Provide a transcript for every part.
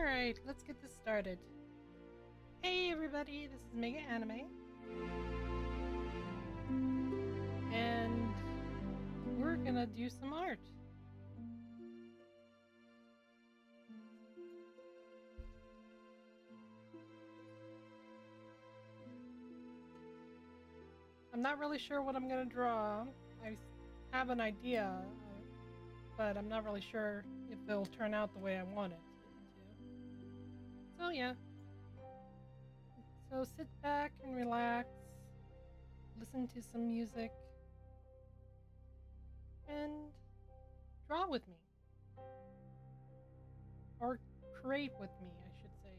Alright, let's get this started. Hey everybody, this is Mega Anime. And we're gonna do some art. I'm not really sure what I'm gonna draw. I have an idea, but I'm not really sure if it'll turn out the way I want it to. So yeah. So sit back and relax, listen to some music, and draw with me. Or create with me, I should say.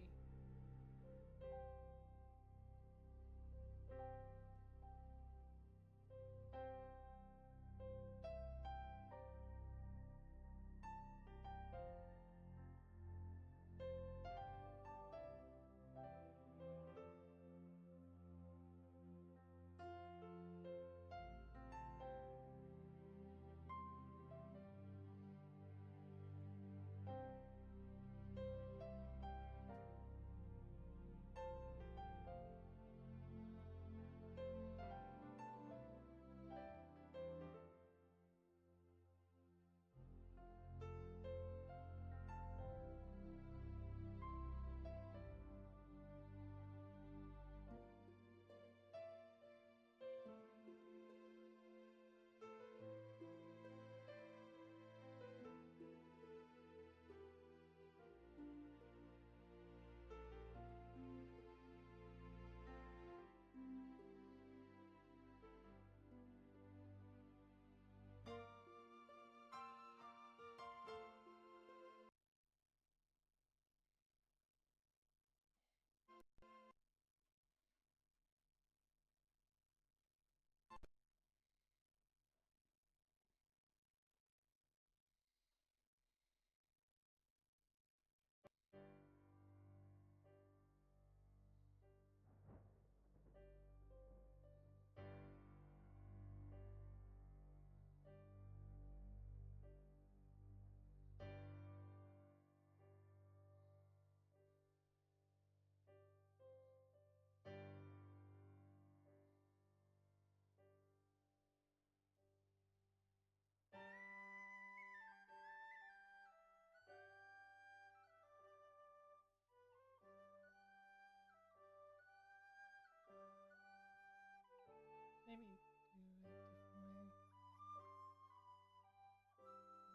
Maybe do it differently.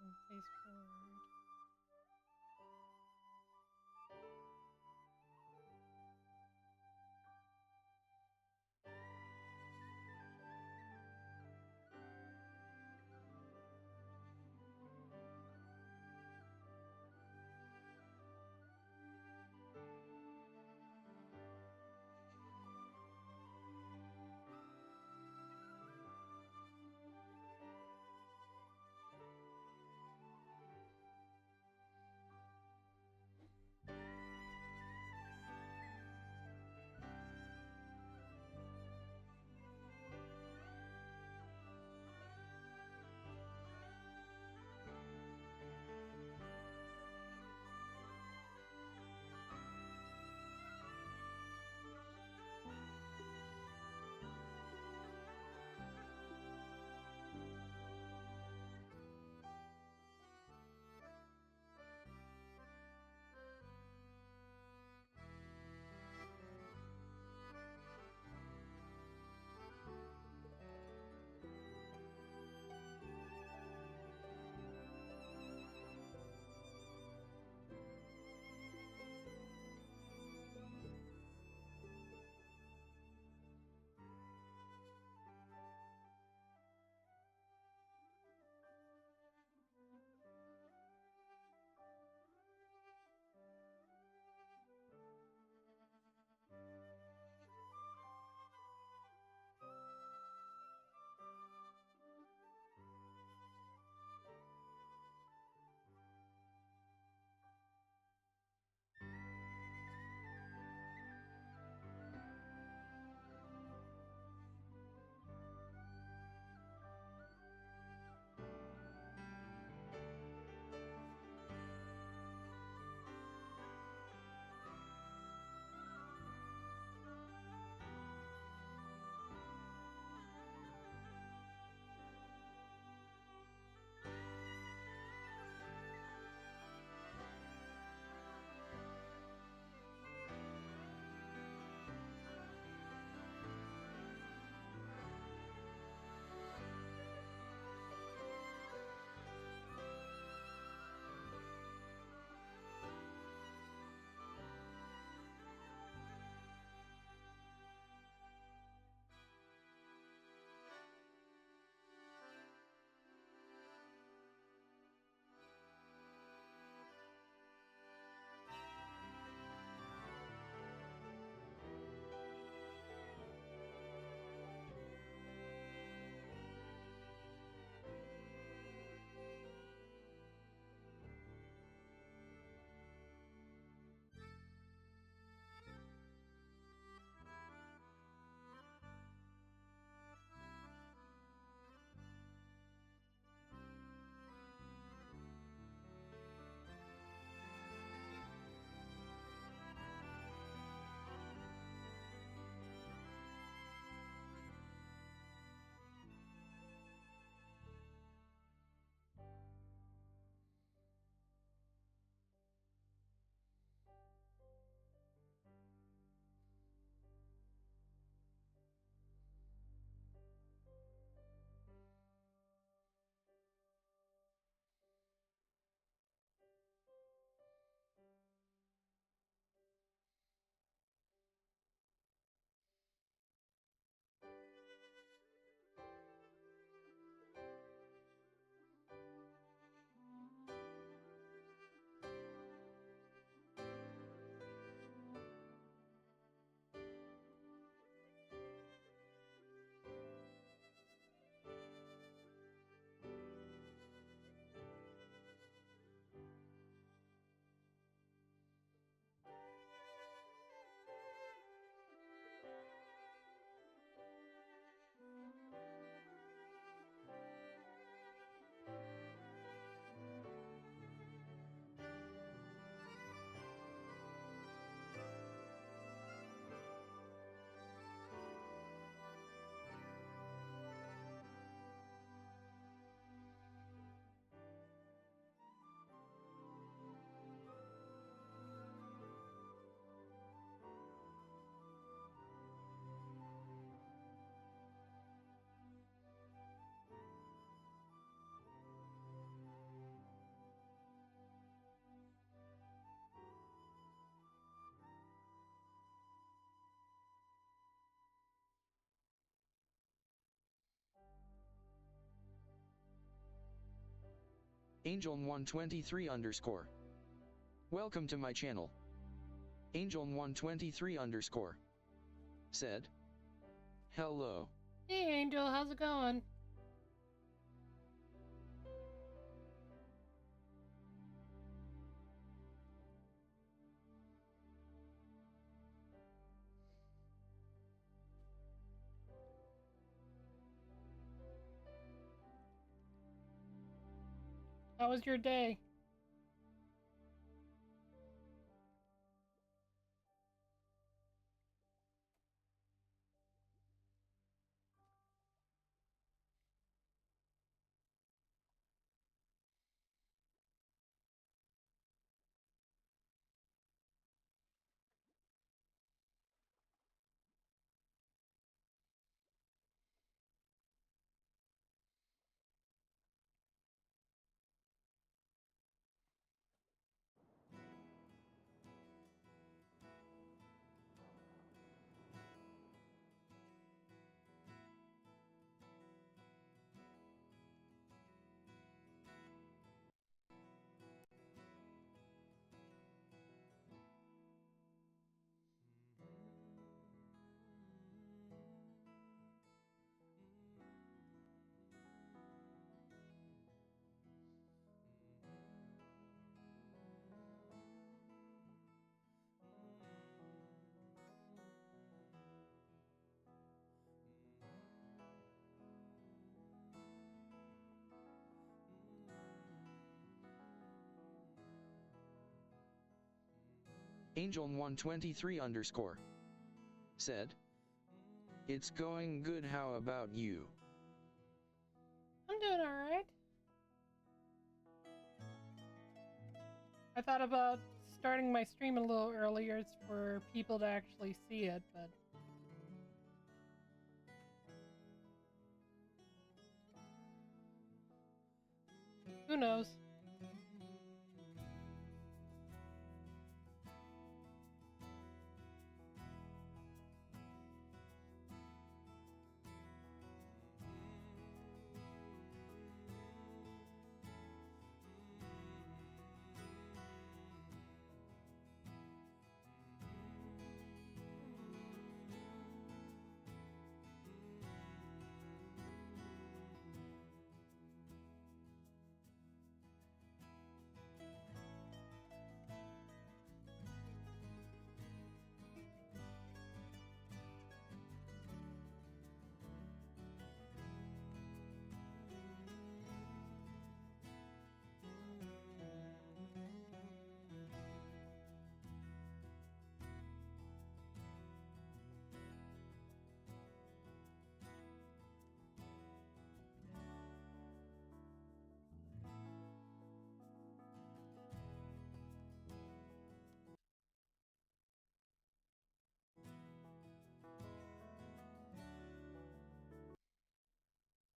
And face forward. Angel123 underscore. Welcome to my channel. Angel123 underscore said, hello. Hey Angel, how's it going? How was your day? Angel123 underscore said, it's going good, how about you? I'm doing alright. I thought about starting my stream a little earlier for people to actually see it, but who knows?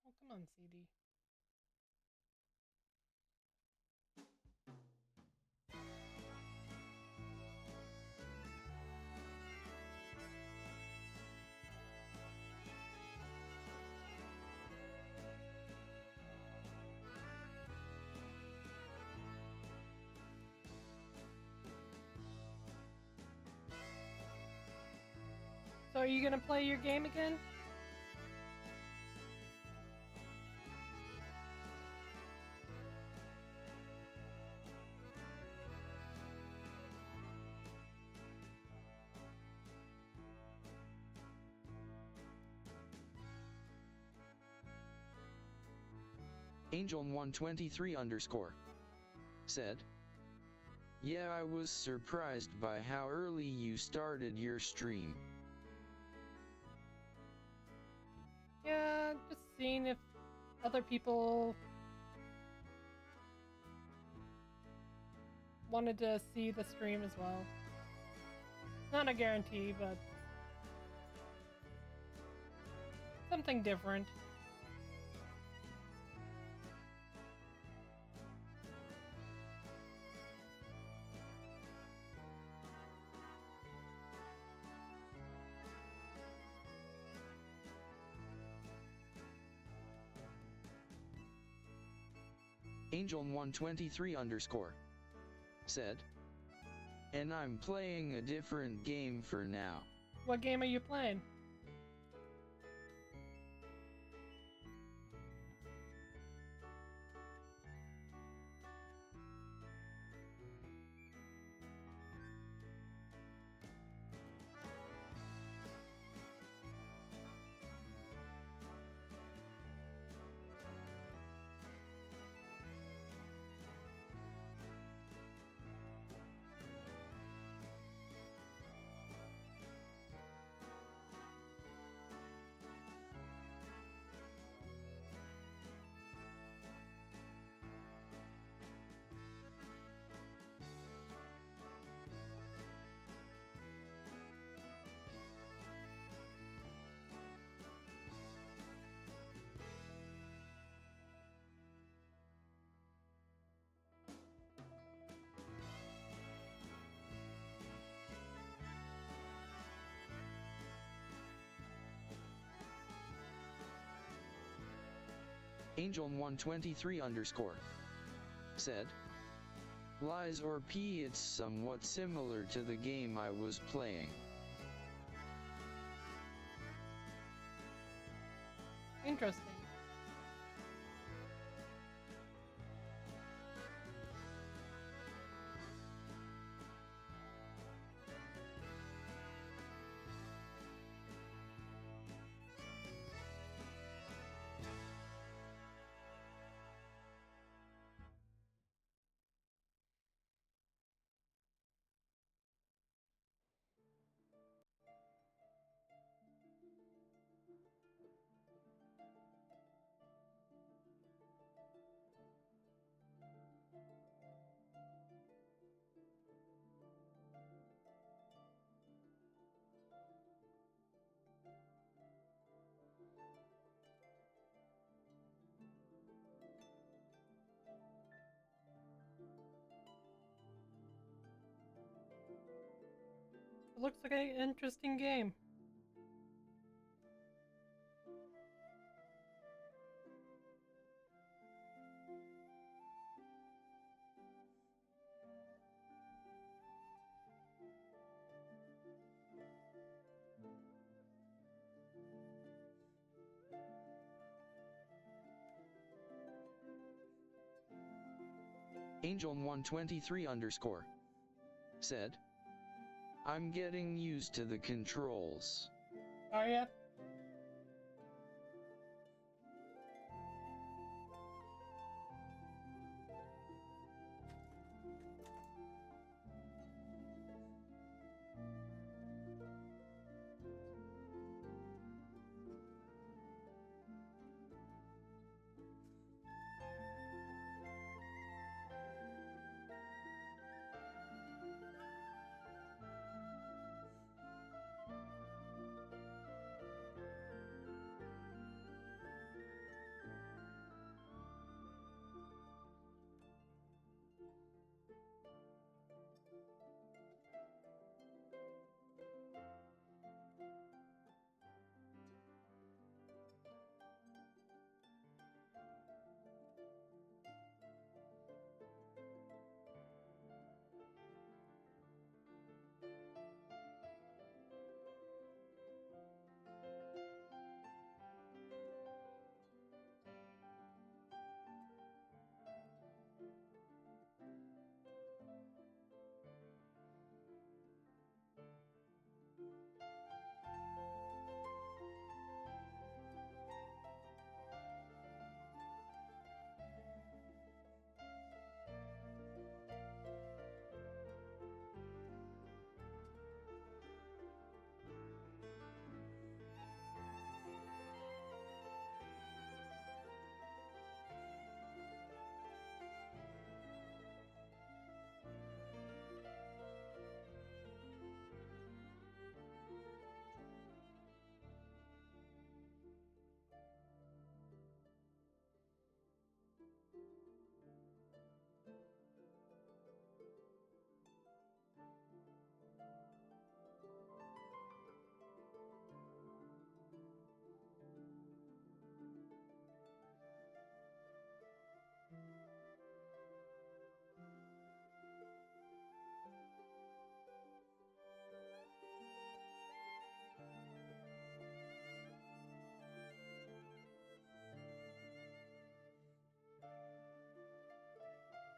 Oh, come on, CD. So are you gonna play your game again? Angel123 underscore said, yeah, I was surprised by how early you started your stream. Yeah, just seeing if other people wanted to see the stream as well. Not a guarantee, but something different. Angel123 underscore said, and I'm playing a different game for now. What game are you playing? Angel123 underscore said, Lies or P, it's somewhat similar to the game I was playing. Interesting. It looks like an interesting game. Angel123 underscore said, I'm getting used to the controls. Are ya?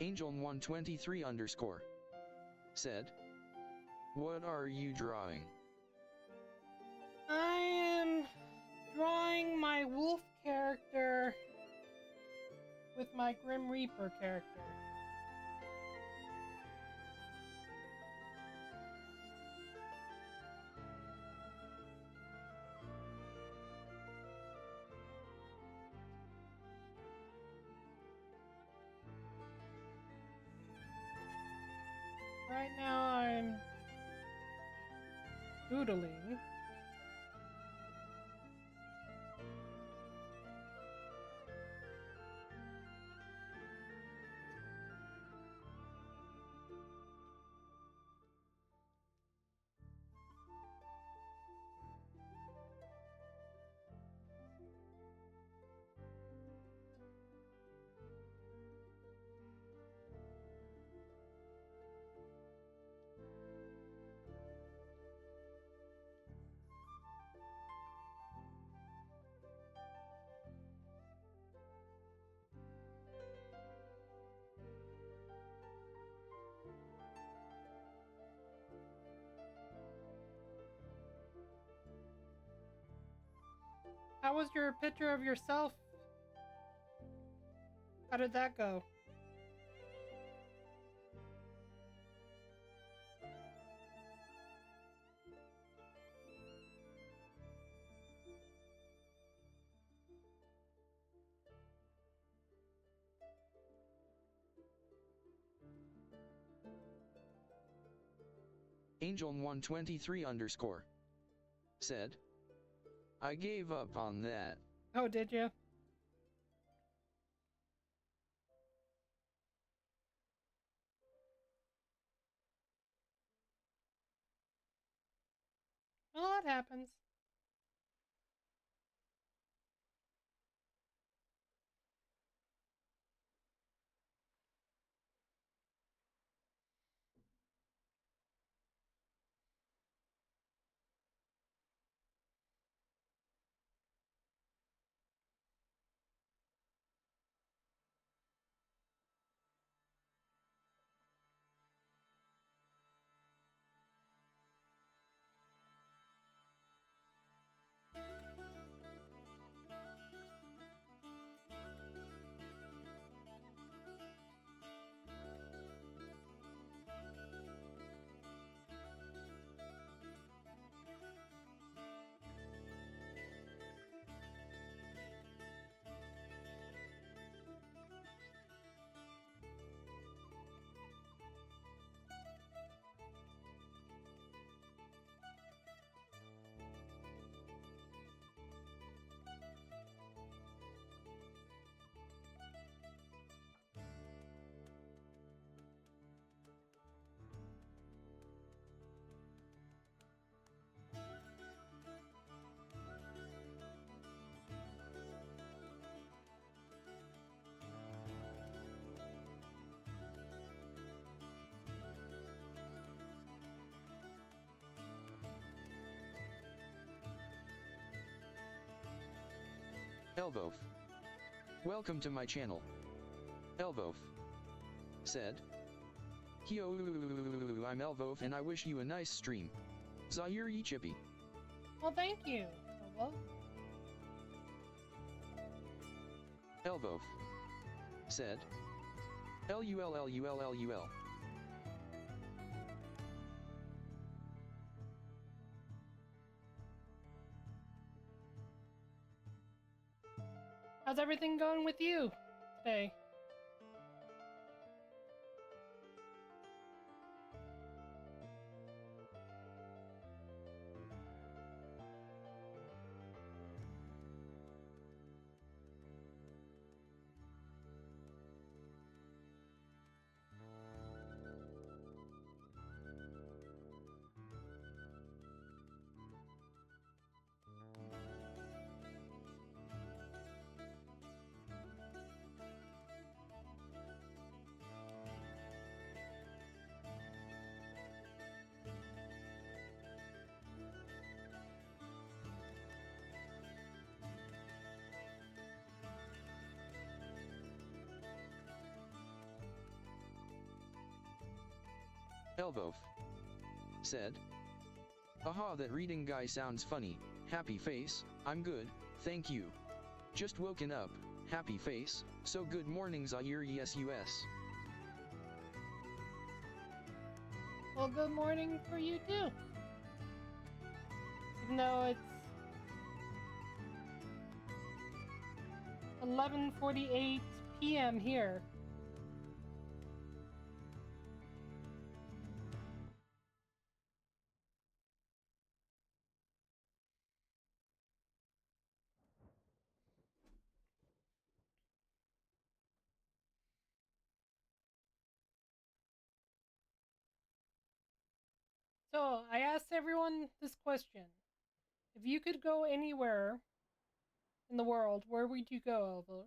Angel123 underscore said, "What are you drawing?" I am drawing my wolf character with my Grim Reaper character. Right now I'm doodling. How was your picture of yourself? How did that go? Angel123 underscore said, "I gave up on that." Oh, did you? Well, that happens. Elvof, welcome to my channel. Elvof said, "Yo, I'm Elvof and I wish you a nice stream. Zahiri Chippy." Well, thank you. Well, Elvof said, "LULLULLUL." how's everything going with you today? Elbow said. Aha, that reading guy sounds funny. Happy face, I'm good, thank you. Just woken up, happy face, so good mornings yes. Well, good morning for you too. Even though it's 11:48 p.m. here. So, I asked everyone this question. If you could go anywhere in the world, where would you go, Elva?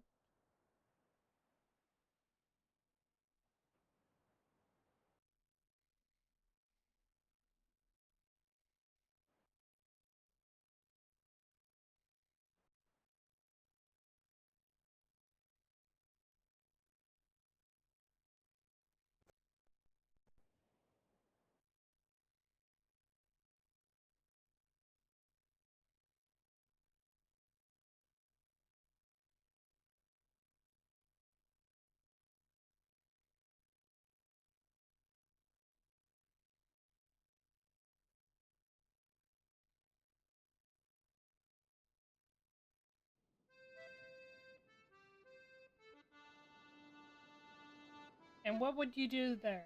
And what would you do there?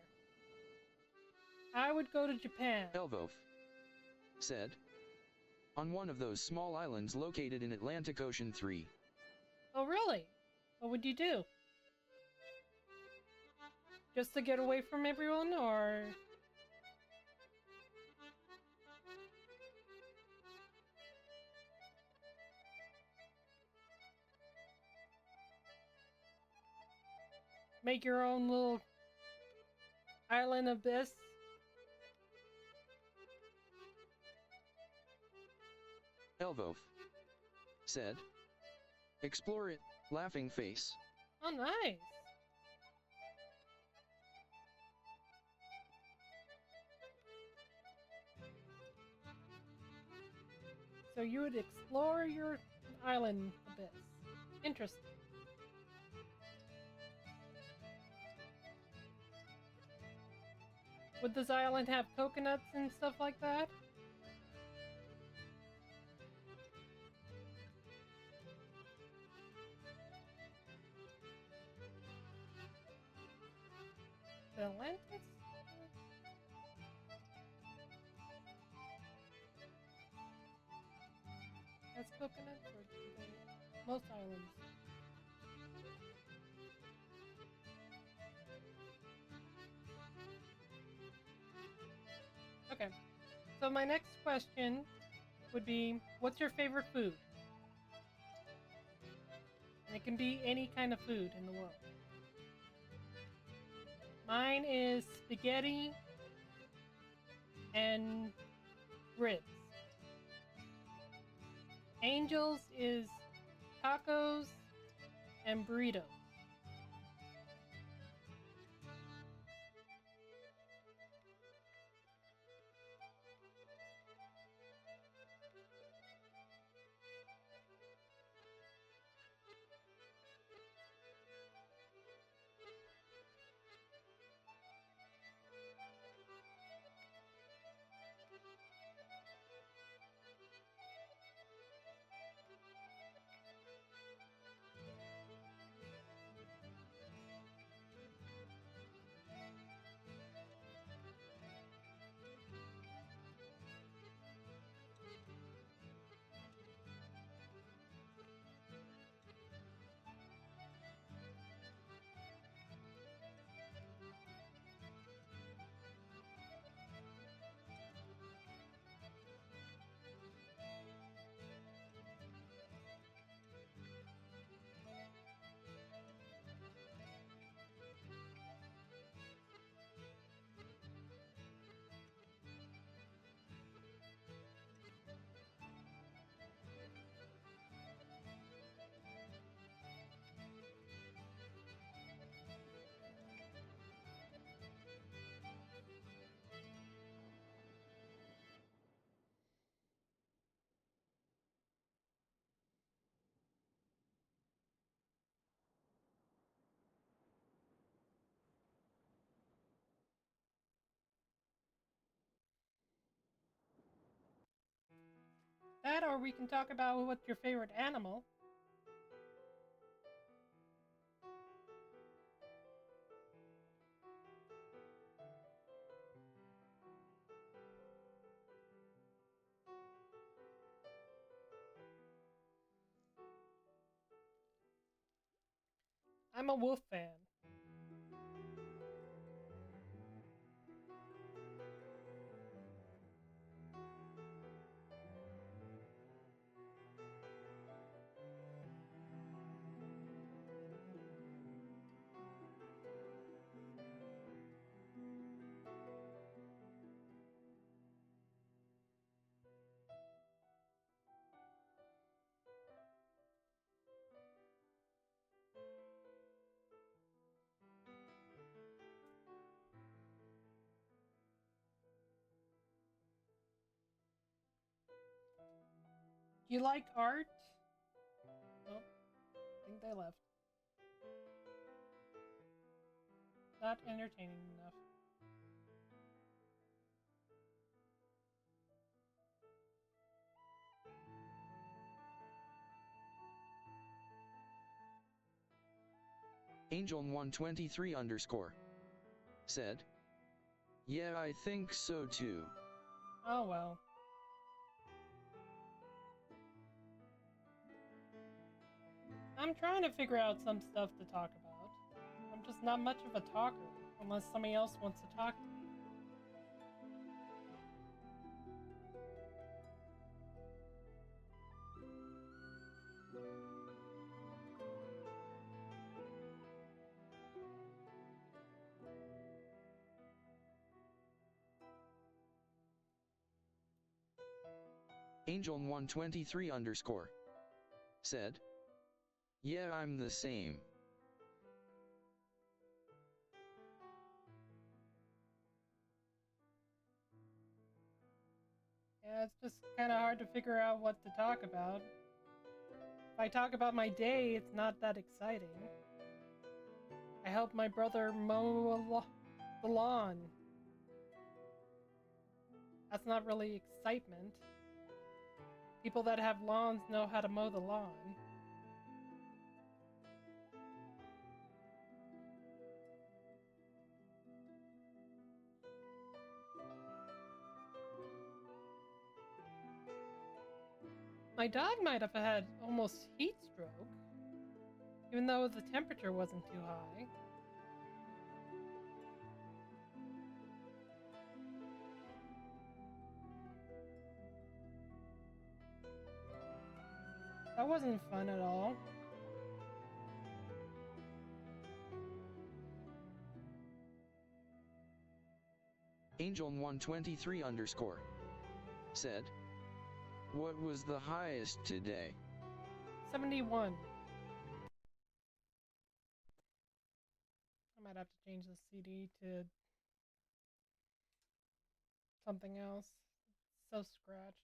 I would go to Japan. Elbow said. On one of those small islands located in Atlantic Ocean 3. Oh, really? What would you do? Just to get away from everyone, or make your own little island abyss? Elbow said. Explore it, laughing face. Oh, nice. So you would explore your island abyss. Interesting. Would this island have coconuts and stuff like that? The Atlantis? Has coconuts or do they? Most islands. Okay. So my next question would be, what's your favorite food? And it can be any kind of food in the world. Mine is spaghetti and ribs. Angel's is tacos and burritos. That, or we can talk about what's your favorite animal. I'm a wolf fan. Do you like art? Oh, I think they left. Not entertaining enough. Angel123 underscore said, "Yeah, I think so too." Oh well. I'm trying to figure out some stuff to talk about. I'm just not much of a talker, unless somebody else wants to talk to me. Angel123 underscore said, "Yeah, I'm the same." Yeah, it's just kind of hard to figure out what to talk about. If I talk about my day, it's not that exciting. I helped my brother mow the lawn. That's not really excitement. People that have lawns know how to mow the lawn. My dog might have had almost heat stroke, even though the temperature wasn't too high. That wasn't fun at all. Angel123 underscore said, "What was the highest today?" 71. I might have to change the CD to something else. It's so scratched.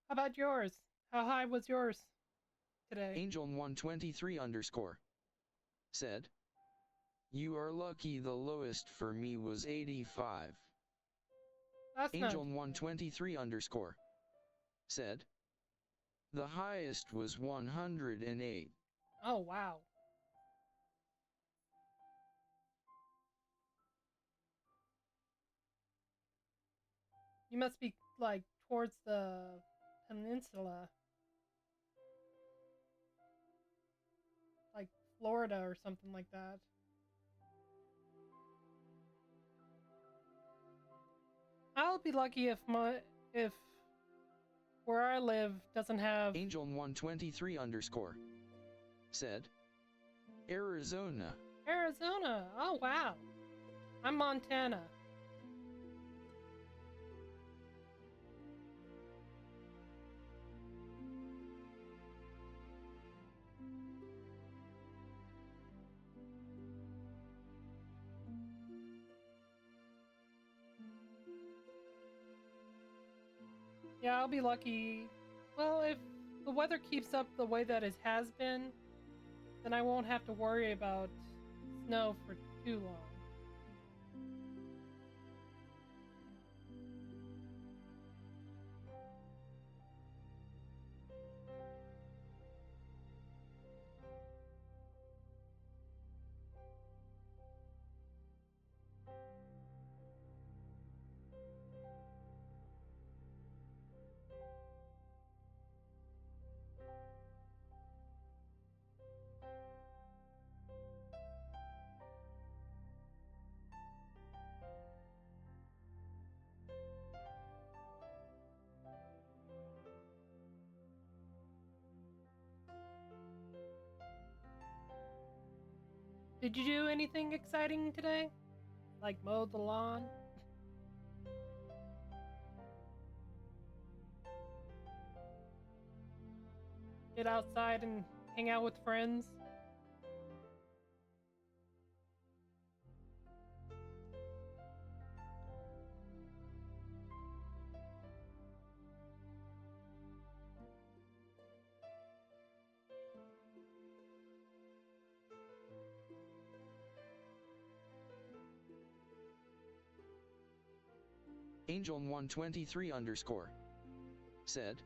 How about yours? How high was yours today? Angel123 underscore said, "You are lucky, the lowest for me was 85. That's not Angel123 underscore said, "The highest was 108. Oh, wow. You must be, like, towards the peninsula. Like Florida or something like that. I'll be lucky if where I live doesn't have Angel123 underscore said, "Arizona." Arizona. Oh wow. I'm Montana. Yeah, I'll be lucky. Well, if the weather keeps up the way that it has been, then I won't have to worry about snow for too long. Did you do anything exciting today? Like mow the lawn? Get outside and hang out with friends? Angel123 underscore said,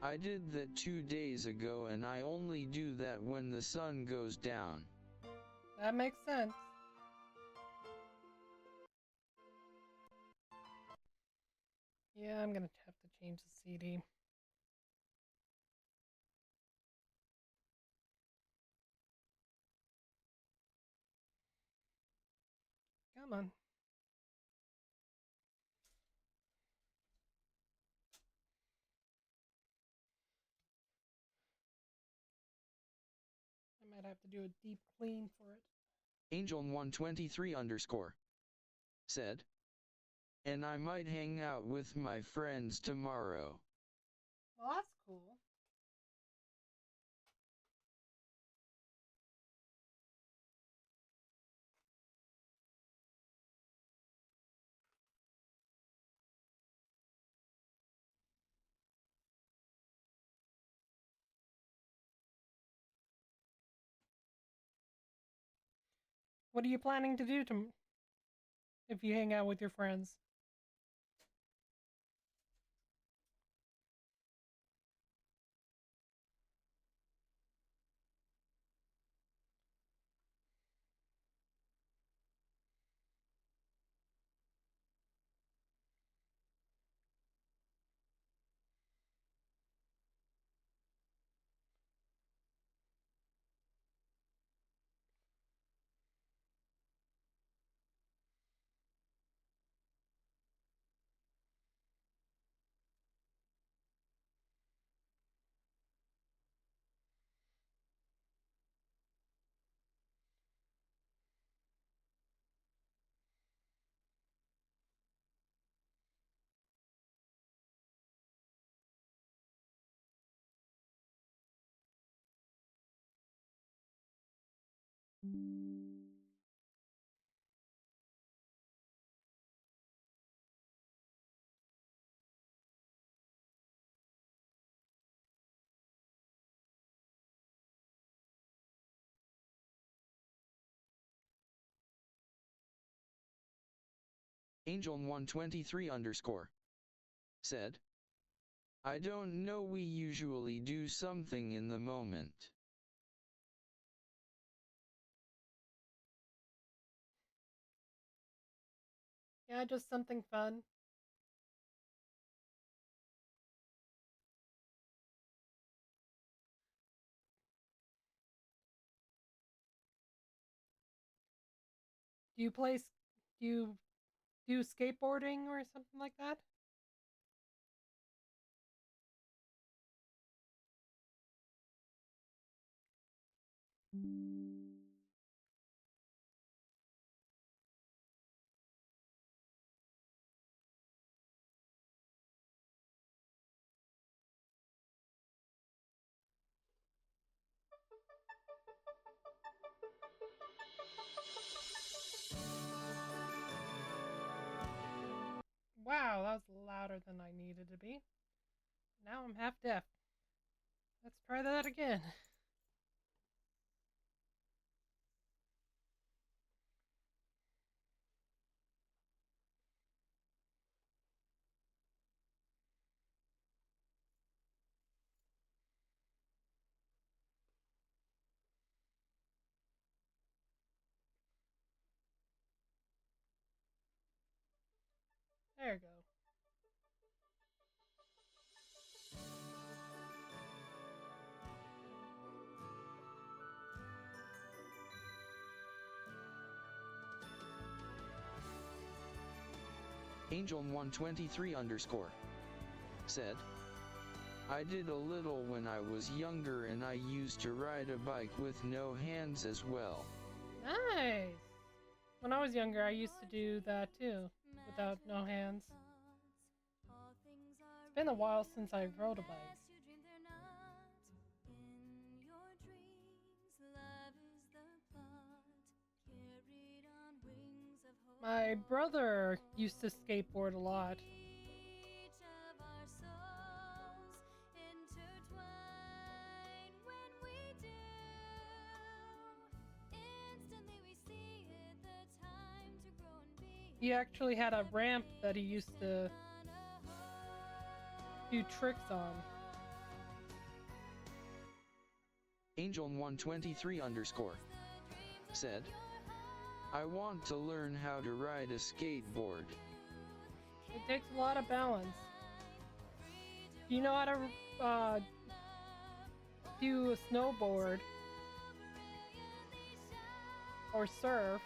I did that 2 days ago and I only do that when the sun goes down. That makes sense. Yeah, I'm gonna have to change the CD. Come on. I might have to do a deep clean for it. Angel123 underscore said, and I might hang out with my friends tomorrow. Well, that's cool. What are you planning to do if you hang out with your friends? Angel123 underscore said, I don't know, we usually do something in the moment. Yeah, just something fun. Do you play? Do you do skateboarding or something like that? Wow, that was louder louder than I needed to be. Now I'm half deaf. Let's try that again. There we go. Angel123_ said, I did a little when I was younger and I used to ride a bike with no hands as well. Nice! When I was younger, I used to do that too, without no hands. It's been a while since I rode a bike. My brother used to skateboard a lot. He actually had a ramp that he used to do tricks on. Angel123_ said, I want to learn how to ride a skateboard. It takes a lot of balance. Do you know how to do a snowboard or surf?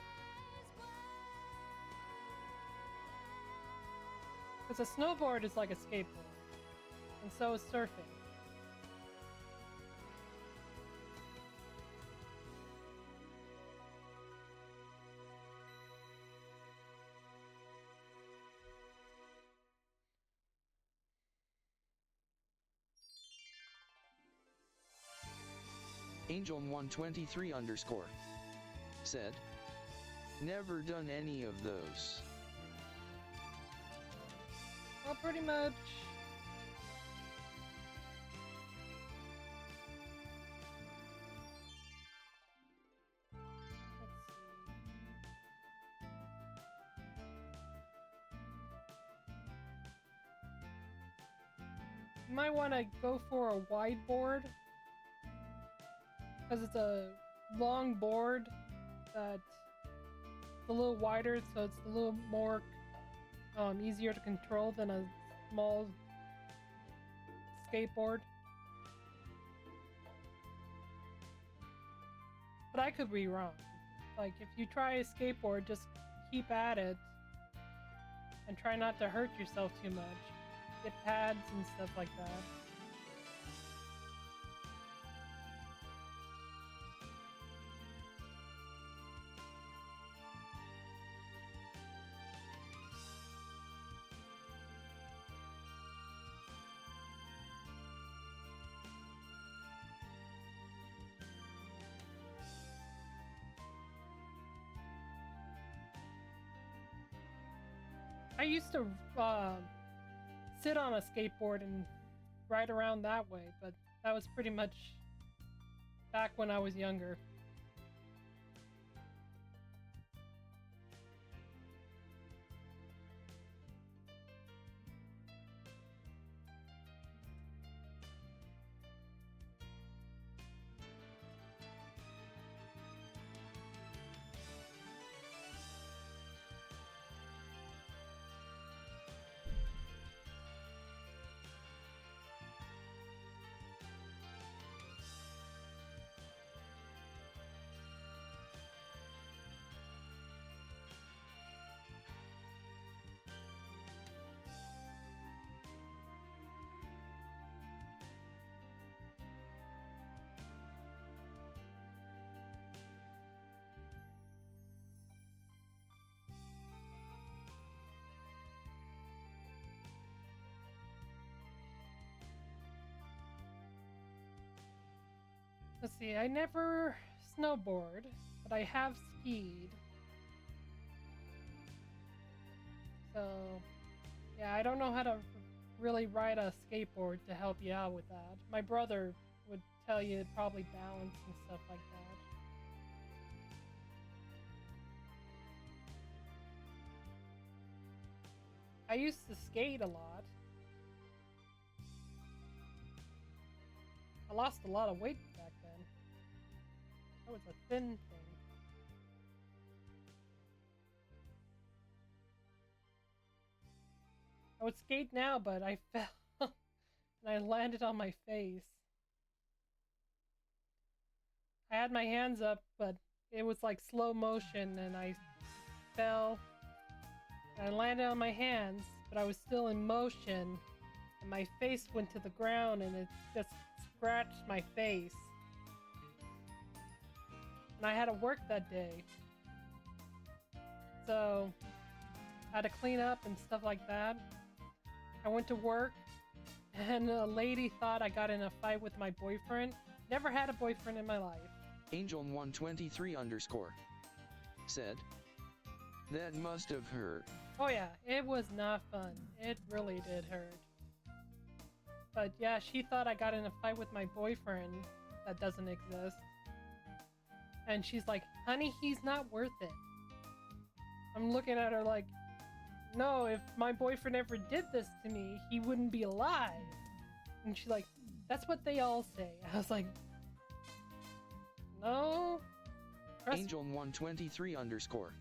Because a snowboard is like a skateboard, and so is surfing. Angel123_ said, never done any of those. Well, pretty much. Let's see. You might want to go for a wide board, because it's a long board that's a little wider, so it's a little more easier to control than a small skateboard. But I could be wrong. Like, if you try a skateboard, just keep at it and try not to hurt yourself too much. Get pads and stuff like that. I used to sit on a skateboard and ride around that way, but that was pretty much back when I was younger. Let's see, I never snowboard, but I have skied. So, yeah, I don't know how to really ride a skateboard to help you out with that. My brother would tell you probably balance and stuff like that. I used to skate a lot. I lost a lot of weight back then. I was a thin thing. I would skate now, but I fell and I landed on my face. I had my hands up, but it was like slow motion and I fell. And I landed on my hands, but I was still in motion. And my face went to the ground and it just scratched my face. And I had to work that day. So I had to clean up and stuff like that. I went to work and a lady thought I got in a fight with my boyfriend. Never had a boyfriend in my life. Angel123_ said, "That must have hurt." Oh yeah, it was not fun. It really did hurt. But yeah, she thought I got in a fight with my boyfriend that doesn't exist. And she's like, "Honey, he's not worth it." I'm looking at her like, no, if my boyfriend ever did this to me, he wouldn't be alive. And she's like, that's what they all say. I was like, no. Angel123_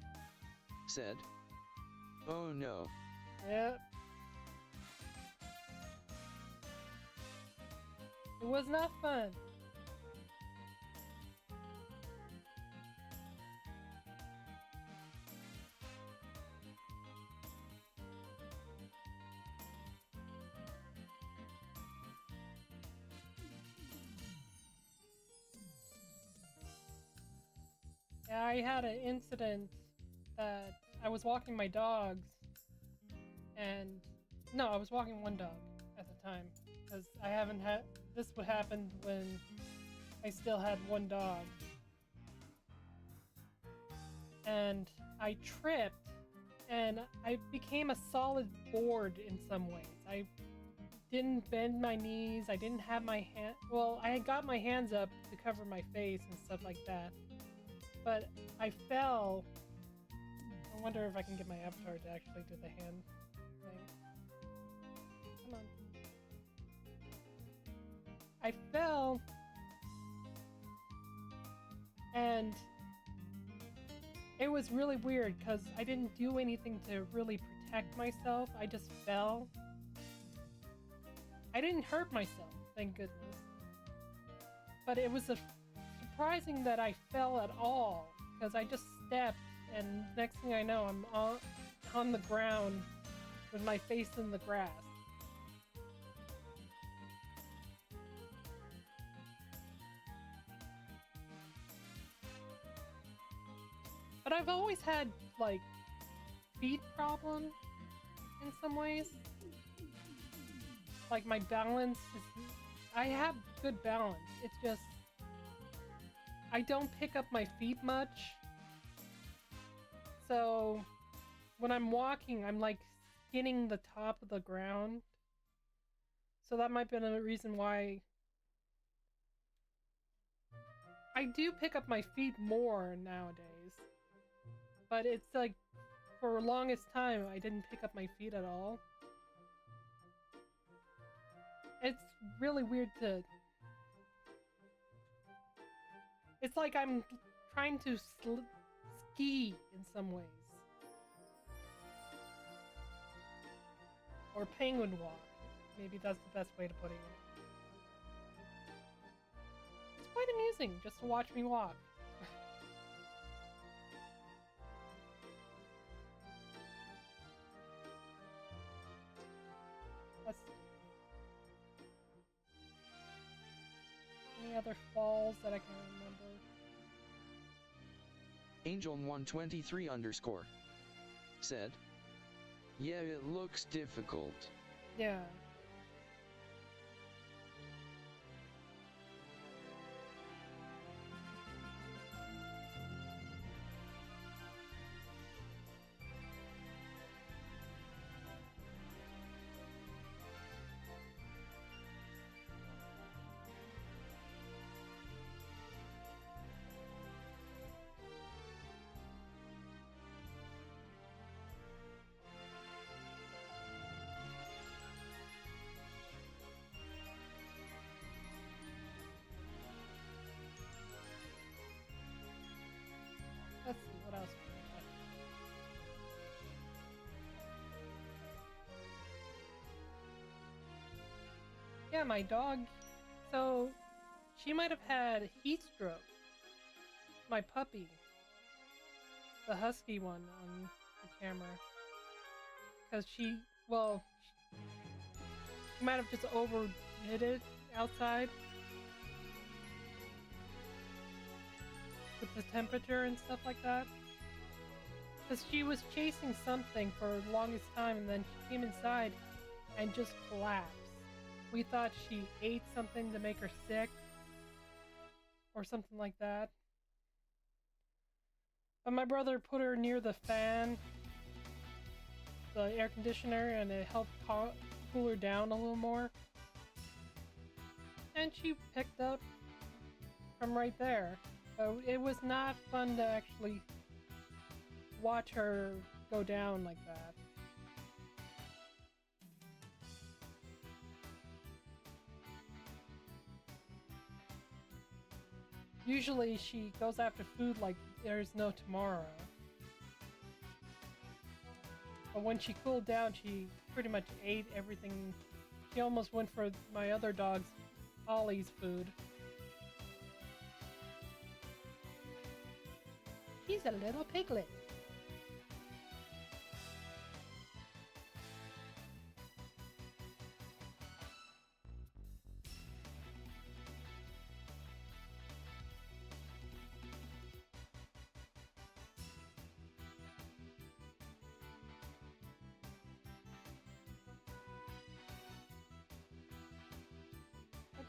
said, "Oh no." Yep. It was not fun. Yeah, I had an incident that I was walking my dogs, and no, I was walking one dog at the time, because I haven't had, this would happen when I still had one dog. And I tripped, and I became a solid board in some ways. I didn't bend my knees, I didn't have my hand, well, I had got my hands up to cover my face and stuff like that. But I fell. I wonder if I can get my avatar to actually do the hand thing. Come on. I fell. And it was really weird because I didn't do anything to really protect myself. I just fell. I didn't hurt myself, thank goodness. But it was surprising that I fell at all, because I just stepped and next thing I know I'm on the ground with my face in the grass. But I've always had like feet problems in some ways. Like my balance is, I have good balance, it's just I don't pick up my feet much, so when I'm walking, I'm like hitting the top of the ground. So that might be another reason why I do pick up my feet more nowadays. But it's like, for the longest time, I didn't pick up my feet at all. It's really weird to... It's like I'm trying to ski in some ways. Or penguin walk. Maybe that's the best way to put it. It's quite amusing just to watch me walk. Let's see. Any other falls that I can remember? Angel123_ said, "Yeah, it looks difficult." Yeah. Yeah, my dog. So she might have had heat stroke. My puppy, the husky one on the camera, because well, she might have just overdid it outside with the temperature and stuff like that. Because she was chasing something for the longest time, and then she came inside and just collapsed. We thought she ate something to make her sick or something like that. But my brother put her near the fan, the air conditioner, and it helped cool her down a little more. And she picked up from right there. So it was not fun to actually watch her go down like that. Usually she goes after food like there's no tomorrow. But when she cooled down, she pretty much ate everything. She almost went for my other dog's, Ollie's, food. She's a little piglet.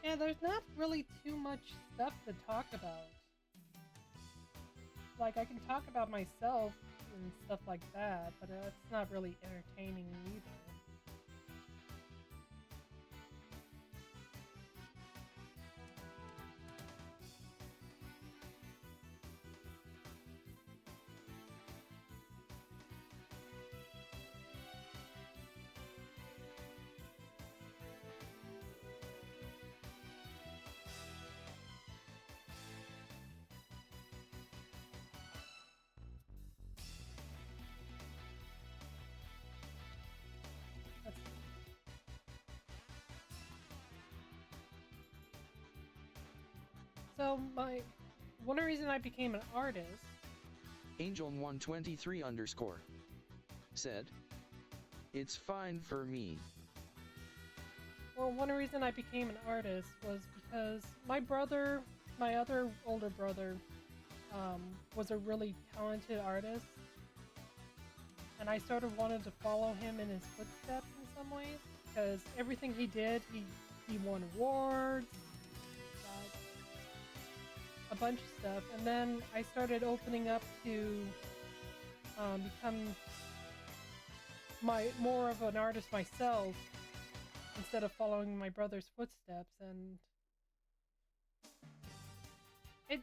Yeah, there's not really too much stuff to talk about. Like, I can talk about myself and stuff like that, but it's not really entertaining either. That's, so one reason I became an artist. Angel123 underscore said, "It's fine for me." Well, one reason I became an artist was because my brother, my other older brother, was a really talented artist, and I sort of wanted to follow him in his footsteps in some ways, because everything he did, he won awards, a bunch of stuff, and then I started opening up to become more of an artist myself instead of following my brother's footsteps, and it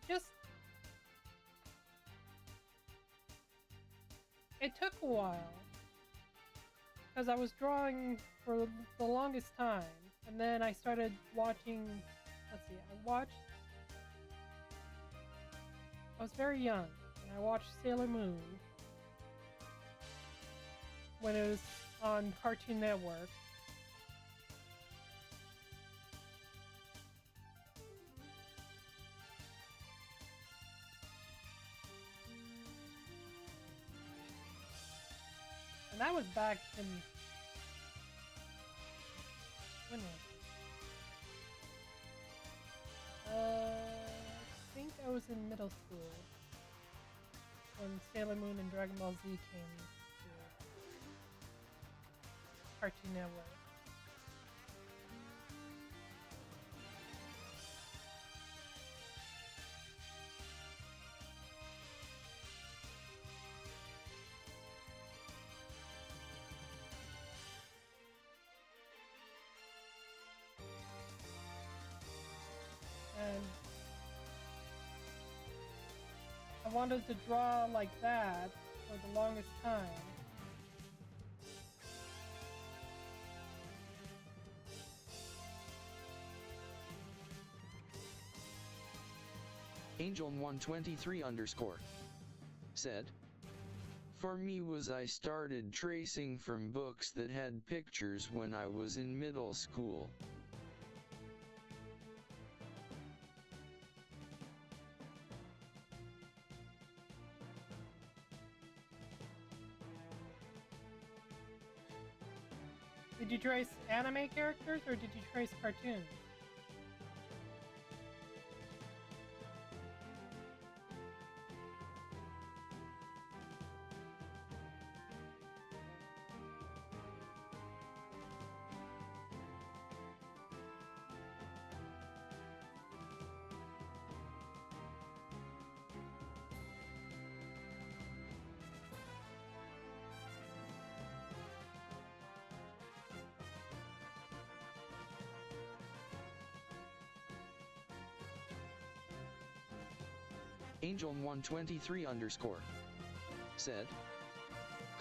took a while because I was drawing for the longest time, and then I started watching. Let's see, I was very young, and I watched Sailor Moon when it was on Cartoon Network. And that was back in... when was it? I think I was in middle school when Sailor Moon and Dragon Ball Z came to Cartoon Network. And I wanted to draw like that for the longest time. Angel123 underscore said, "For me was I started tracing from books that had pictures when I was in middle school. Did you trace anime characters or did you trace cartoons? Angel123 underscore said,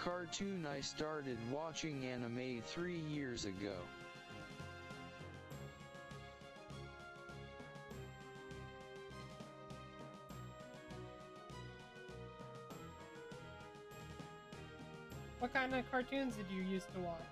cartoon I started watching anime 3 years ago. What kind of cartoons did you used to watch?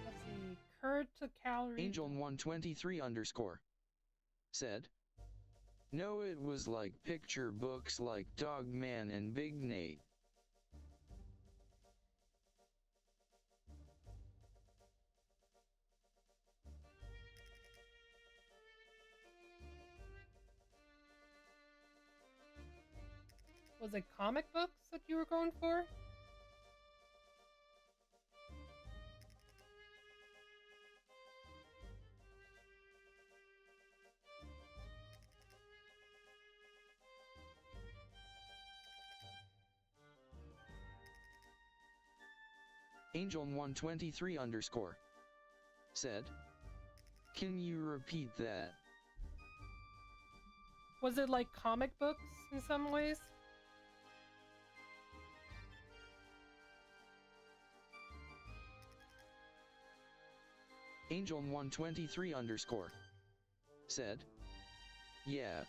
Let's see. Courage to Calorie. Angel123 underscore said, no, it was like picture books like Dogman and Big Nate. Was it comic books that you were going for? Angel123 underscore said, can you repeat that? Was it like comic books in some ways? Angel123 underscore said, yeah.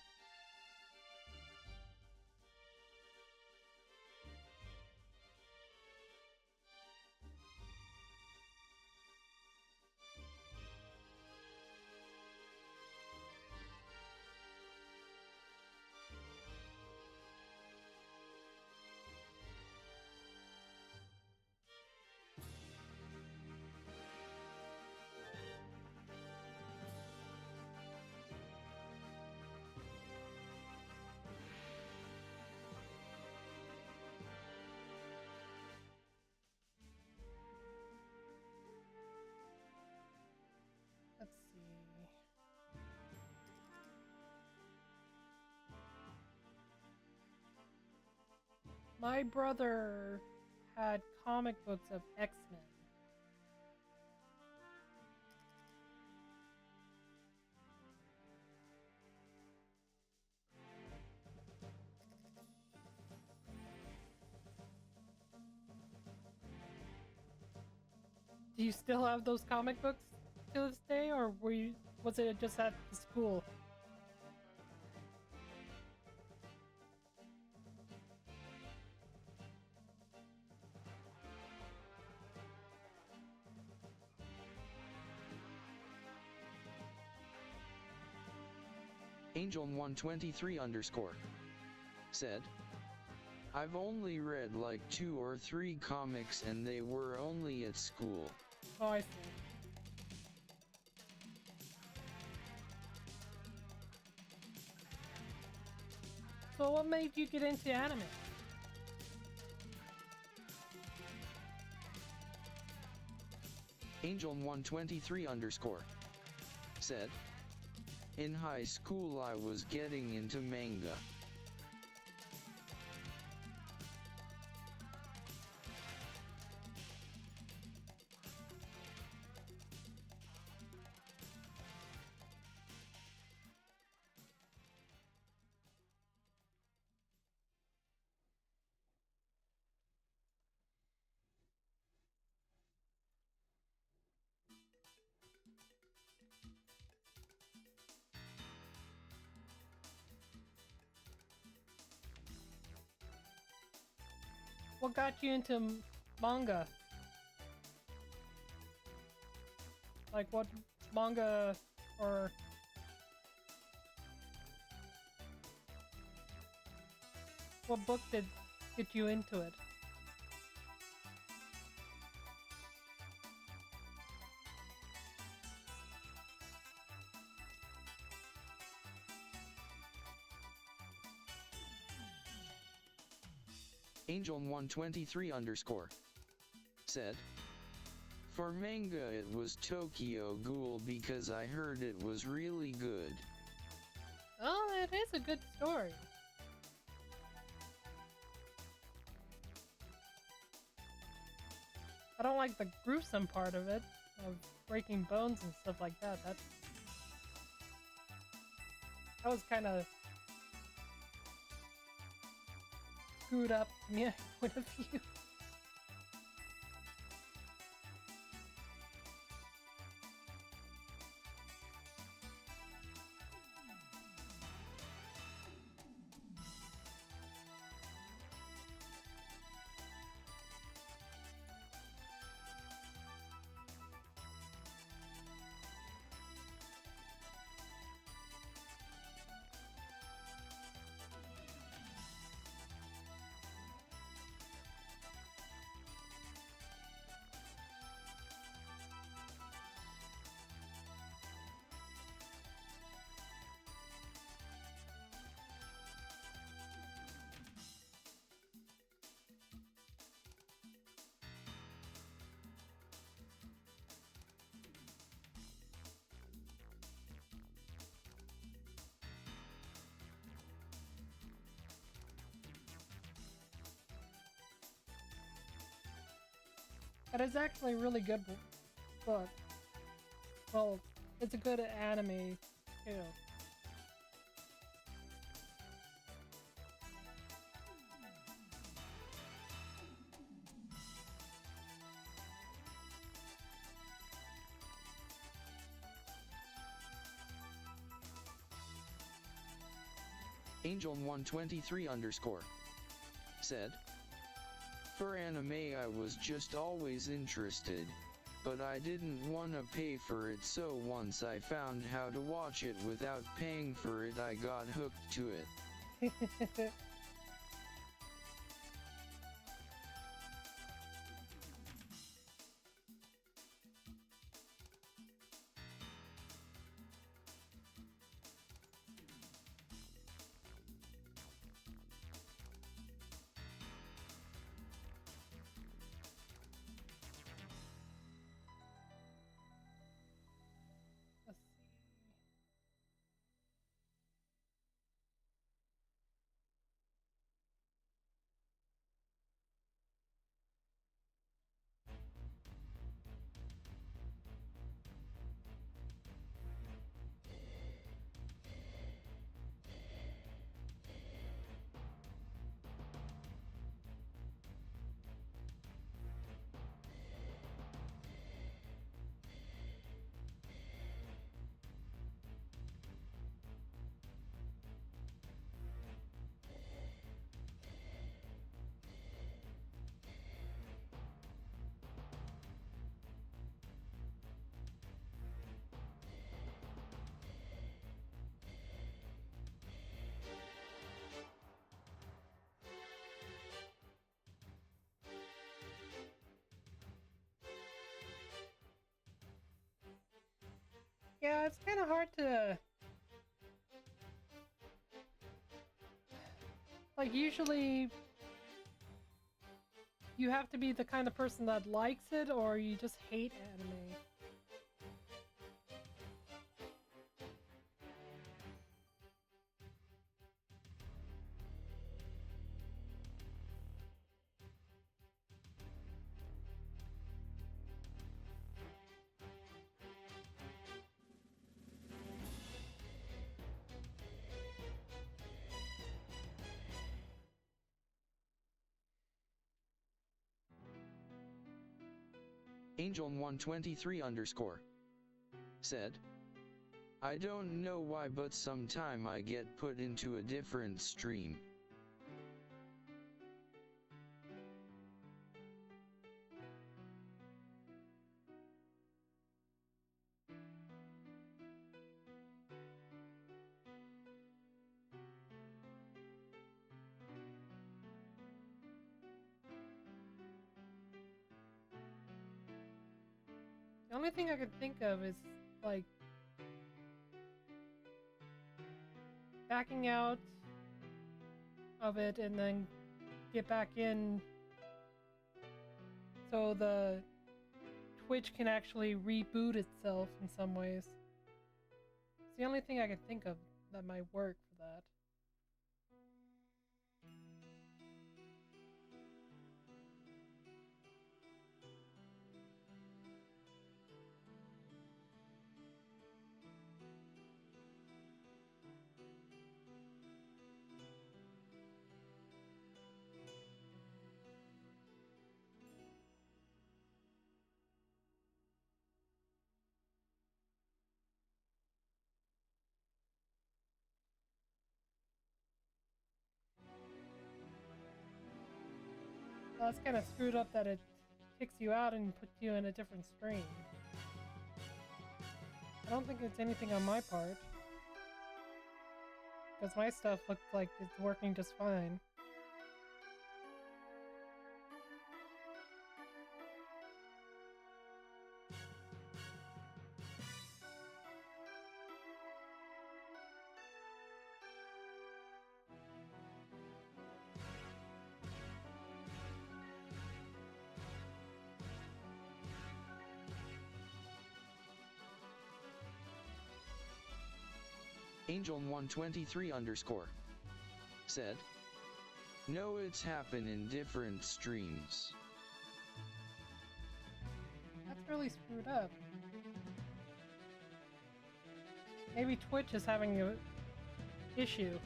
Let's see. My brother had comic books of X-Men. Do you still have those comic books to this day, or was it just at the school? Angel123 underscore said, I've only read like 2 or 3 comics and they were only at school. Oh, I see. So what made you get into anime? Angel123 underscore said, in high school I was getting into manga. What got you into manga? Like what manga or what book did get you into it? Angel123_ said, for manga it was Tokyo Ghoul because I heard it was really good. Oh, it is a good story. I don't like the gruesome part of it, of breaking bones and stuff like that. That was kind of screwed up from my point of view. But it's actually a really good book. Well, it's a good anime too. Angel123_ said, for anime I was just always interested, but I didn't wanna pay for it, so once I found how to watch it without paying for it I got hooked to it. Let's see. Yeah, it's kind of hard to like. Usually, you have to be the kind of person that likes it, or you just hate anime. Angel123_ said, I don't know why but sometime I get put into a different stream. The only thing I can think of is like backing out of it and then get back in so the Twitch can actually reboot itself in some ways. It's the only thing I can think of that might work for that. Well, that's kind of screwed up that it kicks you out and puts you in a different stream. I don't think it's anything on my part, because my stuff looks like it's working just fine. Angel123_ said, "No, it's happen in different streams." That's really screwed up. Maybe Twitch is having an issue.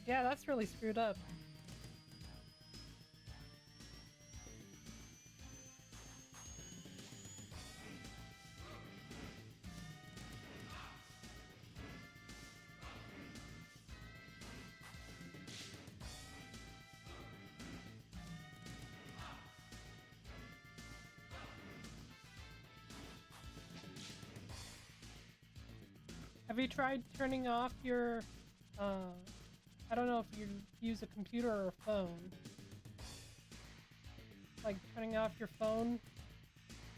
Yeah, that's really screwed up. Have you tried turning off your, I don't know if you use a computer or a phone. Like turning off your phone,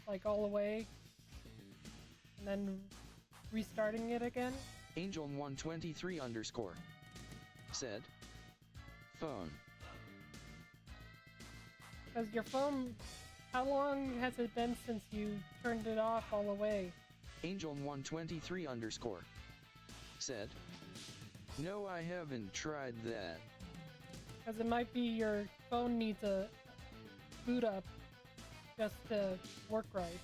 like all the way, and then restarting it again? Angel123_ said, "Phone." Because your phone, how long has it been since you turned it off all the way? Angel123_ said, "No, I haven't tried that." Because it might be your phone needs a boot up just to work right.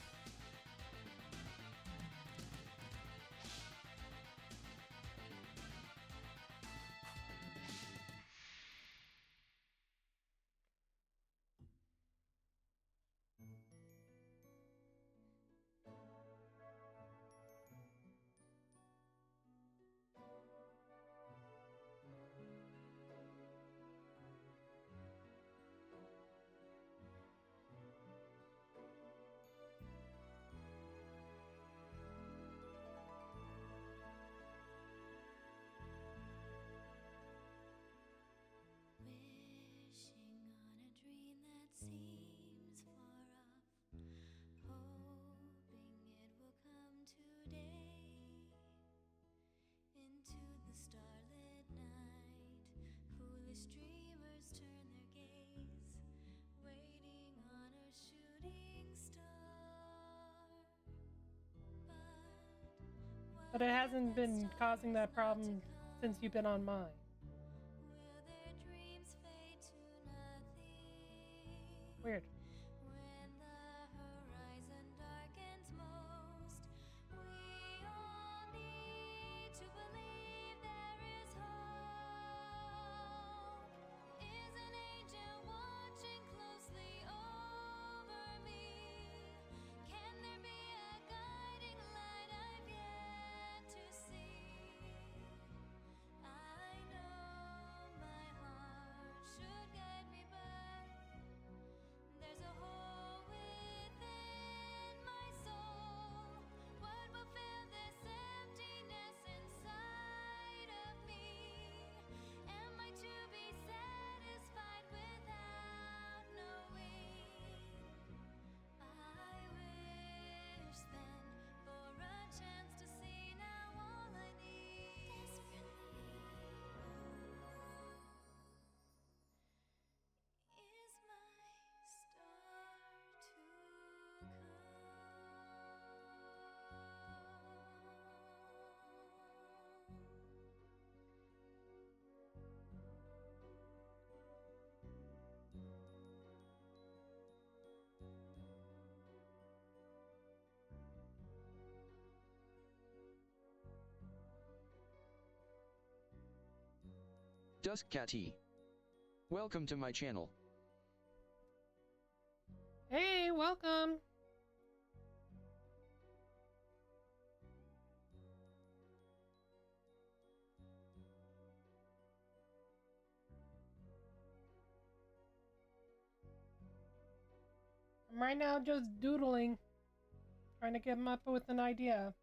But it hasn't been causing that problem since you've been on mine. Weird. Dusk Catty. Welcome to my channel. Hey, welcome! I'm right now just doodling, trying to come up with an idea.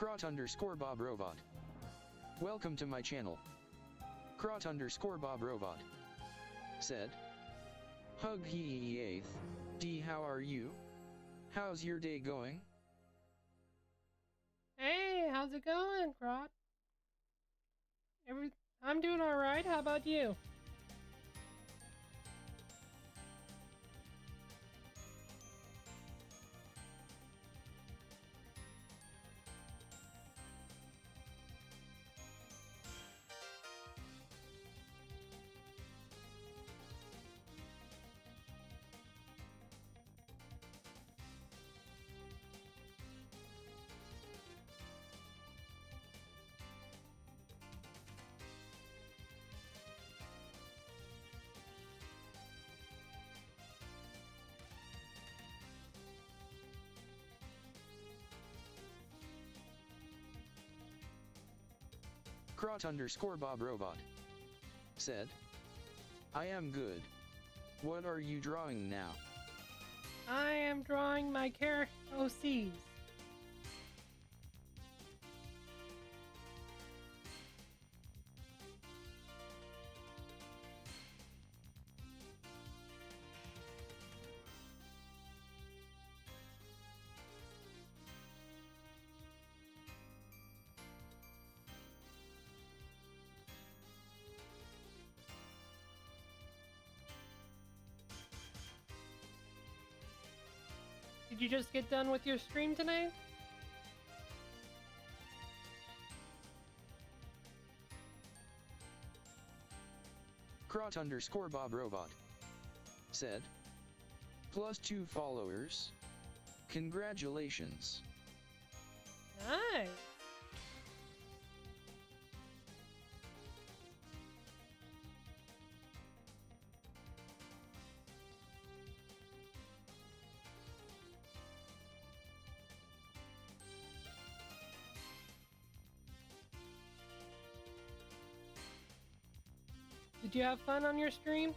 Crot_Bob Robot. Welcome to my channel. Crot_Bob Robot. Said. Hug he 8th. D, how are you? How's your day going? Hey, how's it going, Crot? I'm doing alright, how about you? Crot_Bob Robot. Said. I am good. What are you drawing now? I am drawing my character OCs. Did you just get done with your stream tonight? Crot_Bob Robot. Said. +2 followers. Congratulations. Nice. Did you have fun on your stream?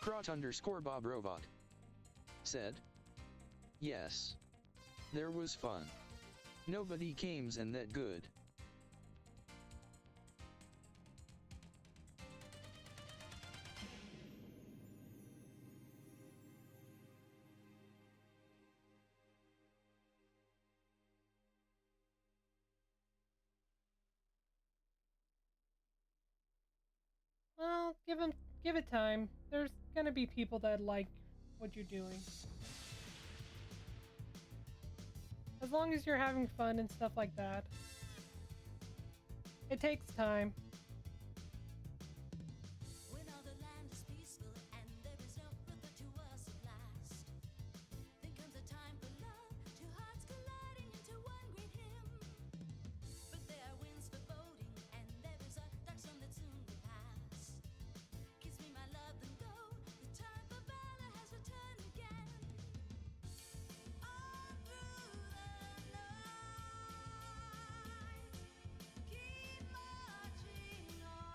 Crot_Bob Robot said, yes. There was fun. Nobody cames and that good. Well, give it time. There's gonna be people that like what you're doing. As long as you're having fun and stuff like that. It takes time. When all the land is peaceful and there is no further to us at last, then comes a time for love, two hearts colliding into one great hymn. But there are winds foreboding and there is a dark storm that soon will pass. Kiss me, my love, then go. The time for valor has returned again. All through the night, keep marching on.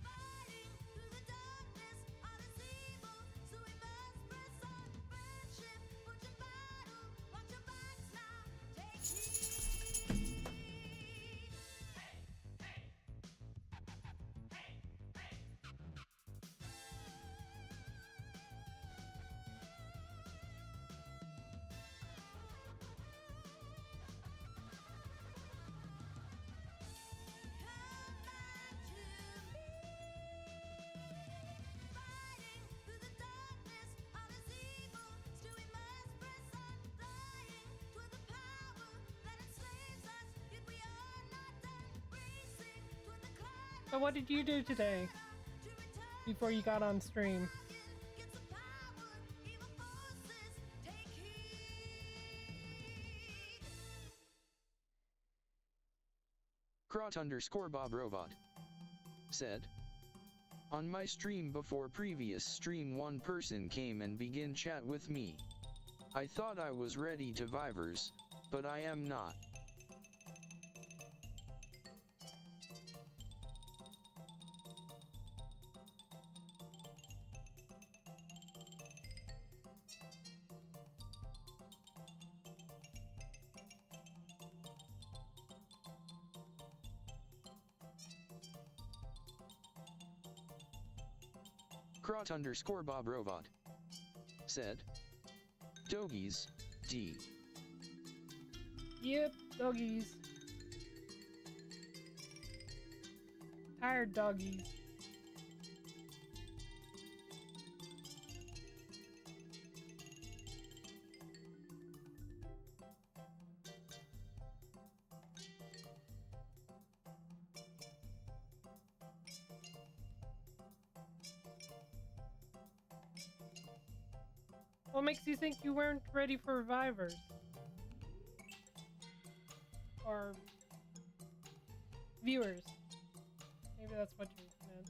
Fighting through the darkness, all is evil, so we must press on. Friendship, fortune, battle, watch your backs now. Take heed. Come back to me. Fighting through the darkness, all is evil. Still we must press on, flying toward the power that enslaves us. Yet we are not done racing toward the climax. So what did you do today To return before you got on stream? again, get some power. Evil forces, take heed. Crot_Bob Robot said, on my stream before previous stream one person came and began chat with me. I thought I was ready to vivers, but I am not. Crot_Bob Robot said, Doggies, D. Yep, doggies. Tired doggies. What makes you think you weren't ready for revivers? Or viewers? Maybe that's what you meant.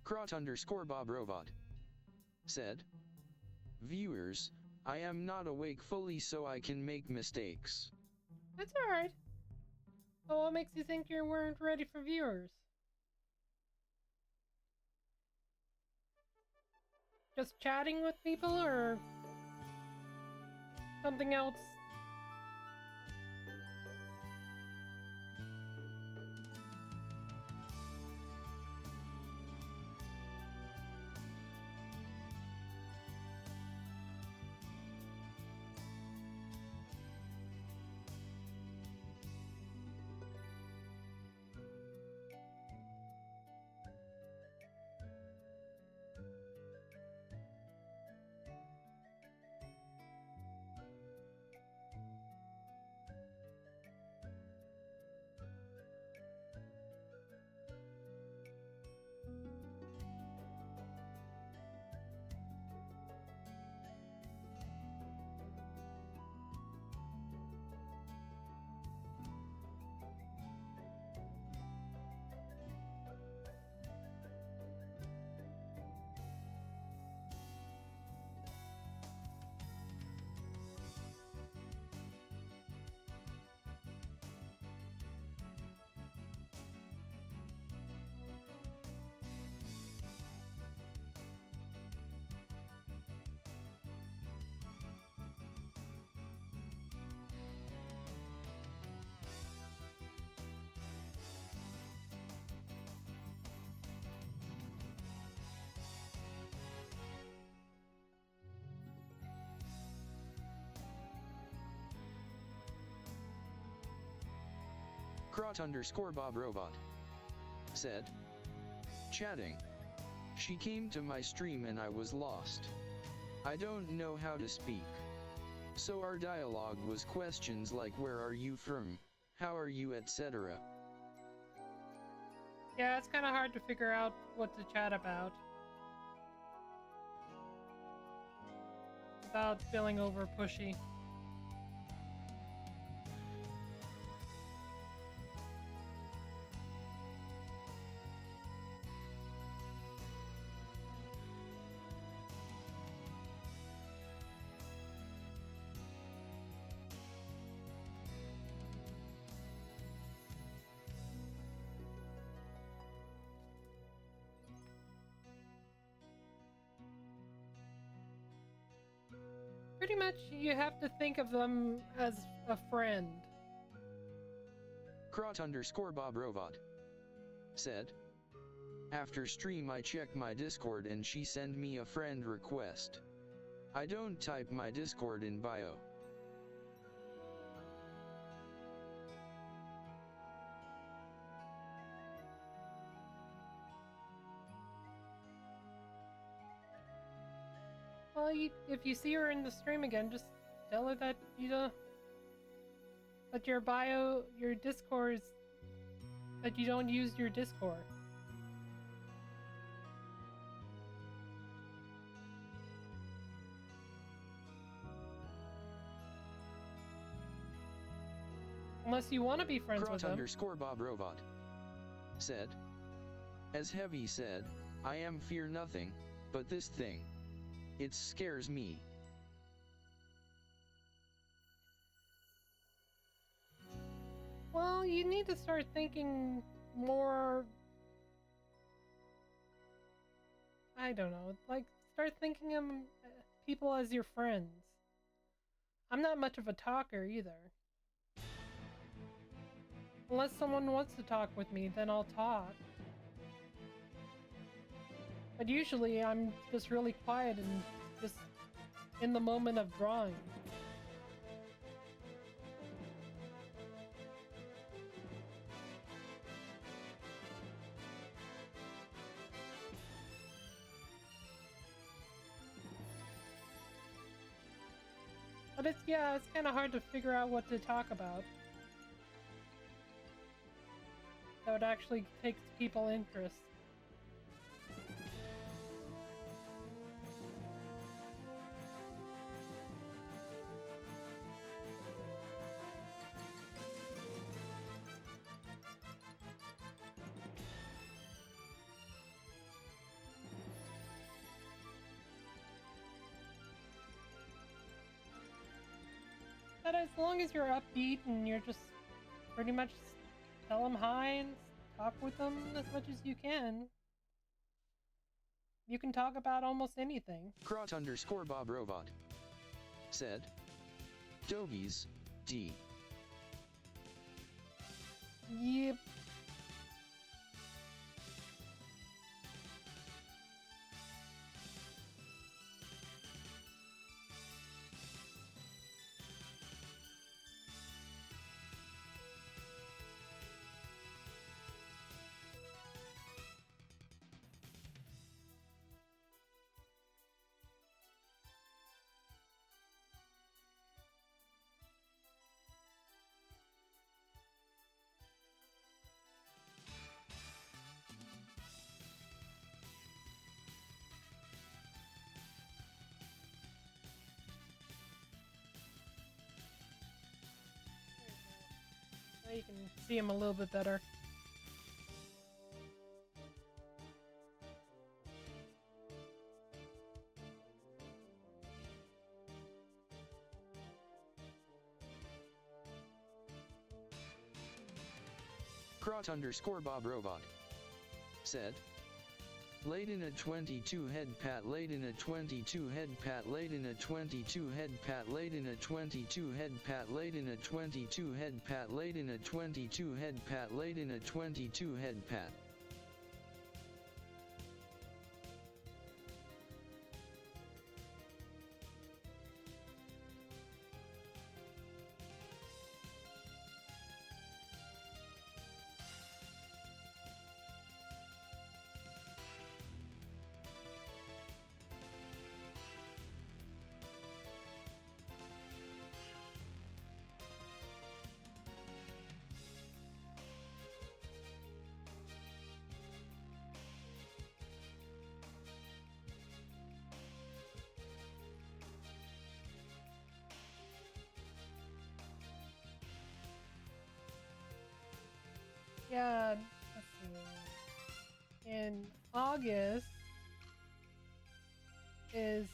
Crot_Bob Robot said, viewers, I am not awake fully so I can make mistakes. That's alright. But what makes you think you weren't ready for viewers? Just chatting with people or something else? Crot_Bob Robot said, chatting. She came to my stream and I was lost. I don't know how to speak. So our dialogue was questions like where are you from, how are you, etc. Yeah, it's kind of hard to figure out what to chat about without feeling over pushy. Pretty much, you have to think of them as a friend. Crot_Bob Robot said, after stream I check my Discord and she send me a friend request. I don't type my Discord in bio. Well, if you see her in the stream again, just tell her that that your bio, your Discord is, that you don't use your Discord. Unless you want to be friends with them. Crot_Bob Robot said, as Heavy said, I am fear nothing, but this thing. It scares me. Well, you need to start thinking more, I don't know, like start thinking of people as your friends. I'm not much of a talker either. Unless someone wants to talk with me, then I'll talk. But usually I'm just really quiet and just in the moment of drawing. But it's kind of hard to figure out what to talk about that would actually take people interest. But as long as you're upbeat and you're just pretty much tell them hi and talk with them as much as you can talk about almost anything. Crot_Bob Robot said, Dogies, D. Yep. Now you can see him a little bit better. Crot_Bob Robot said, laid in a 22 head pat, laid in a 22 head pat, laid in a 22 head pat, laid in a 22 head pat, laid in a 22 head pat, laid in a 22 head pat, laid in a 22 head pat. Yeah, let's see. In August is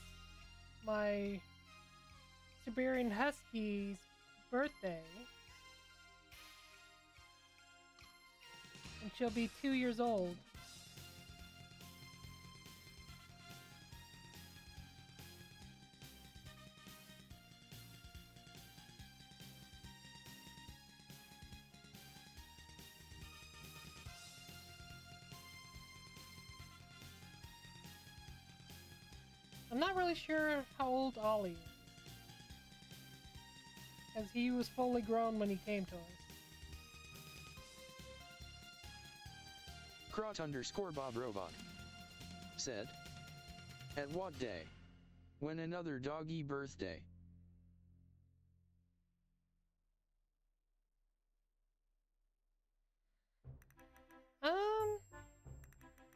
my Siberian Husky's birthday, and she'll be 2 years old. I'm not really sure how old Ollie is, as he was fully grown when he came to us. Crot_Bob Robot said, "At what day? When another doggy birthday?"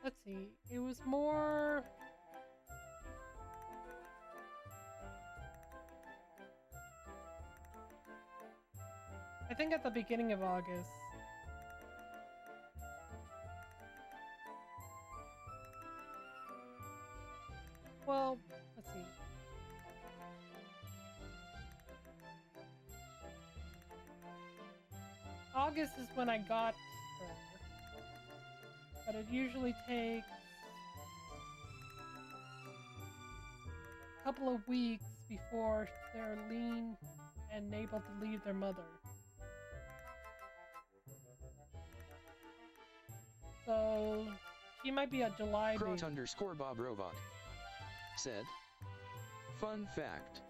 Let's see. It was more. I think at the beginning of August. Well, let's see. August is when I got her, but it usually takes a couple of weeks before they're lean and able to leave their mother. So she might be a July baby. Crot_Bob Robot said, "Fun fact.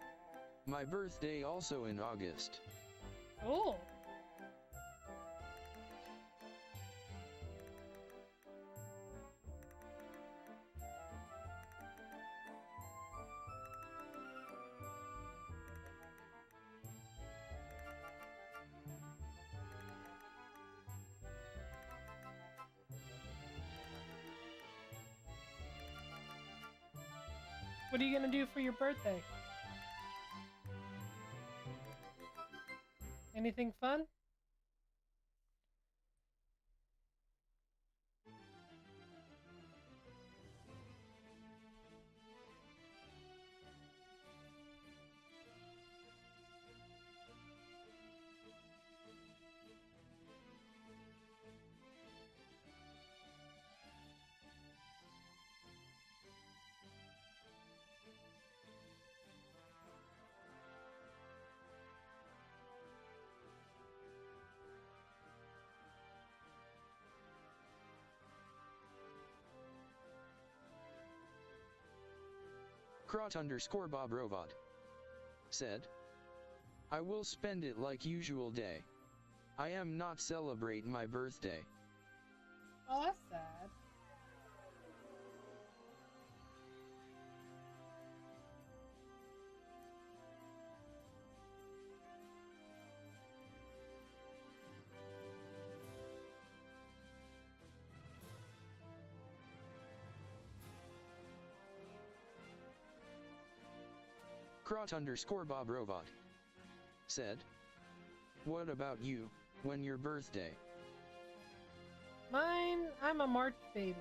My birthday also in August." Cool. What are you gonna do for your birthday? Anything fun? Crot_Bob Robot said, "I will spend it like usual day. I am not celebrate my birthday." Oh, that's sad. Crot_Bob Robot said, "What about you, when your birthday?" Mine, I'm a March baby.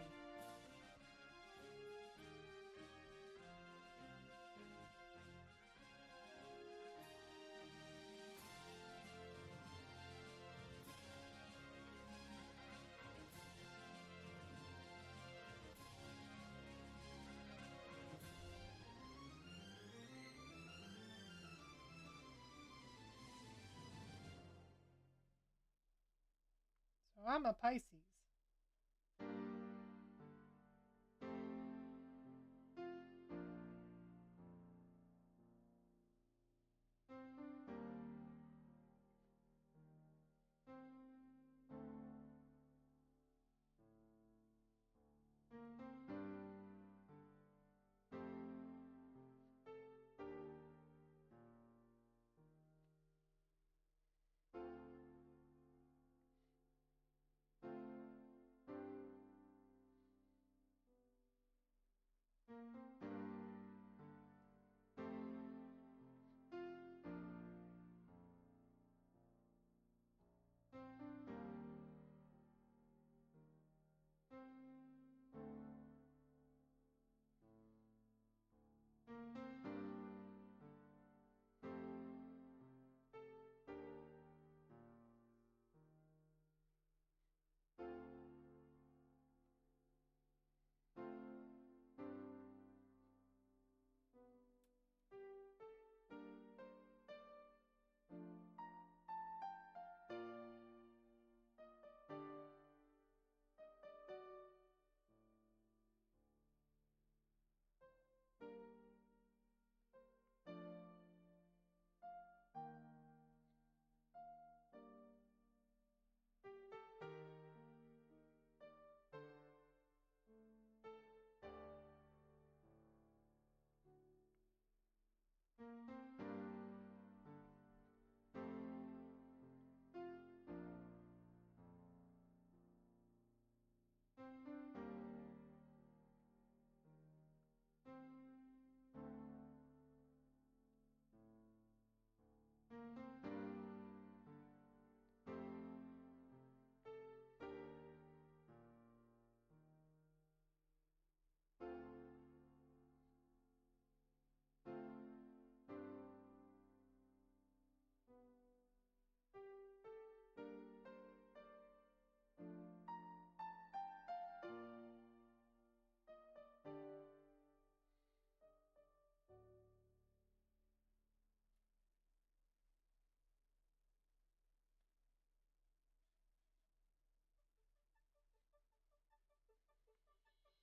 So I'm a Pisces.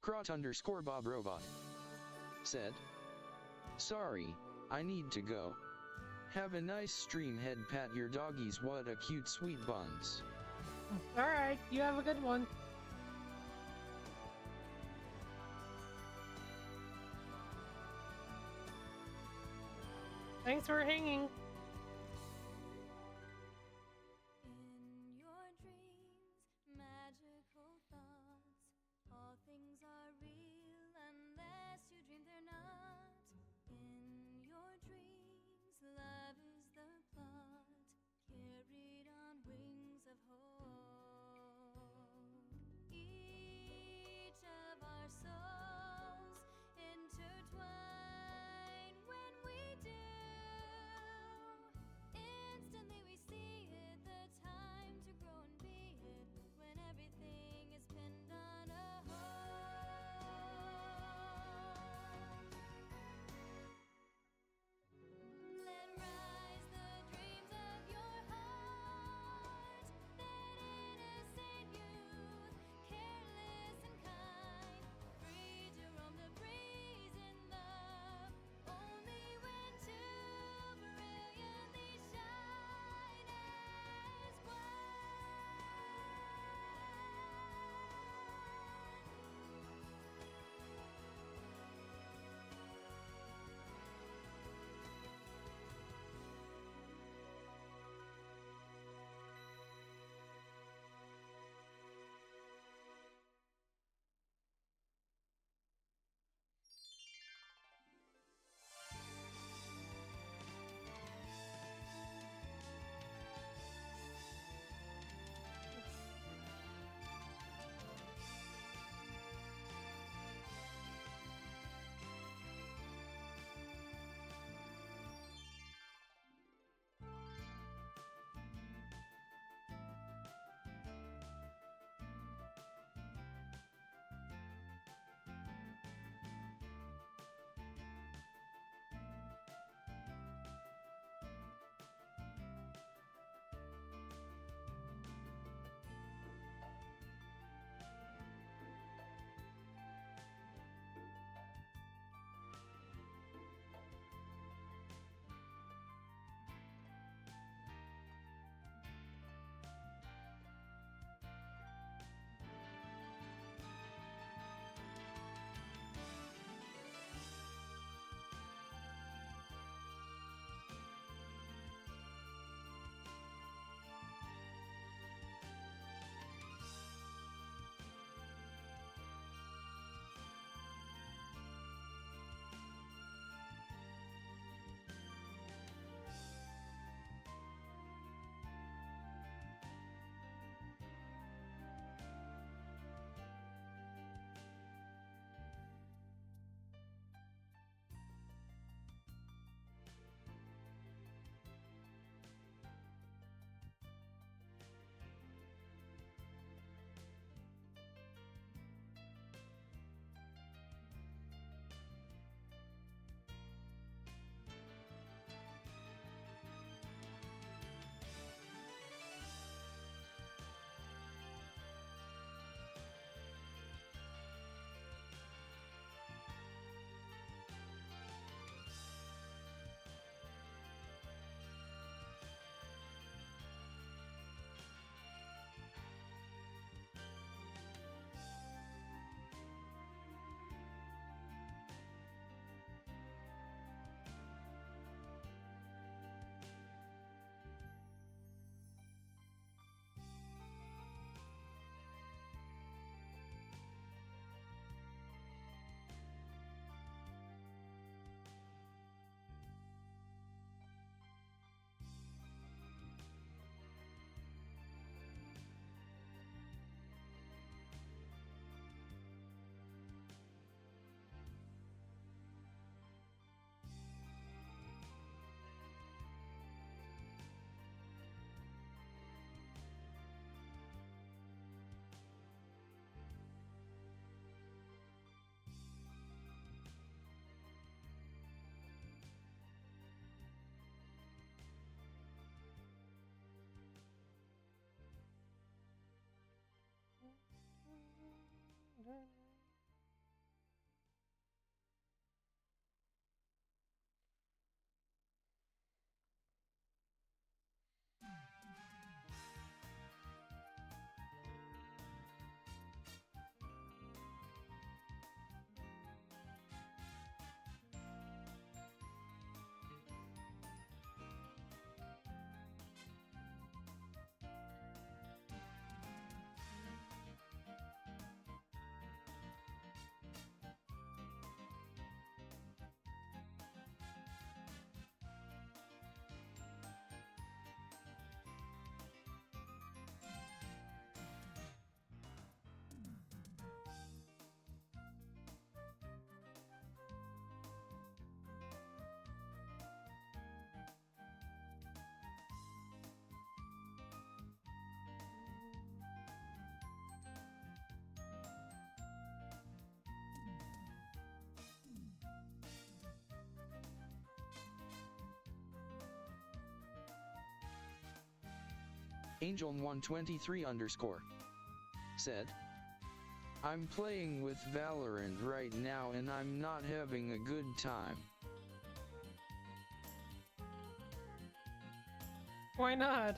Crot_Bob Robot said, "Sorry, I need to go. Have a nice stream, head pat your doggies, what a cute sweet buns." Alright, you have a good one. Thanks for hanging. In your dreams, magical thoughts, all things are real unless you dream they're not. In your dreams, love is the plot, carried on wings of hope. Each of our souls intertwine when we do. Instantly we see it, the time to grow and be it, when everything is pinned on a hope. Let rise the dreams of your heart, that innocent youth, careless and kind, free to roam the breeze in love, only when two brilliantly shine as Angel123 underscore said, I'm playing with Valorant right now and I'm not having a good time. Why not?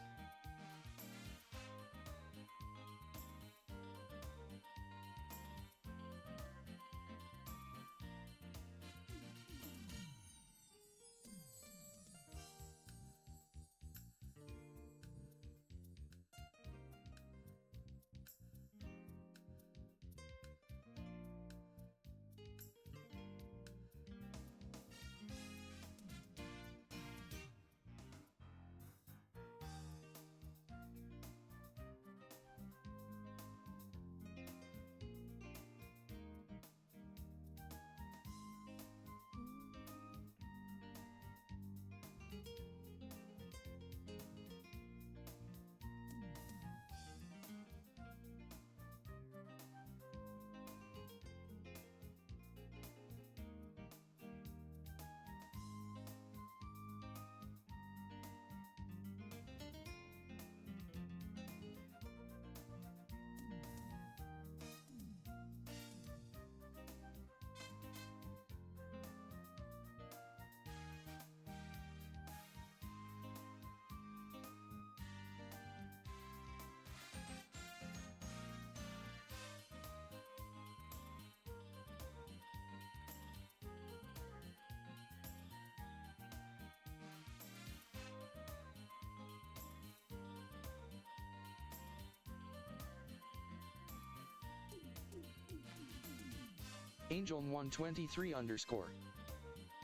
Angel123 underscore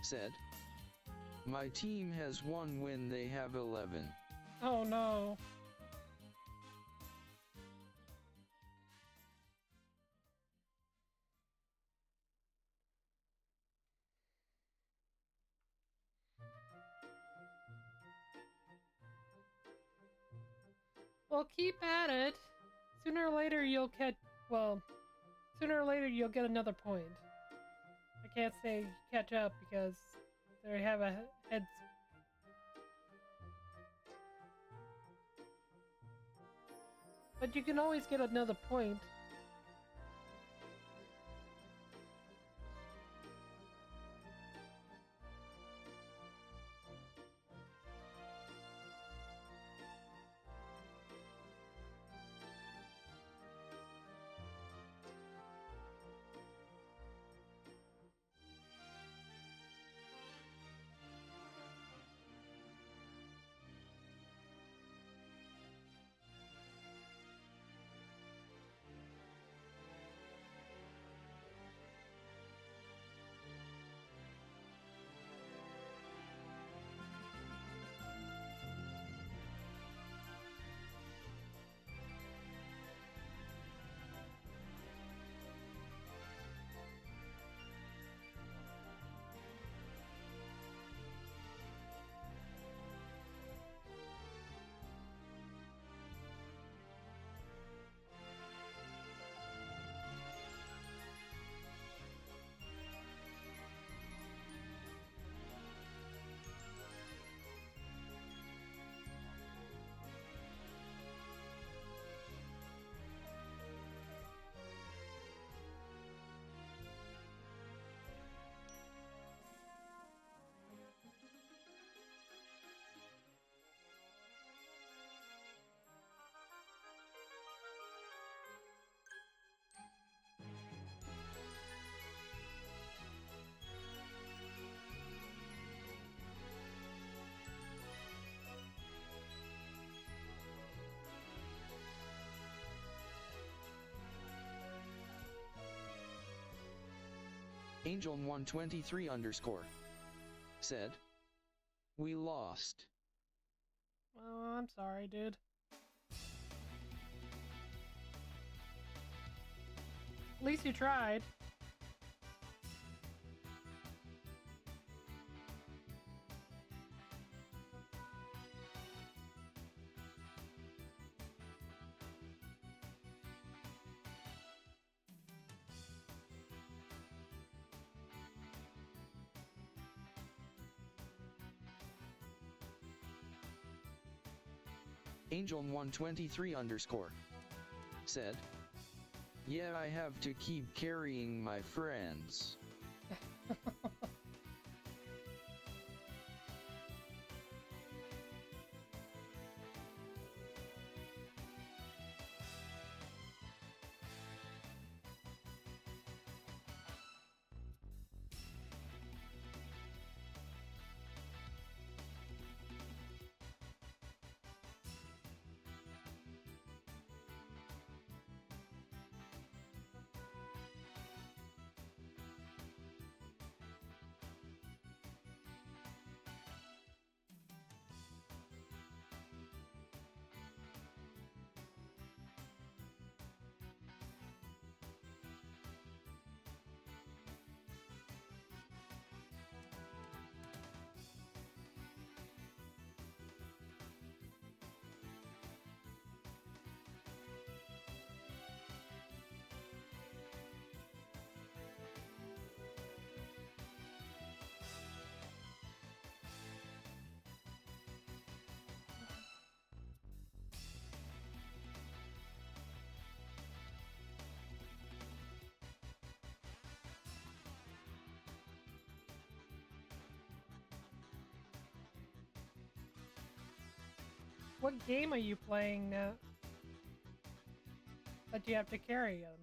said, my team has 1 win, they have 11. Oh no. Well, keep at it. Sooner or later you'll get, well, sooner or later you'll get another point. I can't say catch up because they have a head. But you can always get another point. Angel123 underscore said, we lost. Oh, I'm sorry, dude. At least you tried. Angel123 underscore said, "Yeah, I have to keep carrying my friends." What game are you playing now that you have to carry him?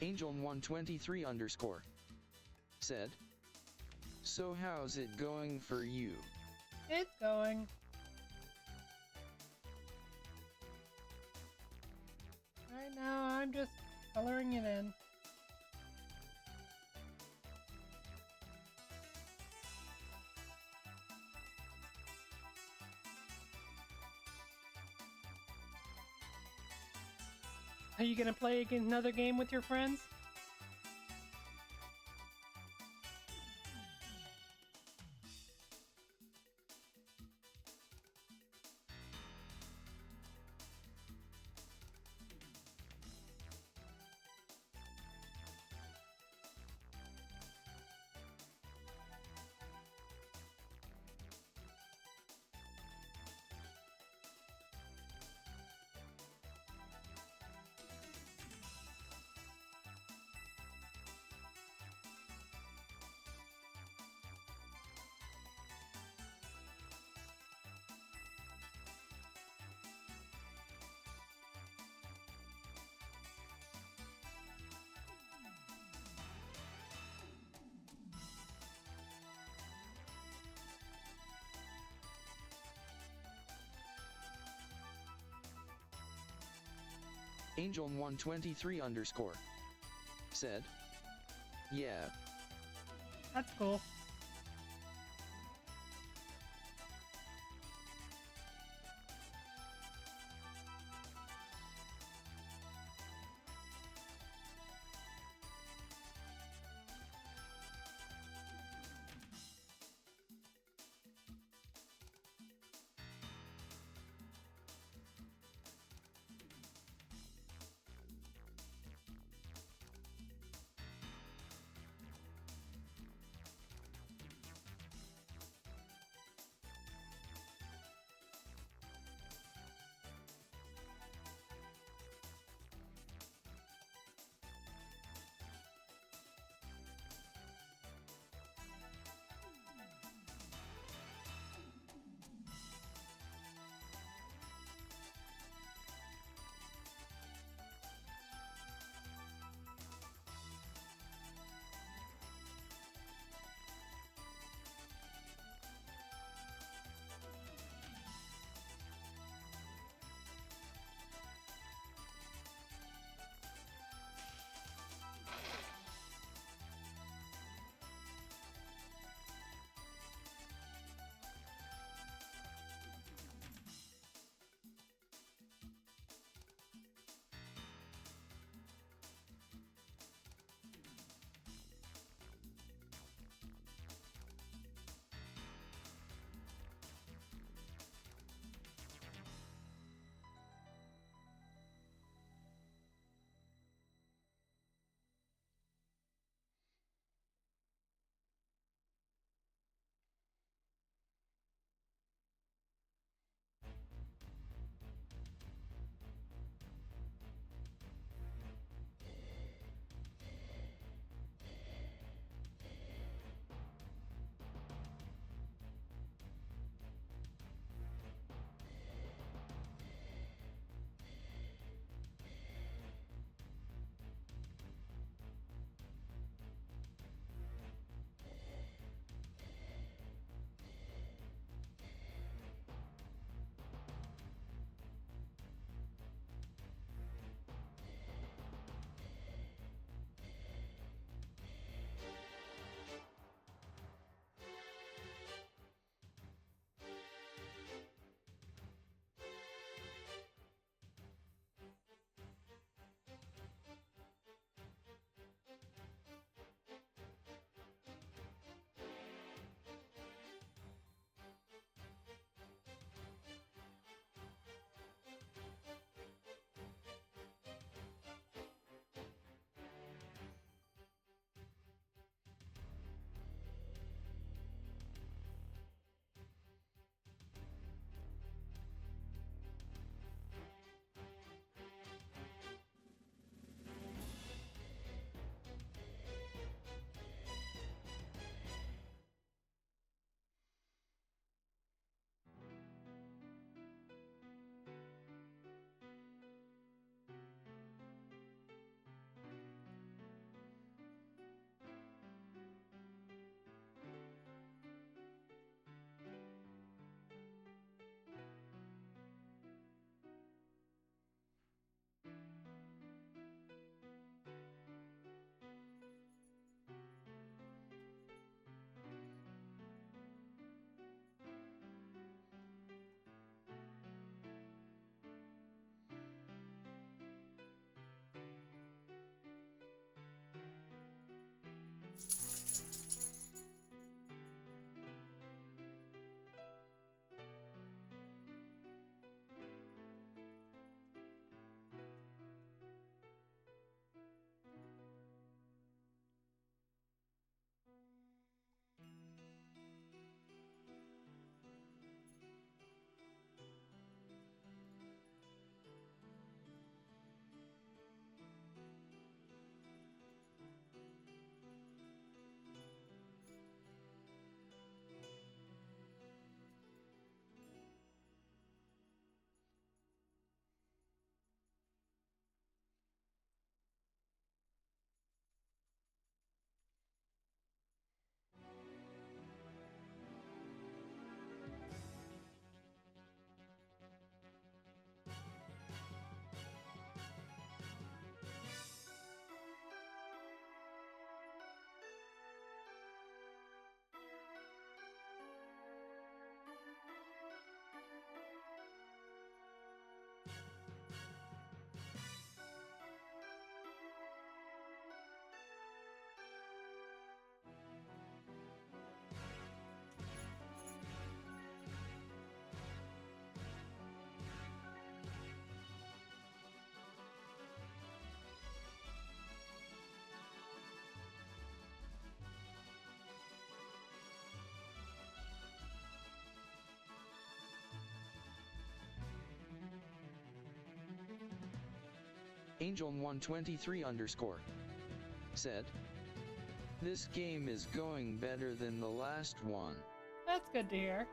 Angel123 underscore said, "So how's it going for you?" It's going. Right now, I'm just coloring it in. Are you gonna play another game with your friends? Angel123 underscore said, "Yeah." That's cool. Angel123_ said, "This game is going better than the last one." That's good to hear.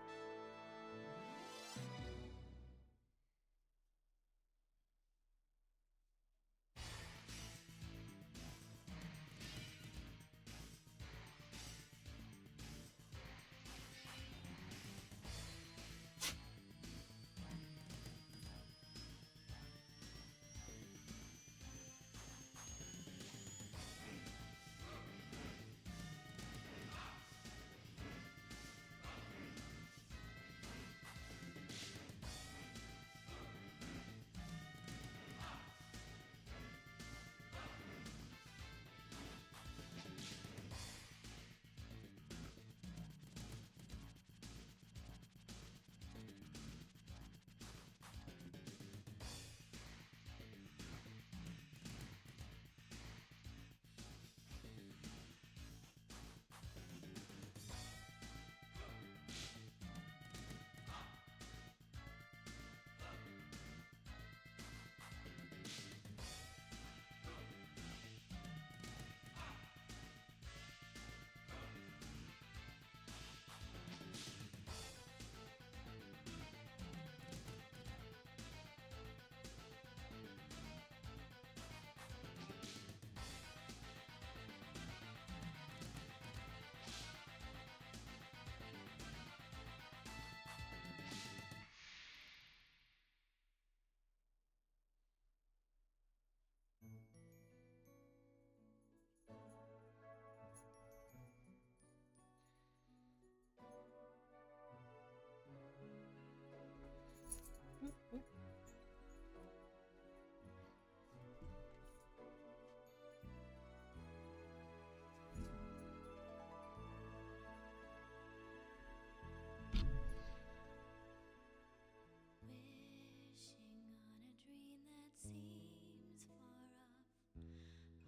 Wishing on a dream that seems far off,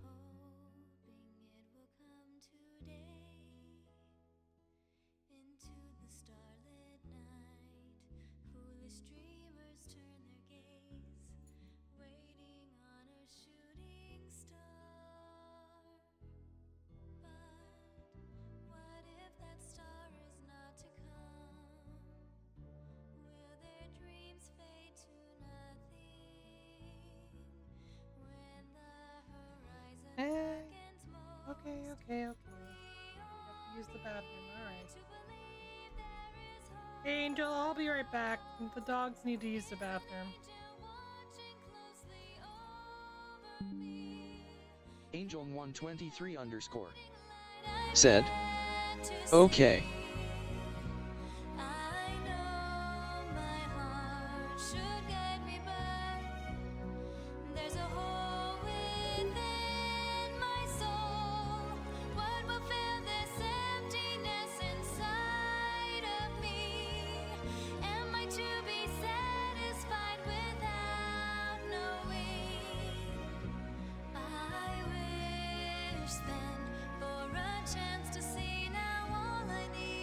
hoping it will come today. Into the starlit night, foolish dreamers turn their gaze, waiting on a shooting star. But what if that star is not to come? Will their dreams fade to nothing when the horizon Hey. beckons most? Okay. We Have to use the bathroom. only Alright. to believe there is hope. Angel, I'll be right back. The dogs need to use the bathroom. Angel watching closely over me. Angel123_ Light said, I had to "Okay." see. I know my heart should guide me, but there's a hole within my soul. What will fill this emptiness inside of me? Am I to be satisfied without knowing? I wish then for a chance to see now all I need.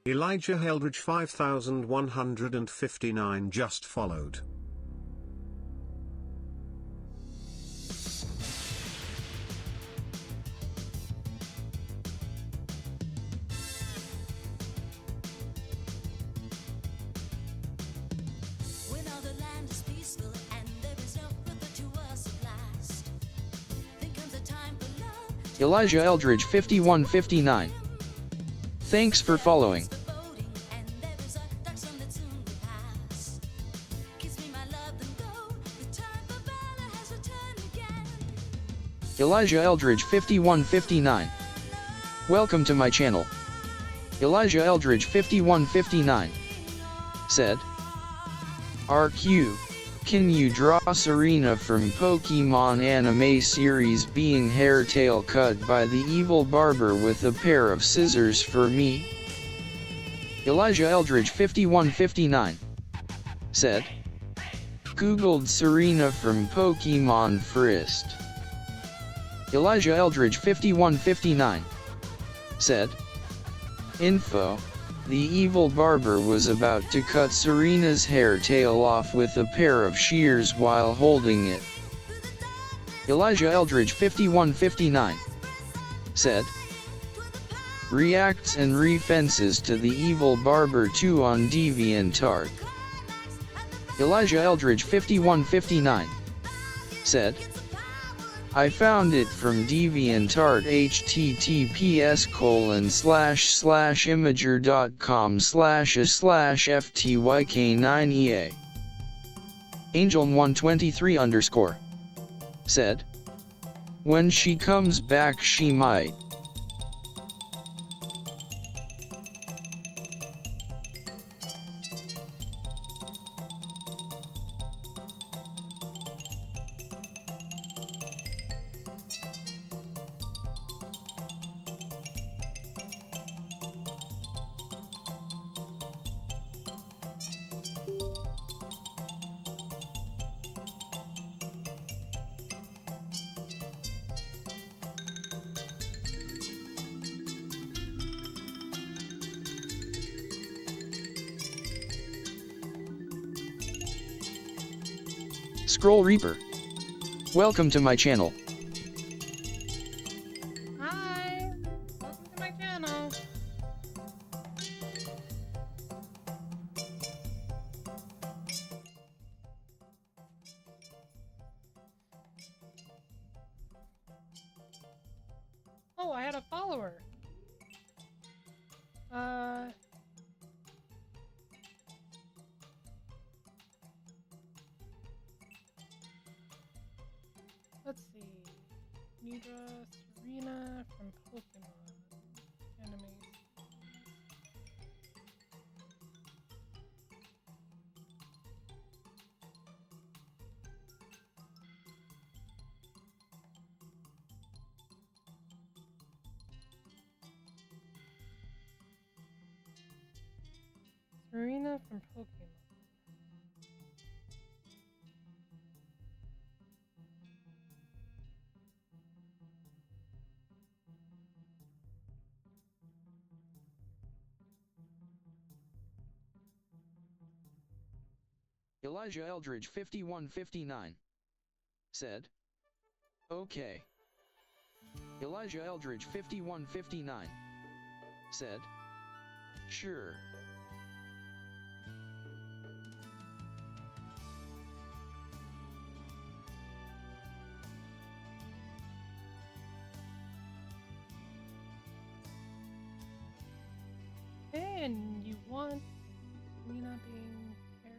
Elijah Heldridge 5159 just followed. When all the land is peaceful and there is no further to us at last, then comes a time for love. Elijah Eldridge 5159. Thanks for following. And there is a dark sun that soon will pass. Kiss me, my love, then go. The time for valor has returned again. Elijah Eldridge 5159. Welcome to my channel. Elijah Eldridge 5159 said, RQ, can you draw Serena from Pokemon anime series being hair tail cut by the evil barber with a pair of scissors for me? Elijah Eldridge 5159 said, Googled Serena from Pokemon Frist. Elijah Eldridge 5159 said, Info, the evil barber was about to cut Serena's hair tail off with a pair of shears while holding it. Elijah Eldridge 5159 said, Reacts and refences to the evil barber 2 on DeviantArt. Elijah Eldridge 5159 said, I found it from DeviantArt https://imager.com/a/ftyk9ea. Angel123_ said, when she comes back she might. Scroll Reaper. Welcome to my channel. Hi! Welcome to my channel. Oh, I had a follower. Let's see. Nidra Serena from Pokemon anime. Serena from Pokemon. Elijah Eldridge 5159 said, okay. Elijah Eldridge 5159 said, sure. And you want Serena being paired?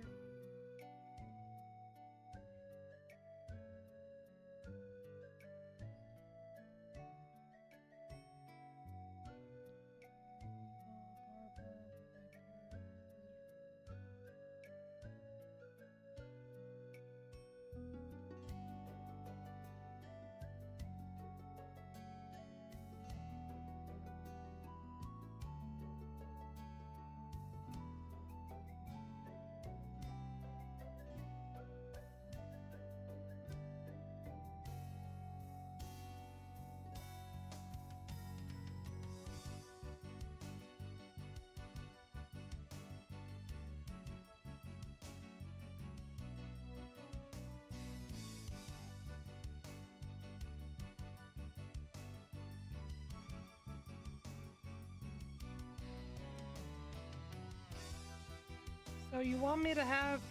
So you want me to have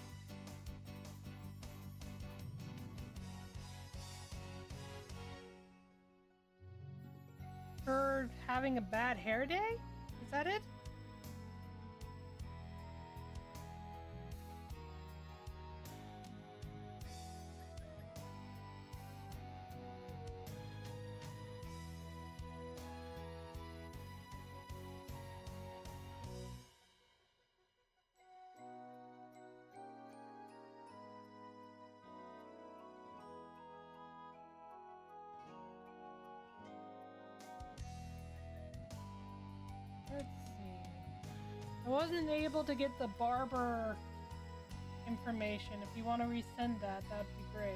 her having a bad hair day? Is that it? Let's see. I wasn't able to get the barber information. If you want to resend that, that'd be great.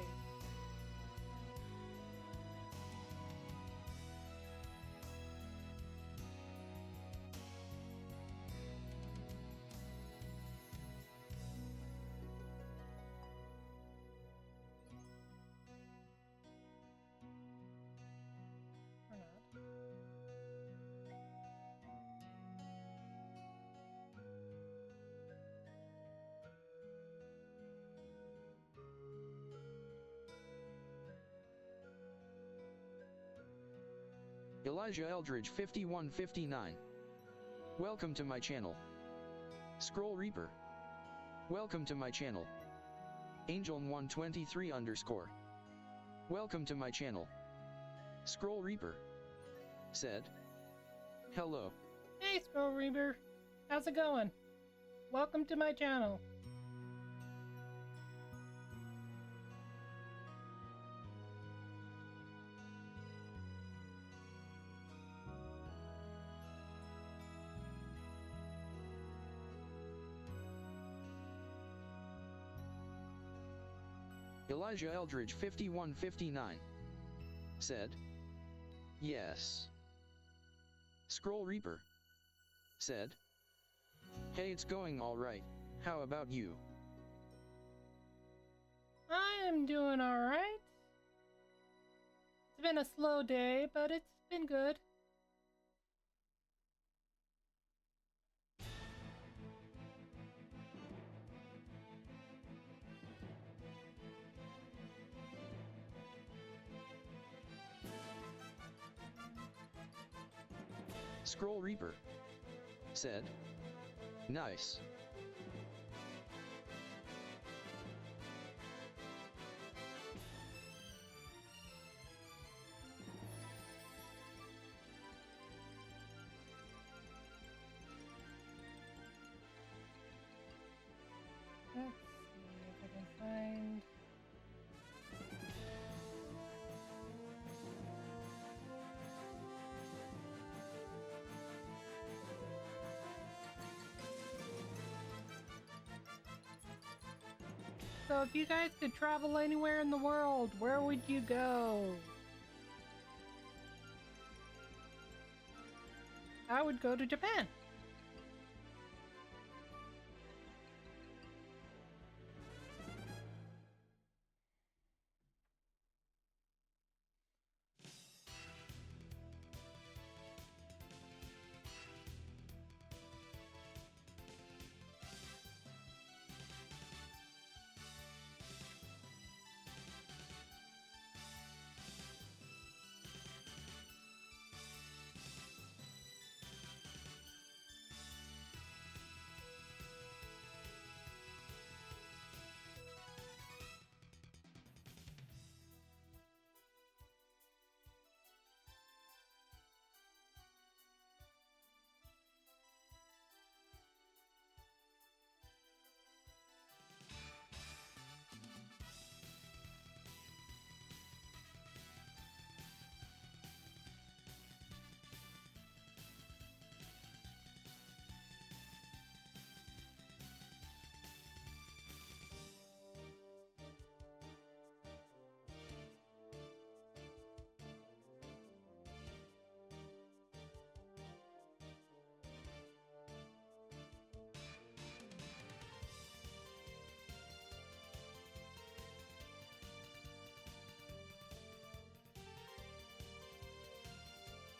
Or not. Elijah Eldridge 5159. Welcome to my channel. Scroll Reaper. Welcome to my channel. Angel123_. Welcome to my channel. Scroll Reaper said, hello. Hey, Scroll Reaper. How's it going? Welcome to my channel. Elijah Eldridge 5159 said, yes. Scroll Reaper said, hey, it's going alright. How about you? I am doing alright. It's been a slow day, but it's been good. Scroll Reaper said, nice. Let's see if I can find... So if you guys could travel anywhere in the world, where would you go? I would go to Japan.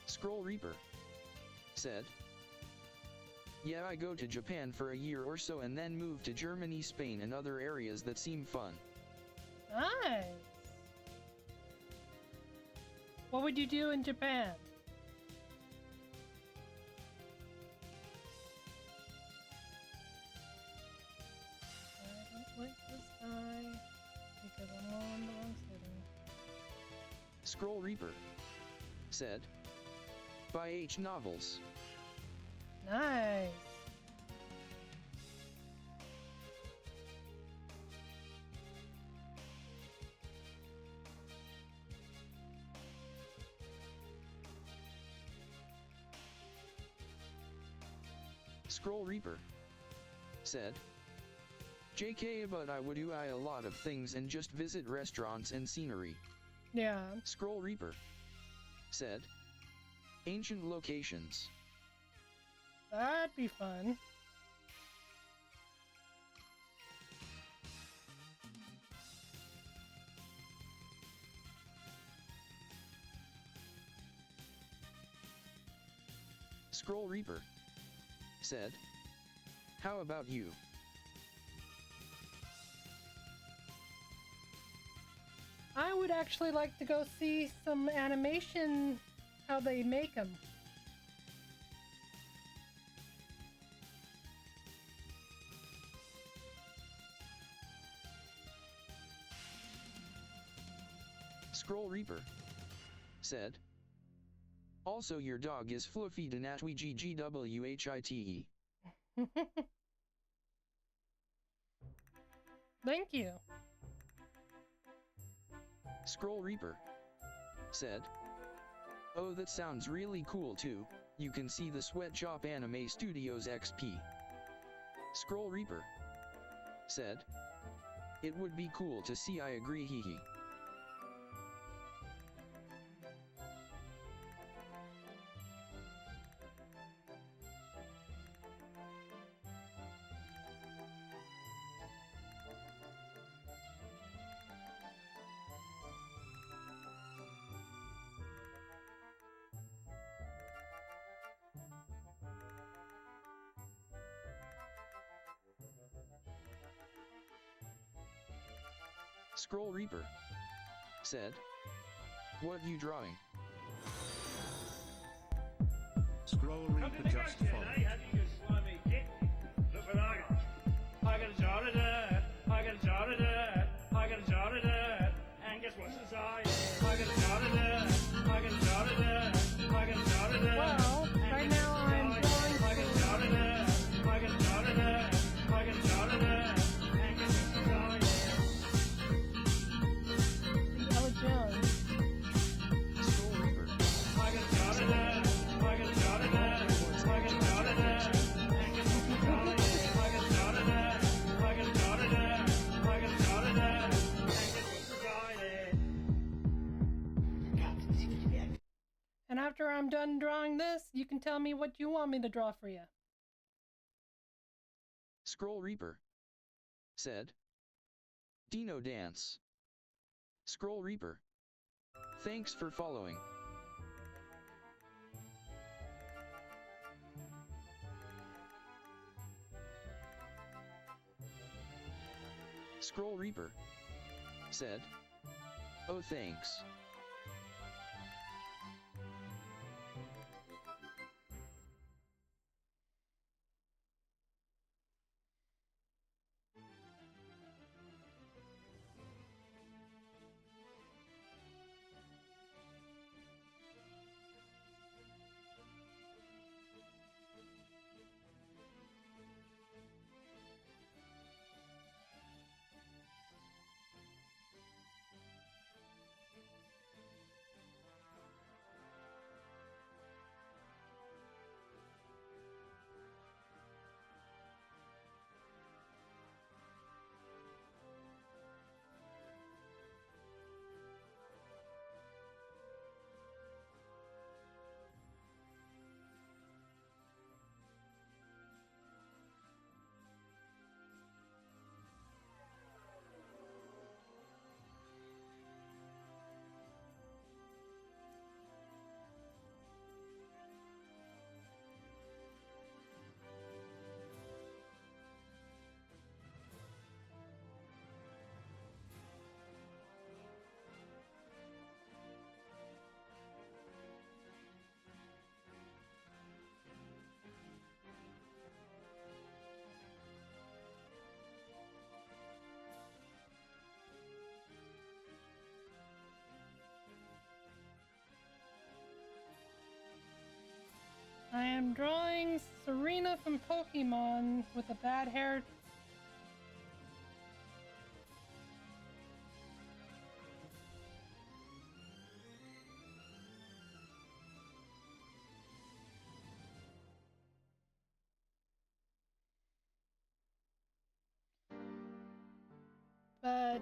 Scroll Reaper said, Yeah, I go to Japan for a year or so and then move to Germany, Spain, and other areas that seem fun. Nice. What would you do in Japan? I don't like this guy because I'm on the wrong setting. Scroll Reaper said, by H Novels. Nice. Scroll Reaper said, JK, but I would do a lot of things and just visit restaurants and scenery. Yeah. Scroll Reaper said, ancient locations. That'd be fun. Scroll Reaper said, how about you? I would actually like to go see some animation, how they make them. Scroll Reaper said, also your dog is fluffy GGWHITE. Thank you. Scroll Reaper said, oh, that sounds really cool too. You can see the Sweatshop Anime Studios XP. Scroll Reaper said, it would be cool to see, I agree, hehe. Scroll Reaper said, what you drawing? Scroll Reaper just followed. Look what I got. I got a jar of dirt. I got a jar of dirt. I got a jar of dirt. And guess what's inside? I got a jar of dirt. I got a jar of dirt. I got a jar of dirt. Well, right now I'm drawing I got a jar of dirt. I got a jar of dirt. I got a jar of dirt. And guess what's inside? Ella Jones. Scroll Reaper I got a jar of dirt. I got a jar of dirt. I got a jar of dirt. And guess what's inside? I got a jar of dirt. I got a jar of dirt. I got a jar of dirt. And guess what's inside it? And after I'm done drawing this, you can tell me what you want me to draw for you. Scroll Reaper said, Dino Dance. Scroll Reaper, thanks for following. Scroll Reaper said, oh, thanks. Pokemon with a bad hair. But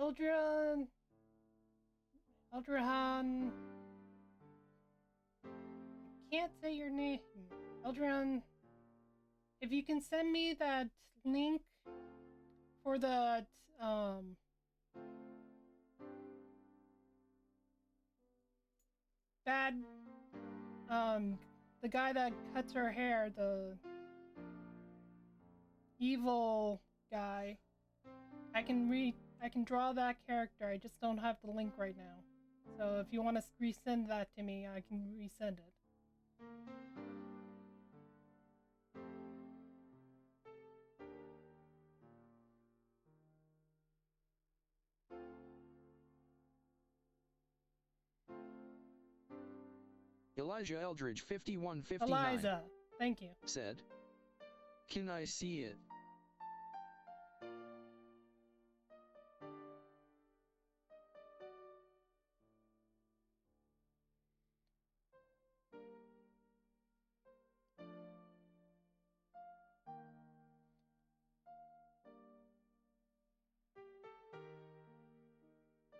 Eldran, Eldrahan, I can't say your name. Eldran, if you can send me that link for the bad the guy that cuts her hair, the evil guy. I can draw that character. I just don't have the link right now. So if you want to resend that to me, I can resend it. Elijah Eldridge 5159 Eliza, thank you. said, "Can I see it?"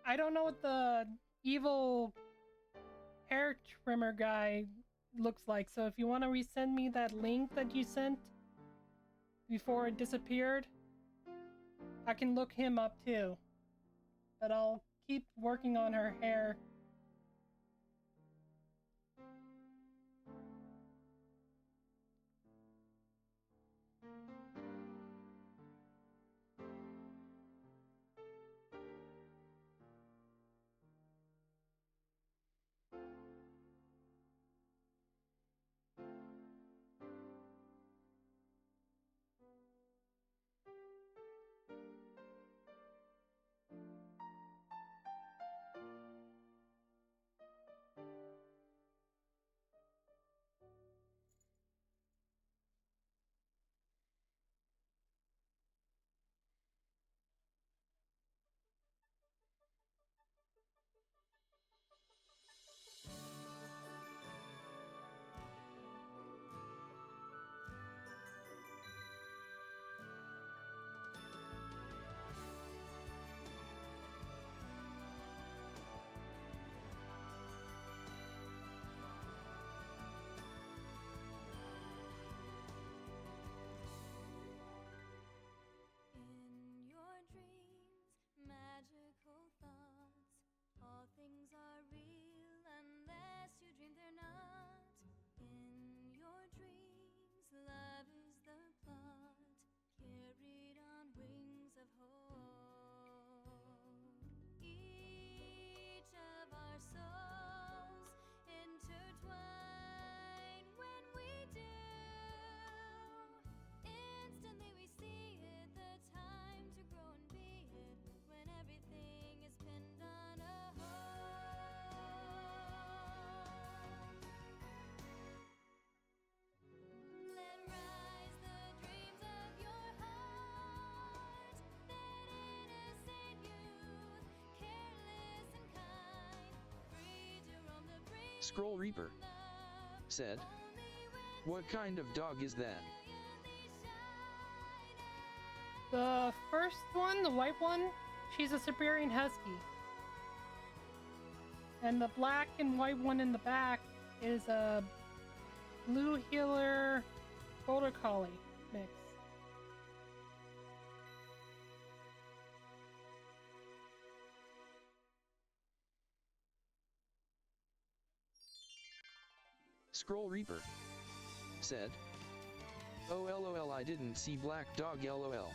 I don't know what the evil hair trimmer guy looks like, so if you want to resend me that link that you sent before it disappeared, I can look him up too. But I'll keep working on her hair. In your dreams, magical thoughts, all things are real unless you dream they're not. In your dreams, love is the plot, carried on wings of hope. Each of our souls intertwine when we do. Instantly we see it, the time to grow and be it, when everything is pinned on a hope. Let rise the dreams of your heart, that innocent youth, careless and kind, free to roam the breeze. Scroll Reaper said, "What kind of dog is that?" The first one, the white one, she's a Siberian Husky. And the black and white one in the back is a blue heeler border collie mix. Scroll Reaper said, "Oh lol, I didn't see black dog lol."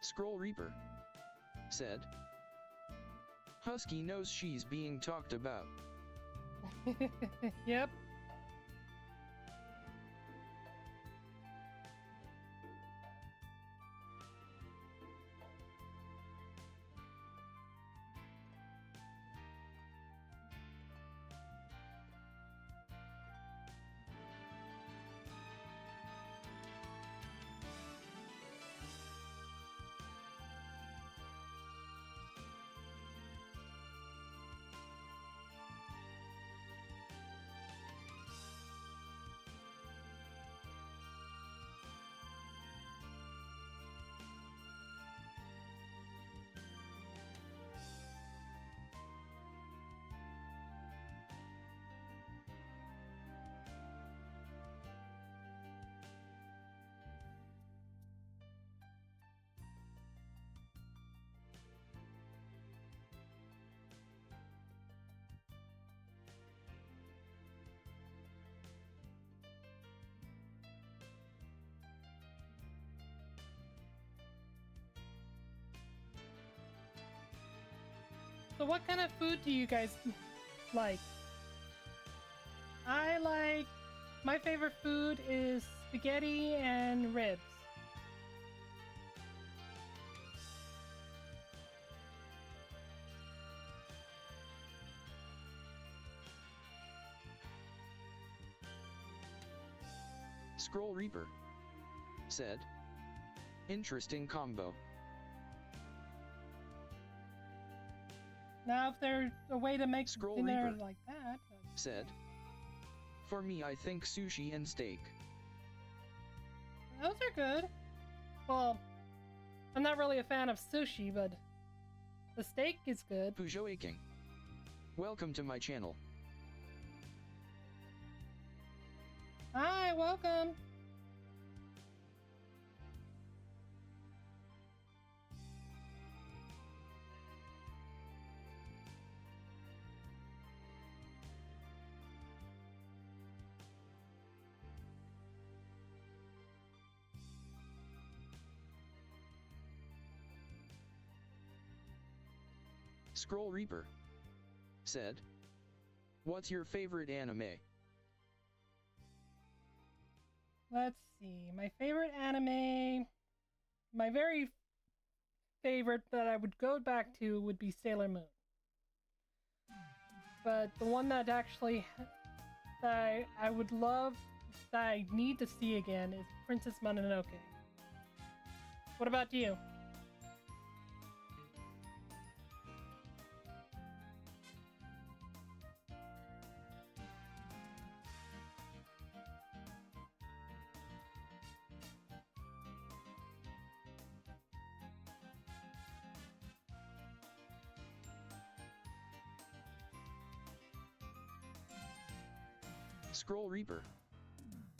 Scroll Reaper said. Husky knows she's being talked about. Yep. So what kind of food do you guys like? My favorite food is spaghetti and ribs. Scroll Reaper said. Interesting combo. Now, if there's a way to make Scroll dinner Reaper like that, said. For me, I think sushi and steak. those are good. Well, I'm not really a fan of sushi, but the steak is good. Pujo Aking. Welcome to my channel. Hi, welcome. Scroll Reaper said. What's your favorite anime? Let's see. My favorite anime, my very favorite that I would go back to would be Sailor Moon. But the one that actually that I would love, that I need to see again, is Princess Mononoke. What about you? Scroll Reaper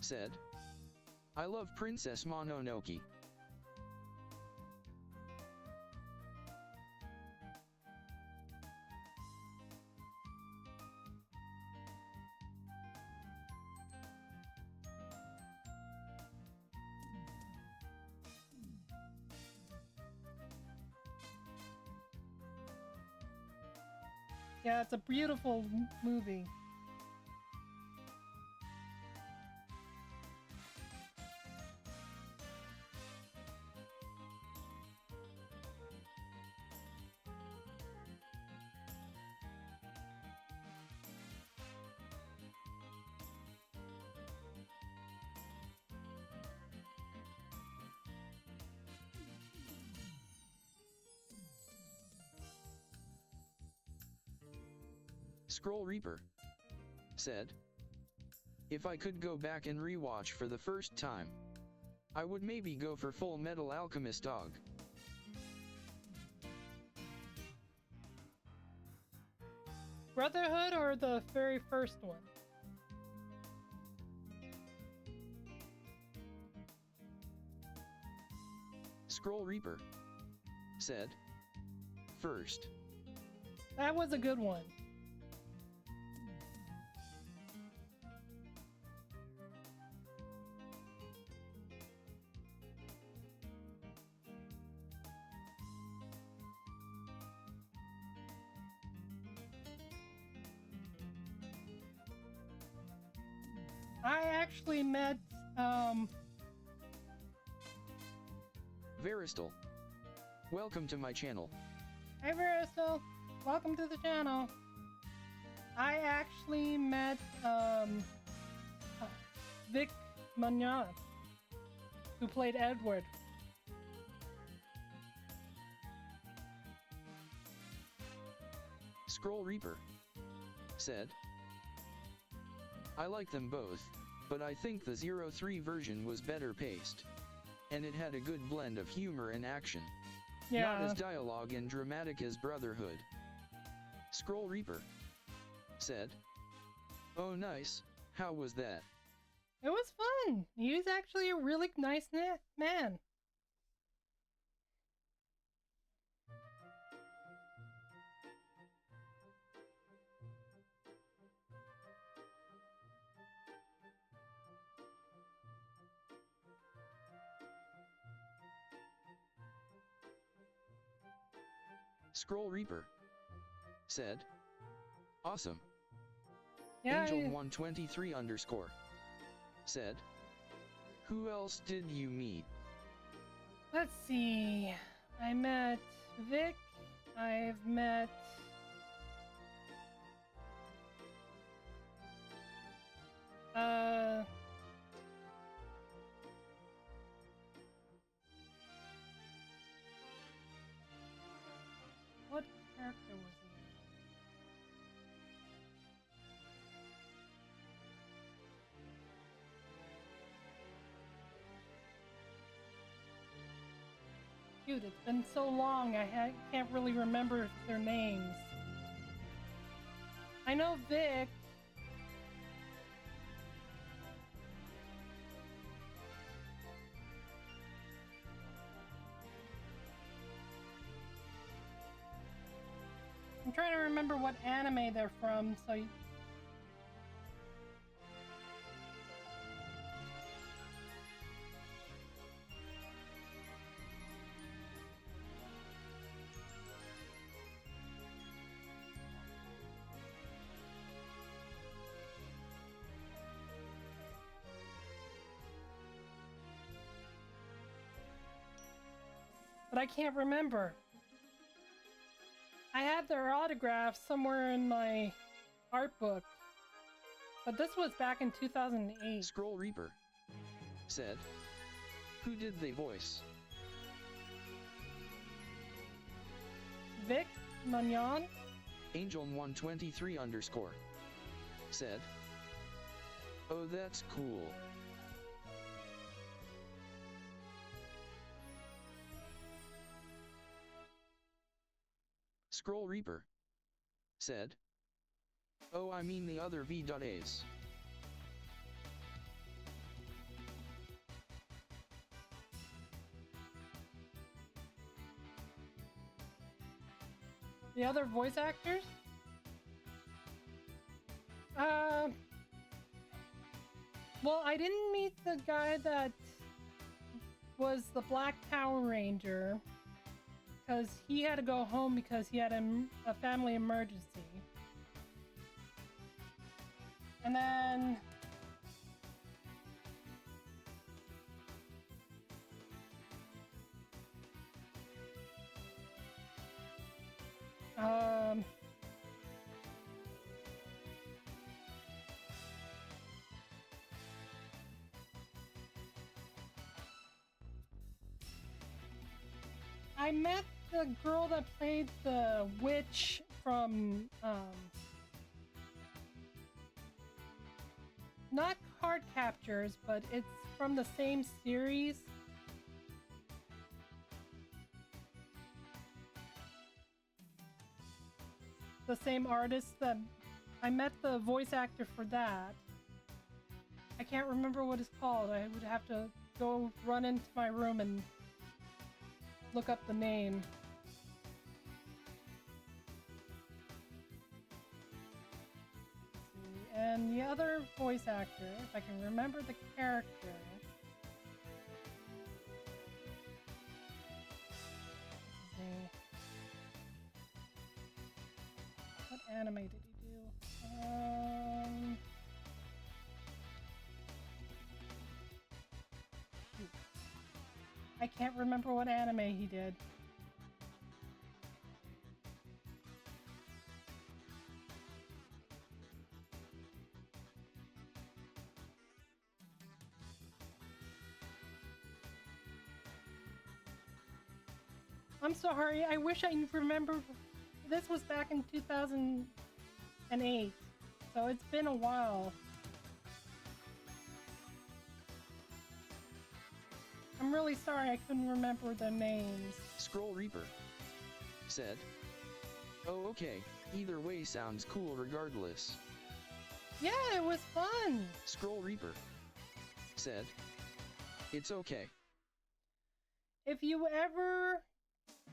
said. I love Princess Mononoke. Yeah, it's a beautiful movie. Scroll Reaper said. If I could go back and rewatch for the first time, I would maybe go for Full Metal Alchemist Dog. Brotherhood or the very first one? Scroll Reaper said. First. That was a good one. I actually met, Veristal. Welcome to my channel. Hey Veristal, welcome to the channel. I actually met, Vic Manana, who played Edward. Scroll Reaper said, I like them both, but I think the 03 version was better paced. And it had a good blend of humor and action. Yeah. Not as dialogue and dramatic as Brotherhood. Scroll Reaper said, oh nice, how was that? It was fun. He's actually a really nice man. Scroll Reaper said, awesome. Yeah. Angel123 underscore said, who else did you meet? Let's see. I met Vic. I've met. What character was he? Dude, it's been so long, I can't really remember their names. I know Vic. I'm trying to remember what anime they're from, so but I can't remember. I had their autographs somewhere in my art book, but this was back in 2008. Scroll Reaper said, who did they voice? Vic Magnon? Angel123 underscore said, oh that's cool. Scroll Reaper said, oh I mean the other V.A's. The other voice actors? Well, I didn't meet the guy that was the Black Power Ranger, because he had to go home because he had a family emergency. And then I met the girl that played the witch from, not Card Captors, but it's from the same series. The same artist that I met the voice actor for that. I can't remember what it's called. I would have to go run into my room and look up the name. And the other voice actor, if I can remember the character. What anime did he do? can't remember what anime he did. I'm sorry, I wish I remembered. This was back in 2008, so it's been a while. I'm really sorry I couldn't remember the names. Scroll Reaper said, "Oh, okay, either way sounds cool regardless." Yeah, it was fun. Scroll Reaper said, "It's okay." If you ever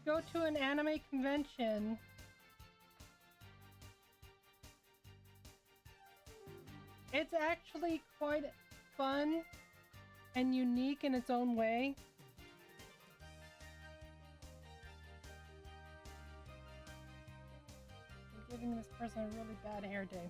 go to an anime convention, it's actually quite fun and unique in its own way. I'm giving this person a really bad hair day.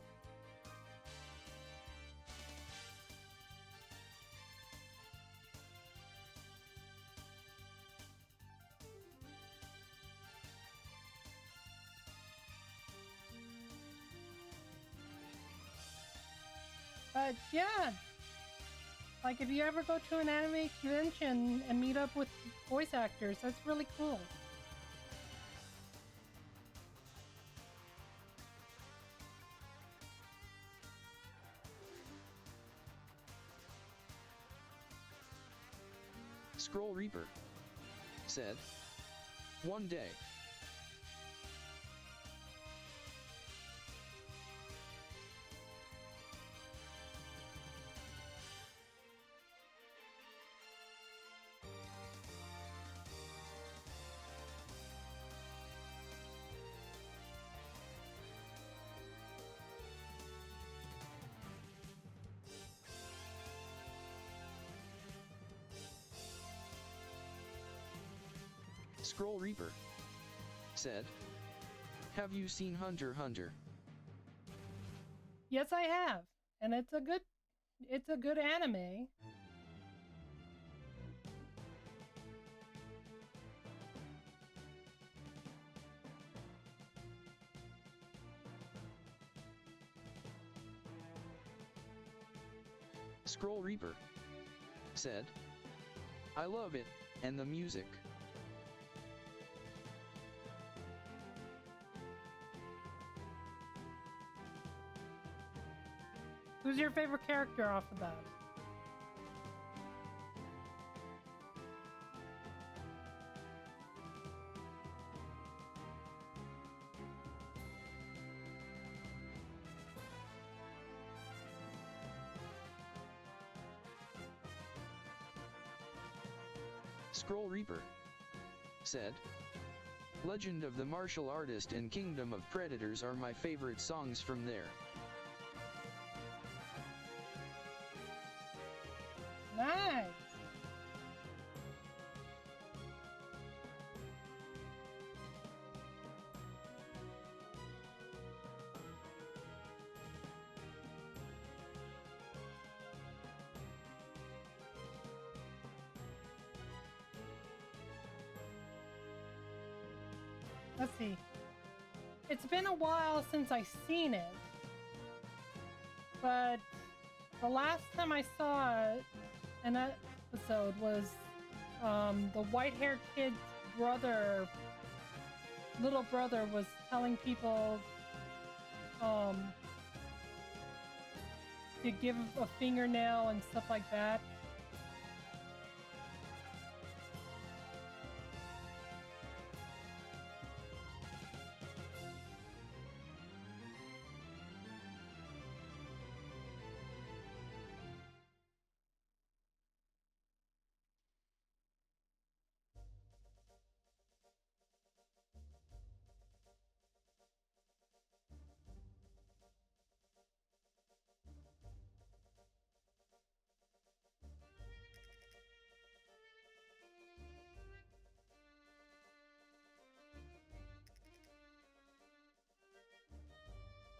But yeah, like if you ever go to an anime convention and meet up with voice actors, that's really cool. Scroll Reaper said, "One day." Scroll Reaper said, "Have you seen Hunter x Hunter?" Yes, I have, and it's a good anime. Scroll Reaper said, "I love it, and the music." Who's your favorite character off the bat? Scroll Reaper said, "Legend of the Martial Artist and Kingdom of Predators are my favorite songs from there." Nice. Let's see. It's been a while since I've seen it, but the last time I saw an episode was the white-haired kid's little brother was telling people to give a fingernail and stuff like that.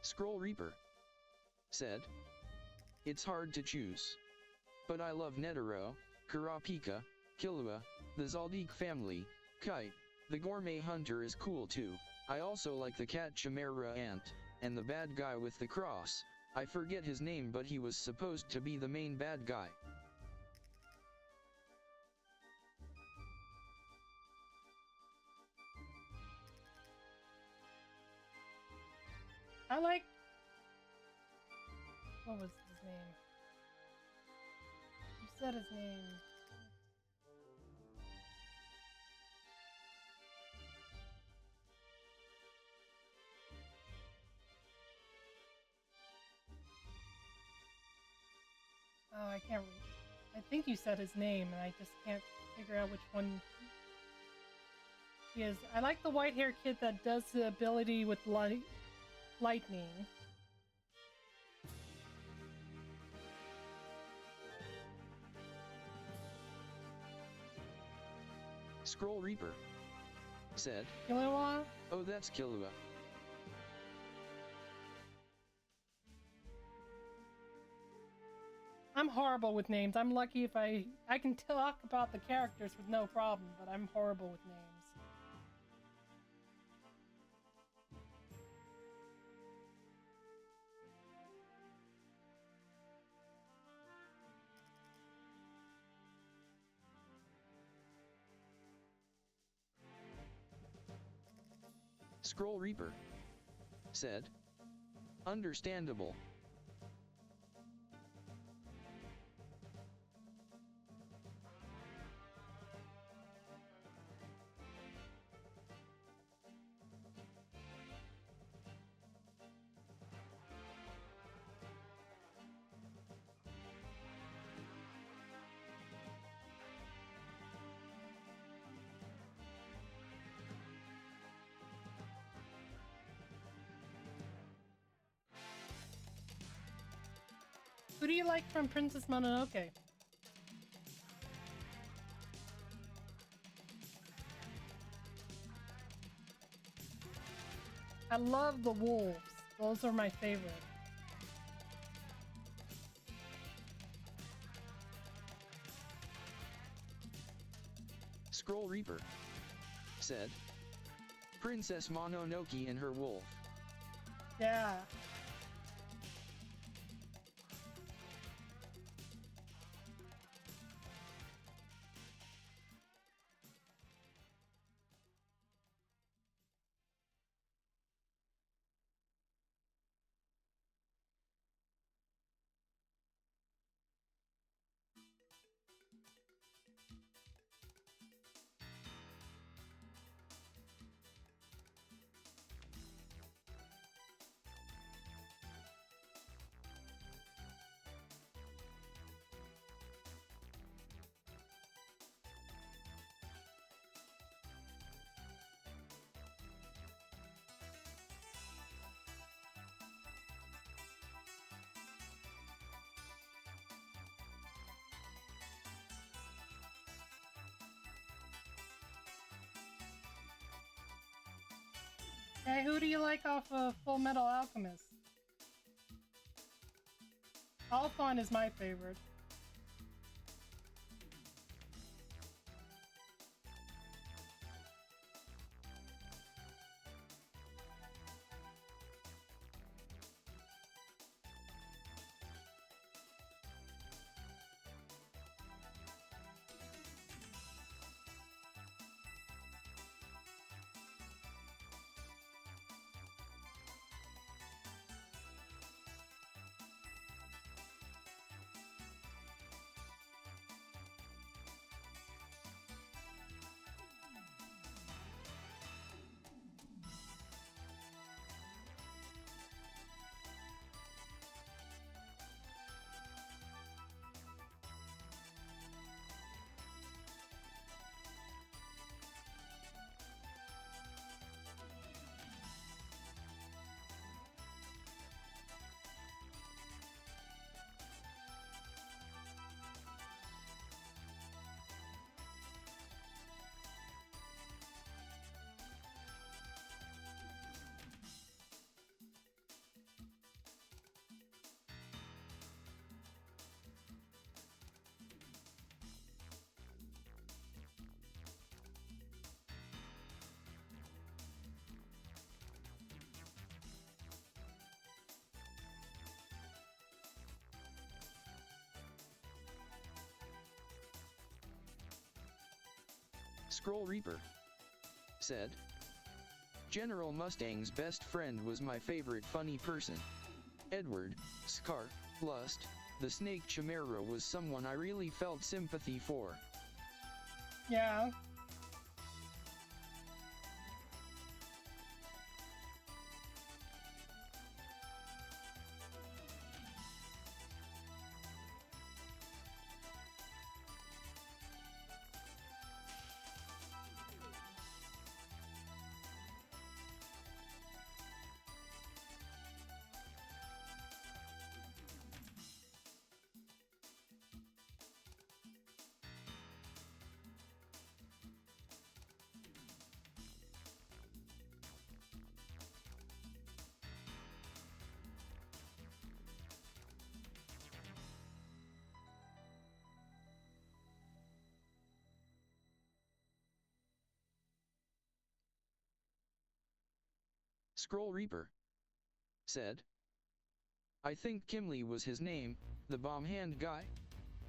Scroll Reaper said, "It's hard to choose. But I love Netero, Kurapika, Killua, the Zaldig family, Kite, the gourmet hunter is cool too. I also like the cat Chimera Ant, and the bad guy with the cross. I forget his name, but he was supposed to be the main bad guy. I like... What was his name? You said his name. Oh, I can't... I think you said his name, and I just can't figure out which one he is. I like the white-haired kid that does the ability with lightning. Scroll Reaper said, Killua? "Oh, that's Killua." I'm horrible with names. I'm lucky if I can talk about the characters with no problem, but I'm horrible with names. Scroll Reaper said, "Understandable." Who do you like from Princess Mononoke? I love the wolves. Those are my favorite. Scroll Reaper said, "Princess Mononoke and her wolf." Yeah. Hey, who do you like off of Full Metal Alchemist? Alphon is my favorite. Scroll Reaper said, General Mustang's best friend was my favorite funny person. Edward, Scar, Lust, the Snake Chimera was someone I really felt sympathy for. Yeah. Scroll Reaper said, I think Kimley was his name, the bomb hand guy.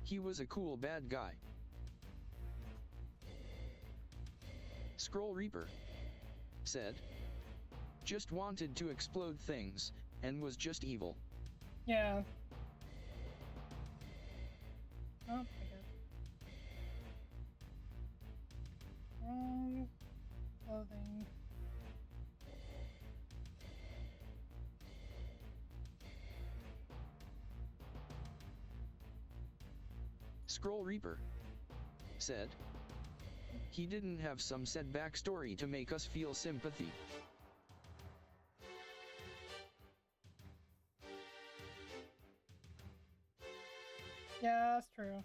He was a cool bad guy. Scroll Reaper said, just wanted to explode things, and was just evil. Yeah. Oh, I guess. Clothing. Scroll Reaper said, he didn't have some sad backstory to make us feel sympathy. Yeah, that's true.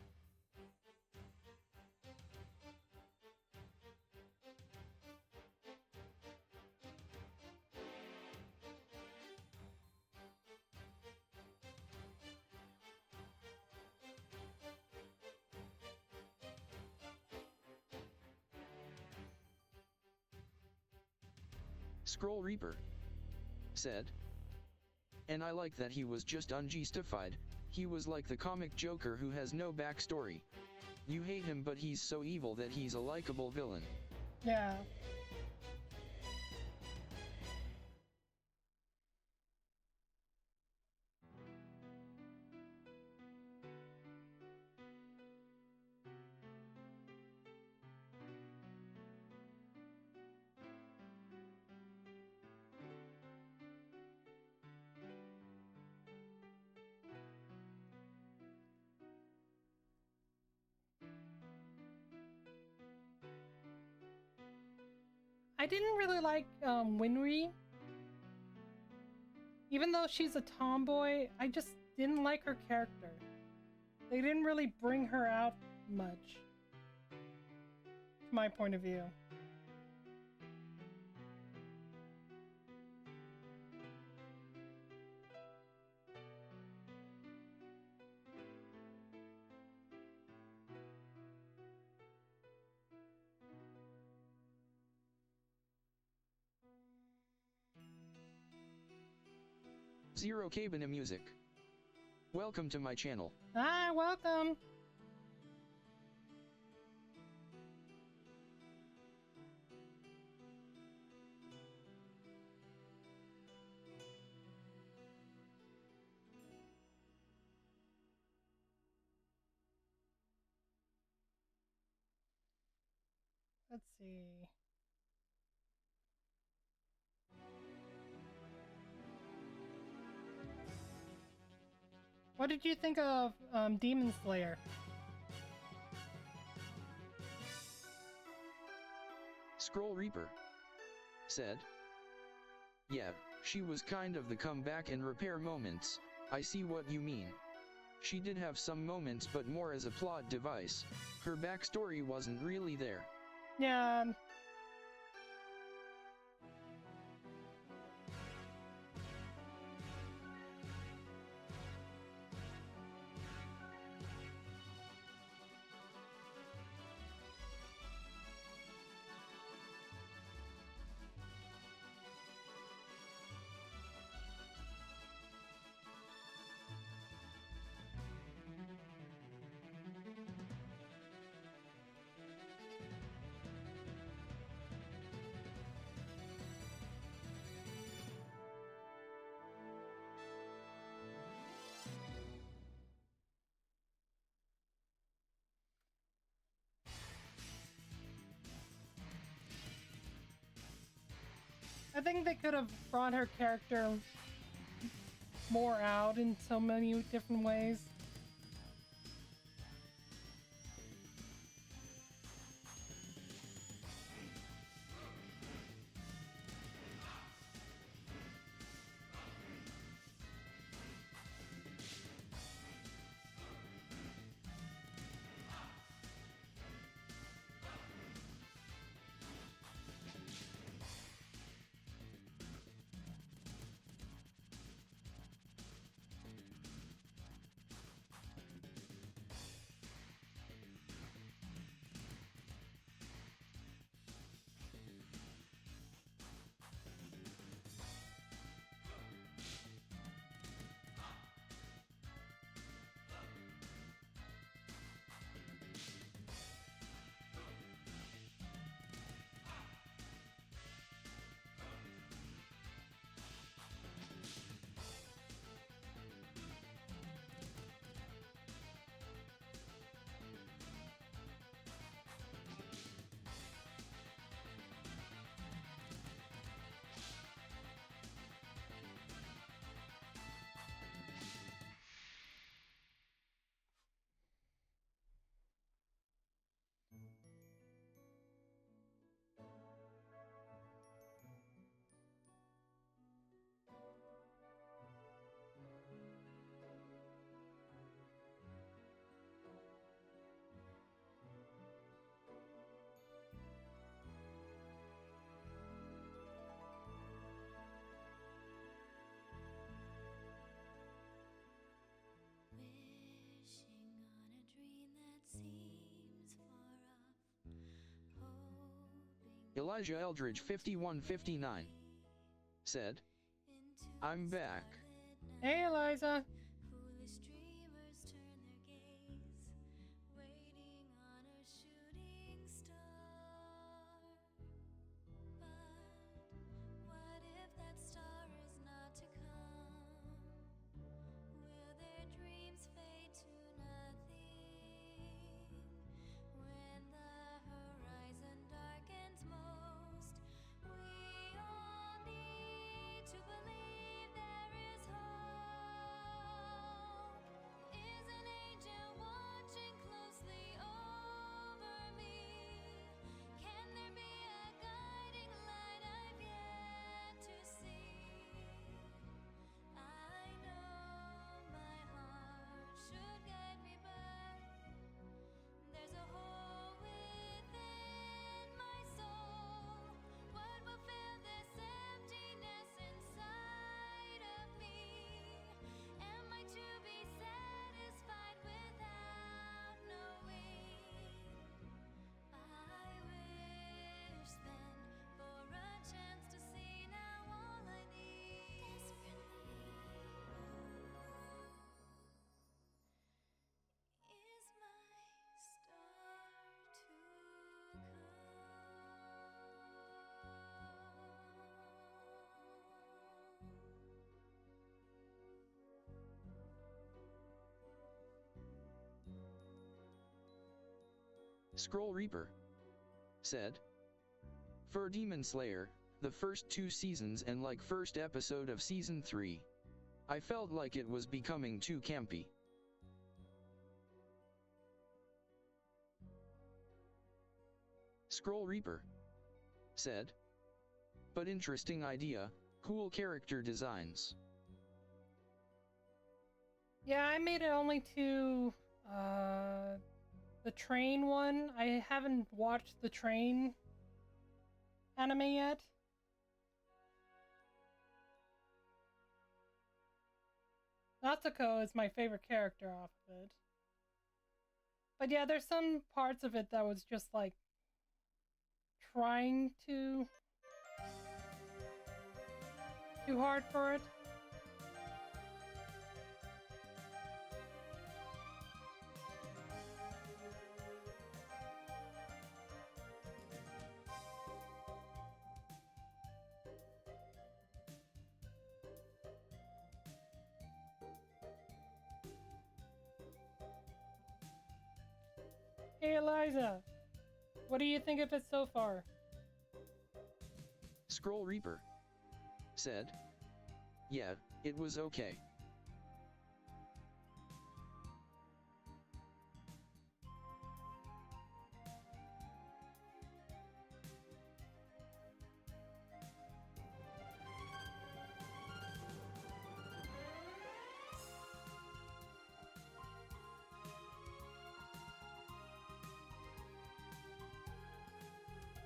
Scroll Reaper said, and I like that he was just unjustified. He was like the comic Joker who has no backstory. You hate him, but he's so evil that he's a likable villain. Yeah. I didn't really like Winry. Even though she's a tomboy, I just didn't like her character. They didn't really bring her out much, from my point of view. Zero Cabana Music. Welcome to my channel. Hi, welcome. Let's see. What did you think of Demon Slayer? Scroll Reaper said, yeah, she was kind of the comeback and repair moments. I see what you mean. She did have some moments, but more as a plot device. Her backstory wasn't really there. Yeah. I think they could have brought her character more out in so many different ways. Wishing on a dream that seems far off, hoping Elijah Eldridge 5159 said, into I'm back. silent Hey, night. Eliza. Foolish dreamers turn their gaze, waiting on a shooting star. But what if that star is not to come? Will their dreams fade to nothing when the horizon darkens most? We all need to believe there is hope. Is an angel watching closely over me? Can there be a guiding light I've yet to see? I know my heart should guide me, but there's a hole within my soul. What will fill this emptiness inside of me? Am I to be satisfied without knowing? I wish then for a chance to see now all I need desperately is my star to Scroll Reaper said, for Demon Slayer, the first 2 seasons and like first episode of season 3. I felt like it was becoming too campy. Scroll Reaper said, but interesting idea, cool character designs. Yeah, I made it only to the train one. I haven't watched the train anime yet. Natsuko is my favorite character off of it. But yeah, there's some parts of it that was just like trying too hard for it. Hey Eliza, what do you think of it so far? Scroll Reaper said. Yeah, it was okay.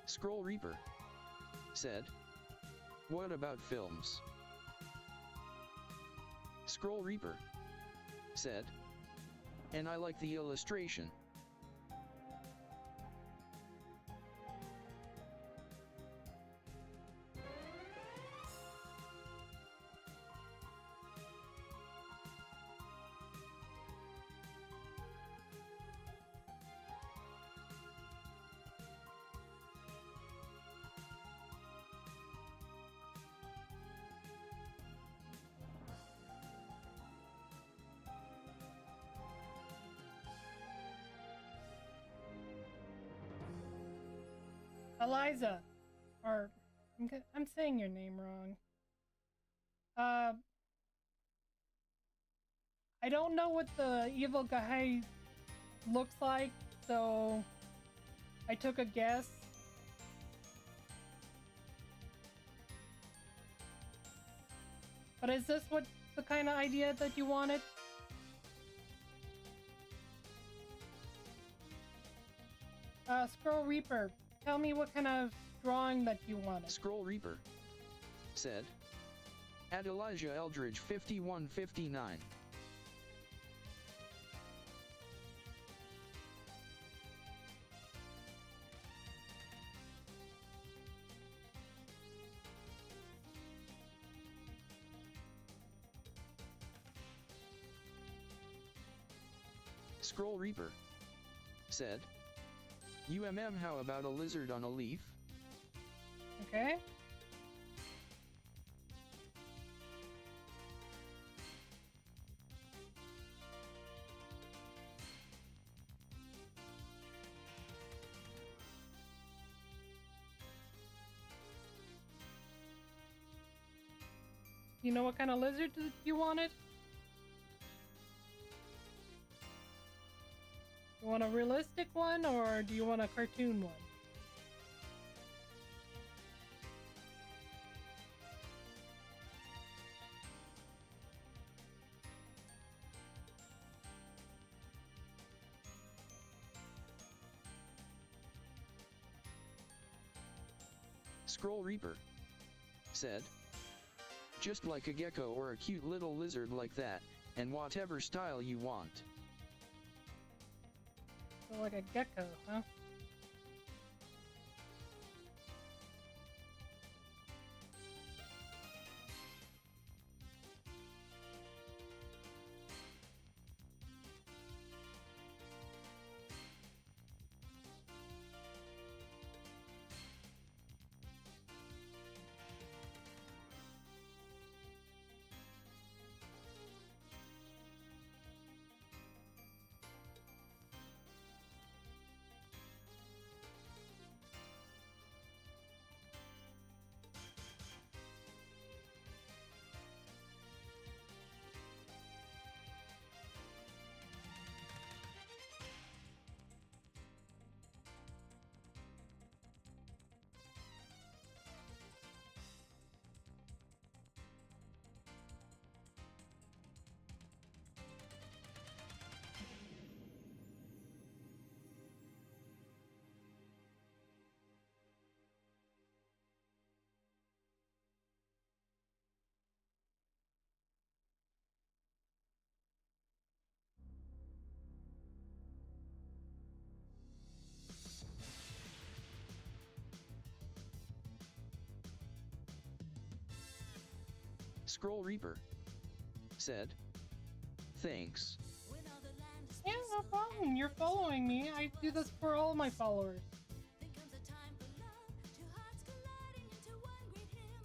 Scroll Reaper said. What about films? Scroll Reaper said. And I like the illustration. Eliza, or I'm saying your name wrong. I don't know what the evil guy looks like, so I took a guess. But is this what the kind of idea that you wanted? Scroll Reaper, tell me what kind of drawing that you wanted. Scroll Reaper said. At Elijah Eldridge 5159. Scroll Reaper said. How about a lizard on a leaf? Okay. You know what kind of lizard you wanted? You want a realistic one, or do you want a cartoon one? Scroll Reaper said. Just like a gecko or a cute little lizard like that, and whatever style you want. So like a gecko, huh? Scroll Reaper said. Thanks. Yeah, no problem. You're following me. I do this for all my followers. Then comes a time for love, two hearts colliding into one great hymn.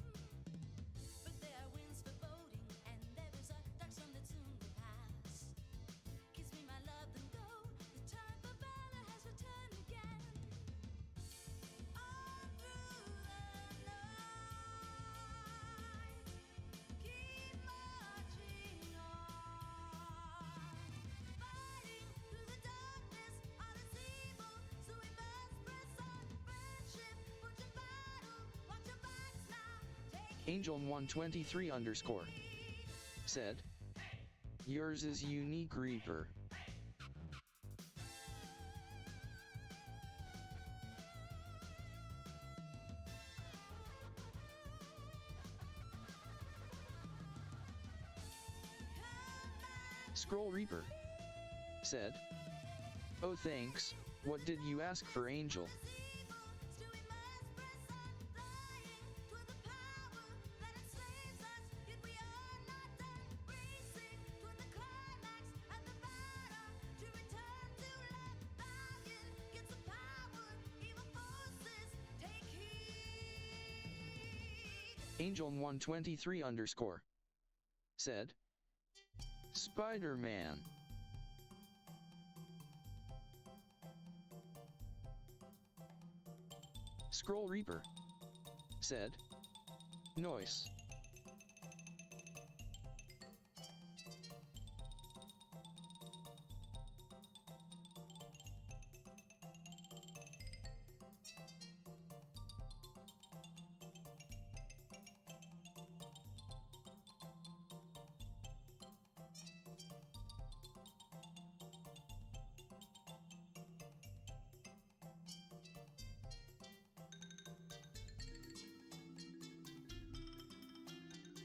But there are winds foreboding, and there is a dark storm that soon will pass. Kiss me, my love, then go. The time for valor has returned again. All through the night, Angel123 underscore said, yours is unique Reaper. Scroll Reaper said, oh thanks, what did you ask for Angel? Angel123 underscore said, Spider-Man. Scroll Reaper said, noise.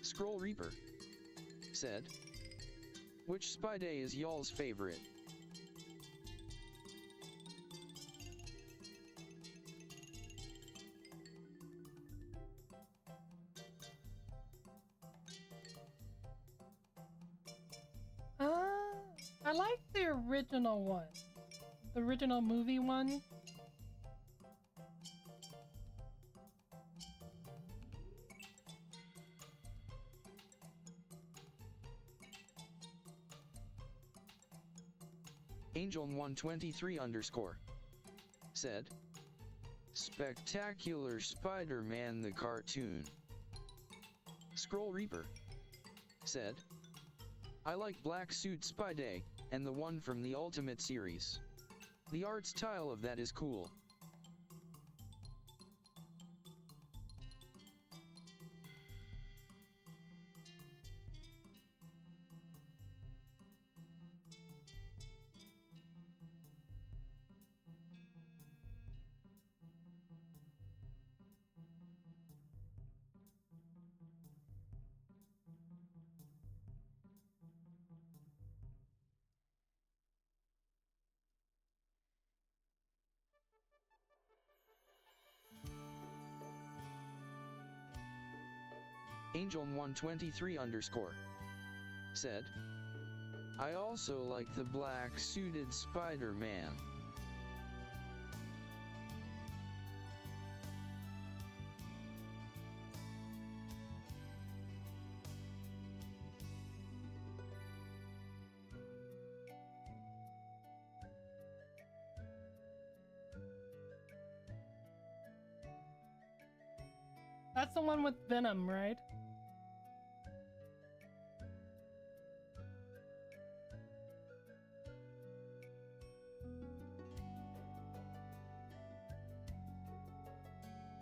Scroll Reaper said, which spy day is y'all's favorite? I like the original one. The original movie one. Angel123 underscore said, Spectacular Spider-Man the cartoon. Scroll Reaper said, I like Black Suit Spy Day, and the one from the Ultimate series. The art style of that is cool. Angel123 underscore said, I also like the black suited Spider-Man. That's the one with Venom, right?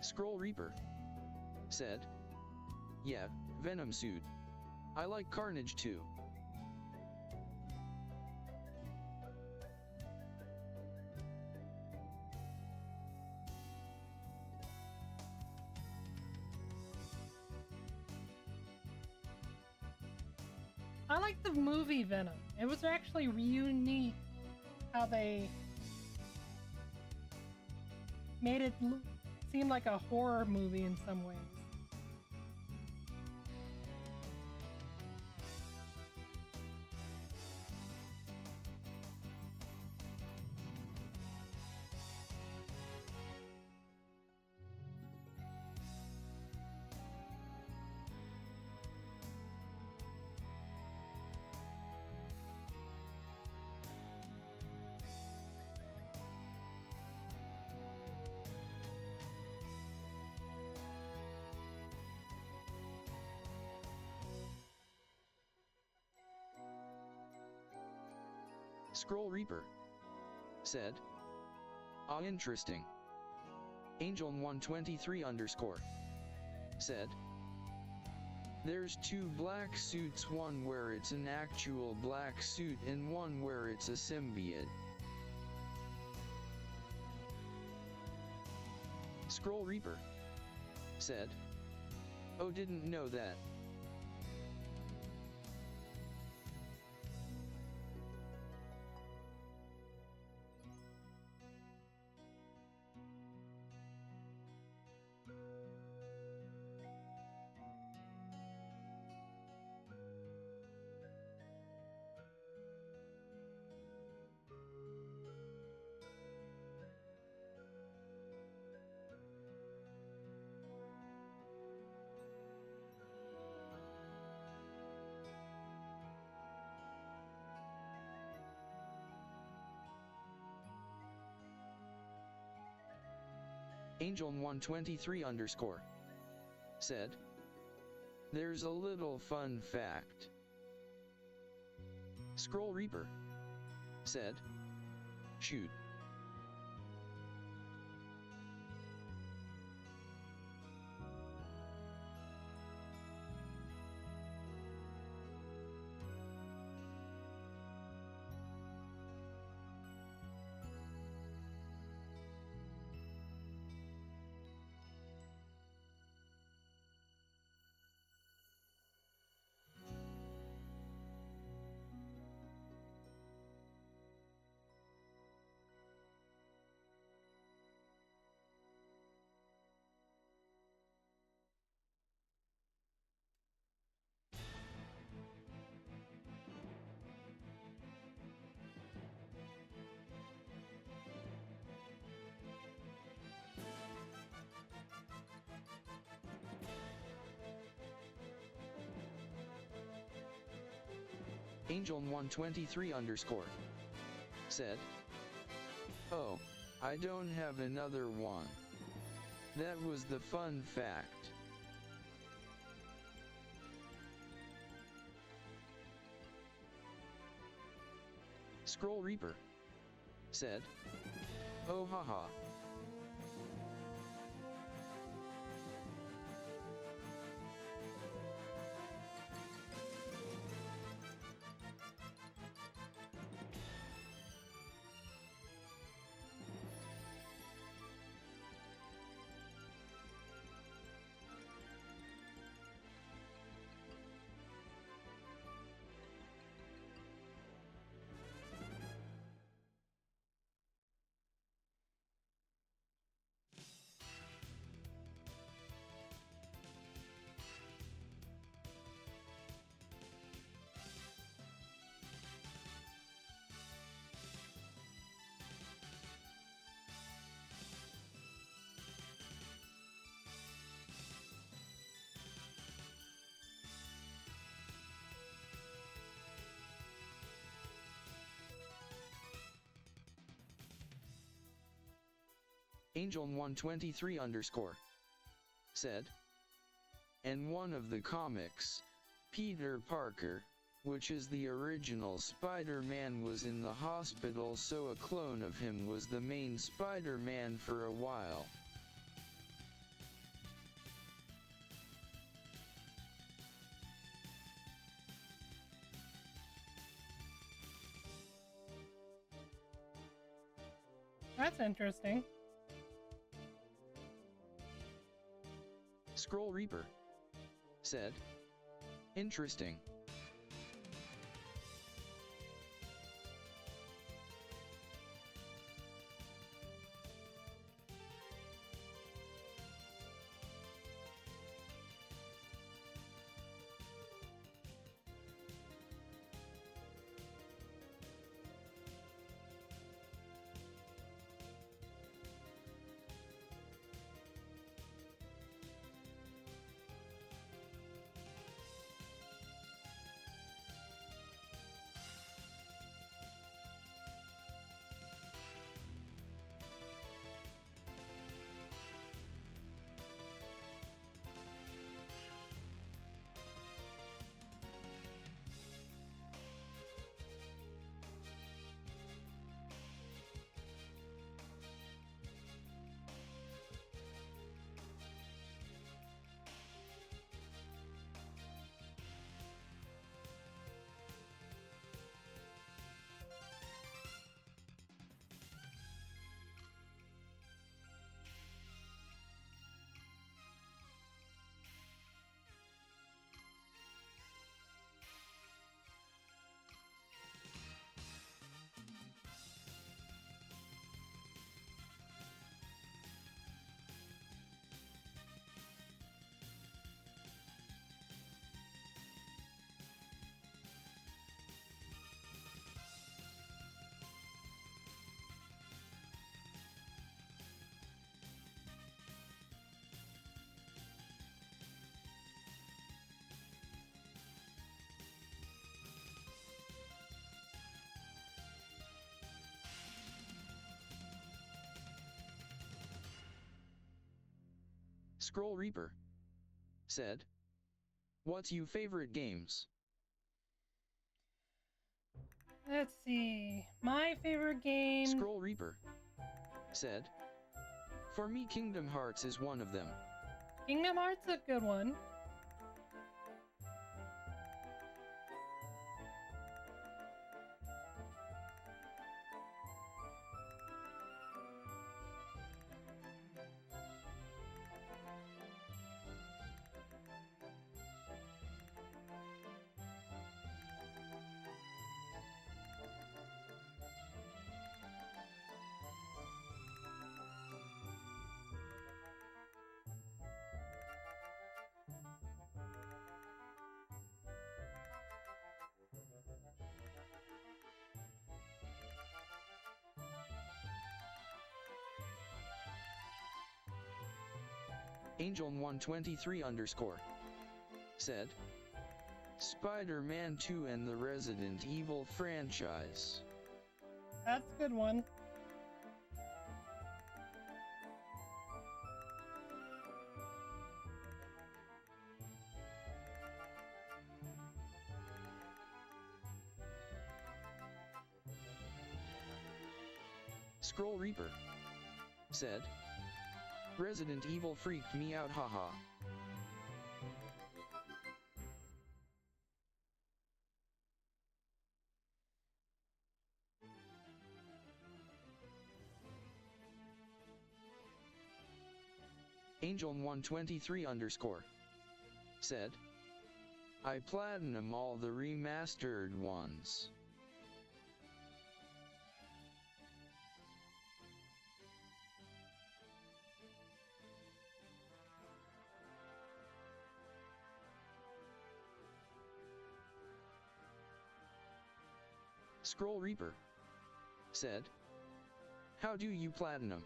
Scroll Reaper said, yeah, Venom suit. I like Carnage too. I like the movie Venom. It was actually unique how they made it seem like a horror movie in some ways. Scroll Reaper said, ah, interesting. Angel123 underscore said, There's two black suits, one where it's an actual black suit and one where it's a symbiote. Scroll Reaper said, "Oh, didn't know that." Angel123_ said, "There's a little fun fact." Scroll Reaper said, "Shoot." Angel123_ said, "Oh, I don't have another one. That was the fun fact." Scroll Reaper said, "Oh haha." Angel123_ said, "And one of the comics, Peter Parker, which is the original Spider-Man, was in the hospital, so a clone of him was the main Spider-Man for a while." That's interesting. Scroll Reaper said, "Interesting." Scroll Reaper said, "What's your favorite games?" Let's see. My favorite game. Scroll Reaper said, "For me, Kingdom Hearts is one of them." Kingdom Hearts is a good one. Angel123 underscore said, "Spider-Man 2 and the Resident Evil franchise." That's a good one. Scroll Reaper said, "Resident Evil freaked me out, haha." Angel123 underscore said, "I platinum all the remastered ones." Scroll Reaper said, "How do you platinum?"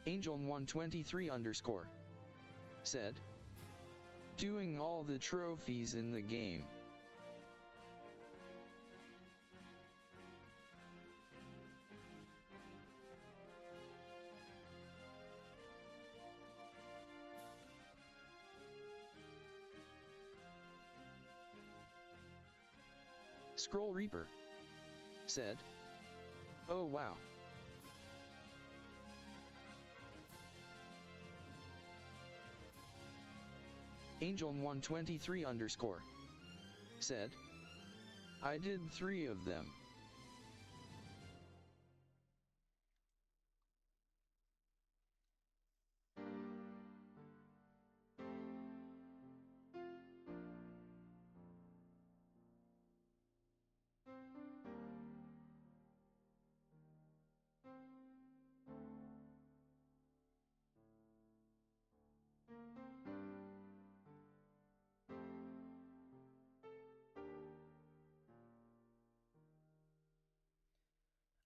Angel123 underscore said, "Doing all the trophies in the game." Scroll Reaper said, "Oh wow." Angel123 underscore said, "I did 3 of them."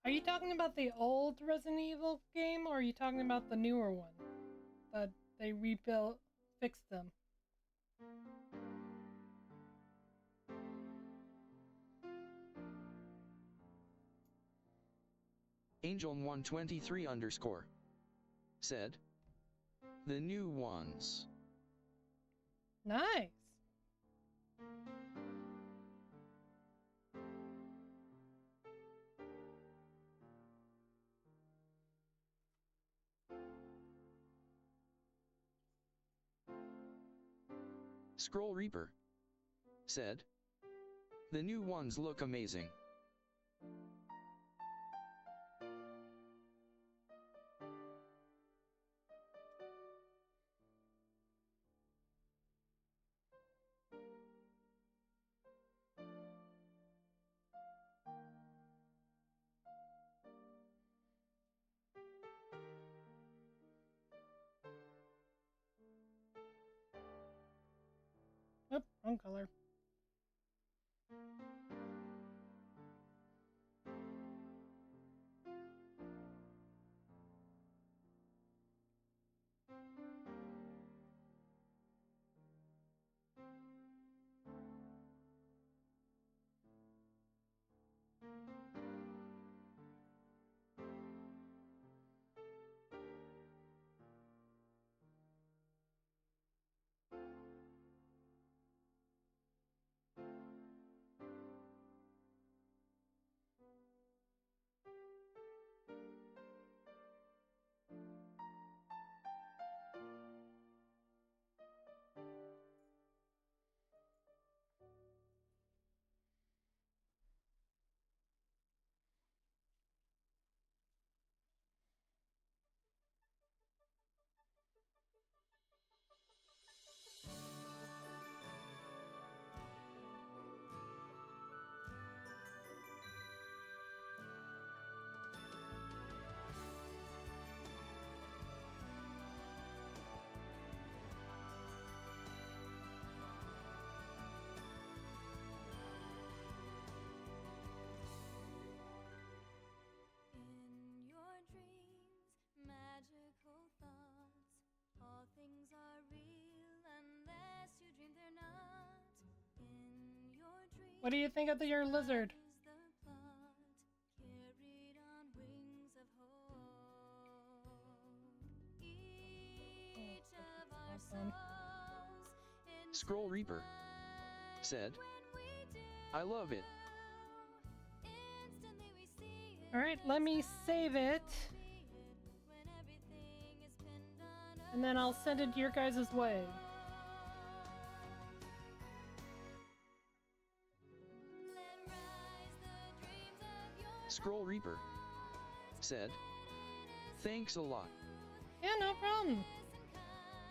Are you talking about the old Resident Evil game, or are you talking about the newer one that they rebuilt, fixed them? Angel123 underscore said, "The new ones." Nice. Scroll Reaper said, "The new ones look amazing." Oop, wrong color. What do you think of your lizard? Carried on wings of hope. Each of our Awesome. souls in Scroll Reaper said, I love it. instantly we see it. Alright, let me save it. When everything is pinned on And then I'll send it your guys' way. let rise the dreams of your Scroll Reaper said, thanks a lot. Yeah, no problem. and kind,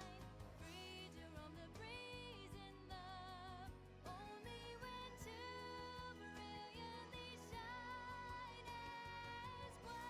free to roam the breeze in love. Only when two brilliantly shine as one.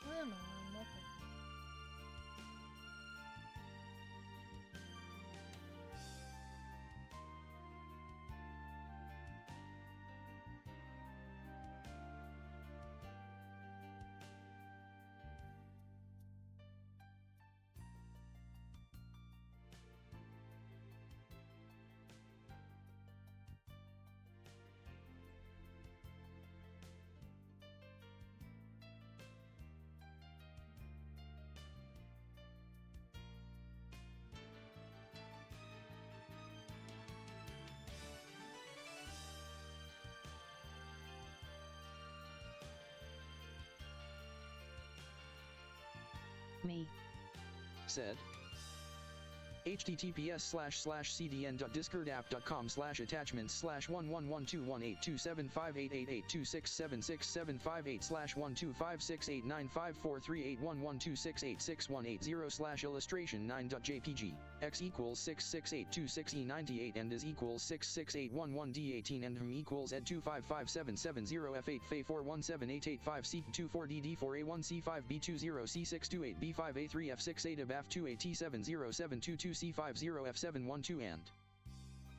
Come on, nothing. Me. said, https://cdn.discord.app.com/attachments/111218275889543112686180/illustration 9.jpg, x equals 66826e98 and is equals 66811d18 and equals ed255770 f8f4178885c24dd4a1c5b20c628b5a3f68abaf2at70722c50f712 and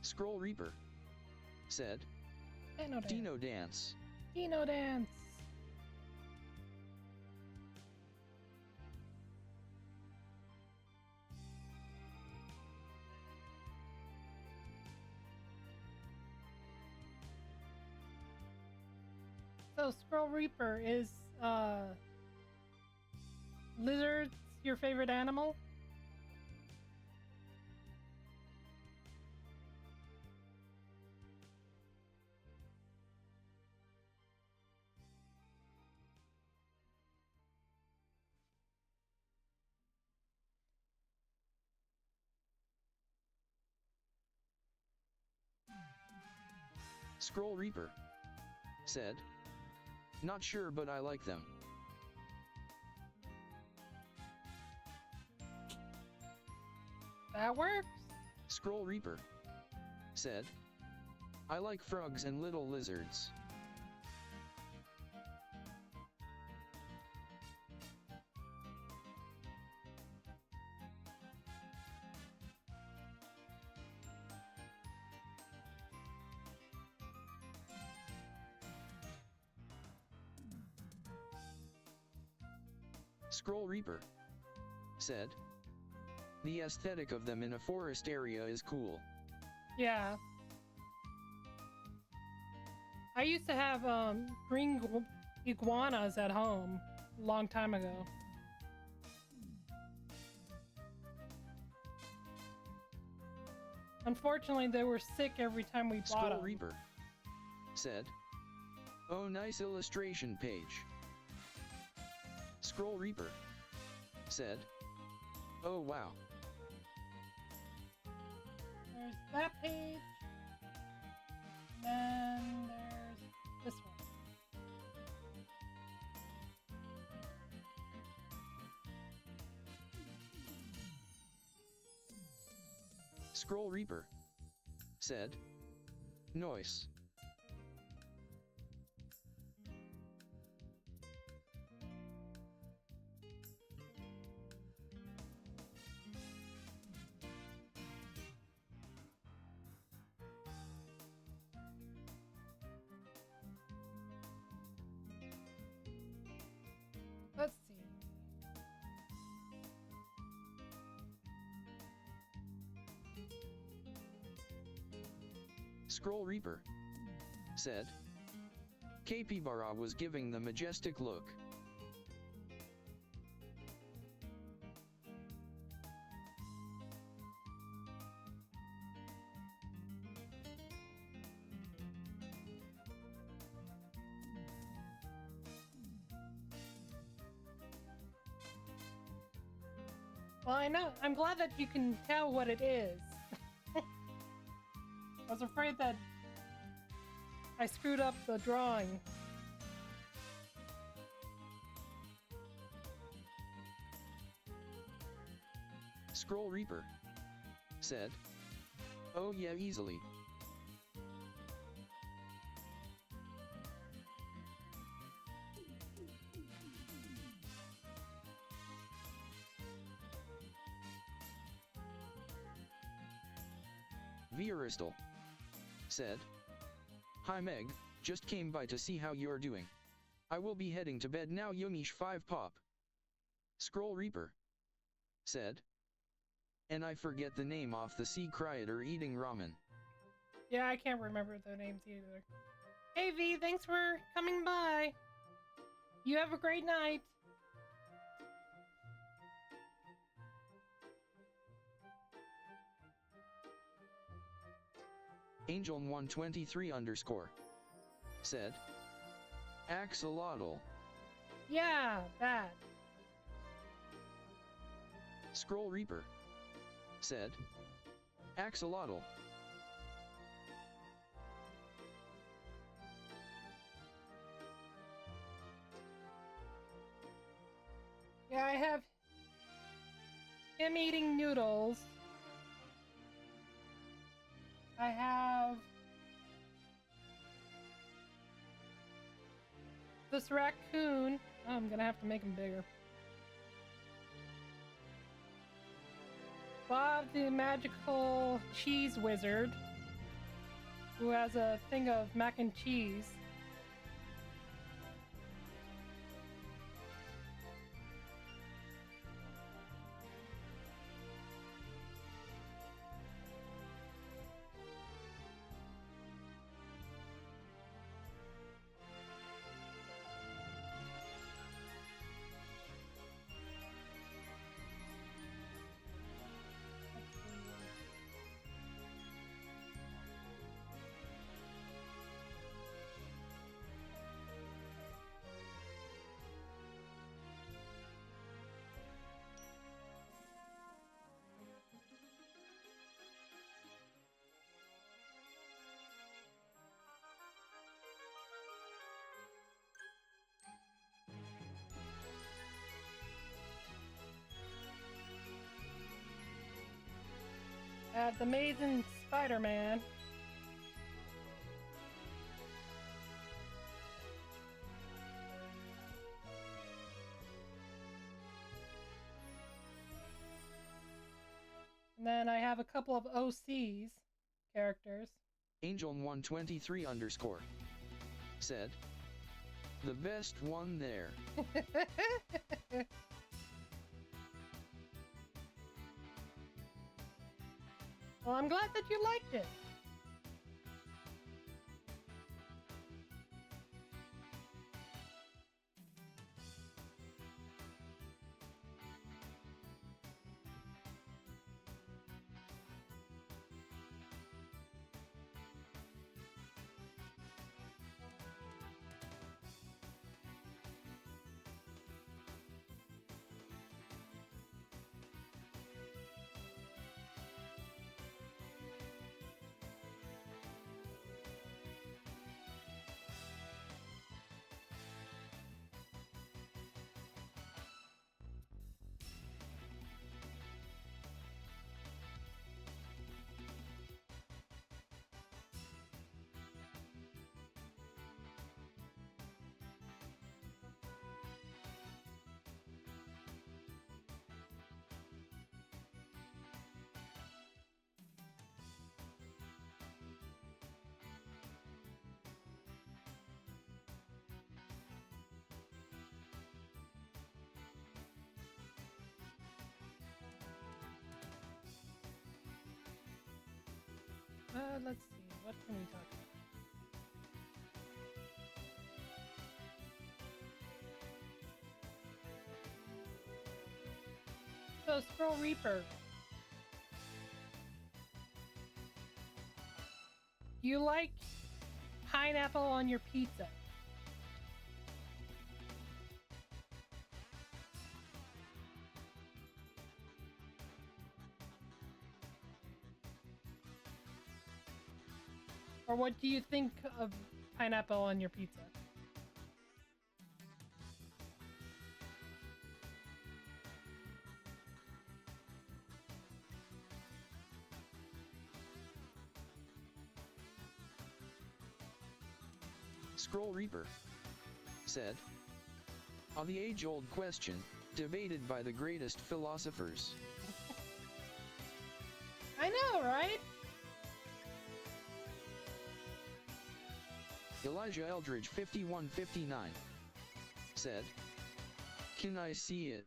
Scroll Reaper said, Dino Dance. Dino Dance. Dino Dance. So Scroll Reaper is lizards your favorite animal? Scroll Reaper said, not sure but I like them. That works. Scroll Reaper said, I like frogs and little lizards. Scroll Reaper said, the aesthetic of them in a forest area is cool. Yeah. I used to have green iguanas at home a long time ago. Unfortunately, they were sick every time we bought Scroll them. Reaper said, oh, nice illustration page. Scroll Reaper said, oh wow. There's that page. Then there's this one. Scroll Reaper said, noise. Let's see. Scroll Reaper said, Capybara was giving the majestic look. Well, I know. I'm glad that you can tell what it is. I was afraid that I screwed up the drawing. Scroll Reaper said, oh yeah, easily. Viristal said, hi Meg, just came by to see how you're doing. I will be heading to bed now, Yumish 5 pop. Scroll Reaper said, and I forget the name off the sea creator eating ramen. Yeah, I can't remember their names either. Hey V, thanks for coming by. You have a great night. Angel123 underscore said, axolotl. Yeah, that. Scroll Reaper said, axolotl. Yeah, I have him eating noodles. I have this raccoon. Oh, I'm gonna have to make him bigger. Bob the magical cheese wizard, who has a thing of mac and cheese. I have the Amazing Spider-Man. And then I have a couple of OCs characters. Angel123 underscore said, the best one there. Well, I'm glad that you liked it. Let's see. What can we talk about? So, Scroll Reaper. Do you like pineapple on your pizza? Or what do you think of pineapple on your pizza? Scroll Reaper said, on the age-old question, debated by the greatest philosophers. I know, right? Elijah Eldridge 5159 said, can I see it?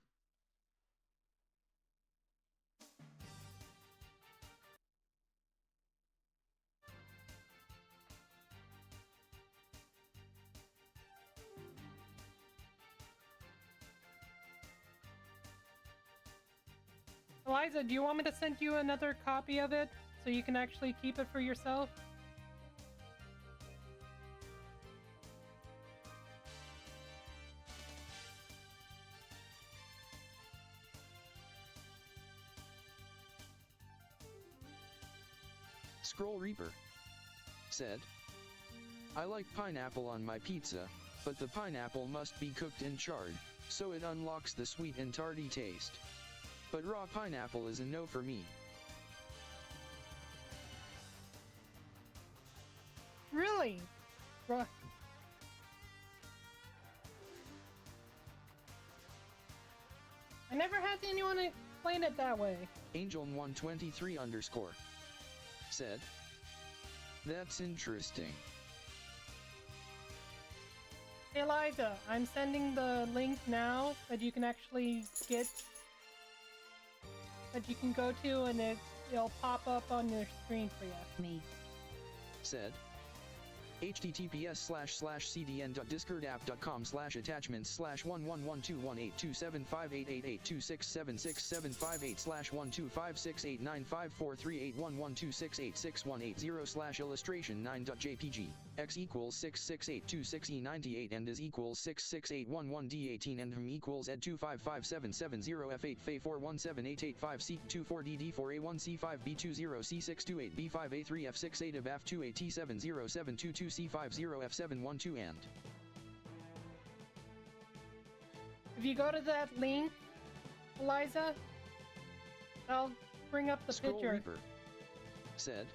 Eliza, do you want me to send you another copy of it so you can actually keep it for yourself? Scroll Reaper said, I like pineapple on my pizza, but the pineapple must be cooked and charred, so it unlocks the sweet and tarty taste. But raw pineapple is a no for me. Really? Bruh. I never had anyone explain it that way. Angel123 underscore said, that's interesting. Hey Eliza, I'm sending the link now that you can actually get, that you can go to, and it'll pop up on your screen for you. Me. Said, https://cdn.discord.app.com/attachments/1112188275889543112686180/illustration 9.jpg x equals 66826e98 and is equals 66811d18 and equals ed2557770f8 fe4178885 c24dd4a1c5b20c628b5a3f68 of f2at70722c50f712 and If you go to that link, Eliza, I'll bring up the Scroll picture. Reaper said,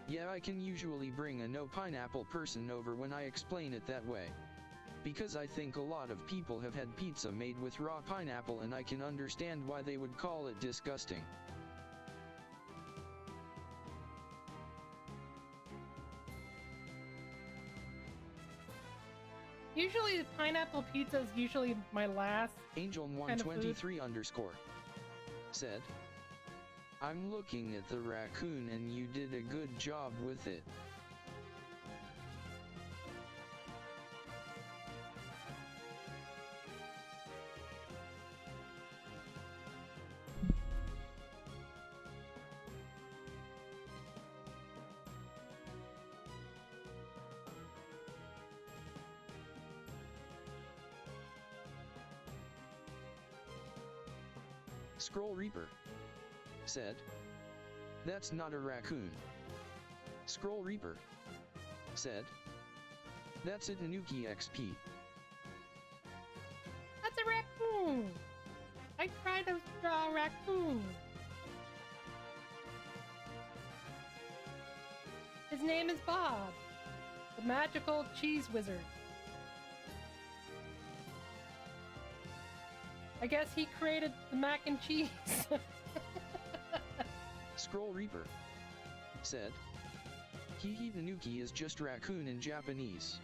yeah, I can usually bring a no pineapple person over when I explain it that way. Because I think a lot of people have had pizza made with raw pineapple and I can understand why they would call it disgusting. Usually the pineapple pizza is usually my last. Angel123 underscore said, I'm looking at the raccoon and you did a good job with it. Scroll Reaper said, "That's not a raccoon." Scroll Reaper said, "That's a Tanuki XP." That's a raccoon! I tried to draw a raccoon. His name is Bob, the magical cheese wizard. I guess he created the mac and cheese. Scroll Reaper said, "Hihi Tanuki is just raccoon in Japanese."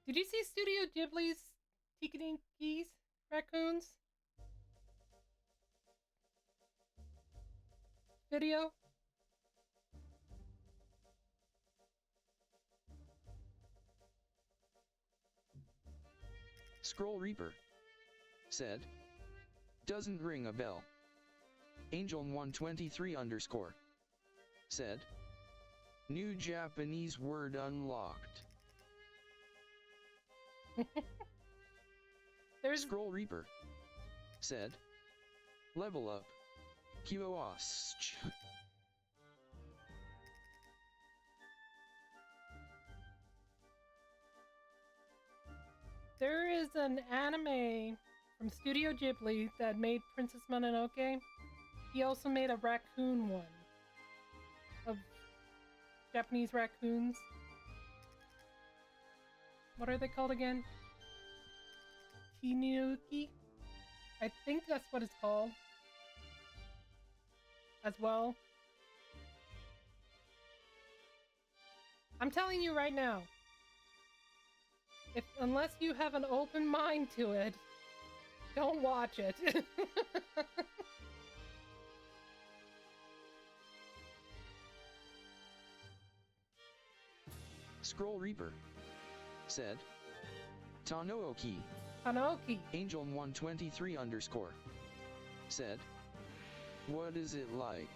Did you see Studio Ghibli's Tikiniki's raccoons video? Scroll Reaper said, "Doesn't ring a bell." Angel123 underscore said, "New Japanese word unlocked." There's Scroll Reaper said, "Level up. QoS." There is an anime from Studio Ghibli that made Princess Mononoke. He also made a raccoon one of Japanese raccoons. What are they called again? Tinuki? I think that's what it's called. As well. I'm telling you right now. Unless you have an open mind to it, don't watch it. Scroll Reaper said, "Tanooki." Hanoki. Angel123 underscore said, "What is it like?"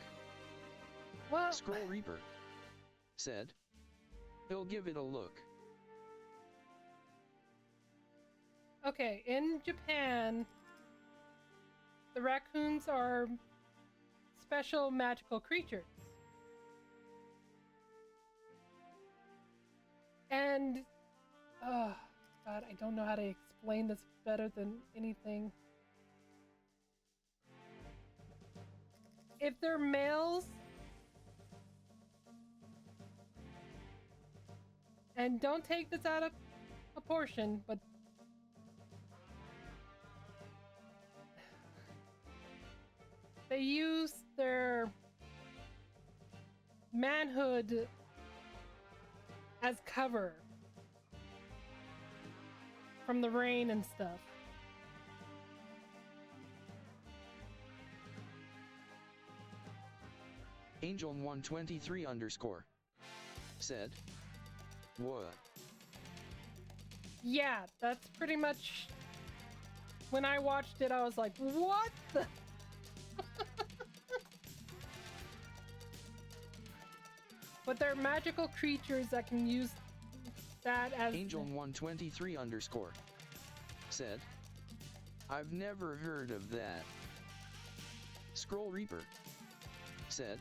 Well, Scroll Reaper said, "He'll give it a look." okay, in Japan, the raccoons are special magical creatures. And, oh, God, I don't know how to explain this better than anything. If they're males, and don't take this out of proportion, but they use their manhood as cover from the rain and stuff. Angel123 underscore said, "What?" Yeah, that's pretty much... When I watched it, I was like, what the... But they're magical creatures that can use that as... Angel123 underscore said, "I've never heard of that." Scroll Reaper said,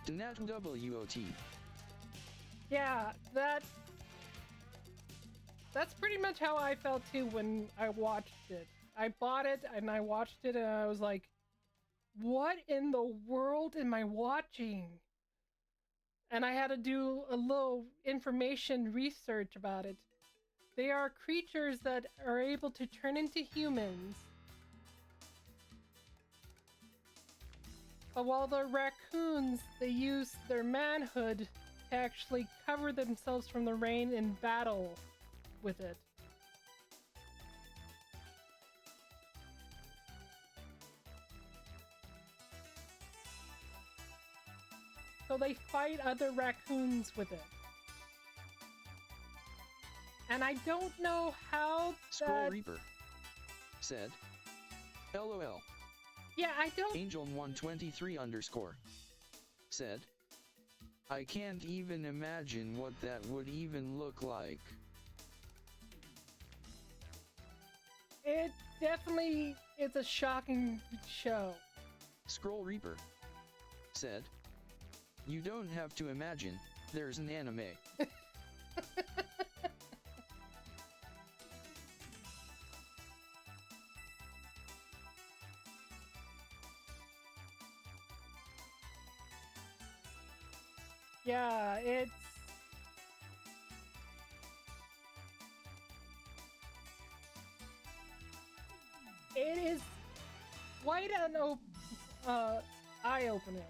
"DNAT-WOT." Yeah, that's pretty much how I felt too when I watched it. I bought it and I watched it and I was like, what in the world am I watching? And I had to do a little information research about it. They are creatures that are able to turn into humans. But while they're raccoons, they use their manhood to actually cover themselves from the rain in battle with it. So they fight other raccoons with it. And I don't know how Scroll that... Reaper said, LOL. Yeah, I don't... Angel123_ said, I can't even imagine what that would even look like. It definitely is a shocking show. Scroll Reaper said, you don't have to imagine, there's an anime. Yeah, it's... It is quite an eye-opener.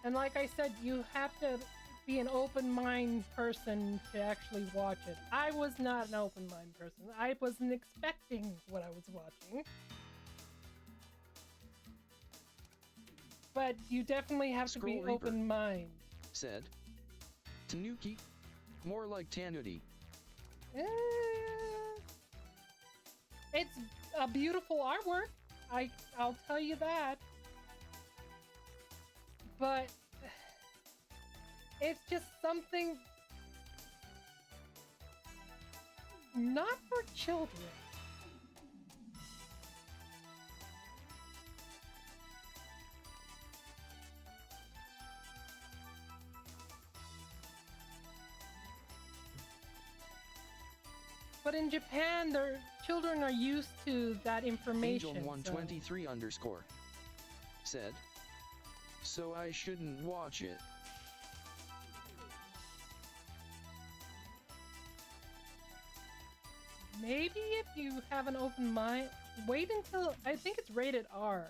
And like I said, you have to be an open mind person to actually watch it. I was not an open mind person. I wasn't expecting what I was watching. But you definitely have to be Scroll Reaper open mind. said, Tanuki, more like Tanuti. It's a beautiful artwork. I'll tell you that. But it's just something not for children. But in Japan, their children are used to that information. Angel123_ said, so I shouldn't watch it. Maybe if you have an open mind, wait until, I think it's rated R.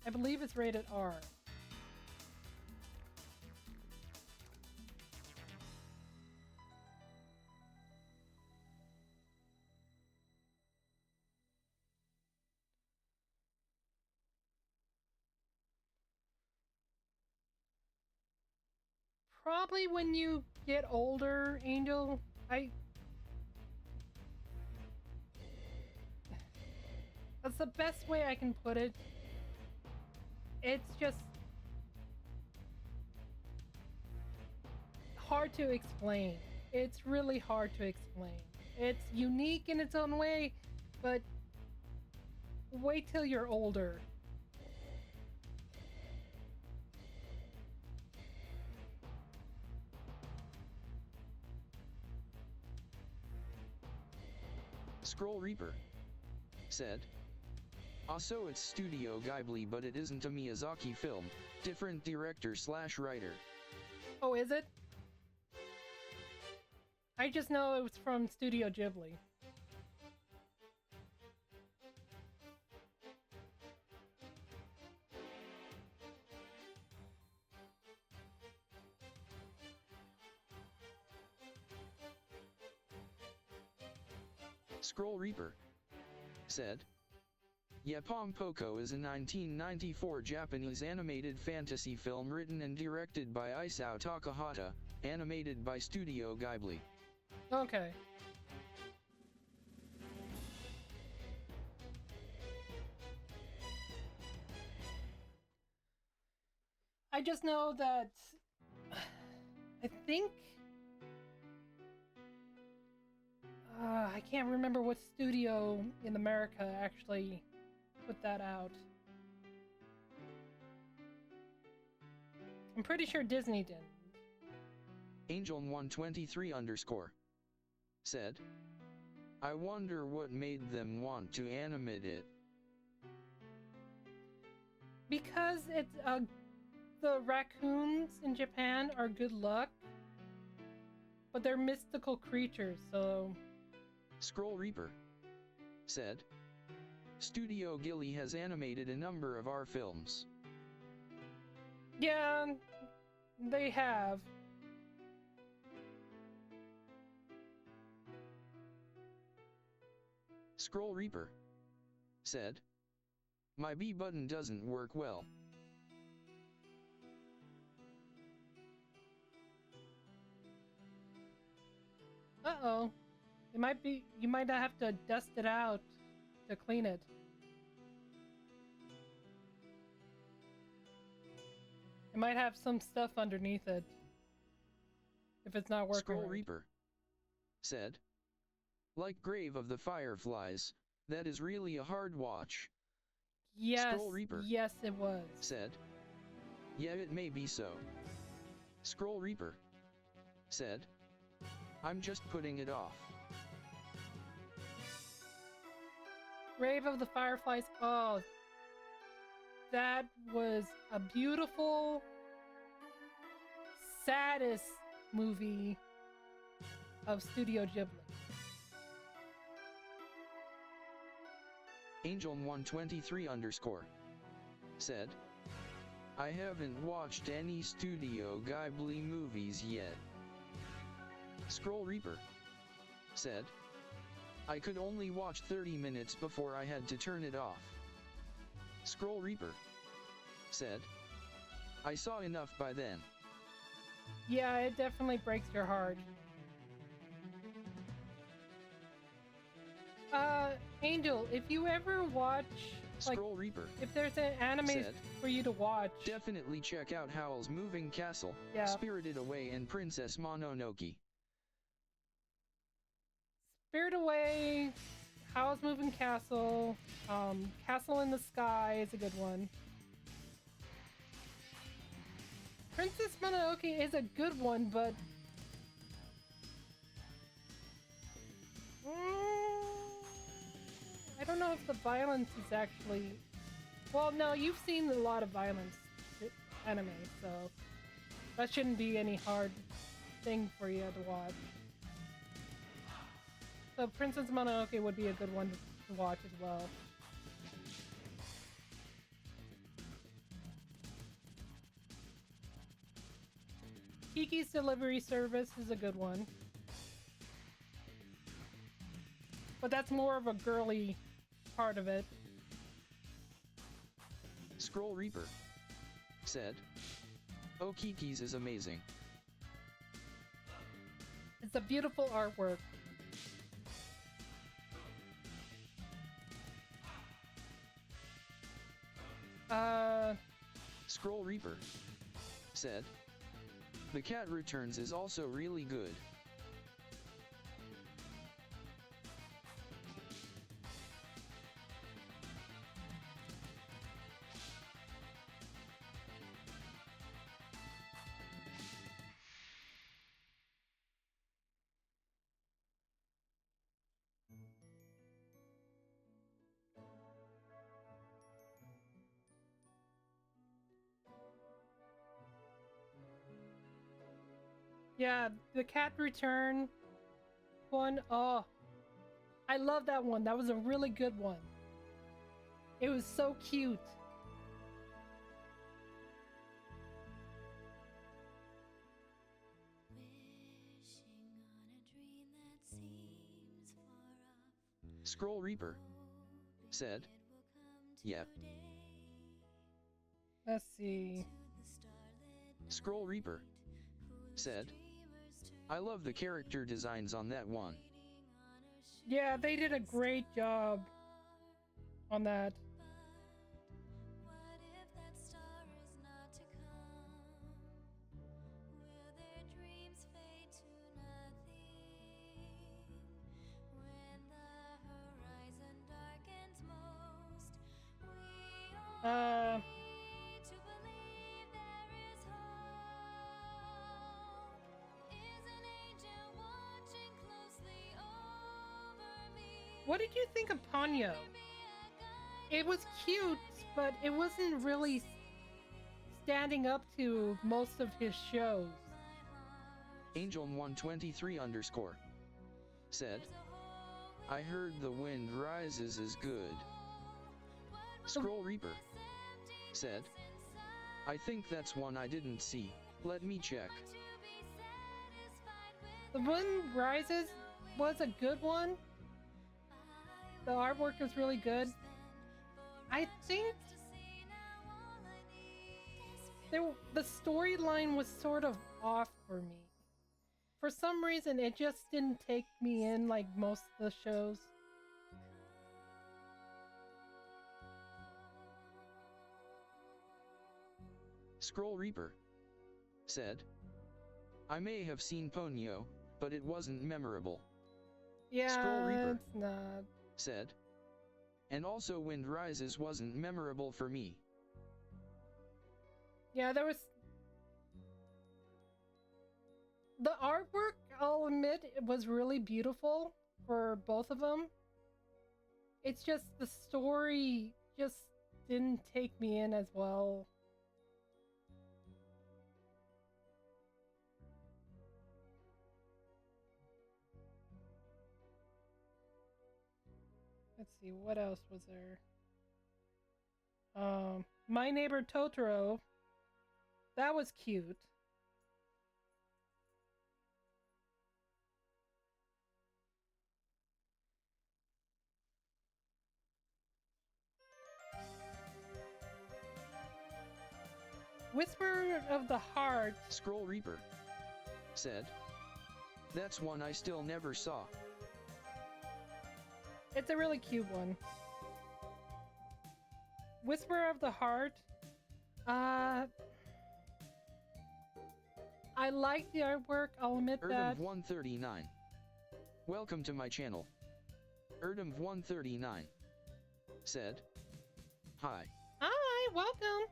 I believe it's rated R. Probably when you get older, Angel. That's the best way I can put it. It's just hard to explain. It's really hard to explain. It's unique in its own way, but wait till you're older. Scroll Reaper said, also it's Studio Ghibli but it isn't a Miyazaki film, different director/writer. Oh, is it? I just know it was from Studio Ghibli. Scroll Reaper said, Yapom Poko is a 1994 Japanese animated fantasy film written and directed by Isao Takahata, animated by Studio Ghibli. Okay. I just know that I think I can't remember what studio in America actually put that out. I'm pretty sure Disney did. Angel123_ said, I wonder what made them want to animate it. Because it's a the raccoons in Japan are good luck, but they're mystical creatures, so... Scroll Reaper said, Studio Ghibli has animated a number of our films. Yeah, they have. Scroll Reaper said, my B button doesn't work well. Uh-oh. You might have to dust it out to clean it. It might have some stuff underneath it. If it's not working Scroll right. Reaper said, like Grave of the Fireflies, that is really a hard watch. Yes, Scroll Reaper yes it was. said, yeah, it may be so. Scroll Reaper said, I'm just putting it off. Grave of the Fireflies. Oh, that was a beautiful, saddest movie of Studio Ghibli. Angel123_ said, I haven't watched any Studio Ghibli movies yet. Scroll Reaper said, I could only watch 30 minutes before I had to turn it off. Scroll Reaper said, I saw enough by then. Yeah, it definitely breaks your heart. Angel, if you ever watch, like, Scroll Reaper if there's an anime said, for you to watch, definitely check out Howl's Moving Castle, Yeah. Spirited Away and Princess Mononoke. Spirit Away, Howl's Moving Castle, Castle in the Sky is a good one. Princess Mononoke is a good one, but I don't know if the violence is actually... Well, no, you've seen a lot of violence anime, so that shouldn't be any hard thing for you to watch. So Princess Mononoke would be a good one to watch as well. Kiki's Delivery Service is a good one. But that's more of a girly part of it. Scroll Reaper said, oh, Kiki's is amazing. It's a beautiful artwork. Scroll Reaper said, The Cat Returns is also really good. Yeah, the Cat Return one. Oh, I love that one. That was a really good one. It was so cute. Scroll Reaper said, Yep. Let's see. Scroll Reaper said, I love the character designs on that one. Yeah, they did a great job on that. What did you think of Ponyo? It was cute, but it wasn't really standing up to most of his shows. Angel123 underscore said, I heard The Wind Rises is good. Scroll Reaper said, I think that's one I didn't see. Let me check. The Wind Rises was a good one. The artwork was really good. I think the storyline was sort of off for me. For some reason, it just didn't take me in like most of the shows. Scroll Reaper said, I may have seen Ponyo, but it wasn't memorable. Yeah, Scroll Reaper it's not. said, and also Wind Rises wasn't memorable for me. Yeah, there was... The artwork, I'll admit, it was really beautiful for both of them. It's just the story just didn't take me in as well. Let's see, what else was there? My Neighbor Totoro. That was cute. Whisper of the Heart. Scroll Reaper said, that's one I still never saw. It's a really cute one. Whisper of the Heart. I like the artwork, I'll admit that. Erdem139. Welcome to my channel. Erdem139 said, hi. Hi, welcome.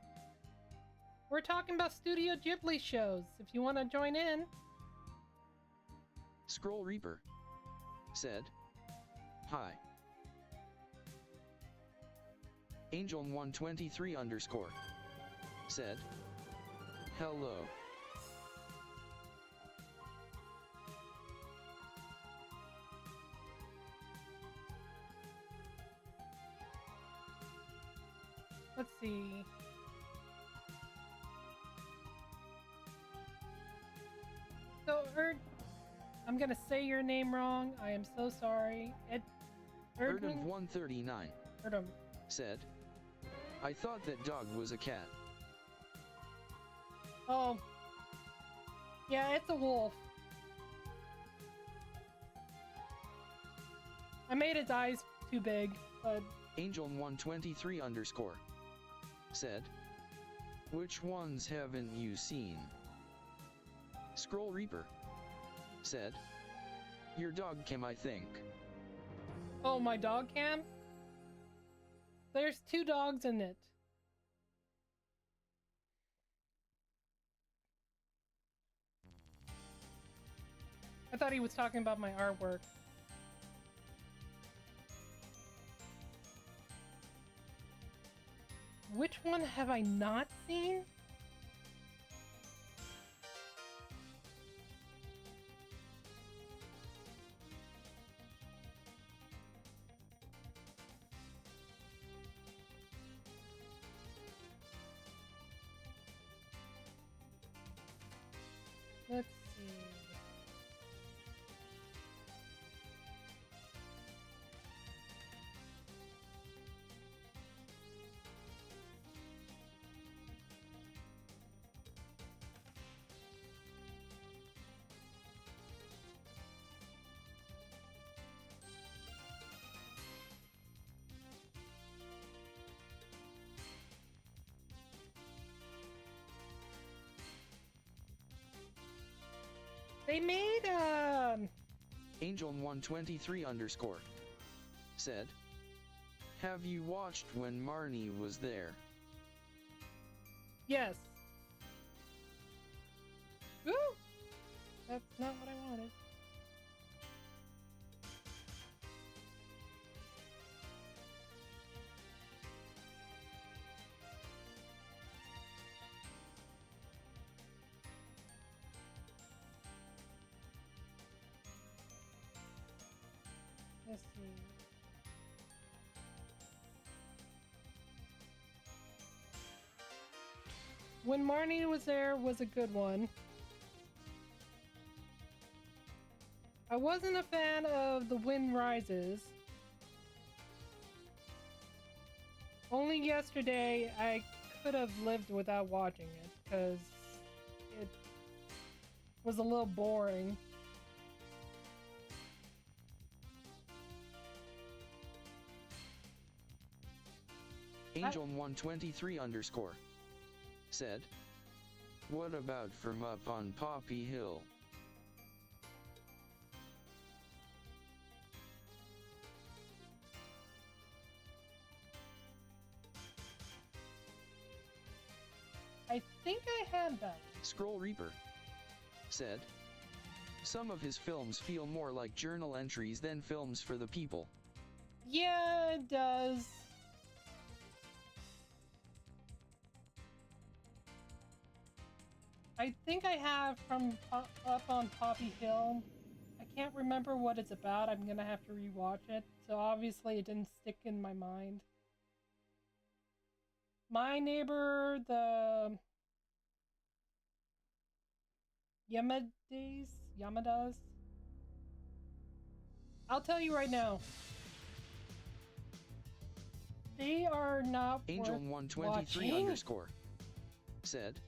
We're talking about Studio Ghibli shows, if you want to join in. Scroll Reaper said, hi. Angel123 underscore said, hello. Let's see. So, I'm gonna say your name wrong. I am so sorry. Erdem139 Erdem. said, I thought that dog was a cat. Oh. Yeah, it's a wolf. I made its eyes too big, but... Angel123 underscore said, which ones haven't you seen? Scroll Reaper said, your dog cam, I think. Oh, my dog cam? There's 2 dogs in it. I thought he was talking about my artwork. Which one have I not seen? Let's see. They made, Angel123 underscore said, have you watched when Marnie was there? yes. Woo! That's not what I wanted. Let's see. When Marnie was there was a good one. I wasn't a fan of The Wind Rises. Only yesterday I could have lived without watching it because it was a little boring. Angel123_ said, "What about From Up on Poppy Hill?" I think I had that. Scroll Reaper said, "Some of his films feel more like journal entries than films for the people." Yeah, it does. I think I have From Up on Poppy Hill. I can't remember what it's about. I'm gonna have to rewatch it. So obviously it didn't stick in my mind. My Neighbor, the Yamadas. I'll tell you right now. They are not worth watching. Angel123_ said,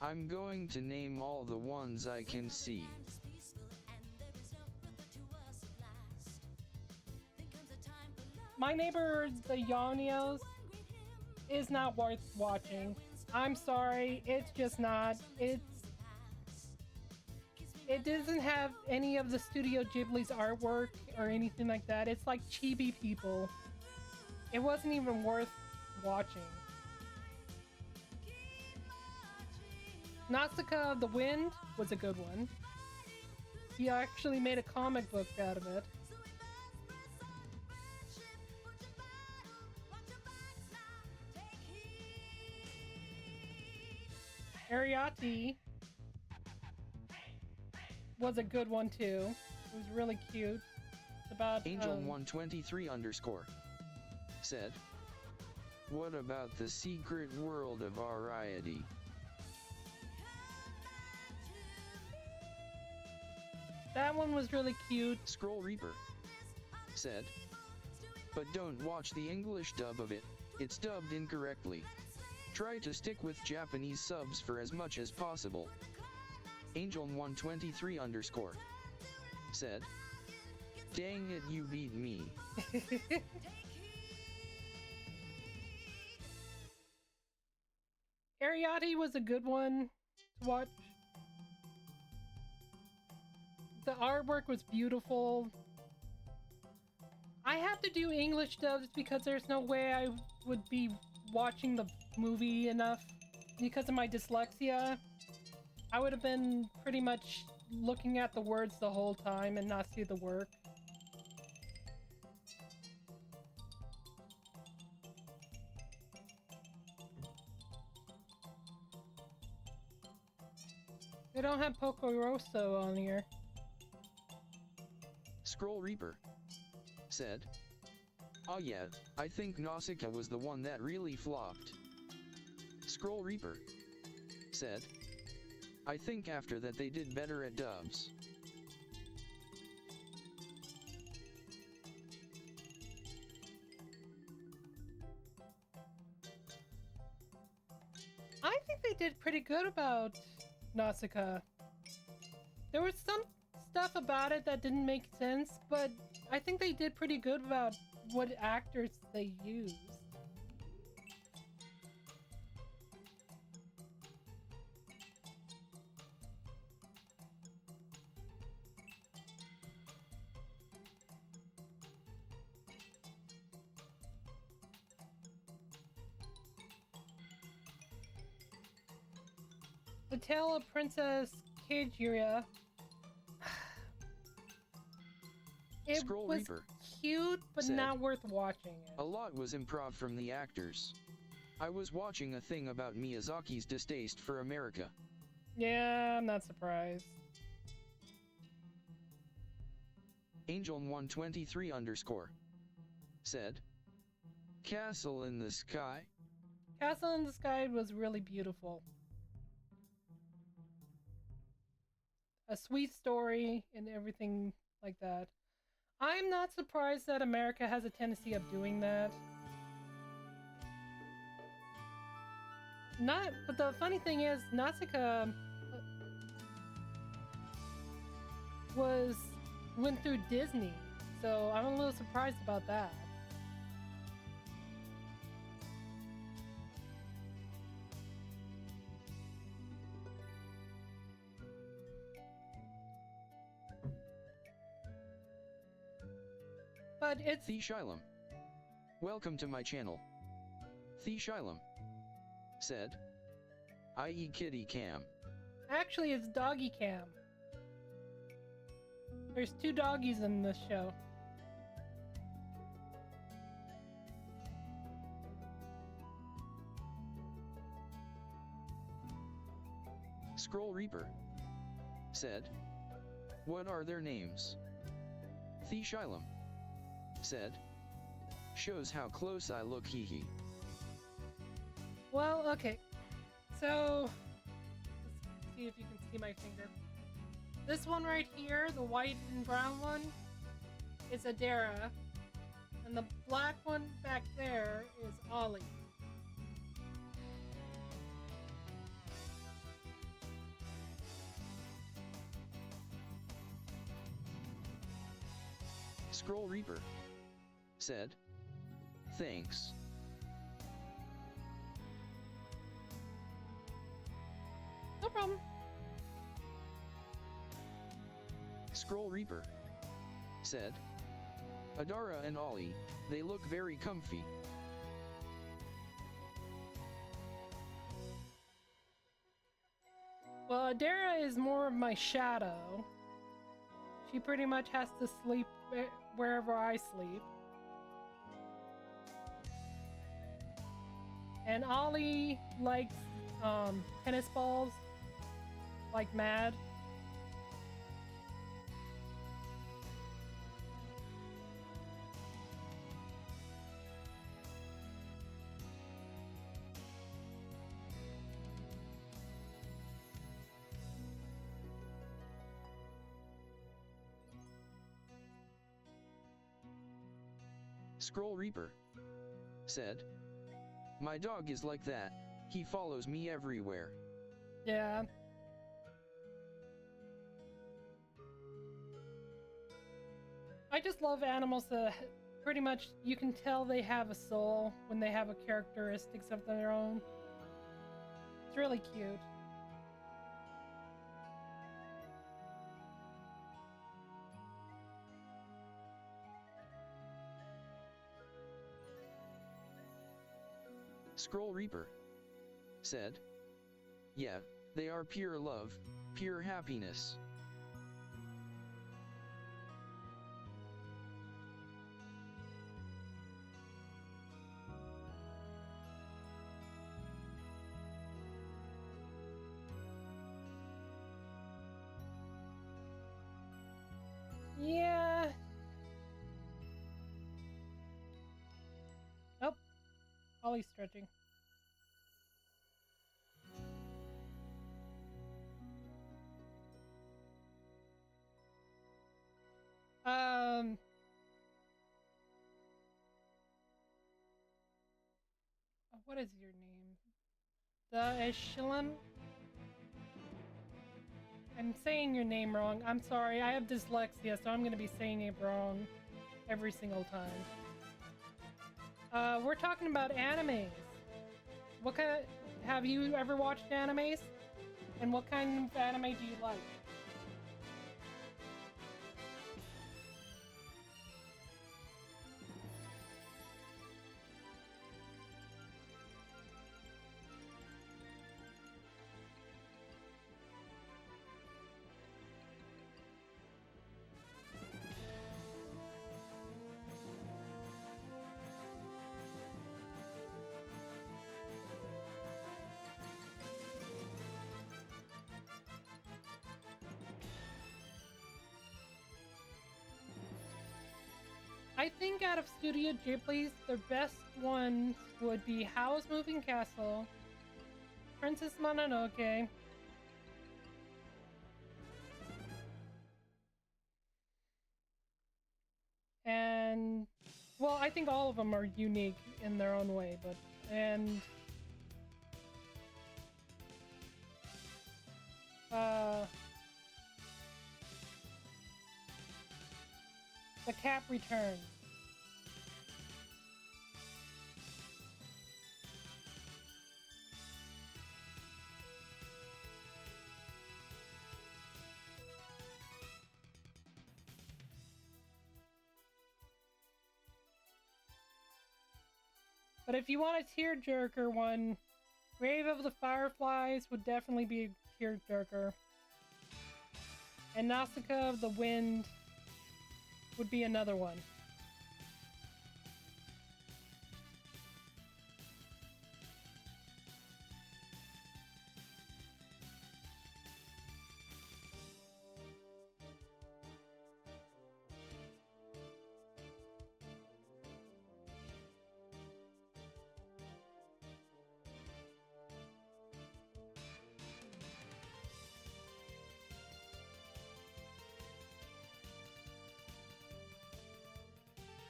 "I'm going to name all the ones I can see." My Neighbor, the Yonios, is not worth watching. I'm sorry, it's just not. It doesn't have any of the Studio Ghibli's artwork or anything like that. It's like chibi people. It wasn't even worth watching. Nausicaa of the Wind was a good one. He actually made a comic book out of it. Ariati was a good one too. It was really cute. It's about Angel123_ said, "What about The Secret World of Variety?" That one was really cute. Scroll Reaper said, "But don't watch the English dub of it, it's dubbed incorrectly. Try to stick with Japanese subs for as much as possible." Angel123_ said, "Dang it, you beat me." Ariati was a good one to watch. The artwork was beautiful. I have to do English dubs because there's no way I would be watching the movie enough because of my dyslexia. I would have been pretty much looking at the words the whole time and not see the work. They don't have Poco Rosso on here. Scroll Reaper said, "Oh yeah, I think Nausicaa was the one that really flopped." Scroll Reaper said, "I think after that they did better at dubs." I think they did pretty good about Nausicaa. There was some stuff about it that didn't make sense, but I think they did pretty good about what actors they used. The Tale of Princess Kaguya. It Scroll was Reaper cute, but said, not worth watching "A it. lot was improv from the actors. I was watching a thing about Miyazaki's distaste for America." Yeah, I'm not surprised. Angel123 underscore said, Castle in the Sky? Castle in the Sky was really beautiful. A sweet story and everything like that. I'm not surprised that America has a tendency of doing that. But the funny thing is, Nausicaa went through Disney, so I'm a little surprised about that. But it's Theshylum. Welcome to my channel. Theshylum said, I.e. Kitty Cam. actually it's Doggy Cam. There's 2 doggies in this show. Scroll Reaper said, what are their names? Theshylum said, shows how close I look, hee hee. Well, okay. So, let's see if you can see my finger. This one right here, the white and brown one, is Adara. And the black one back there is Ollie. Scroll Reaper said, thanks. No problem. Scroll Reaper said, Adara and Ollie, they look very comfy. Well, Adara is more of my shadow. She pretty much has to sleep wherever I sleep. And Ollie likes tennis balls like mad. Scroll Reaper said, my dog is like that, he follows me everywhere. Yeah. I just love animals that pretty much you can tell they have a soul when they have a characteristics of their own. It's really cute. Scroll Reaper said, yeah, they are pure love, pure happiness. Yeah. Nope. Ollie's stretching. What is your name? The Echelon? I'm saying your name wrong. I'm sorry. I have dyslexia, so I'm going to be saying it wrong every single time. We're talking about animes. What kind of... Have you ever watched animes? And what kind of anime do you like? I think out of Studio Ghibli's, their best ones would be Howl's Moving Castle, Princess Mononoke, and well, I think all of them are unique in their own way, but and The Cat Returns. But if you want a tearjerker one, Grave of the Fireflies would definitely be a tearjerker. And Nausicaa of the Wind would be another one.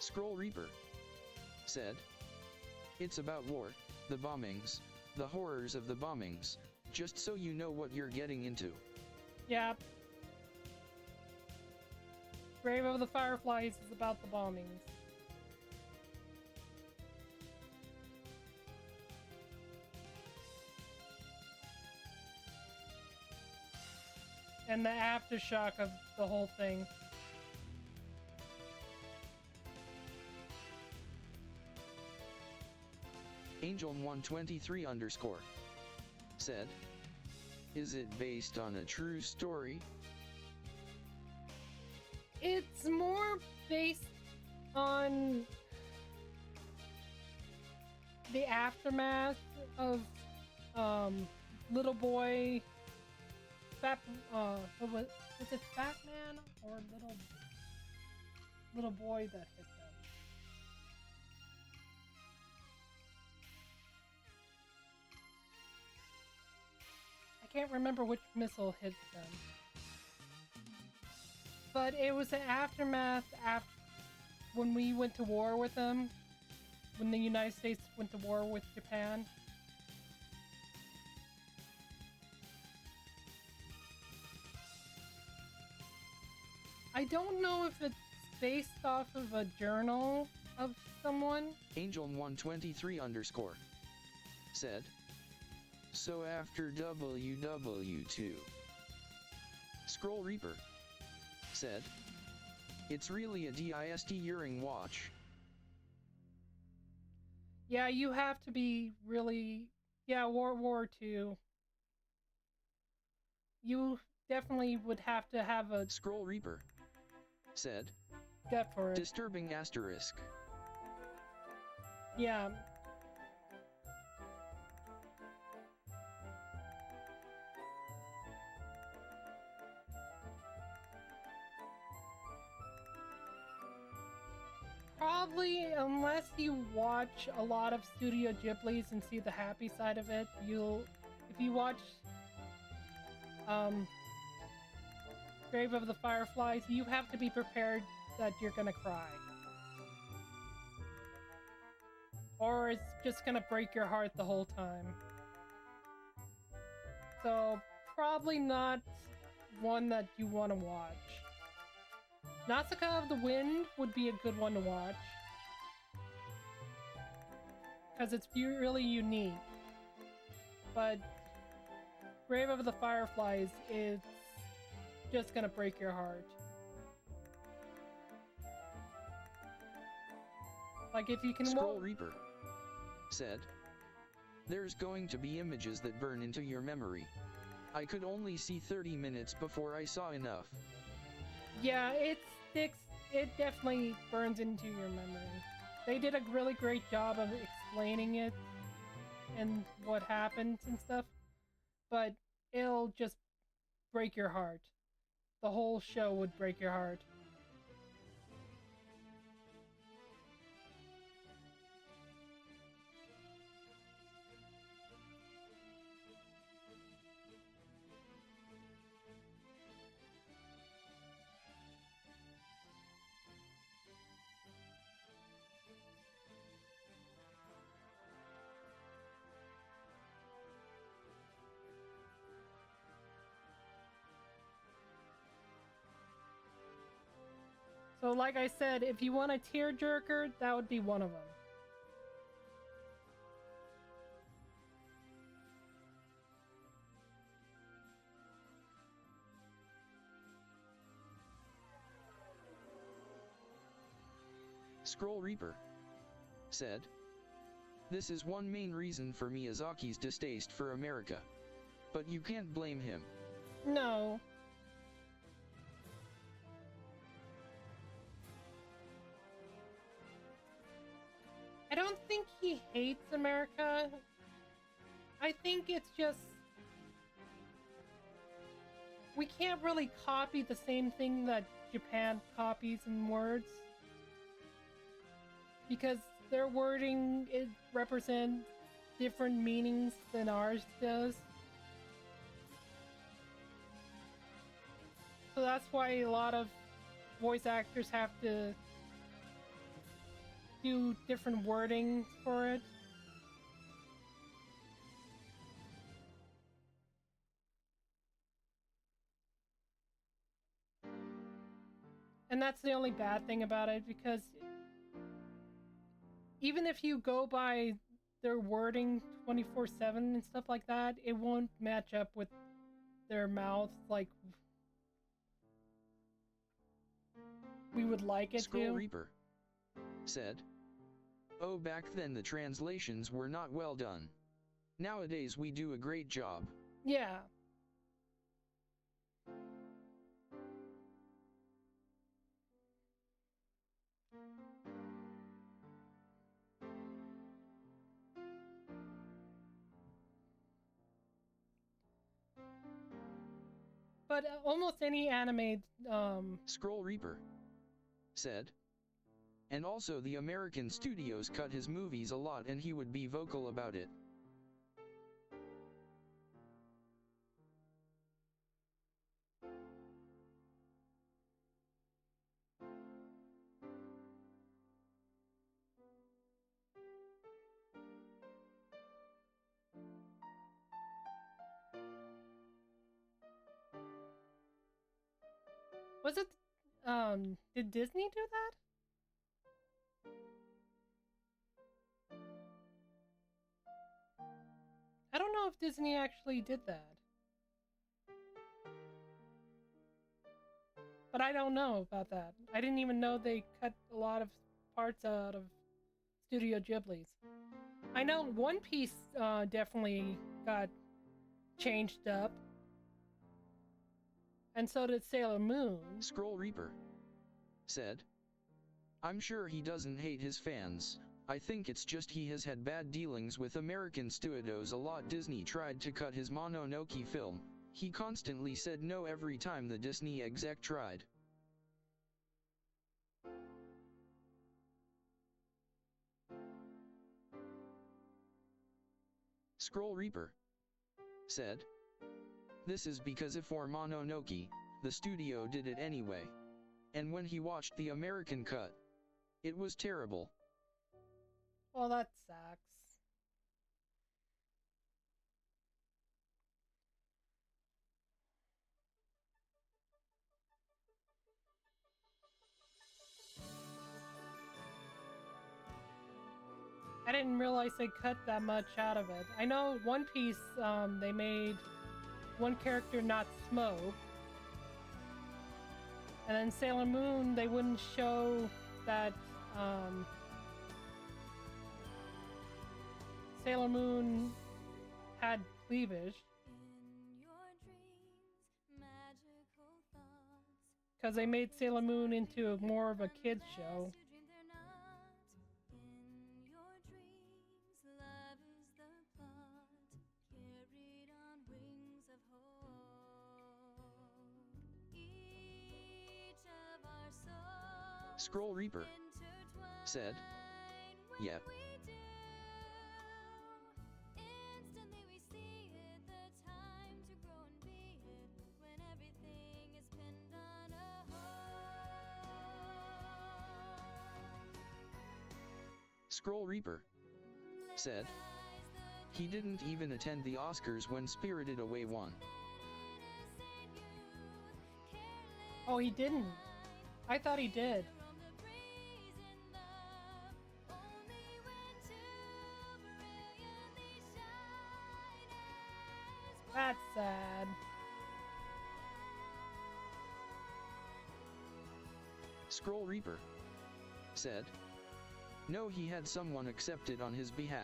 Scroll Reaper said, "It's about war, the bombings, the horrors of the bombings, just so you know what you're getting into." Yeah. Grave of the Fireflies is about the bombings. And the aftershock of the whole thing. Angel123_ said, "Is it based on a true story?" It's more based on the aftermath of little boy Fat what was it Fat Man or little boy that hit them? I can't remember which missile hit them. But it was the aftermath when we went to war with them, when the United States went to war with Japan. I don't know if it's based off of a journal of someone. Angel123_ said, "So after WW2. Scroll Reaper said, "It's really a disting watch." Yeah, you have to be really... Yeah, World War II. You definitely would have to have a... Scroll Reaper said, gut for it. "Disturbing asterisk." Yeah. Probably, unless you watch a lot of Studio Ghibli's and see the happy side of it, if you watch Grave of the Fireflies, you have to be prepared that you're gonna cry. Or it's just gonna break your heart the whole time. So, probably not one that you want to watch. Nausicaa of the Wind would be a good one to watch. Because it's really unique. But Grave of the Fireflies is just gonna break your heart. Like if you can Scroll Reaper said, "There's going to be images that burn into your memory. I could only see 30 minutes before I saw enough." Yeah, it sticks. It definitely burns into your memory. They did a really great job of explaining it and what happened and stuff, but it'll just break your heart. The whole show would break your heart. So, like I said, if you want a tearjerker, that would be one of them. Scroll Reaper said, "This is one main reason for Miyazaki's distaste for America. But you can't blame him." No. I don't think he hates America. I think it's just we can't really copy the same thing that Japan copies in words. Because their wording it represents different meanings than ours does. So that's why a lot of voice actors have to do different wording for it. And that's the only bad thing about it, because even if you go by their wording 24/7 and stuff like that, it won't match up with their mouth like we would like it Scroll to. Reaper said, "Oh, back then the translations were not well done. Nowadays we do a great job." Yeah. But almost any anime, Scroll Reaper said, "And also the American studios cut his movies a lot and he would be vocal about it." was it, did Disney do that? I don't know if Disney actually did that. But I don't know about that. I didn't even know they cut a lot of parts out of Studio Ghibli's. I know One Piece definitely got changed up. And so did Sailor Moon. Scroll Reaper said, "I'm sure he doesn't hate his fans. I think it's just he has had bad dealings with American studios a lot. Disney tried to cut his Mononoke film. He constantly said no every time the Disney exec tried." Scroll Reaper said, "This is because if for Mononoke, the studio did it anyway. And when he watched the American cut, it was terrible." Well, that sucks. I didn't realize they cut that much out of it. I know One Piece, they made one character not smoke. And then Sailor Moon, they wouldn't show that Sailor Moon had cleavage. In your dreams, magical thoughts. Because they made Sailor Moon into more of a kid's show. You dream they're not. In your dreams, love is the plot. Carried on wings of hope. Each of our souls Scroll Reaper said, "Yep. we do. Instantly we see it, the time to grow and be it, when everything is pinned on a hold. Scroll Reaper said, "He didn't even attend the Oscars when Spirited Away won." Oh, he didn't. I thought he did. on the breeze in love, only when two brilliantly shine as That's sad. Scroll Reaper said, no, he had someone accepted on his behalf.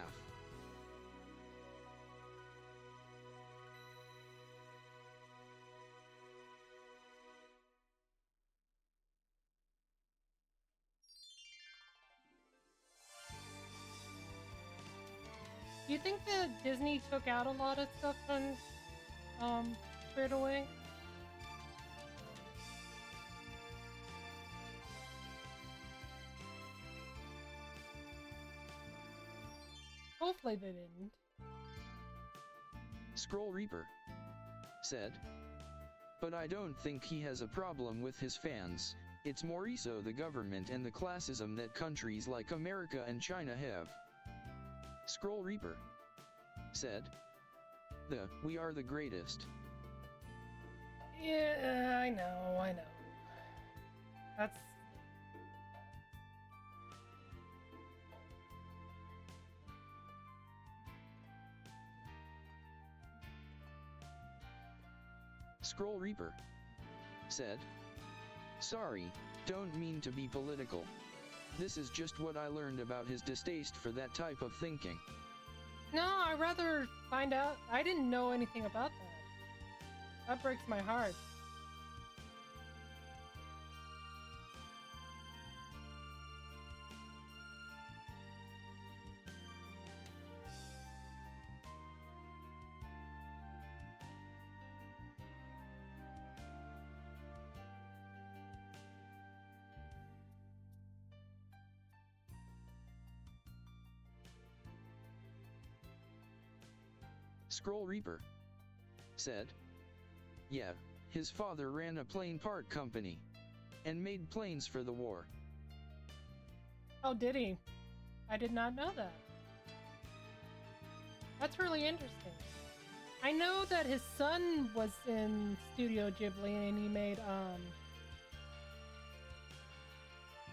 Do you think that Disney took out a lot of stuff from Spirited Away? Hopefully they didn't. Scroll Reaper said, but I don't think he has a problem with his fans, it's more so the government and the classism that countries like America and China have. Scroll Reaper said, we are the greatest. Yeah, I know. That's... Scroll Reaper said, sorry, don't mean to be political. This is just what I learned about his distaste for that type of thinking. No, I'd rather find out. I didn't know anything about that. That breaks my heart. Scroll Reaper said, yeah, his father ran a plane part company and made planes for the war. Oh, did he? I did not know that. That's really interesting. I know that his son was in Studio Ghibli and he made,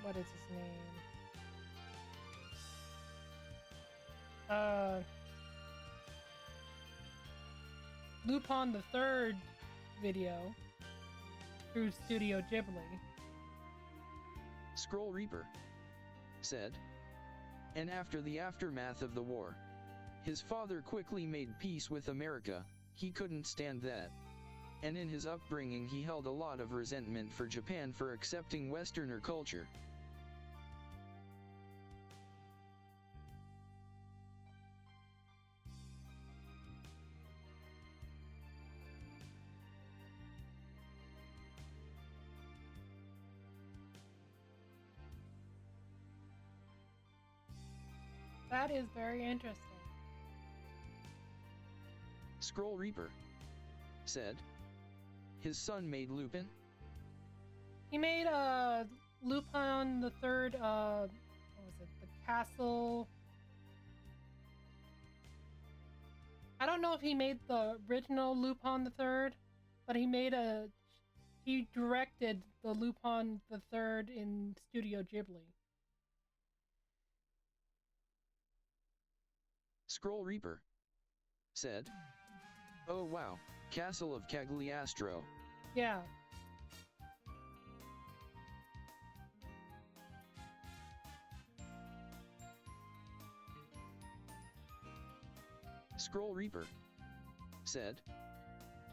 what is his name? Lupin the Third video through Studio Ghibli. Scroll Reaper said, and after the aftermath of the war, his father quickly made peace with America, he couldn't stand that. And in his upbringing he held a lot of resentment for Japan for accepting Westerner culture. That is very interesting. Scroll Reaper said, his son made Lupin? He made Lupin the Third, what was it? The Castle. I don't know if he made the original Lupin the Third, but he directed the Lupin the Third in Studio Ghibli. Scroll Reaper said, oh wow, Castle of Cagliostro. Yeah. Scroll Reaper said,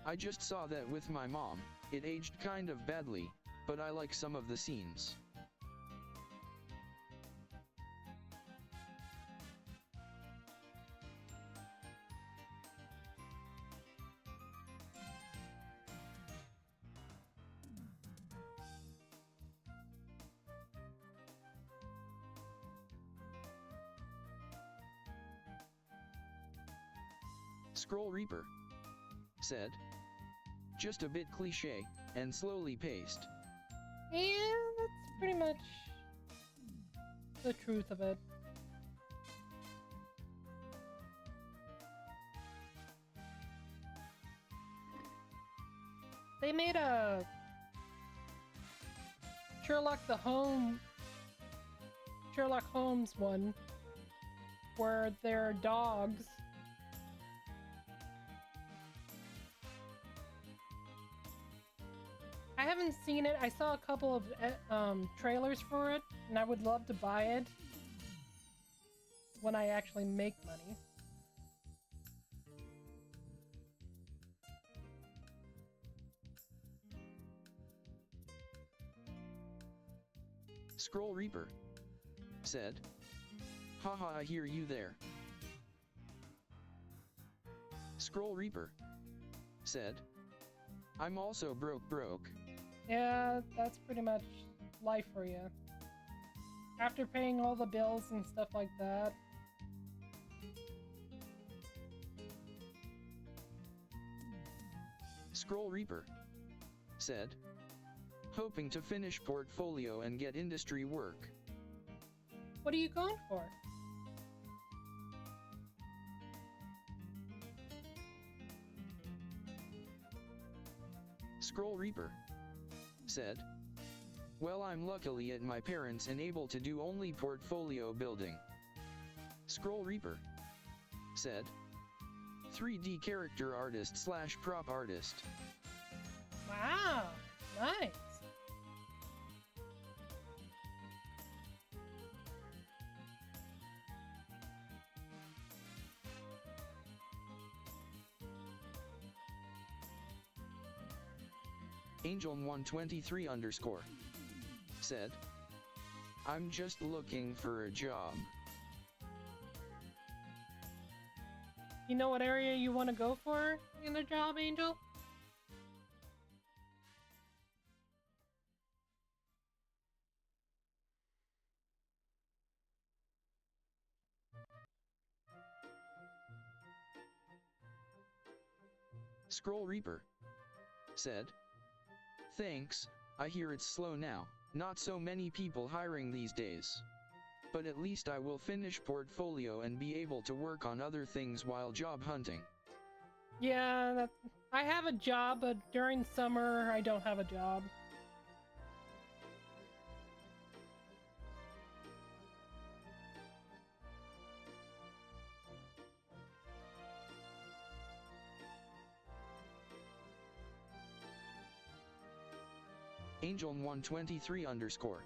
I just saw that with my mom, it aged kind of badly, but I like some of the scenes. Scroll Reaper said, just a bit cliche, and slowly paced. Yeah, that's pretty much the truth of it. They made a Sherlock Holmes one, where there are dogs. I haven't seen it. I saw a couple of trailers for it, and I would love to buy it when I actually make money. Scroll Reaper said, "Haha, I hear you there." Scroll Reaper said, "I'm also broke. Yeah, that's pretty much life for you. After paying all the bills and stuff like that. Scroll Reaper said, "Hoping to finish portfolio and get industry work." What are you going for? Scroll Reaper said, "Well, I'm luckily at my parents and able to do only portfolio building." Scroll Reaper said, 3D character artist / prop artist. Wow, nice. Angel123_ said, "I'm just looking for a job." You know what area you want to go for in a job, Angel? Scroll Reaper said, "Thanks, I hear it's slow now, not so many people hiring these days. But at least I will finish portfolio and be able to work on other things while job hunting." Yeah, I have a job, but during summer I don't have a job. Angel123_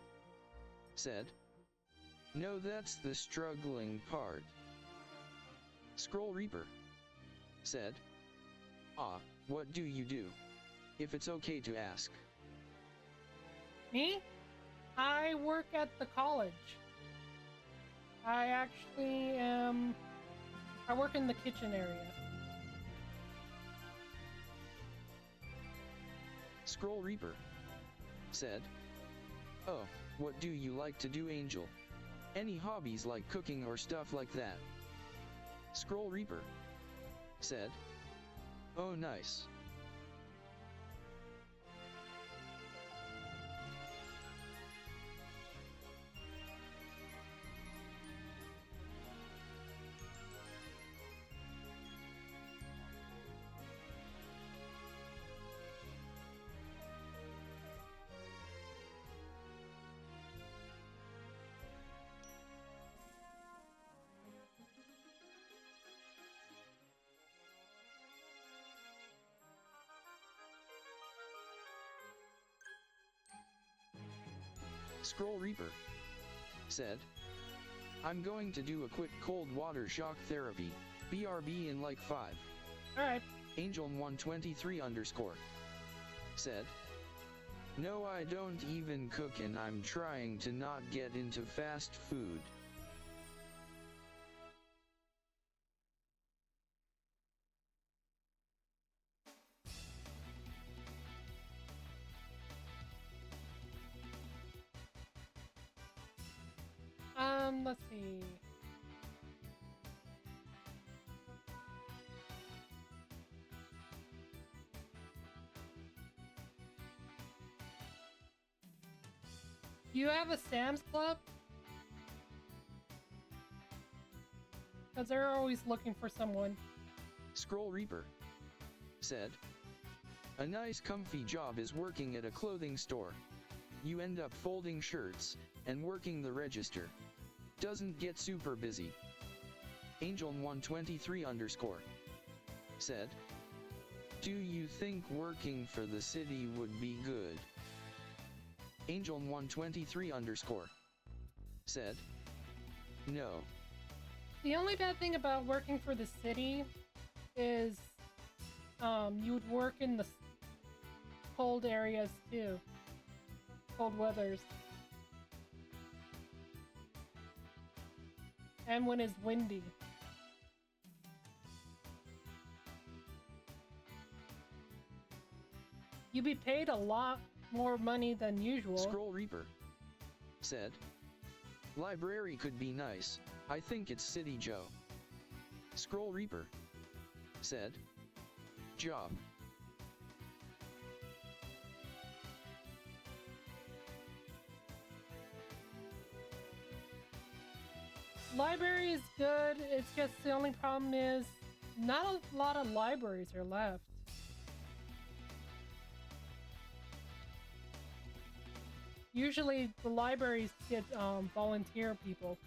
said, "No, that's the struggling part." Scroll Reaper said, "Ah, what do you do? If it's okay to ask." Me? I work at the college. I actually am... I work in the kitchen area. Scroll Reaper said, "Oh, what do you like to do, Angel? Any hobbies like cooking or stuff like that?" Scroll Reaper said, "Oh, nice." Scroll Reaper said, "I'm going to do a quick cold water shock therapy, BRB in like 5. Alright. Angel123_ said, "No, I don't even cook and I'm trying to not get into fast food." Let's see. Do you have a Sam's Club? Because they're always looking for someone. Scroll Reaper said, "A nice comfy job is working at a clothing store." you end up folding shirts and working the register. Doesn't get super busy. Angel123 underscore said, do you think working for the city would be good? Angel123 underscore said, no. The only bad thing about working for the city is you would work in the cold areas too. Cold weathers. And when it's windy. You'd be paid a lot more money than usual. Scroll Reaper said, library could be nice. I think it's City Joe. Scroll Reaper said, job. Library is good, it's just the only problem is not a lot of libraries are left. Usually the libraries get volunteer people.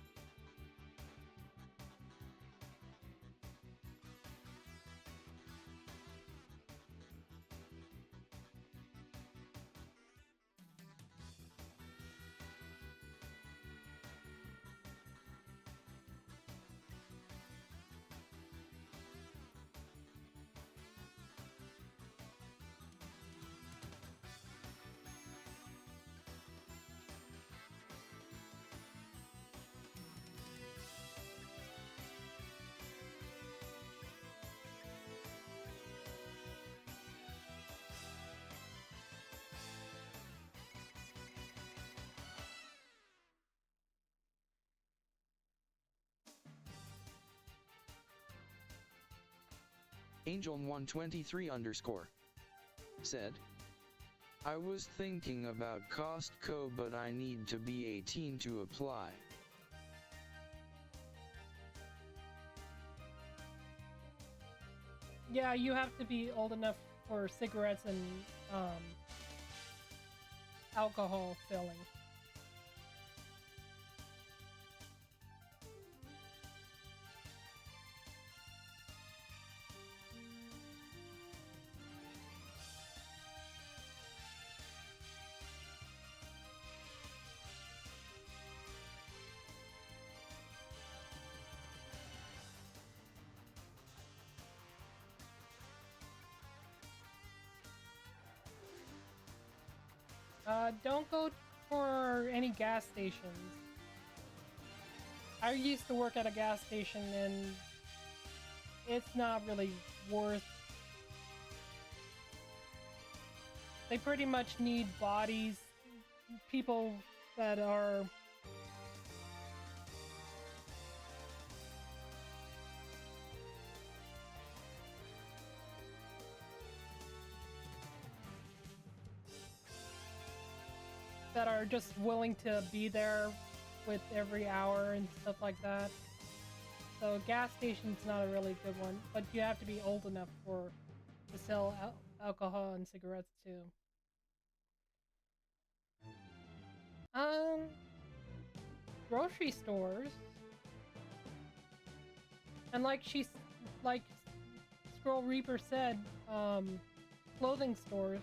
Angel123 underscore said, I was thinking about Costco but I need to be 18 to apply. Yeah, you have to be old enough for cigarettes and alcohol filling. Don't go for any gas stations. I used to work at a gas station and it's not really worth. They pretty much need bodies, people that are just willing to be there with every hour and stuff like that. So gas station's not a really good one, but you have to be old enough to sell alcohol and cigarettes too. Grocery stores, and like Scroll Reaper said, clothing stores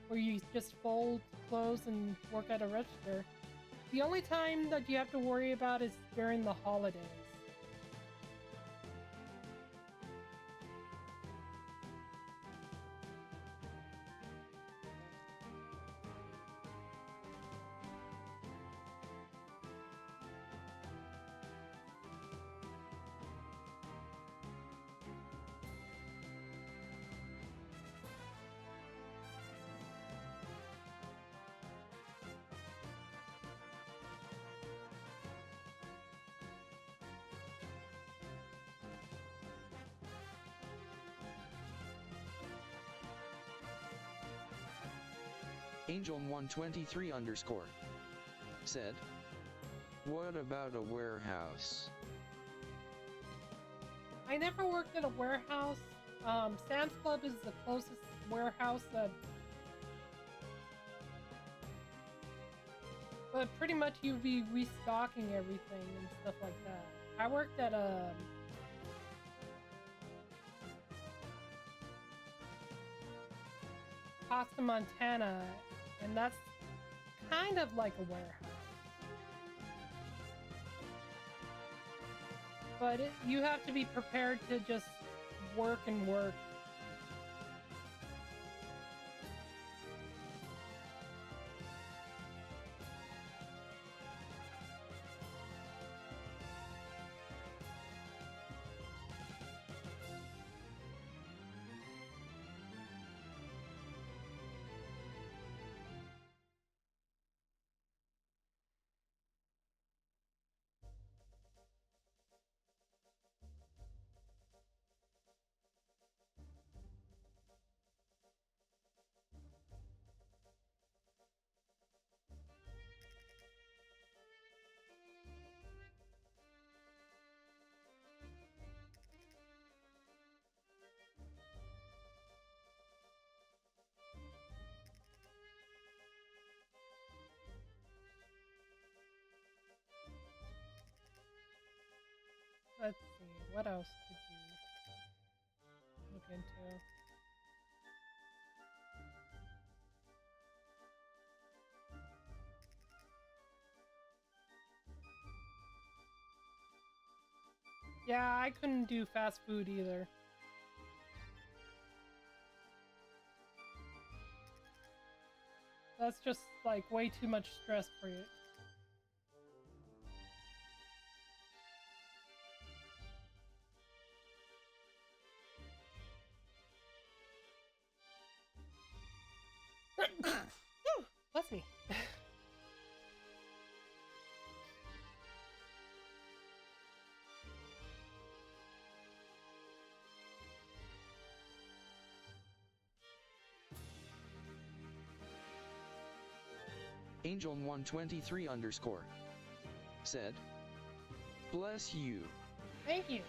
where you just fold clothes and work at a register. The only time that you have to worry about is during the holidays. Angel123 underscore said, what about a warehouse? I never worked at a warehouse. Sam's Club is the closest warehouse that but pretty much you'd be restocking everything and stuff like that. I worked at Costa, Montana, and that's kind of like a warehouse. But you have to be prepared to just work and work. Let's see, what else could you look into? Yeah, I couldn't do fast food either. That's just like way too much stress for you. Whew, bless me. Angel123 underscore said, "Bless you." Thank you.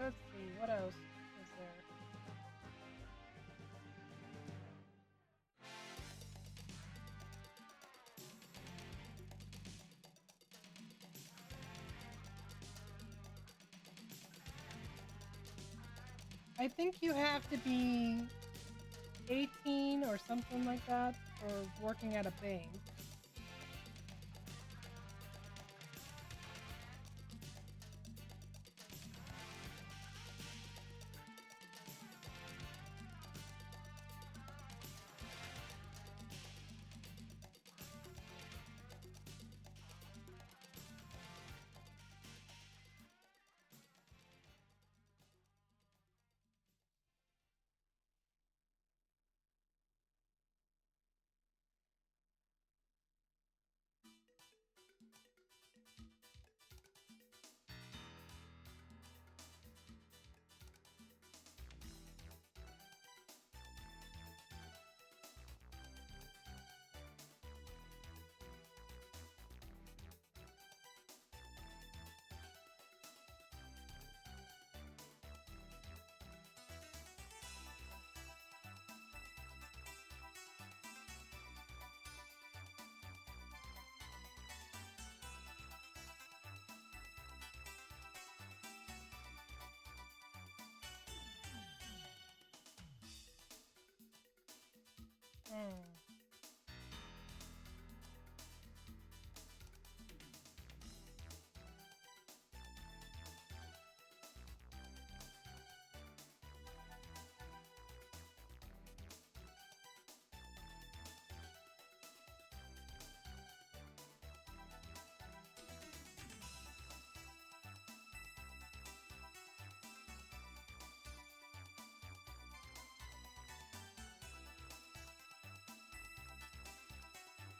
Let's see, what else is there? I think you have to be 18 or something like that for working at a bank.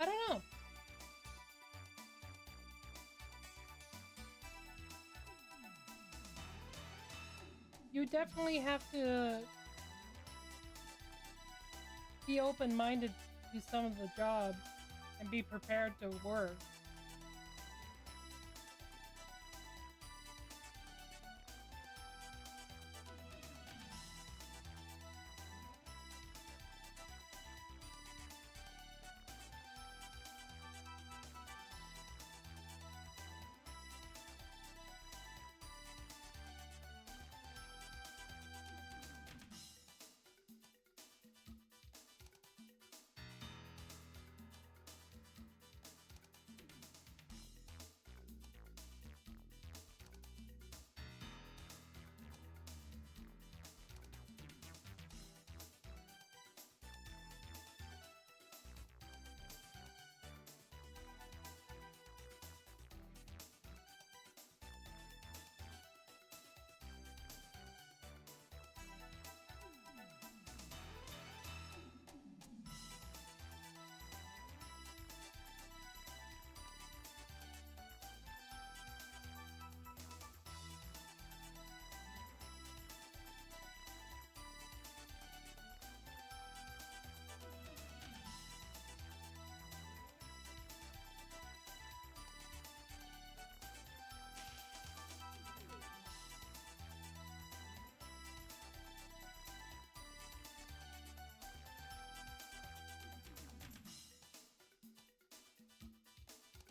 I don't know. You definitely have to be open-minded to some of the jobs and be prepared to work.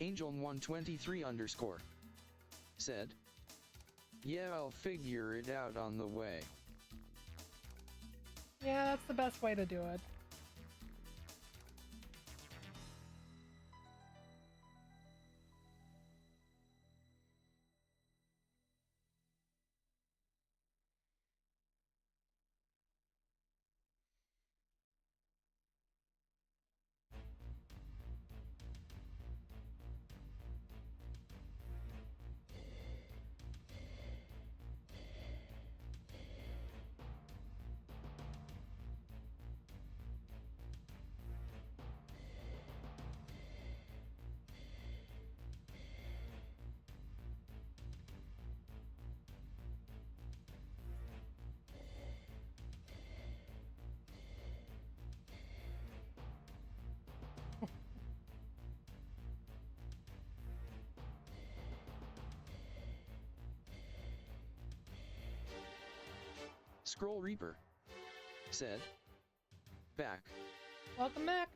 Angel123 underscore said, "Yeah, I'll figure it out on the way." Yeah, that's the best way to do it. Scroll Reaper said, "Back." Welcome back.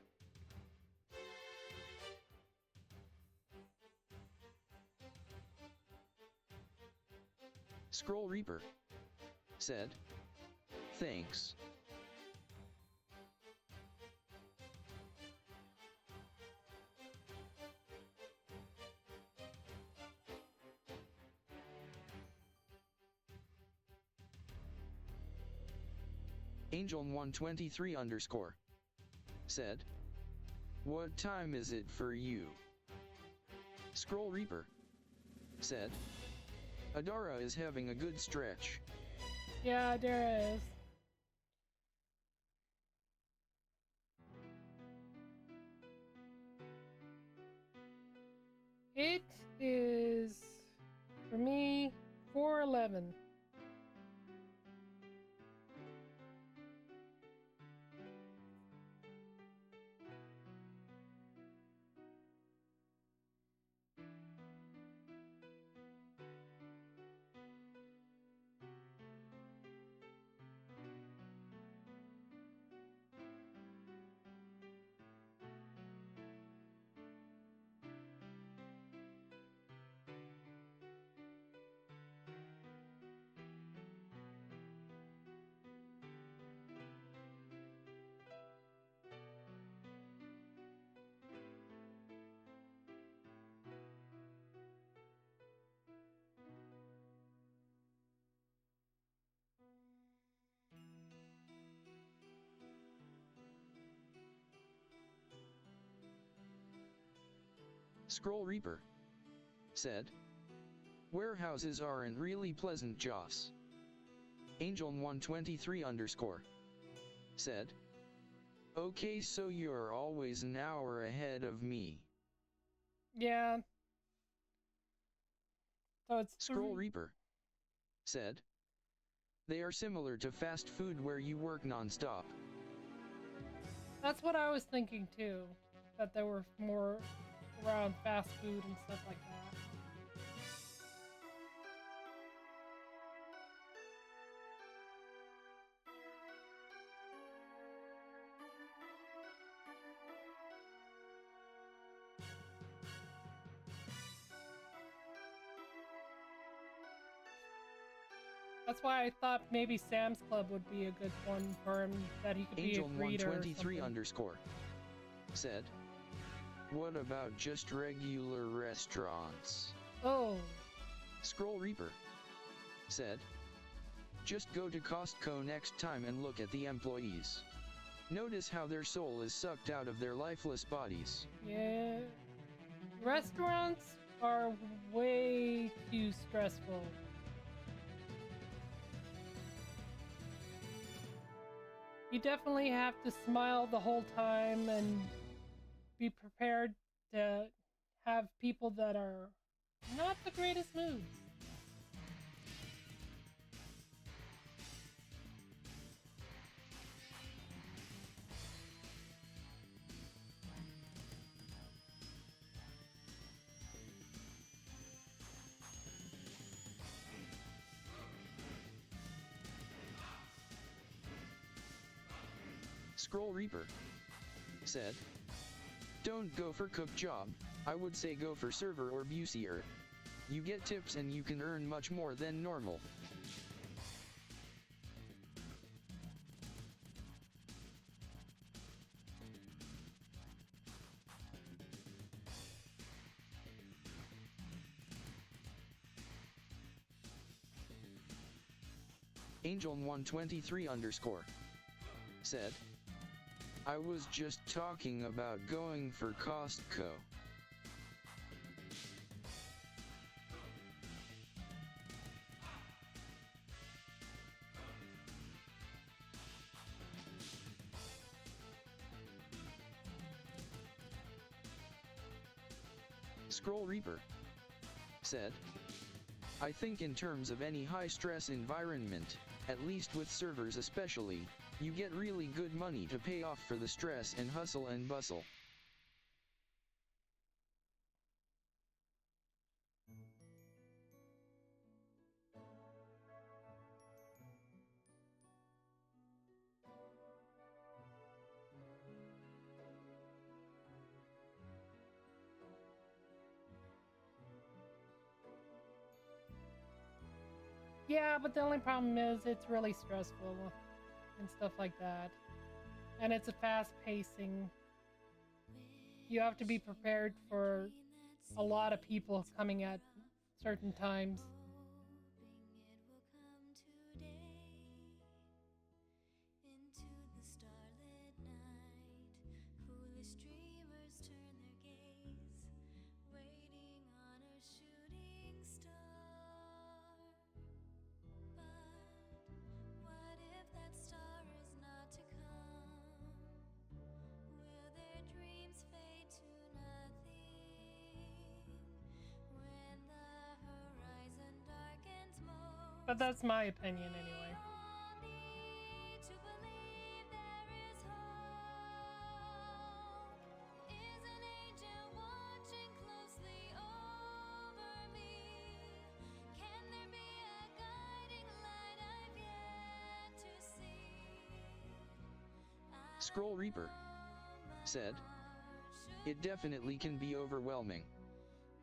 Scroll Reaper said, "Thanks." Angel123 underscore said, "What time is it for you?" Scroll Reaper said, "Adara is having a good stretch." Yeah, there is. It is, for me, 4:11. Scroll Reaper said, "Warehouses aren't really pleasant, Joss." Angel123 underscore said, Okay, so you're always an hour ahead of me. Yeah. So it's Scroll Reaper said. They are similar to fast food where you work non-stop. That's what I was thinking too. That there were more around fast food and stuff like that. That's why I thought maybe Sam's Club would be a good one for him, that he could be a greeter or Angel123 something. said. What about just regular restaurants? Oh, Scroll Reaper said. Just go to Costco next time and look at the employees. Notice how their soul is sucked out of their lifeless bodies. yeah. Restaurants are way too stressful. You definitely have to smile the whole time and be prepared to have people that are not the greatest moods. Scroll Reaper said. Don't go for cook job, I would say go for server or busier. You get tips and you can earn much more than normal. Angel123_ said. I was just talking about going for Costco. Scroll Reaper said. I think in terms of any high-stress environment, at least with servers especially, you get really good money to pay off for the stress and hustle and bustle. Yeah, but the only problem is it's really stressful and stuff like that. And it's a fast pacing. You have to be prepared for a lot of people coming at certain times. Into the starlit night, foolish dreamers turn their gaze, waiting on a shooting star. But what if that star is not to come? Will their dreams fade to nothing when the horizon darkens most? But that's my opinion anyway. To believe there is hope. Is an angel watching closely over me? Can there be a guiding light I've yet to see? Scroll Reaper said. It definitely can be overwhelming.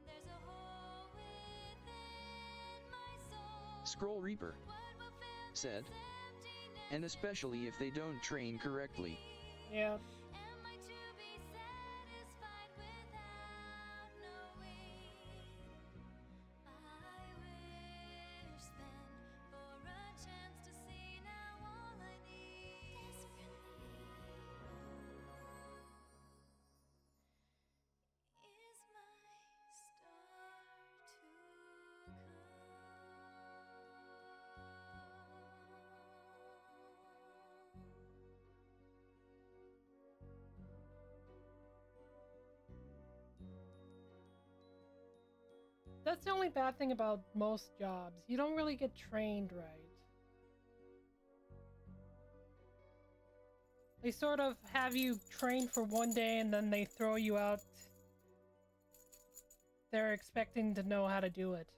There's a hole within my soul. Scroll Reaper What will fill said. this emptiness And especially if they don't train correctly. Yeah. Am I to be satisfied without knowing? I wish then for a chance to see now all I need desperately is my star to come. That's the only bad thing about most jobs. You don't really get trained right. They sort of have you train for one day and then they throw you out. They're expecting to know how to do it.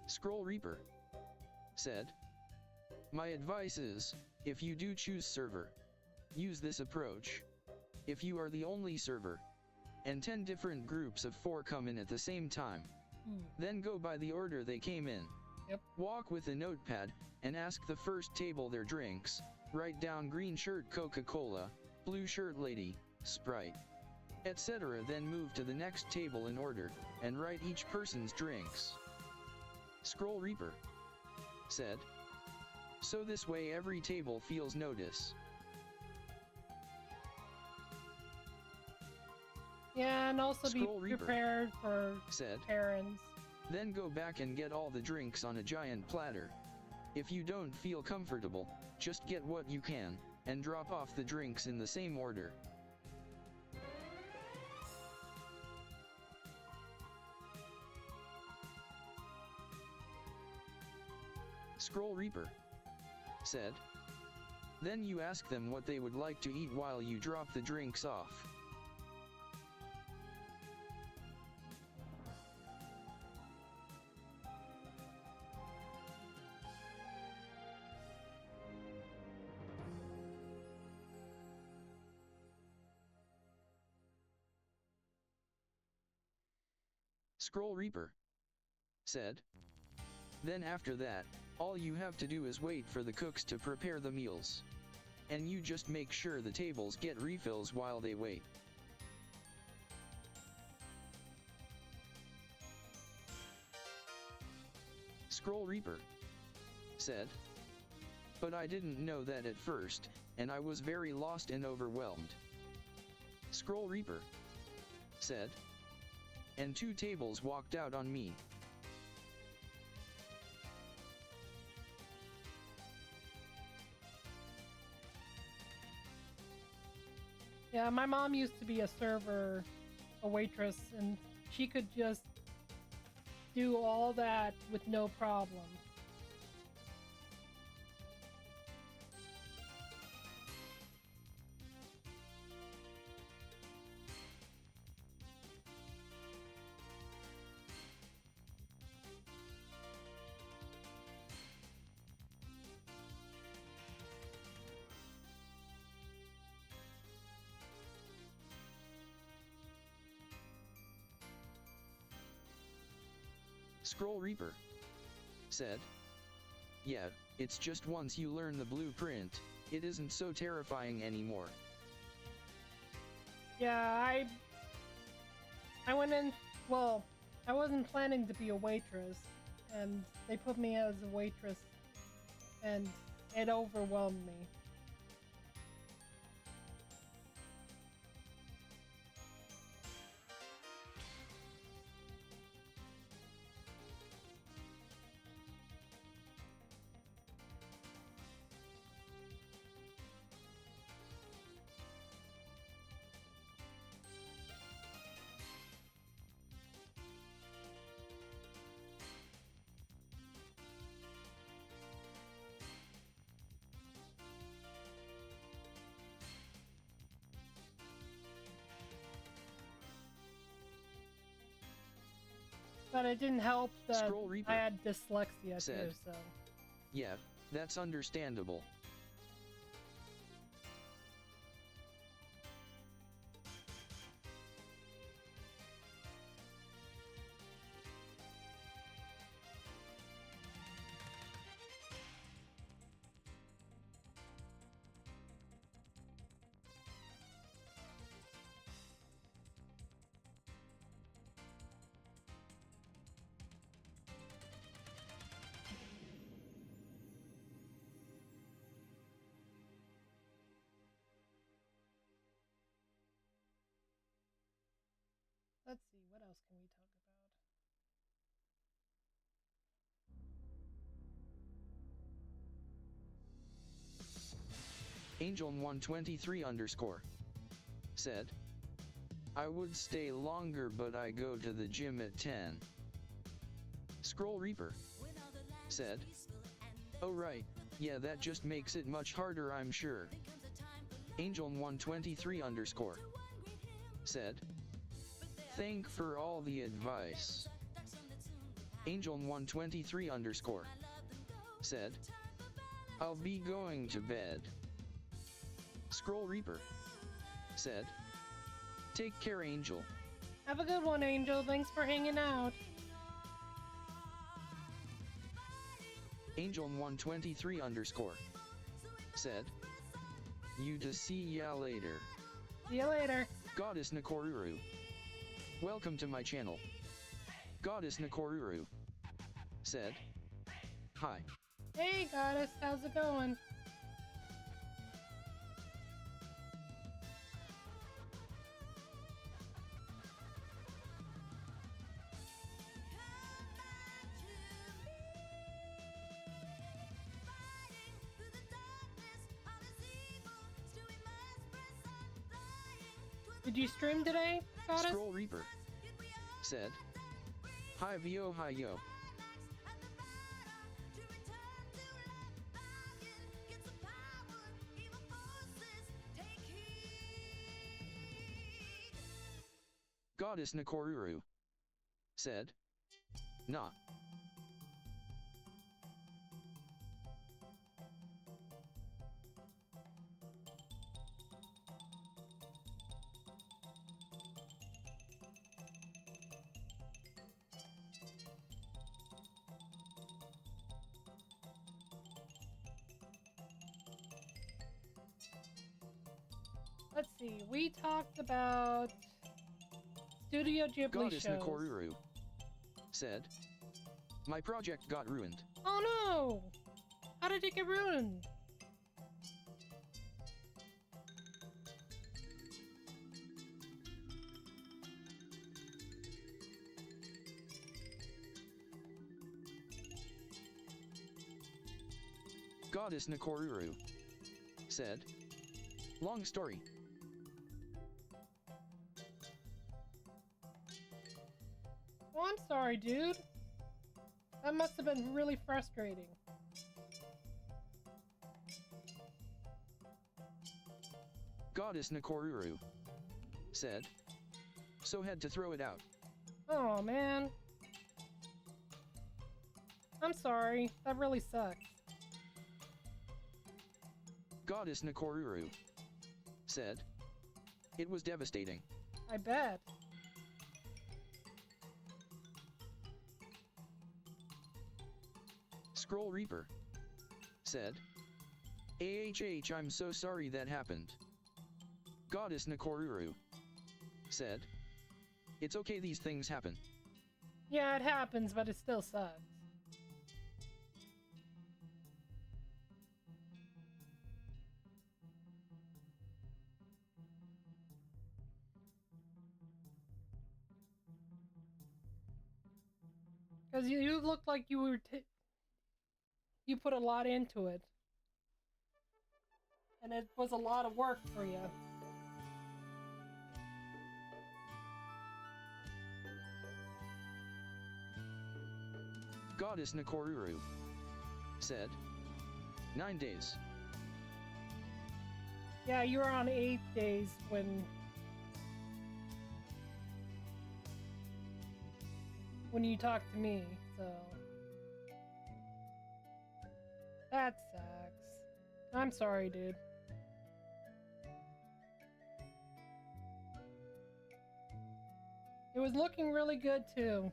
Scroll Reaper said, "My advice is, if you do choose server, use this approach. If you are the only server, and 10 different groups of 4 come in at the same time, then go by the order they came in. Yep. Walk with a notepad, and ask the first table their drinks, write down green shirt Coca-Cola, blue shirt lady, Sprite, etc. Then move to the next table in order, and write each person's drinks." Scroll Reaper said, "So this way every table feels notice." Yeah, and also Scroll be Reaper prepared for said, errands. "Then go back and get all the drinks on a giant platter. If you don't feel comfortable, just get what you can, and drop off the drinks in the same order." Scroll Reaper said, "Then you ask them what they would like to eat while you drop the drinks off." Scroll Reaper said, "Then after that, all you have to do is wait for the cooks to prepare the meals. And you just make sure the tables get refills while they wait." Scroll Reaper said, "But I didn't know that at first, and I was very lost and overwhelmed." Scroll Reaper said, "And 2 tables walked out on me." Yeah, my mom used to be a server, a waitress, and she could just do all that with no problem. Scroll Reaper said, "Yeah, it's just once you learn the blueprint, it isn't so terrifying anymore." Yeah, I went in, well, I wasn't planning to be a waitress, and they put me as a waitress, and it overwhelmed me. But it didn't help that Scroll Reaper I had dyslexia too, said, so. "Yeah, that's understandable. Let's see, what else can we talk Angel123 underscore said, I would stay longer but I go to the gym at 10. Scroll Reaper said, oh right, yeah that just makes it much harder I'm sure. Angel123 underscore said, thank for all the advice. Angel123 underscore said, I'll be going to bed. Scroll Reaper said, take care Angel. about? Have a good one, Angel. Thanks for hanging out. Angel123 underscore said, you to see ya later. See you later. Goddess Nakoruru. Welcome to my channel. Goddess Nakoruru said, hi. Hey, Goddess. How's it going? Did you stream today, Goddess? Scroll Reaper said, hi Vio hi yo. Goddess Nakoruru said, nah. Let's see. We talked about Studio Ghibli Goddess shows. Nakoruru said, my project got ruined. Oh no! How did it get ruined? Goddess Nakoruru said, long story. Oh, I'm sorry, dude. That must have been really frustrating. Goddess Nakoruru said, so had to throw it out. Oh, man. I'm sorry. That really sucks. Goddess Nakoruru said, it was devastating. I bet. Scroll Reaper said, AHH I'm so sorry that happened. Goddess Nakoruru said, it's okay these things happen. Yeah, it happens, but it still sucks. Because you looked like you were you put a lot into it. And it was a lot of work for you. Goddess Nakoruru said, 9 days. Yeah, you were on 8 days when you talked to me, so that sucks. I'm sorry, dude. It was looking really good too.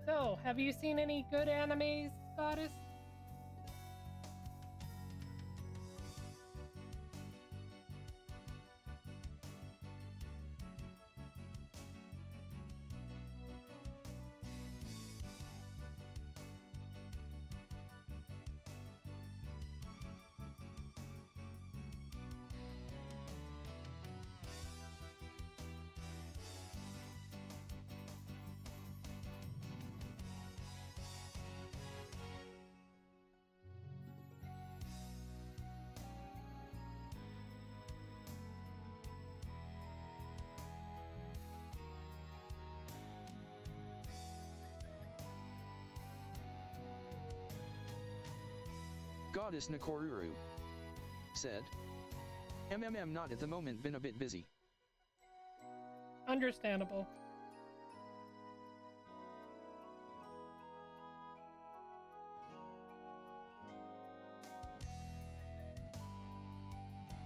So, have you seen any good animes, Goddess? Goddess Nakoruru said. Not at the moment, been a bit busy. Understandable.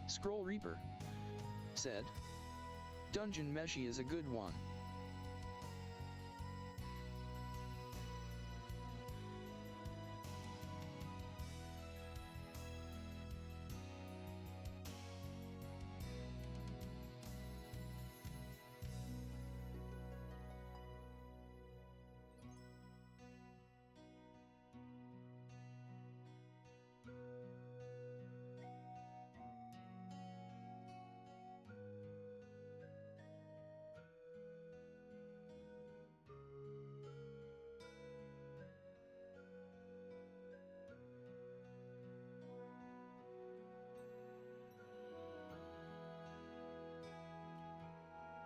Scroll Reaper said. Dungeon Meshi is a good one.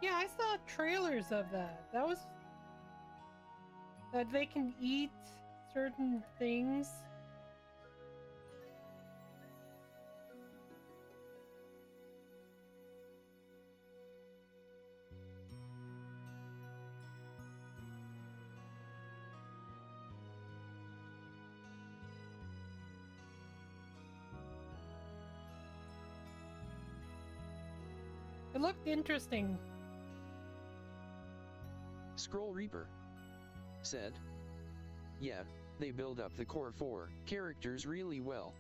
Yeah, I saw trailers of that. That was that they can eat certain things. It looked interesting. Scroll Reaper said. Yeah, they build up the core 4 characters really well.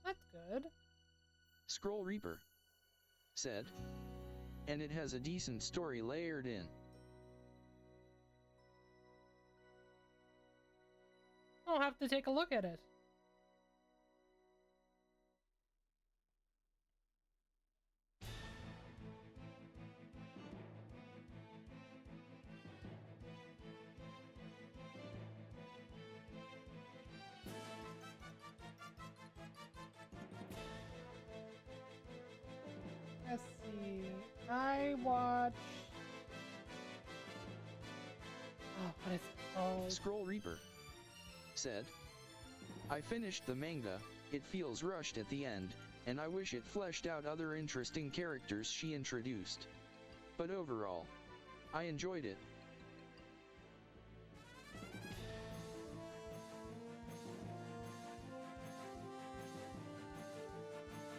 That's good. Scroll Reaper said. And it has a decent story layered in. I'll have to take a look at it. Let's see. I watched. Oh, what is it called? Scroll Reaper said. I finished the manga, it feels rushed at the end, and I wish it fleshed out other interesting characters she introduced. But overall, I enjoyed it.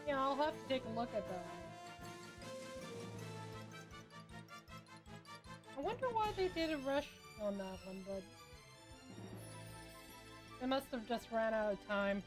Yeah, I'll have to take a look at that. I wonder why they did a rush on that one, but they must have just ran out of time.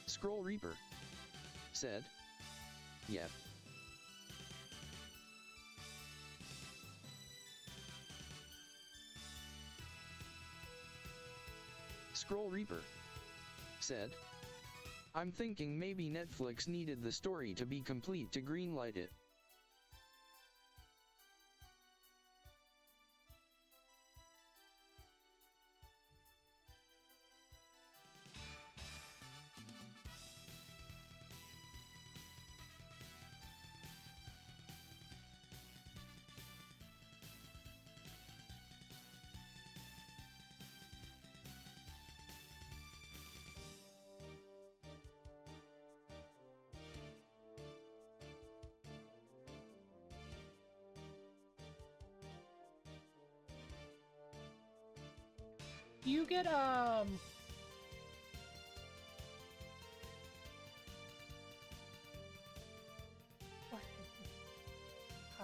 Scroll Reaper said. Yep. Scroll Reaper said. I'm thinking maybe Netflix needed the story to be complete to greenlight it. Do you get God,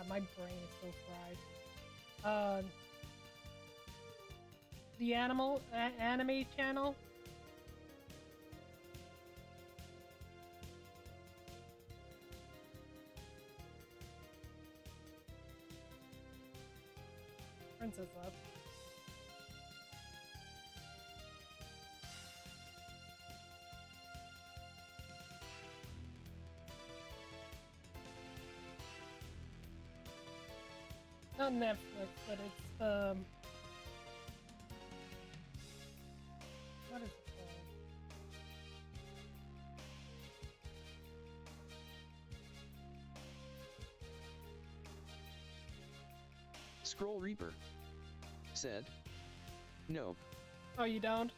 my brain is so fried. The anime channel. Princess left. not Netflix, but it's what is it called? Scroll Reaper said, "Nope." Oh, you don't?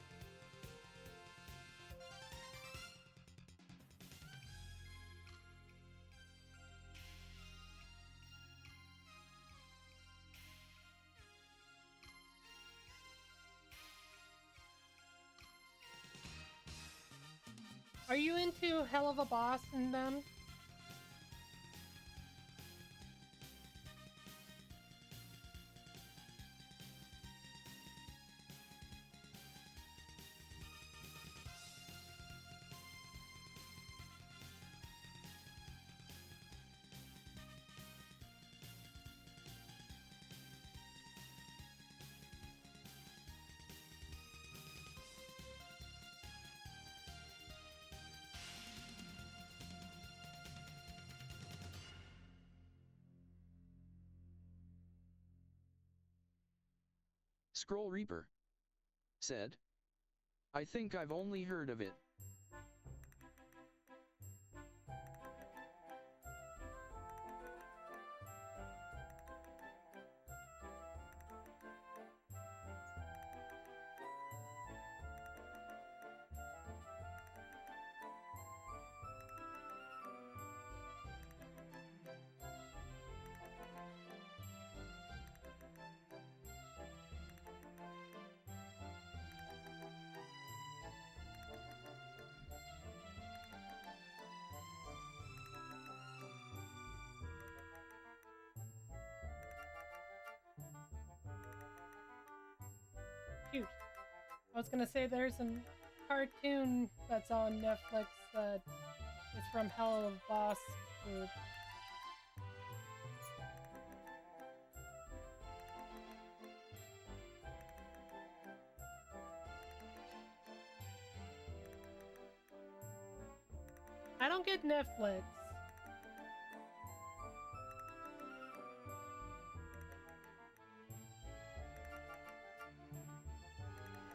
Are you into Hell of a Boss and them? Scroll Reaper said, "I think I've only heard of it." Cute. I was gonna say there's a cartoon that's on Netflix that is from Hell of a Boss group. I don't get Netflix.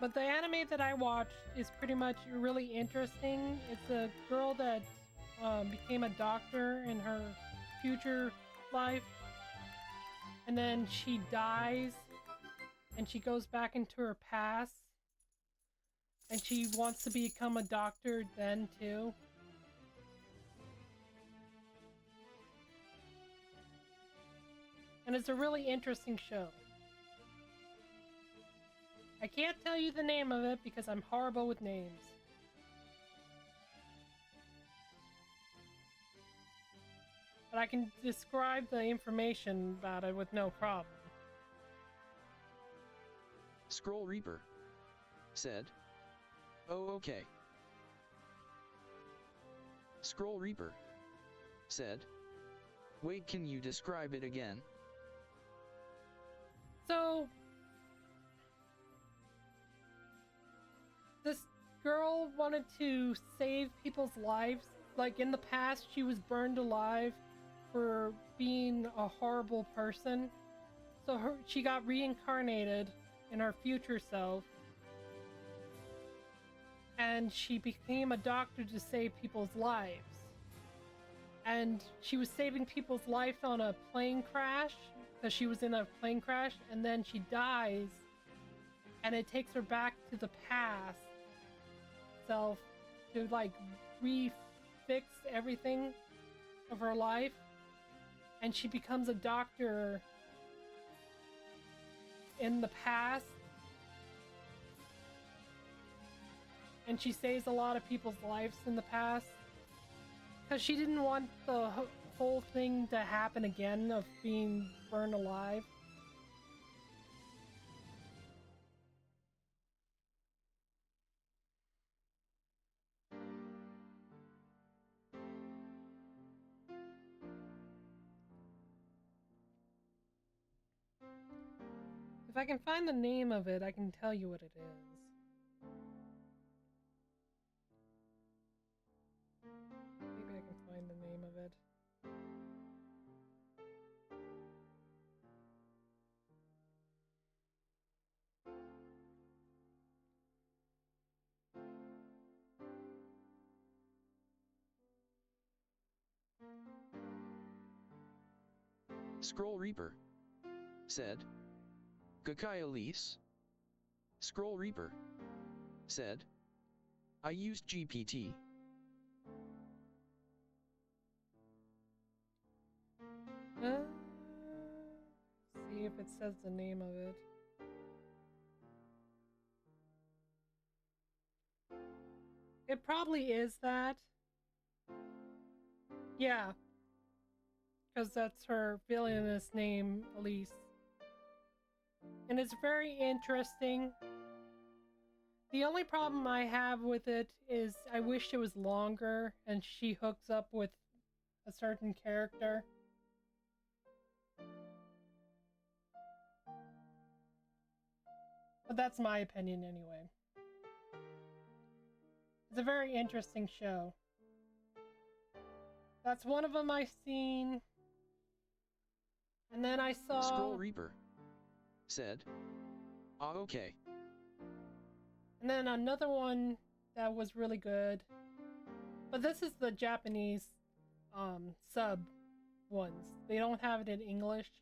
But the anime that I watched is pretty much really interesting. It's a girl that became a doctor in her future life, and then she dies, and she goes back into her past, and she wants to become a doctor then too. And it's a really interesting show. I can't tell you the name of it because I'm horrible with names. But I can describe the information about it with no problem. Scroll Reaper said, "Oh, okay." Scroll Reaper said, "Wait, can you describe it again?" So, this girl wanted to save people's lives. Like in the past, she was burned alive for being a horrible person. So she got reincarnated in her future self. And she became a doctor to save people's lives. And she was saving people's life on a plane crash, because she was in a plane crash, and then she dies, and it takes her back to the past self to like refix everything of her life, and she becomes a doctor in the past, and she saves a lot of people's lives in the past because she didn't want the whole thing to happen again of being burned alive. If I can find the name of it, I can tell you what it is. Maybe I can find the name of it. Scroll Reaper said, Kakai Elise? Scroll Reaper said, I used GPT. See if it says the name of it. It probably is that. Yeah. Because that's her villainous name, Elise. And it's very interesting. The only problem I have with it is I wish it was longer and she hooks up with a certain character. But that's my opinion anyway. It's a very interesting show. That's one of them I've seen. And then I saw... Scroll Reaper said, ah, okay. And then another one that was really good. But this is the Japanese sub ones. They don't have it in English.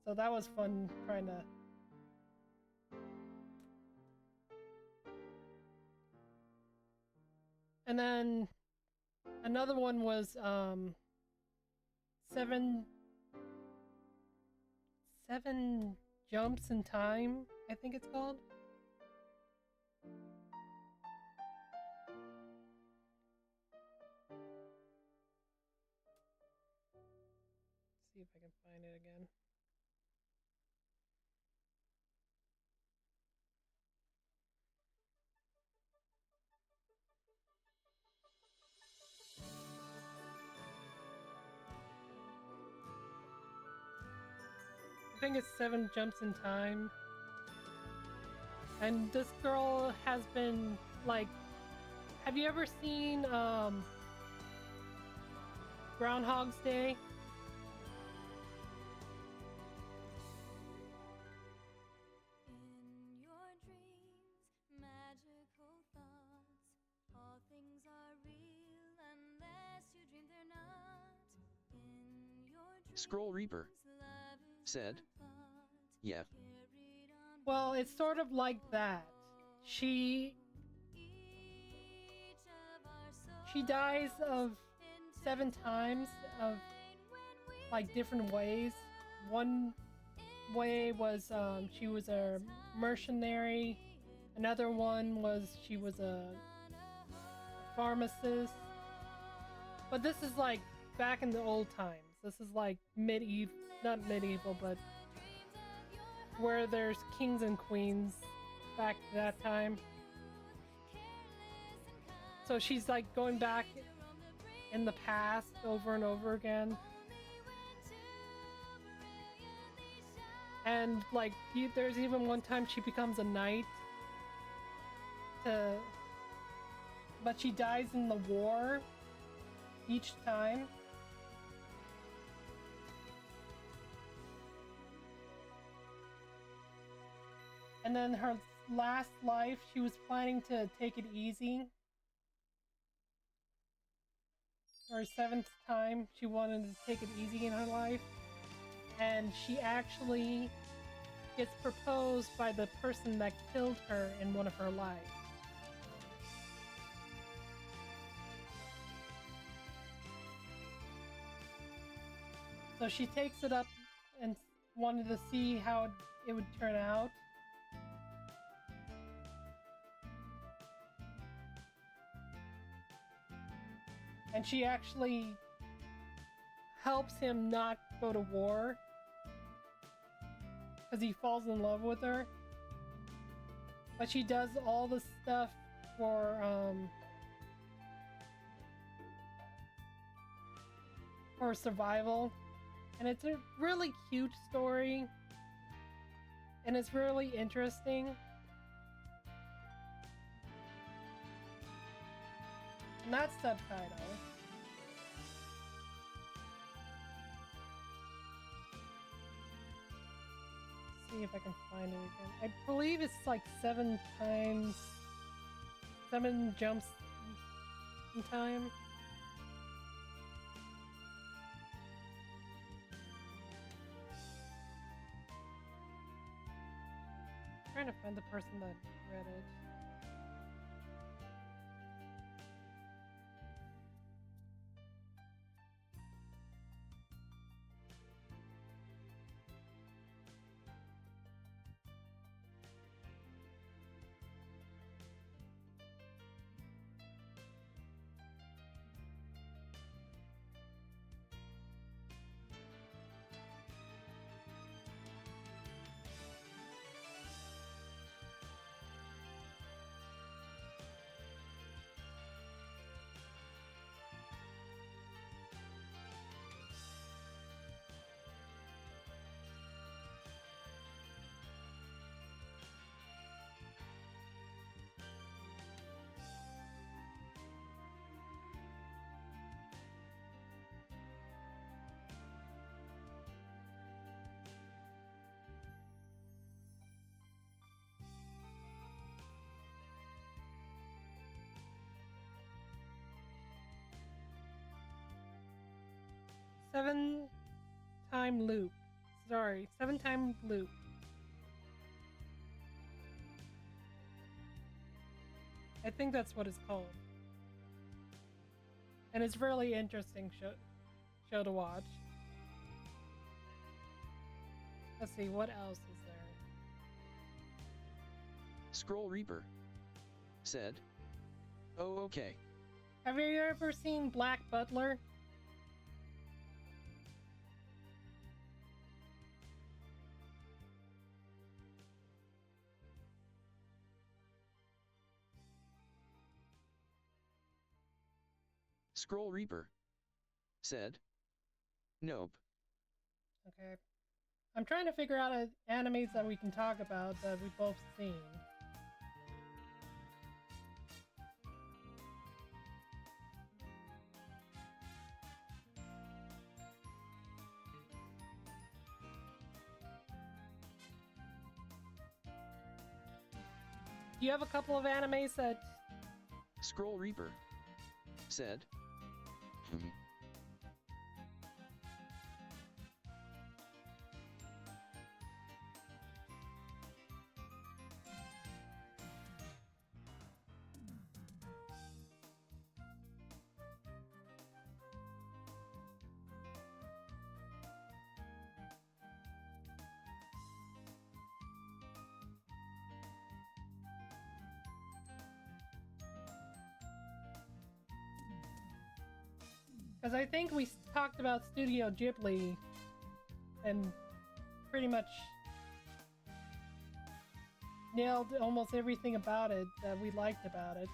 So that was fun trying to... And then another one was seven jumps in time, I think it's called. See if I can find it again. I think it's 7 jumps in time. And this girl has been like, have you ever seen Groundhog's Day? In your dreams, magical thoughts, all things are real unless you dream they're not. In your dreams, Scroll Reaper love is said, a thought yeah. carried on Well, it's sort of like that. She each of our she dies of 7 times of like different ways. One way was she was a mercenary. Another one was she was a pharmacist. But this is like back in the old times. This is like medieval, not medieval, but where there's kings and queens back that time. So she's like going back in the past over and over again. And like there's even one time she becomes a knight but she dies in the war each time. And then her last life, she was planning to take it easy. Her 7th time, she wanted to take it easy in her life. And she actually gets proposed by the person that killed her in one of her lives. So she takes it up and wanted to see how it would turn out. And she actually helps him not go to war because he falls in love with her. But she does all the stuff for survival. And it's a really cute story. And it's really interesting. And that's subtitle. See if I can find it again. I believe it's like 7 jumps in time. trying to find the person that read it. Seven-time loop. Sorry, 7-time loop. I think that's what it's called. And it's really interesting show to watch. Let's see, what else is there? Scroll Reaper said, "Oh, okay." Have you ever seen Black Butler? Scroll Reaper said, "Nope." Okay. I'm trying to figure out animes that we can talk about that we've both seen. Do you have a couple of animes that... Scroll Reaper said, "Hmm." Because I think we talked about Studio Ghibli and pretty much nailed almost everything about it that we liked about it.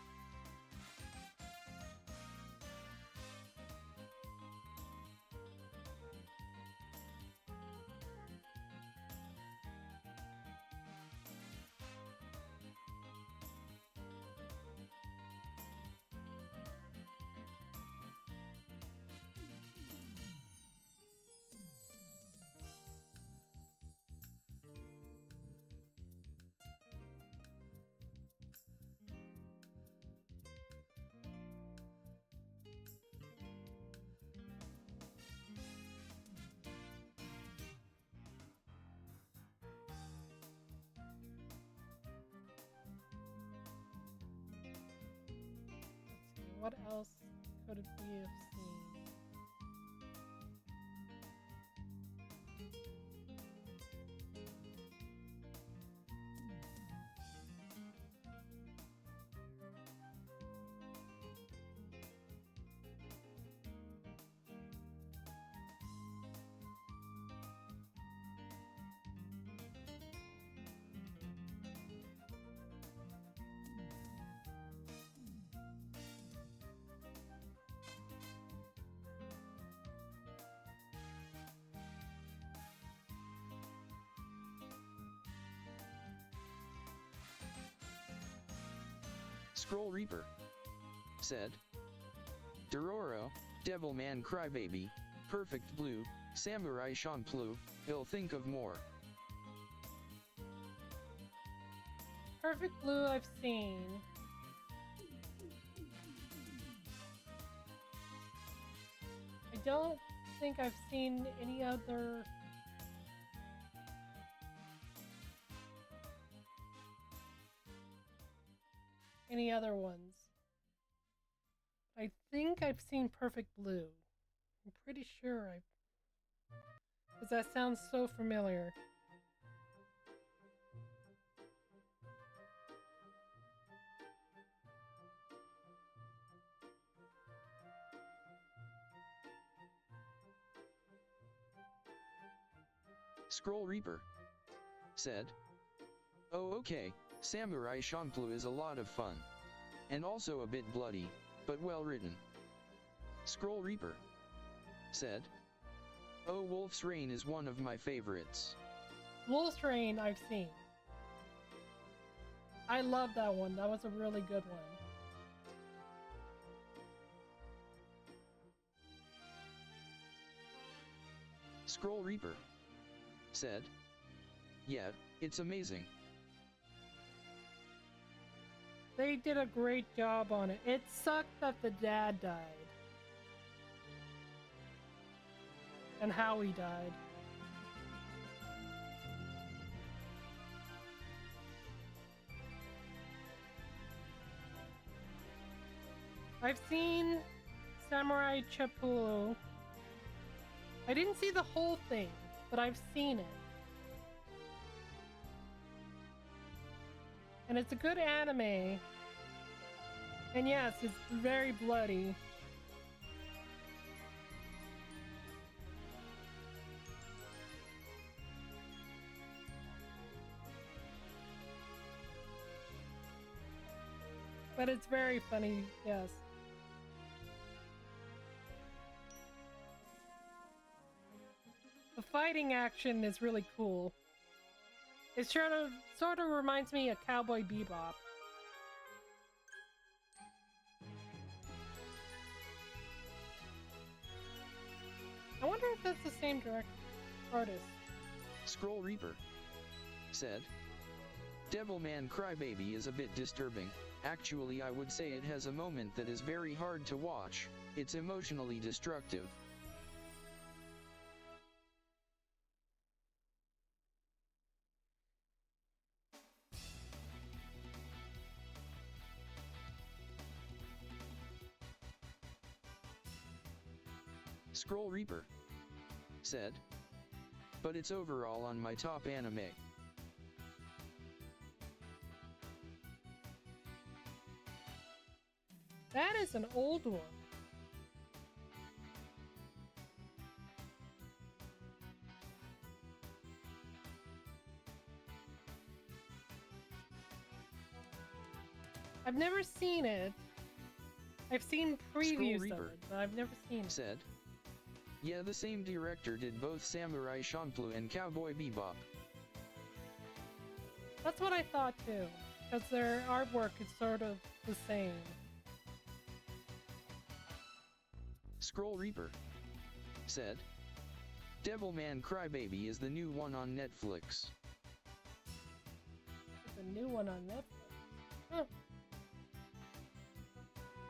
What else could we have seen? Scroll Reaper said, "Dororo, Devilman Crybaby, Perfect Blue, Samurai Champloo, he'll think of more." Perfect Blue I've seen. I don't think I've seen any other... any other ones. I think I've seen Perfect Blue. I'm pretty sure I've... Because that sounds so familiar. Scroll Reaper said, "Oh okay, Samurai Champloo is a lot of fun. And also a bit bloody, but well written." Scroll Reaper said, "Oh, Wolf's Rain is one of my favorites." Wolf's Rain I've seen. I love that one. That was a really good one. Scroll Reaper said, "Yeah, it's amazing." They did a great job on it. It sucked that the dad died. And how he died. I've seen Samurai Champloo. I didn't see the whole thing, but I've seen it. And it's a good anime. And yes, it's very bloody. But it's very funny, yes. The fighting action is really cool. It sort of reminds me of Cowboy Bebop. I wonder if that's the same artist. Scroll Reaper said, "Devilman Crybaby is a bit disturbing. Actually, I would say it has a moment that is very hard to watch. It's emotionally destructive." Scroll Reaper said, "But it's overall on my top anime." That is an old one. I've never seen it. I've seen previews of Reaper it, but I've never seen it. said, "Yeah, the same director did both Samurai Champloo and Cowboy Bebop." That's what I thought too, because their artwork is sort of the same. Scroll Reaper said, "Devilman Crybaby is the new one on Netflix." It's a new one on Netflix. Huh.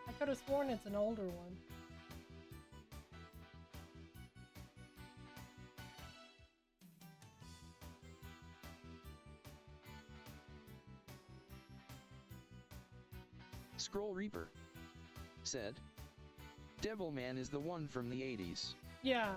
I could have sworn it's an older one. Scroll Reaper said, "Devilman is the one from the 80s. Yeah.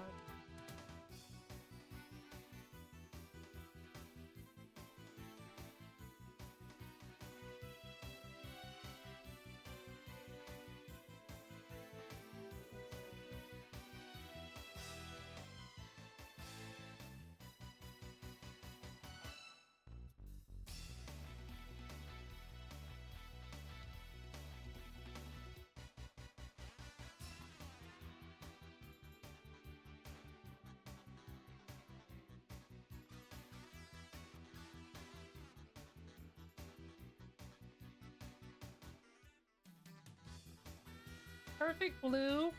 Perfect Blue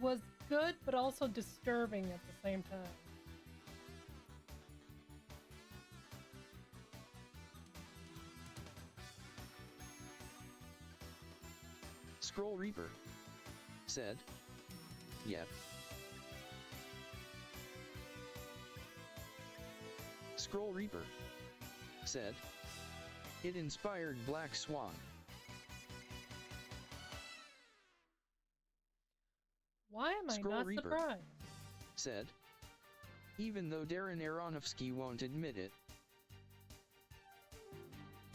was good, but also disturbing at the same time. Scroll Reaper said, "Yep." Scroll Reaper said, It inspired Black Swan. Why am I Scroll not Reaper. surprised? Said. Even though Darren Aronofsky won't admit it.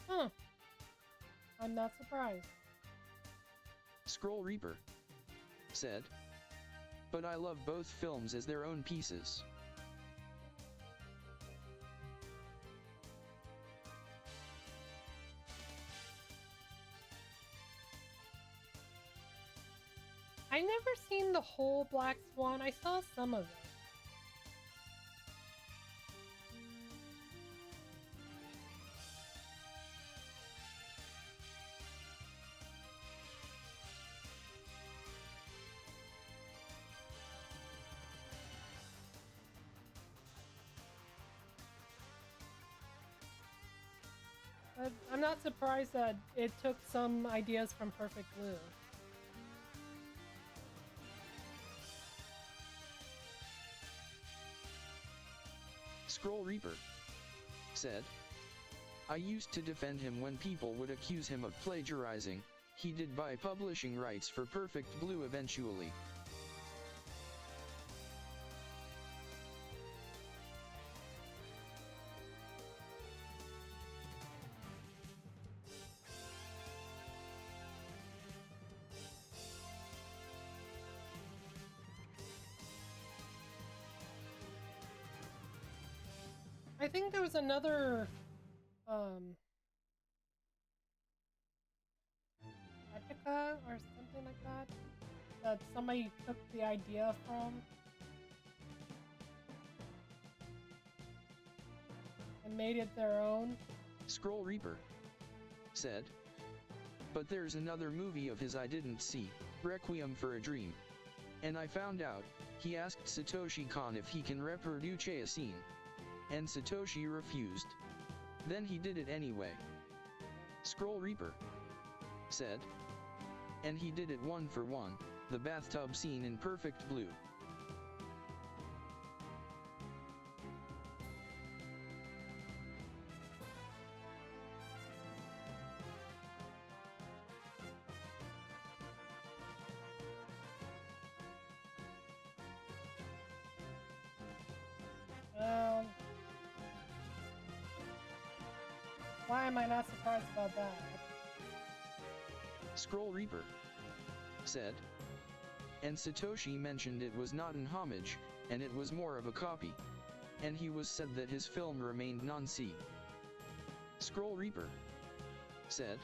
Huh. I'm not surprised. Scroll Reaper. Said. But I love both films as their own pieces. I never seen the whole Black Swan. I saw some of it. But I'm not surprised that it took some ideas from Perfect Blue. Scroll Reaper. Said. I used to defend him when people would accuse him of plagiarizing. He did buy publishing rights for Perfect Blue eventually. I think there was another Epica or something like that somebody took the idea from and made it their own. Scroll Reaper. Said. But there's another movie of his I didn't see, Requiem for a Dream. And I found out, he asked Satoshi Kon if he can reproduce a scene. And Satoshi refused. Then he did it anyway. Scroll Reaper. Said. And he did it one for one, the bathtub scene in Perfect Blue. Why am I not surprised about that? Scroll Reaper. Said. And Satoshi mentioned it was not an homage, and it was more of a copy. And he was said that his film remained non-C. Scroll Reaper. Said.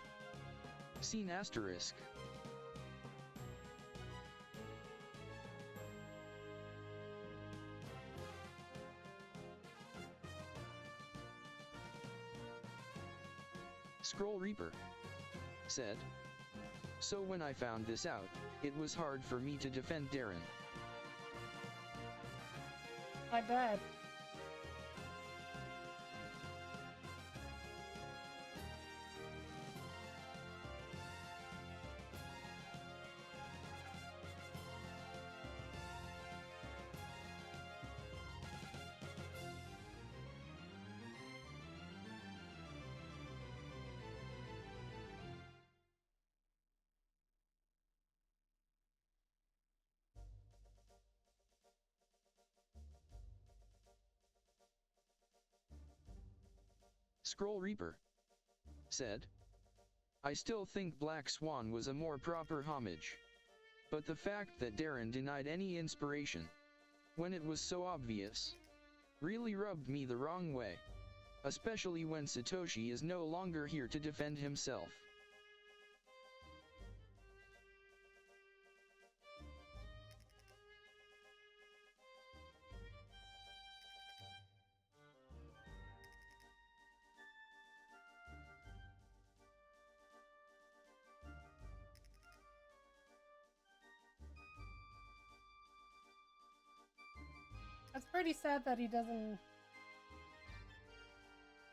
Scene asterisk. Scroll Reaper. Said. So when I found this out, it was hard for me to defend Darren. I bet. Scroll Reaper. Said. I still think Black Swan was a more proper homage. But the fact that Darren denied any inspiration, when it was so obvious, really rubbed me the wrong way. Especially when Satoshi is no longer here to defend himself. It's pretty sad that he doesn't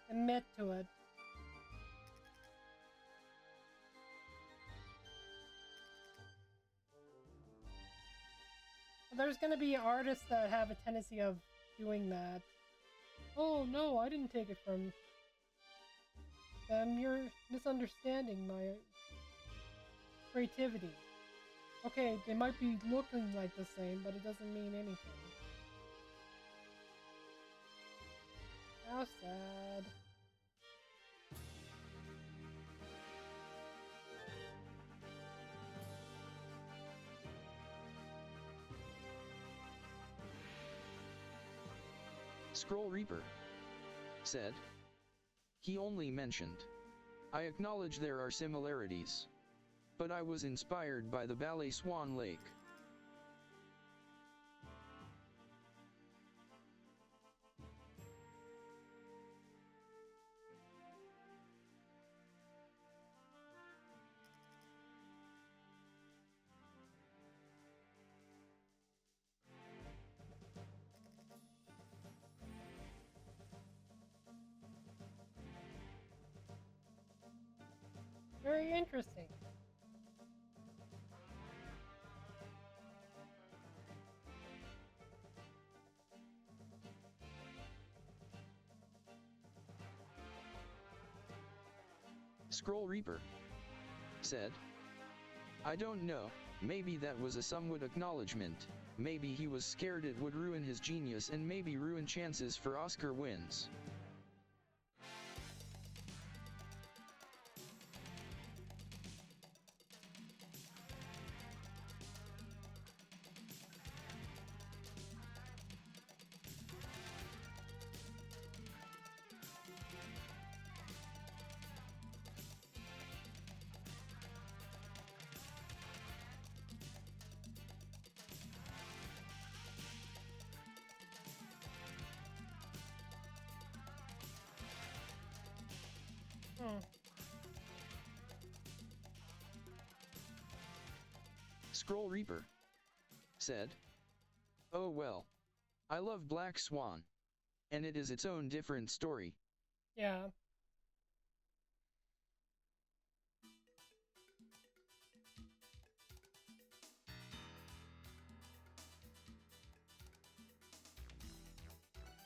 admit to it. There's gonna be artists that have a tendency of doing that. Oh no, I didn't take it from them, you're misunderstanding my creativity. Okay, they might be looking like the same, but it doesn't mean anything. How sad. Scroll Reaper said. He only mentioned. I acknowledge there are similarities. But I was inspired by the ballet Swan Lake. Very interesting. Scroll Reaper said. I don't know, maybe that was a somewhat acknowledgement, maybe he was scared it would ruin his genius and maybe ruin chances for Oscar wins. Scroll Reaper said. Oh well. I love Black Swan. And it is its own different story. Yeah.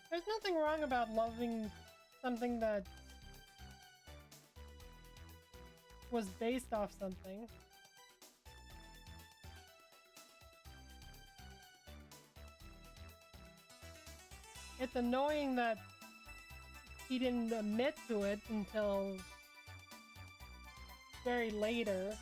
There's nothing wrong about loving something that was based off something. It's annoying that he didn't admit to it until very later.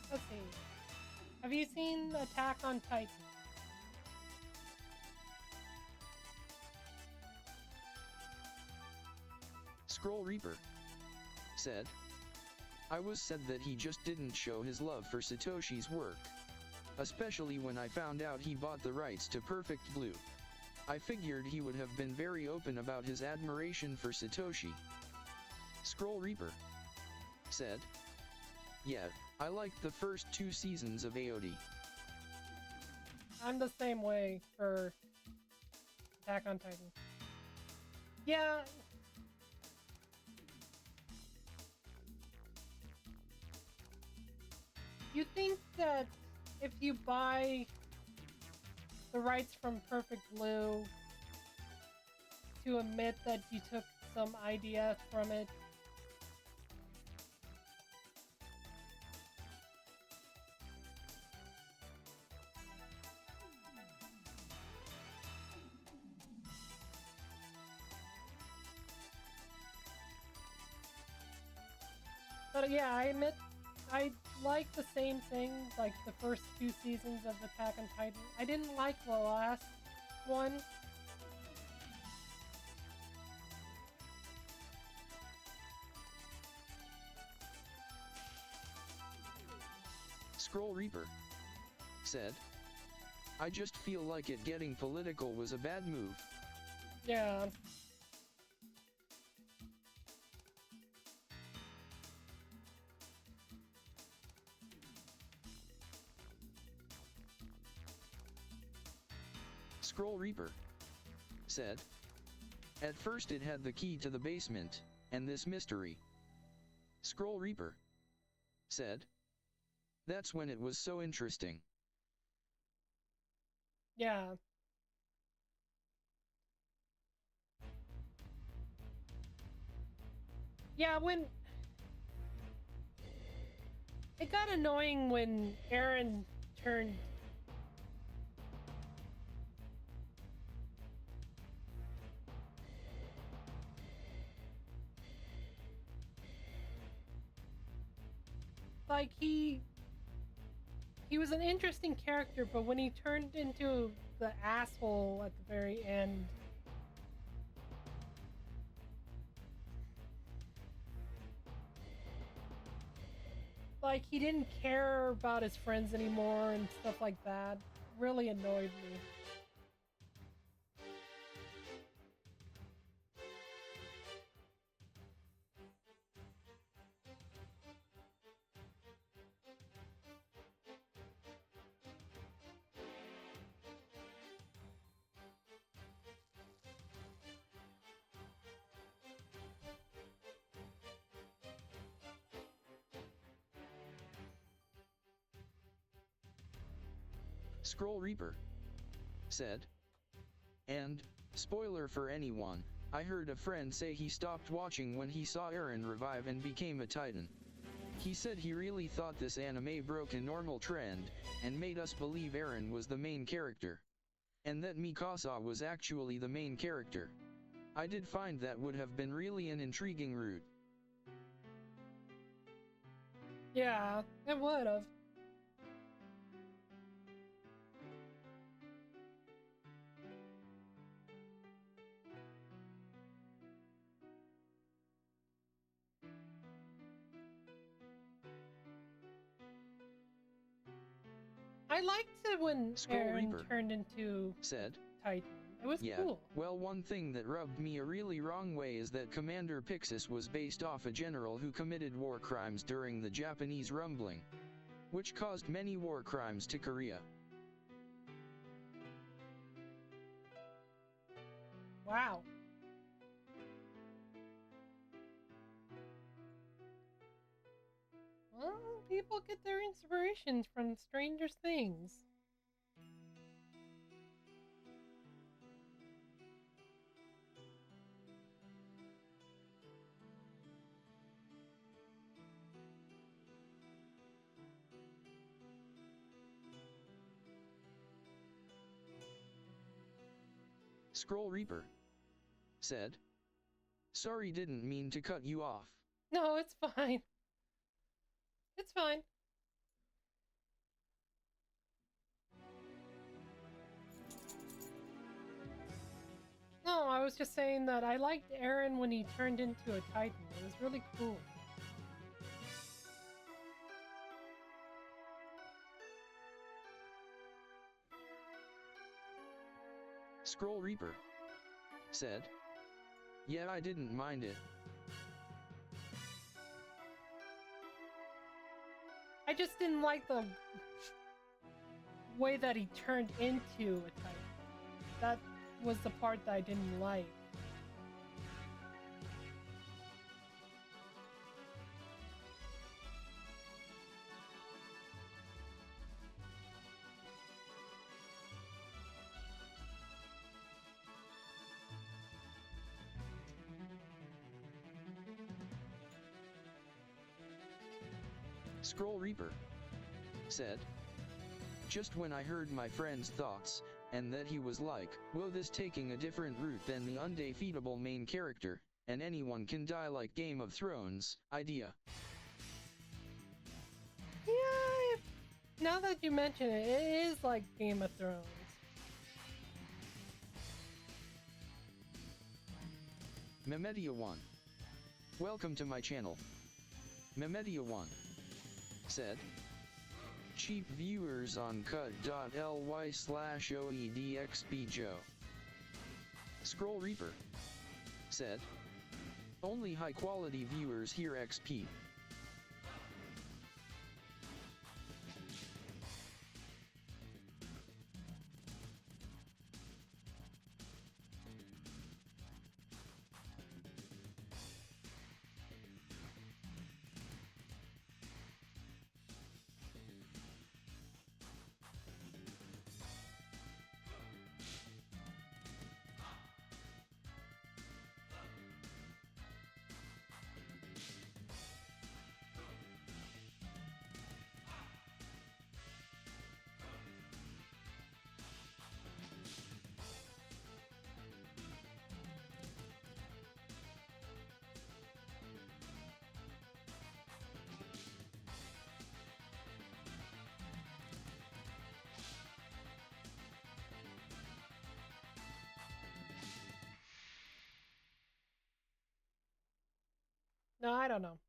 Let's see. Have you seen Attack on Titan? Scroll Reaper said. I was said that he just didn't show his love for Satoshi's work. Especially when I found out he bought the rights to Perfect Blue. I figured he would have been very open about his admiration for Satoshi. Scroll Reaper said. Yeah, I liked the first 2 seasons of AOD. I'm the same way for Attack on Titan. Yeah. You think that if you buy the rights from Perfect Blue to admit that you took some idea from it, but yeah, I admit I like the same thing, like the first 2 seasons of Attack on Titan. I didn't like the last one. Scroll Reaper said, I just feel like it getting political was a bad move. Yeah. Scroll Reaper said, at first it had the key to the basement, and this mystery. Scroll Reaper said, that's when it was so interesting. Yeah. Yeah, when it got annoying when Aaron turned like he was an interesting character, but when he turned into the asshole at the very end, like he didn't care about his friends anymore and stuff like that, really annoyed me. Scroll Reaper said, and, spoiler for anyone, I heard a friend say he stopped watching when he saw Eren revive and became a Titan. He said he really thought this anime broke a normal trend, and made us believe Eren was the main character. And that Mikasa was actually the main character. I did find that would have been really an intriguing route. Yeah, it would have. I liked it when Scroll Eren Reaper turned into said, Titan. It was yeah, cool. well, one thing that rubbed me a really wrong way is that Commander Pixis was based off a general who committed war crimes during the Japanese rumbling, which caused many war crimes to Korea. Wow. Well, people get their inspirations from stranger things. Scroll Reaper said, sorry, didn't mean to cut you off. No, it's fine. It's fine. No, I was just saying that I liked Eren when he turned into a Titan. It was really cool. Scroll Reaper said, yeah, I didn't mind it. I just didn't like the way that he turned into a Titan. That was the part that I didn't like. Scroll Reaper said, just when I heard my friend's thoughts, and that he was like, well, this taking a different route than the undefeatable main character, and anyone can die like Game of Thrones, idea. Yeah, now that you mention it, it is like Game of Thrones. Memedia1. Welcome to my channel. Memedia1 said, cheap viewers on cut.ly/OEDXBJo. Scroll Reaper said, only high quality viewers here XP. No, I don't know.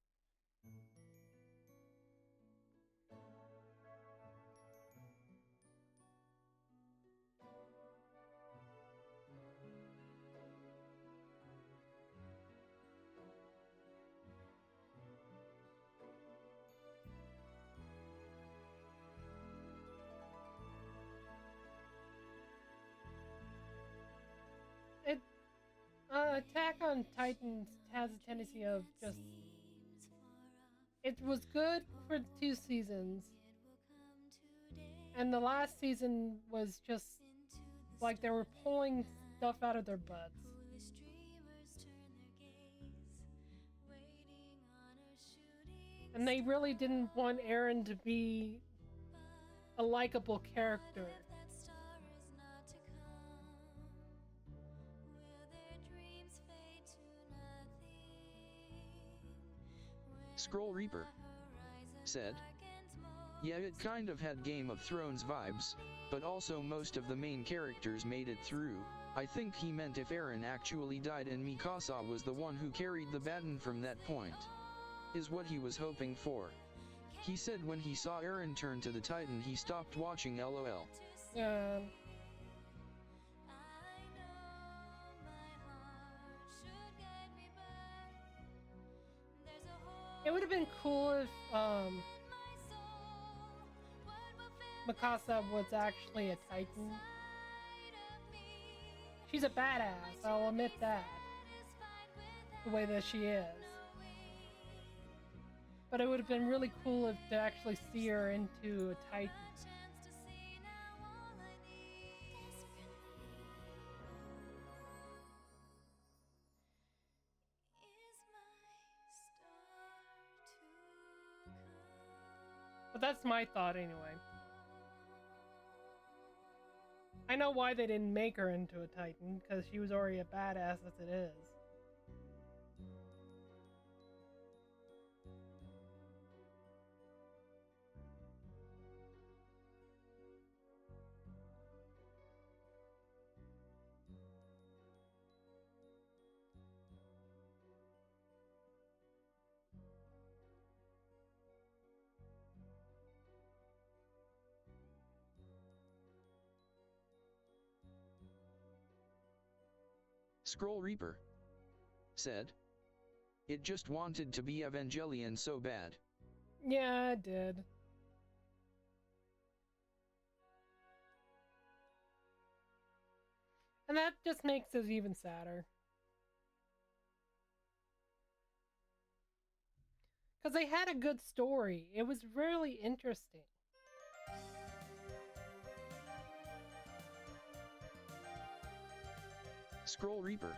It Attack on Titans has a tendency of just. It was good for 2 seasons, and the last season was just like they were pulling stuff out of their butts. And they really didn't want Aaron to be a likable character. Scroll Reaper said, yeah, it kind of had Game of Thrones vibes, but also most of the main characters made it through. I think he meant if Eren actually died and Mikasa was the one who carried the baton from that point. Is what he was hoping for. He said when he saw Eren turn to the Titan he stopped watching LOL. Yeah. It would have been cool if Mikasa was actually a Titan. She's a badass, I'll admit that. The way that she is. But it would have been really cool if to actually see her into a Titan. But that's my thought anyway. I know why they didn't make her into a Titan, because she was already a badass as it is. Scroll Reaper said, it just wanted to be Evangelion so bad. Yeah, it did. And that just makes it even sadder. Because they had a good story. It was really interesting. Scroll Reaper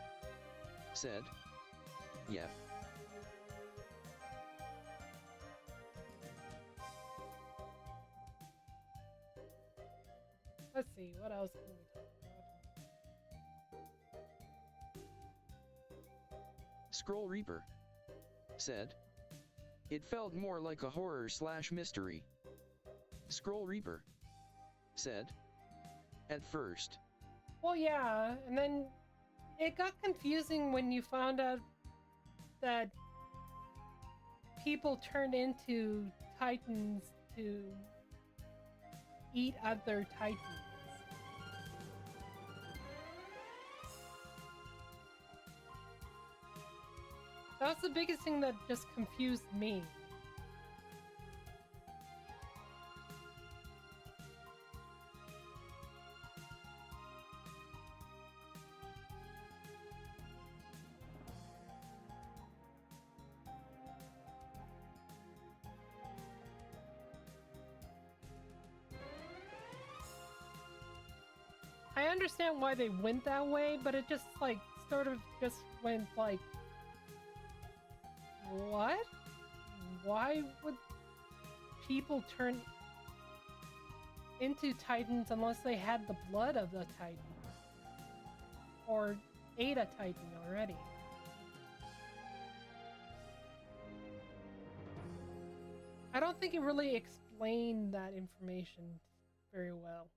said, yeah. Let's see, what else can we talk about? Scroll Reaper said, it felt more like a horror/mystery. Scroll Reaper said, at first. Well, yeah, and then it got confusing when you found out that people turned into Titans to eat other titans. That's the biggest thing that just confused me. I understand why they went that way, but it just like sort of just went like, what? Why would people turn into titans unless they had the blood of the titan? Or ate a titan already? I don't think it really explained that information very well.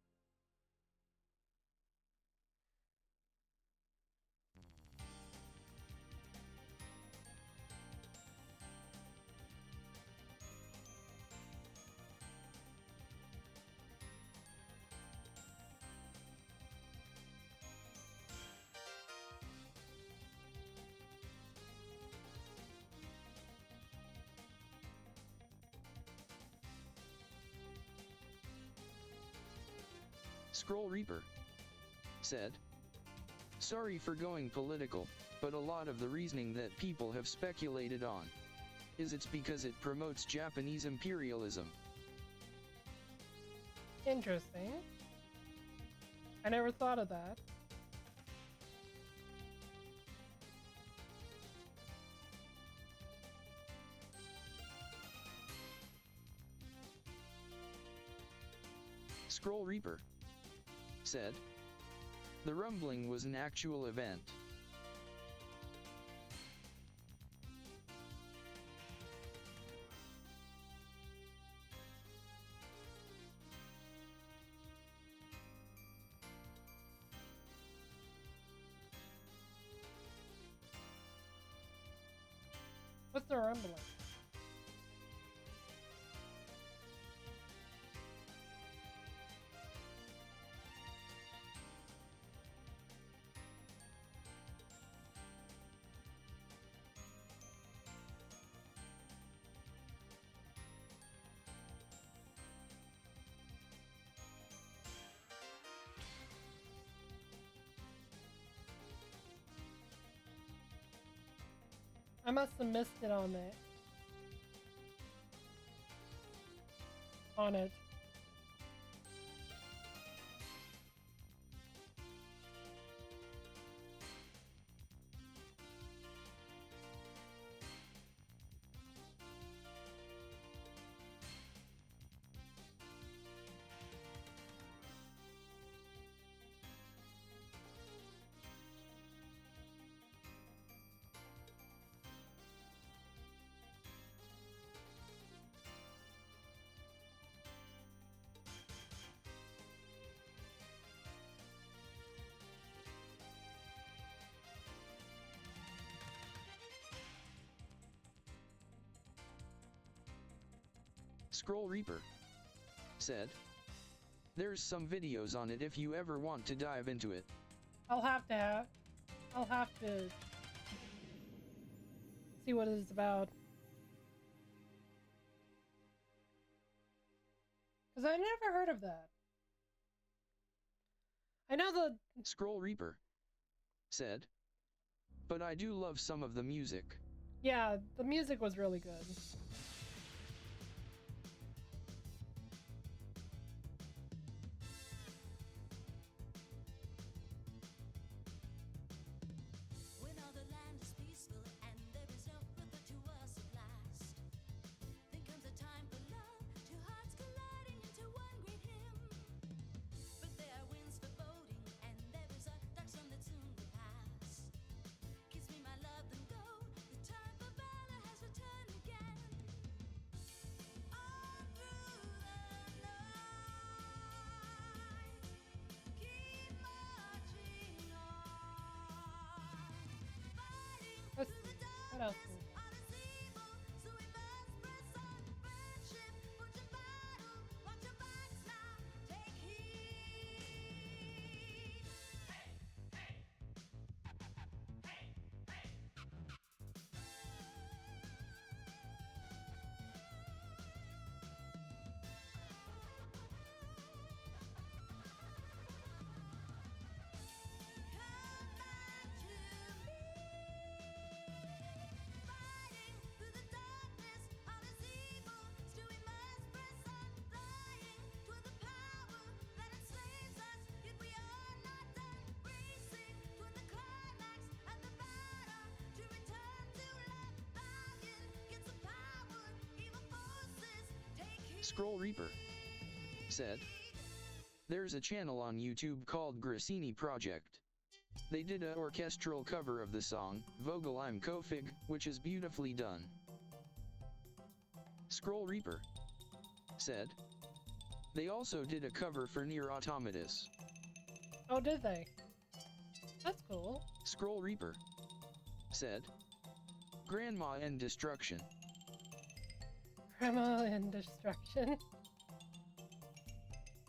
Scroll Reaper said, "Sorry for going political, but a lot of the reasoning that people have speculated on is it's because it promotes Japanese imperialism." Interesting. I never thought of that. Scroll Reaper said, "The rumbling was an actual event." What's the rumbling? I must have missed it on it. On it. Scroll Reaper said, "There's some videos on it if you ever want to dive into it." I'll have to see what it's about. Because I never heard of that. I know the... Scroll Reaper said, "But I do love some of the music." Yeah, the music was really good. When all the land is peaceful and there is no further to us at last, then comes a time for love, two hearts colliding into one great hymn. But there are winds foreboding and there is a dark storm that soon will pass. Kiss me, my love, then go. The time for valor has returned again. Scroll Reaper said, there's a channel on YouTube called Grassini Project. They did a orchestral cover of the song, Vogel I'm Kofig, which is beautifully done. Scroll Reaper said, they also did a cover for Nier Automatus. Oh, did they? That's cool. Scroll Reaper said, Grandma and Destruction. Grandma and Destruction.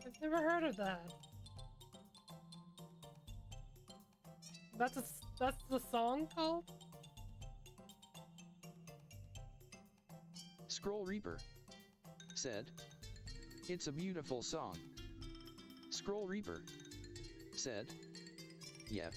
I've never heard of that. That's the song called? Scroll Reaper said, it's a beautiful song. Scroll Reaper said, yeah.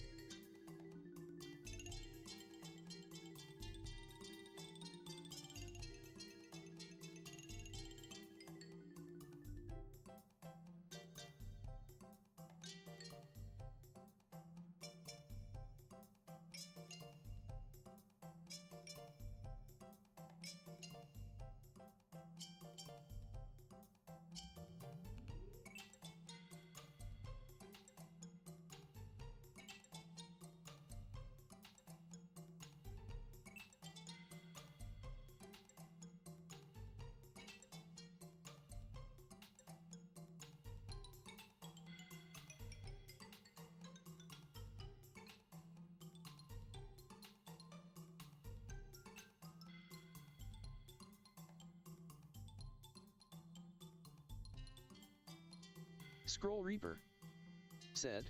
Scroll Reaper said,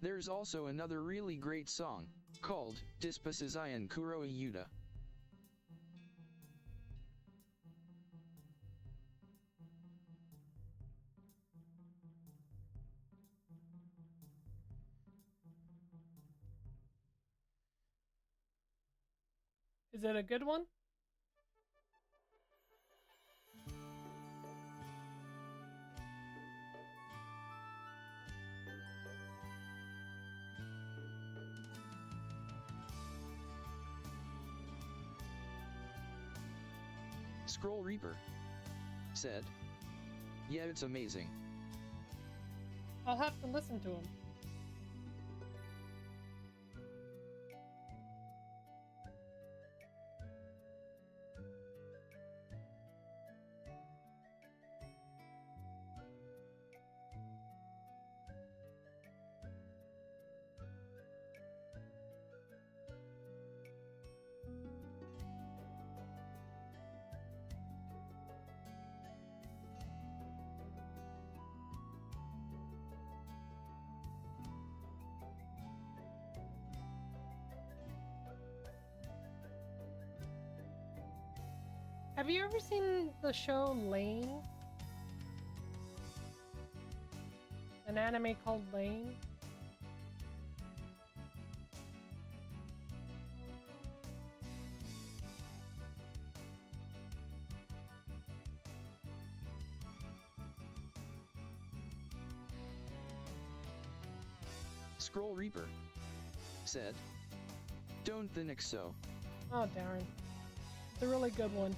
there's also another really great song, called Dispasizayan Kuroi Yuta. Is it a good one? Scroll Reaper said, yeah, it's amazing. I'll have to listen to him. Have you ever seen the show Lane? An anime called Lane? Scroll Reaper said, don't think so. Oh darn. It's a really good one.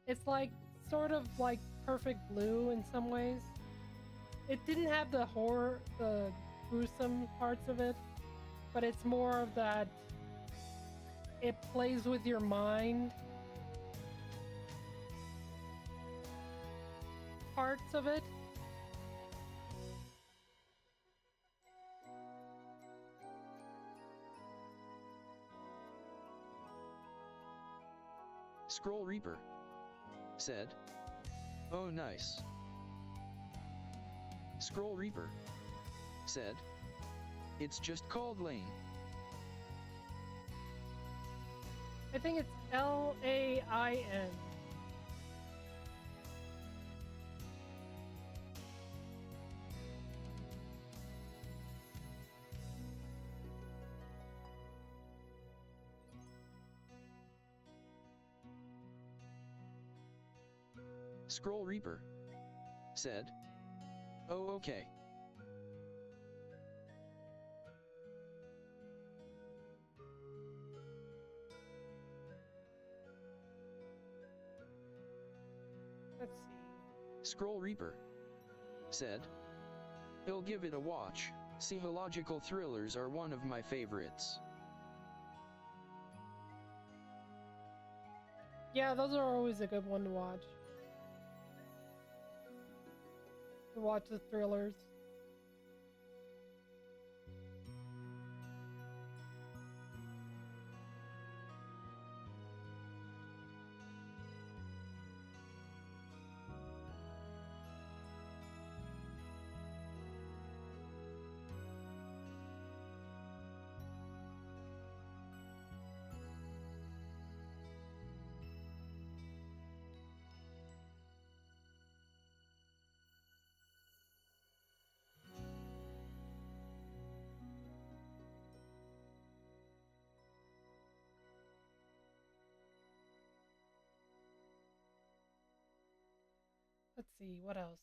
It's like, sort of like Perfect Blue in some ways. It didn't have the horror, the gruesome parts of it, but it's more of that, it plays with your mind parts of it. Scroll Reaper said, oh nice. Scroll Reaper said, it's just called Lane. I think it's L-A-I-N. Scroll Reaper said, oh okay. Scroll Reaper said, "I'll give it a watch. Psychological thrillers are one of my favorites." Yeah, those are always a good one to watch. To watch the thrillers. Let's see, what else?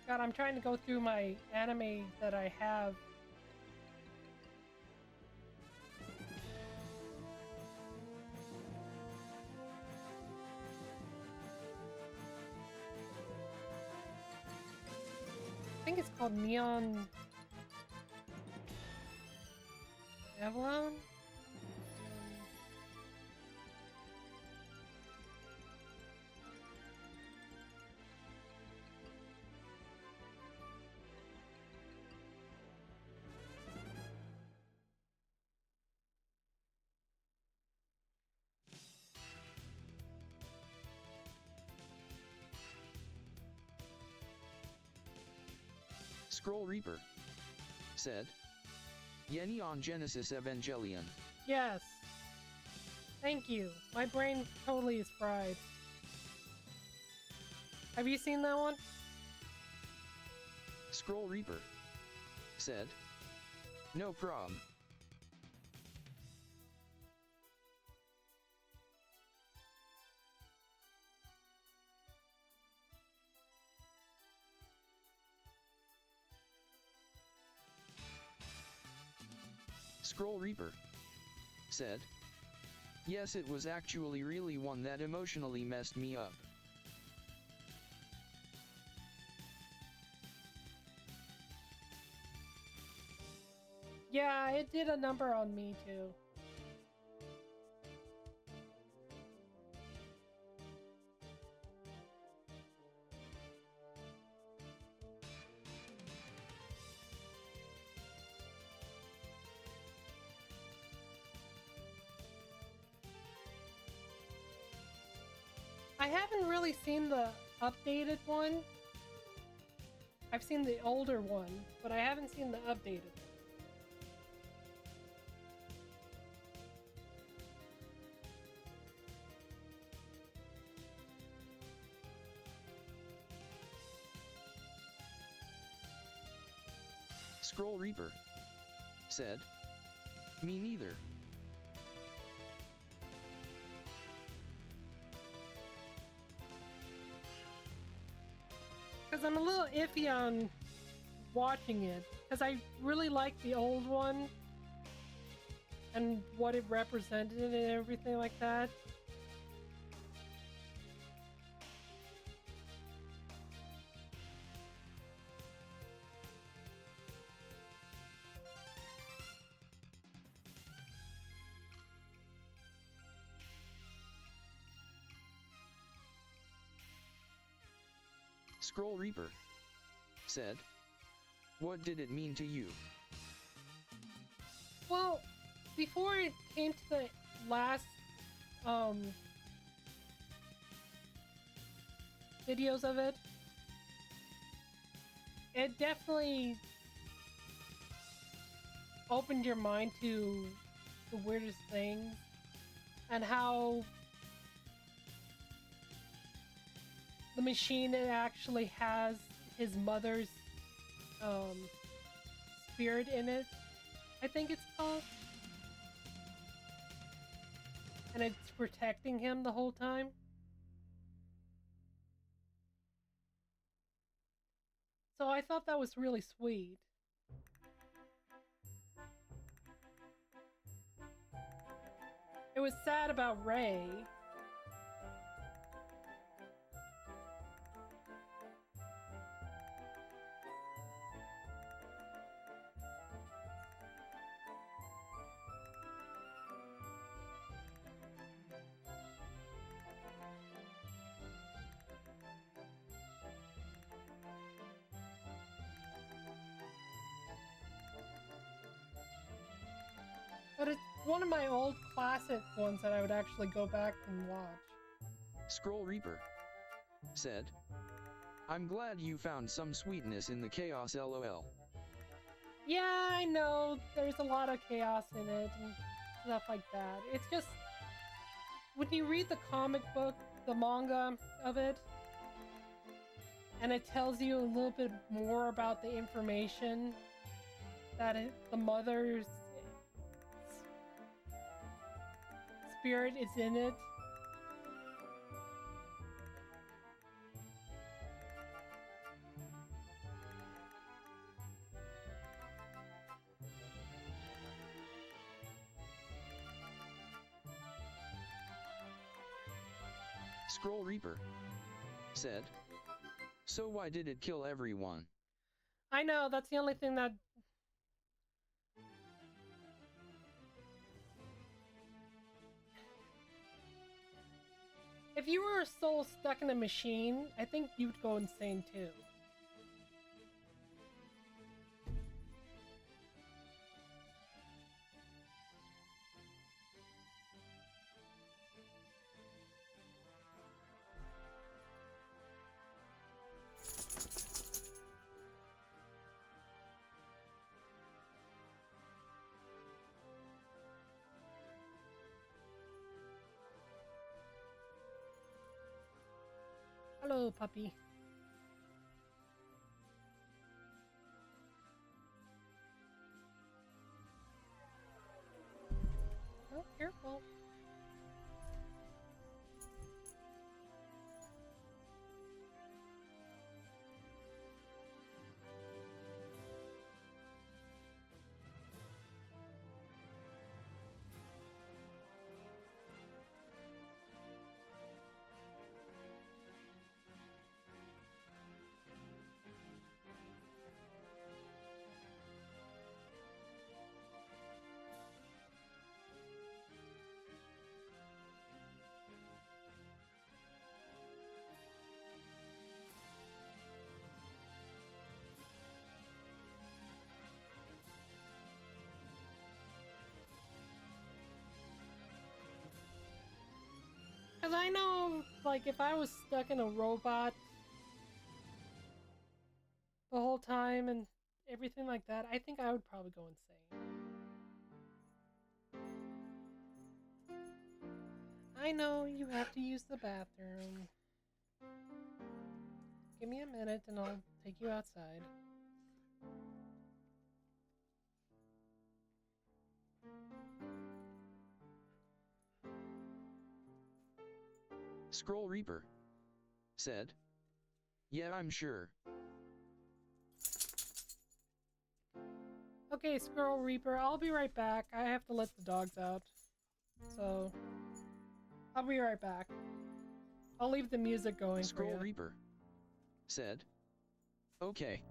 God, I'm trying to go through my anime that I have. I think it's called Neon Avalon? Scroll Reaper said, "Yenny on Genesis Evangelion." Yes. Thank you. My brain totally is fried. Have you seen that one? Scroll Reaper said, "No problem." Scroll Reaper said, "Yes, it was actually really one that emotionally messed me up." Yeah, it did a number on me too. I haven't really seen the updated one. I've seen the older one, but I haven't seen the updated one. Scroll Reaper said, "Me neither." Because I'm a little iffy on watching it. Because I really like the old one. And what it represented and everything like that. Scroll Reaper said, "What did it mean to you?" Well, before it came to the last videos of it, it definitely opened your mind to the weirdest things and how the machine that actually has his mother's um, spirit in it, I think it's called. And it's protecting him the whole time. So I thought that was really sweet. It was sad about Ray. But it's one of my old classic ones that I would actually go back and watch. Scroll Reaper said, I'm glad you found some sweetness in the chaos lol. Yeah, I know there's a lot of chaos in it and stuff like that. It's just, when you read the comic book, the manga of it, and it tells you a little bit more about the information that the mother's spirit is in it. Scroll Reaper said, so why did it kill everyone? I know, that's the only thing that... If you were a soul stuck in a machine, I think you'd go insane too. Hello, puppy. Oh, careful. Because I know, like, if I was stuck in a robot the whole time and everything like that, I think I would probably go insane. I know you have to use the bathroom. Give me a minute and I'll take you outside. Scroll Reaper said, yeah, I'm sure. Okay, Squirrel Reaper, I'll be right back. I have to let the dogs out. So, I'll be right back. I'll leave the music going for Scroll you. Reaper said, okay.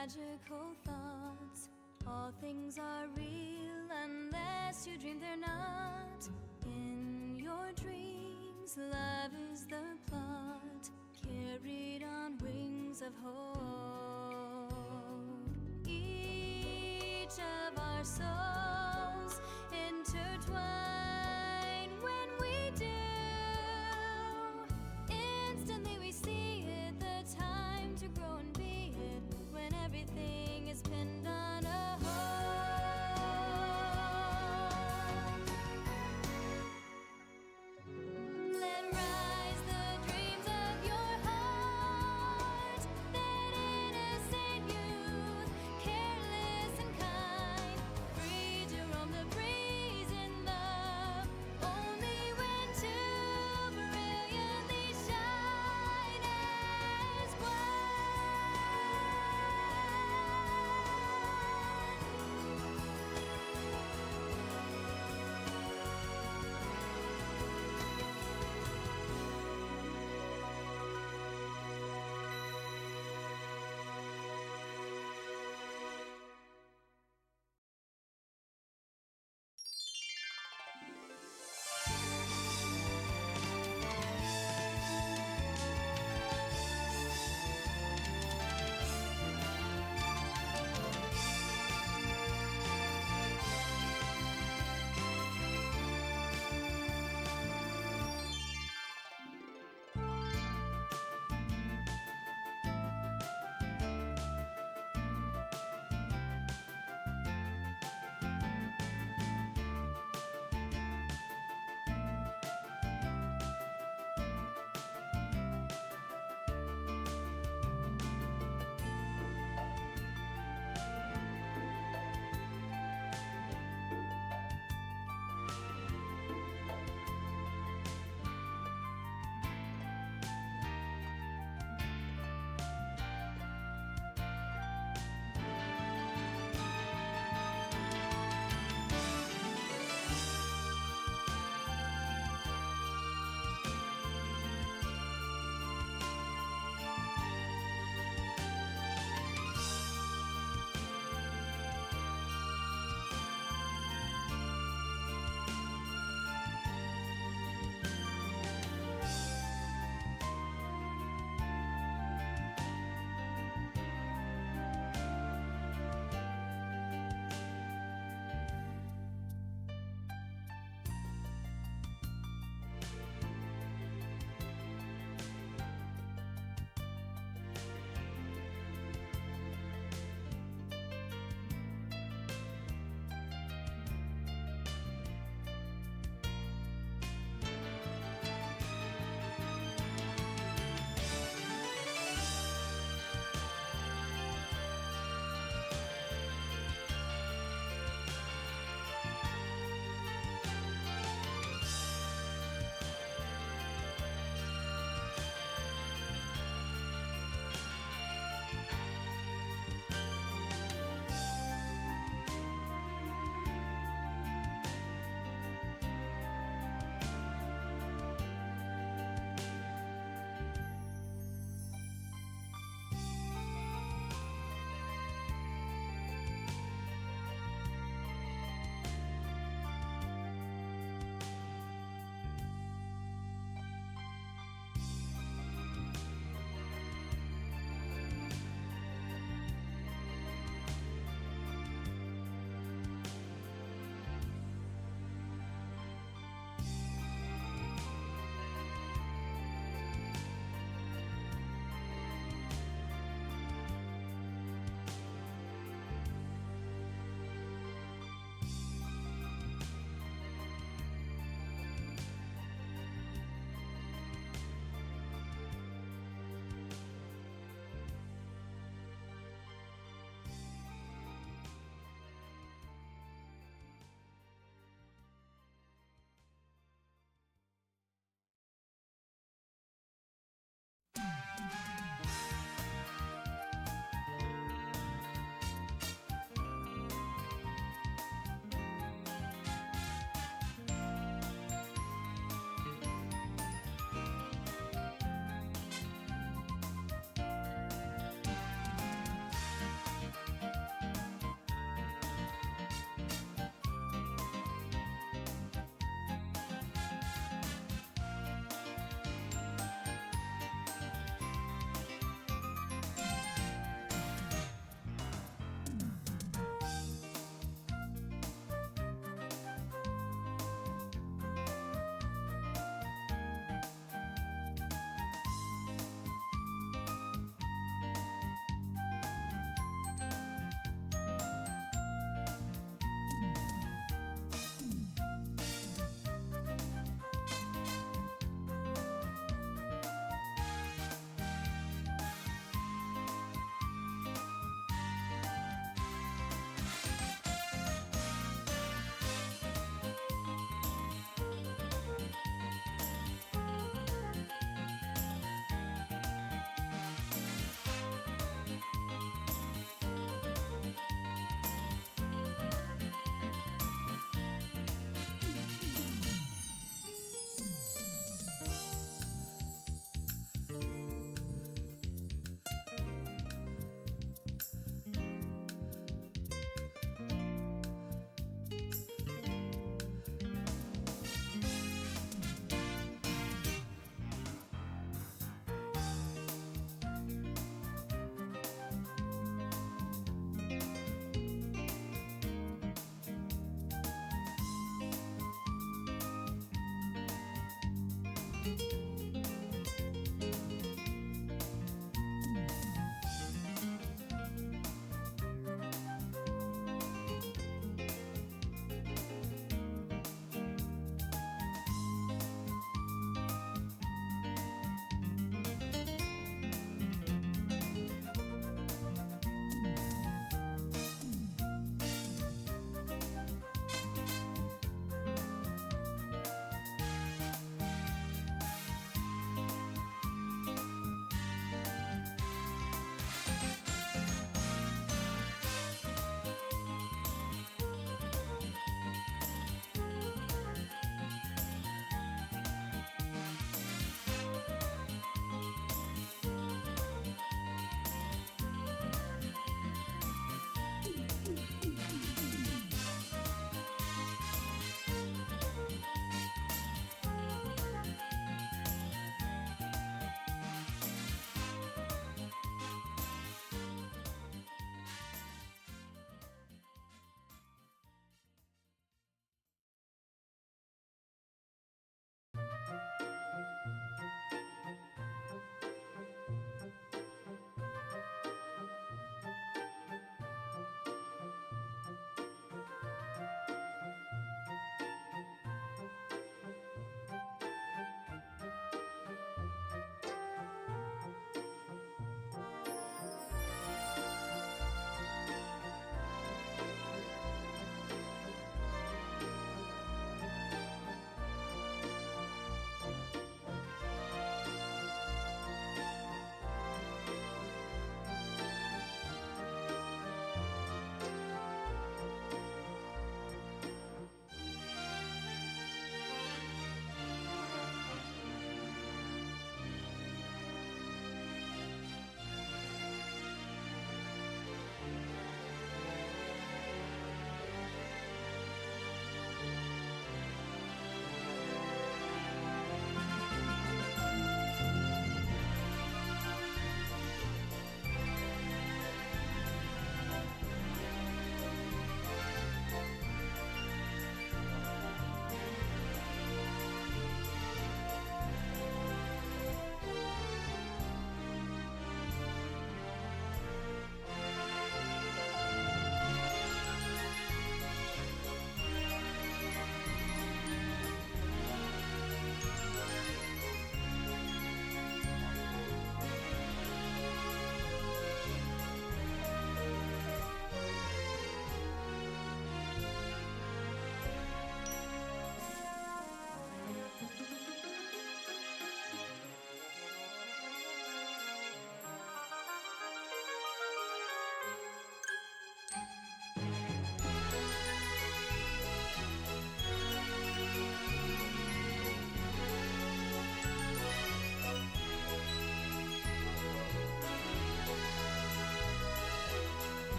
magical thoughts. All things are real unless you dream they're not. In your dreams, love is the plot, carried on wings of hope. Each of our souls intertwine when we do. Instantly we see it, the time to grow and be it, when everything is pinned on a hold. Let rise the dreams of your heart, that innocent youth, careless and kind, free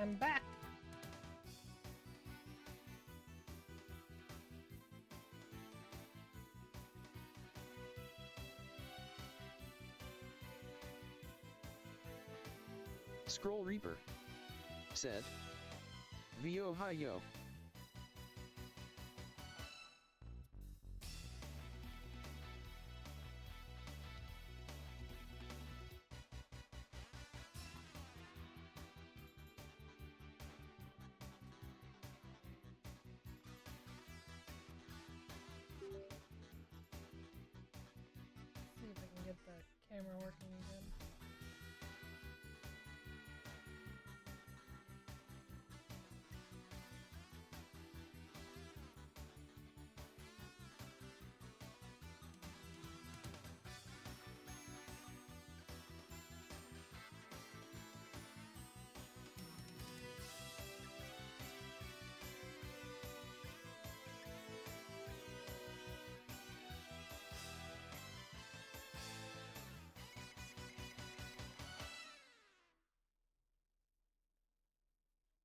I'm back. Scroll Reaper said, "Vo hi yo." See if I can get the camera working again.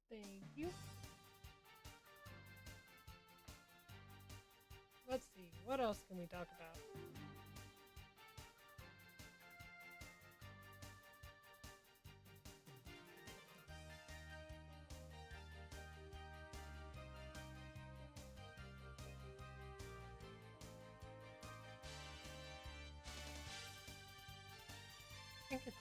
Thank you. Let's see, what else can we talk about? I think it's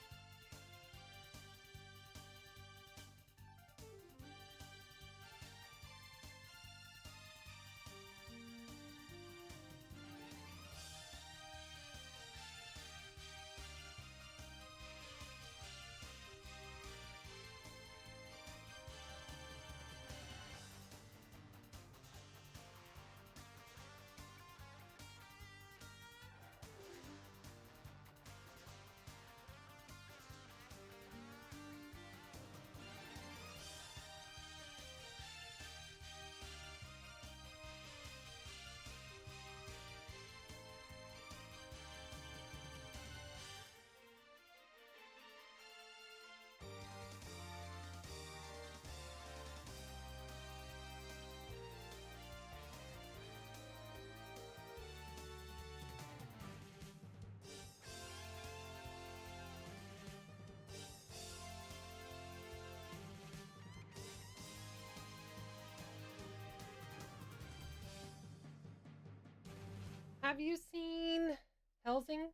Have you seen Helsing?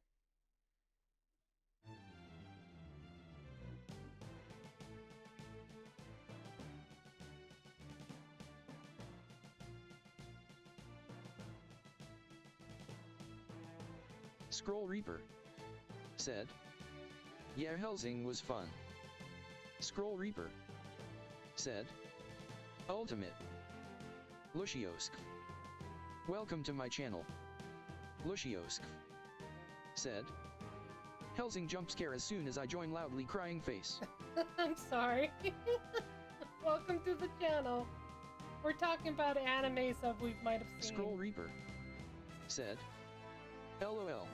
Scroll Reaper said, "Yeah, Helsing was fun." Scroll Reaper said, "Ultimate." Lushiosk, welcome to my channel. Lushiosk said, "Helsing jump scare as soon as I join loudly crying face." I'm sorry. Welcome to the channel. We're talking about anime stuff we might have seen. Scroll Reaper said, "LOL."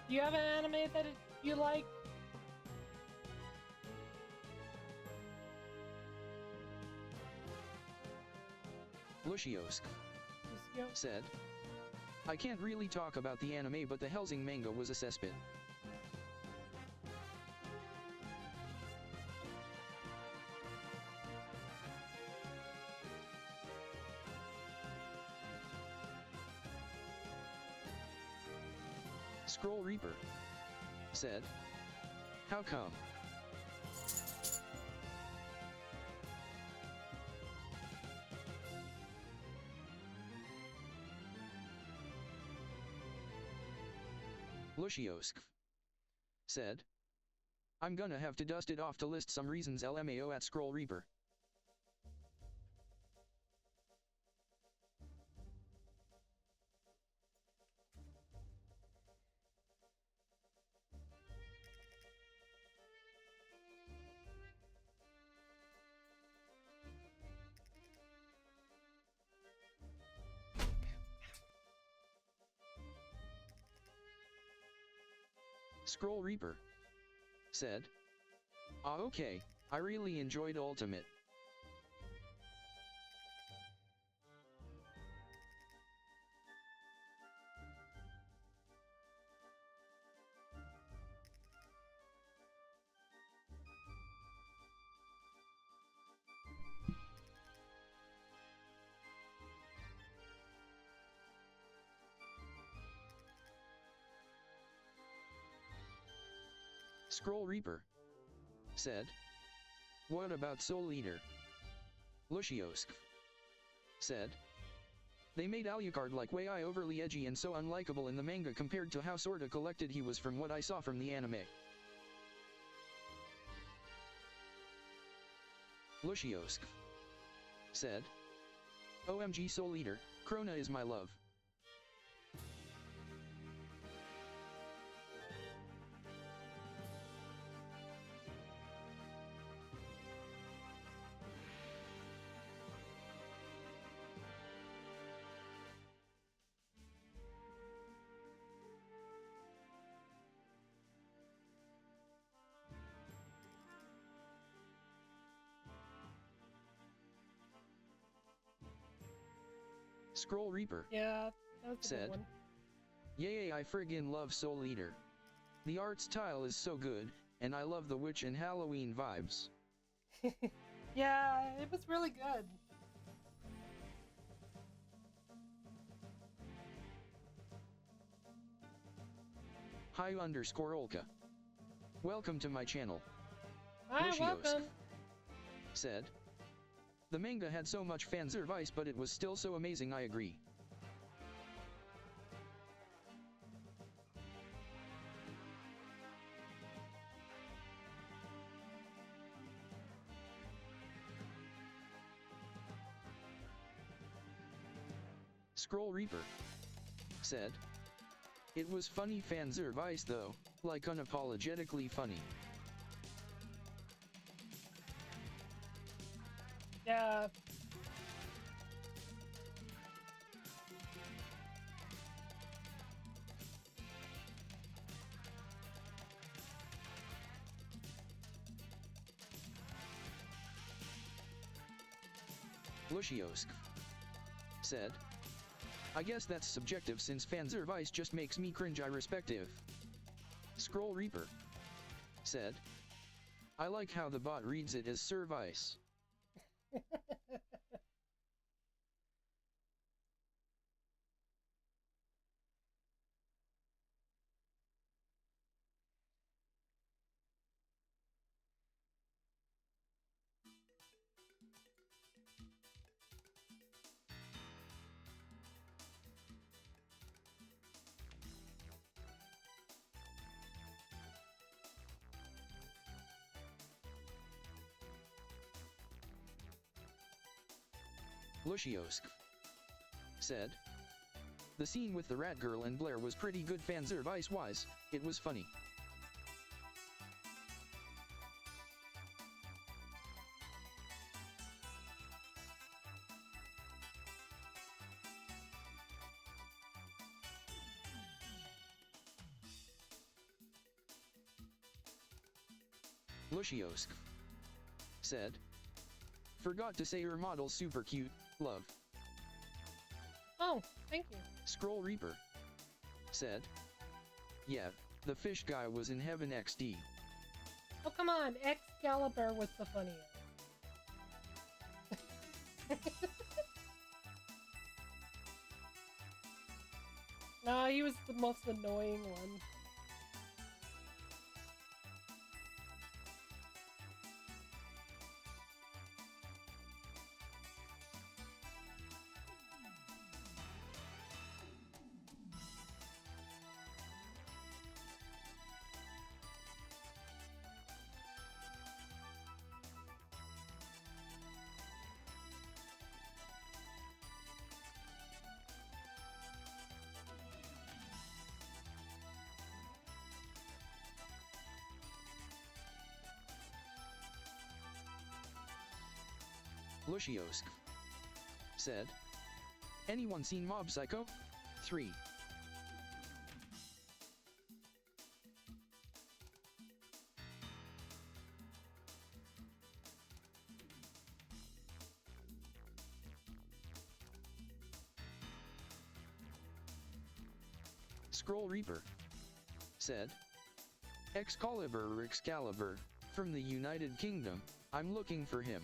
Do you have an anime that you like? Lushiosk Lucio? said, "I can't really talk about the anime, but the Helsing manga was a cesspit." Scroll Reaper said, "How come?" Lushiosk said, "I'm gonna have to dust it off to list some reasons LMAO at Scroll Reaper." Scroll Reaper said, "Ah, okay, I really enjoyed Ultimate." Scroll Reaper said, "What about Soul Eater?" Lucios said, "They made Alucard like way overly edgy and so unlikable in the manga compared to how sorta collected he was from what I saw from the anime." Lucios said, "OMG Soul Eater, Krona is my love." Scroll Reaper Yeah, that was a said, good one. "Yay, I friggin' love Soul Eater. The art style is so good, and I love the witch and Halloween vibes." Yeah, it was really good. Hi_Olka. "Welcome to my channel." Hi, Lucios welcome. said, "The manga had so much fan service but it was still so amazing, I agree." Scroll Reaper said, "It was funny fan service though, like unapologetically funny." Yeah. Lucios said, "I guess that's subjective since fan service just makes me cringe irrespective." Scroll Reaper said, "I like how the bot reads it as service." Lucios said, "The scene with the rat girl and Blair was pretty good fan service wise, it was funny." Lucios said, "Forgot to say her model's super cute, love." Oh, thank you. Scroll Reaper said, "Yeah, the fish guy was in heaven XD." Oh, come on. Excalibur was the funniest. No, he was the most annoying one. Lucios said, "Anyone seen Mob Psycho 3? Scroll Reaper said, Excalibur or Excalibur, from the United Kingdom, I'm looking for him.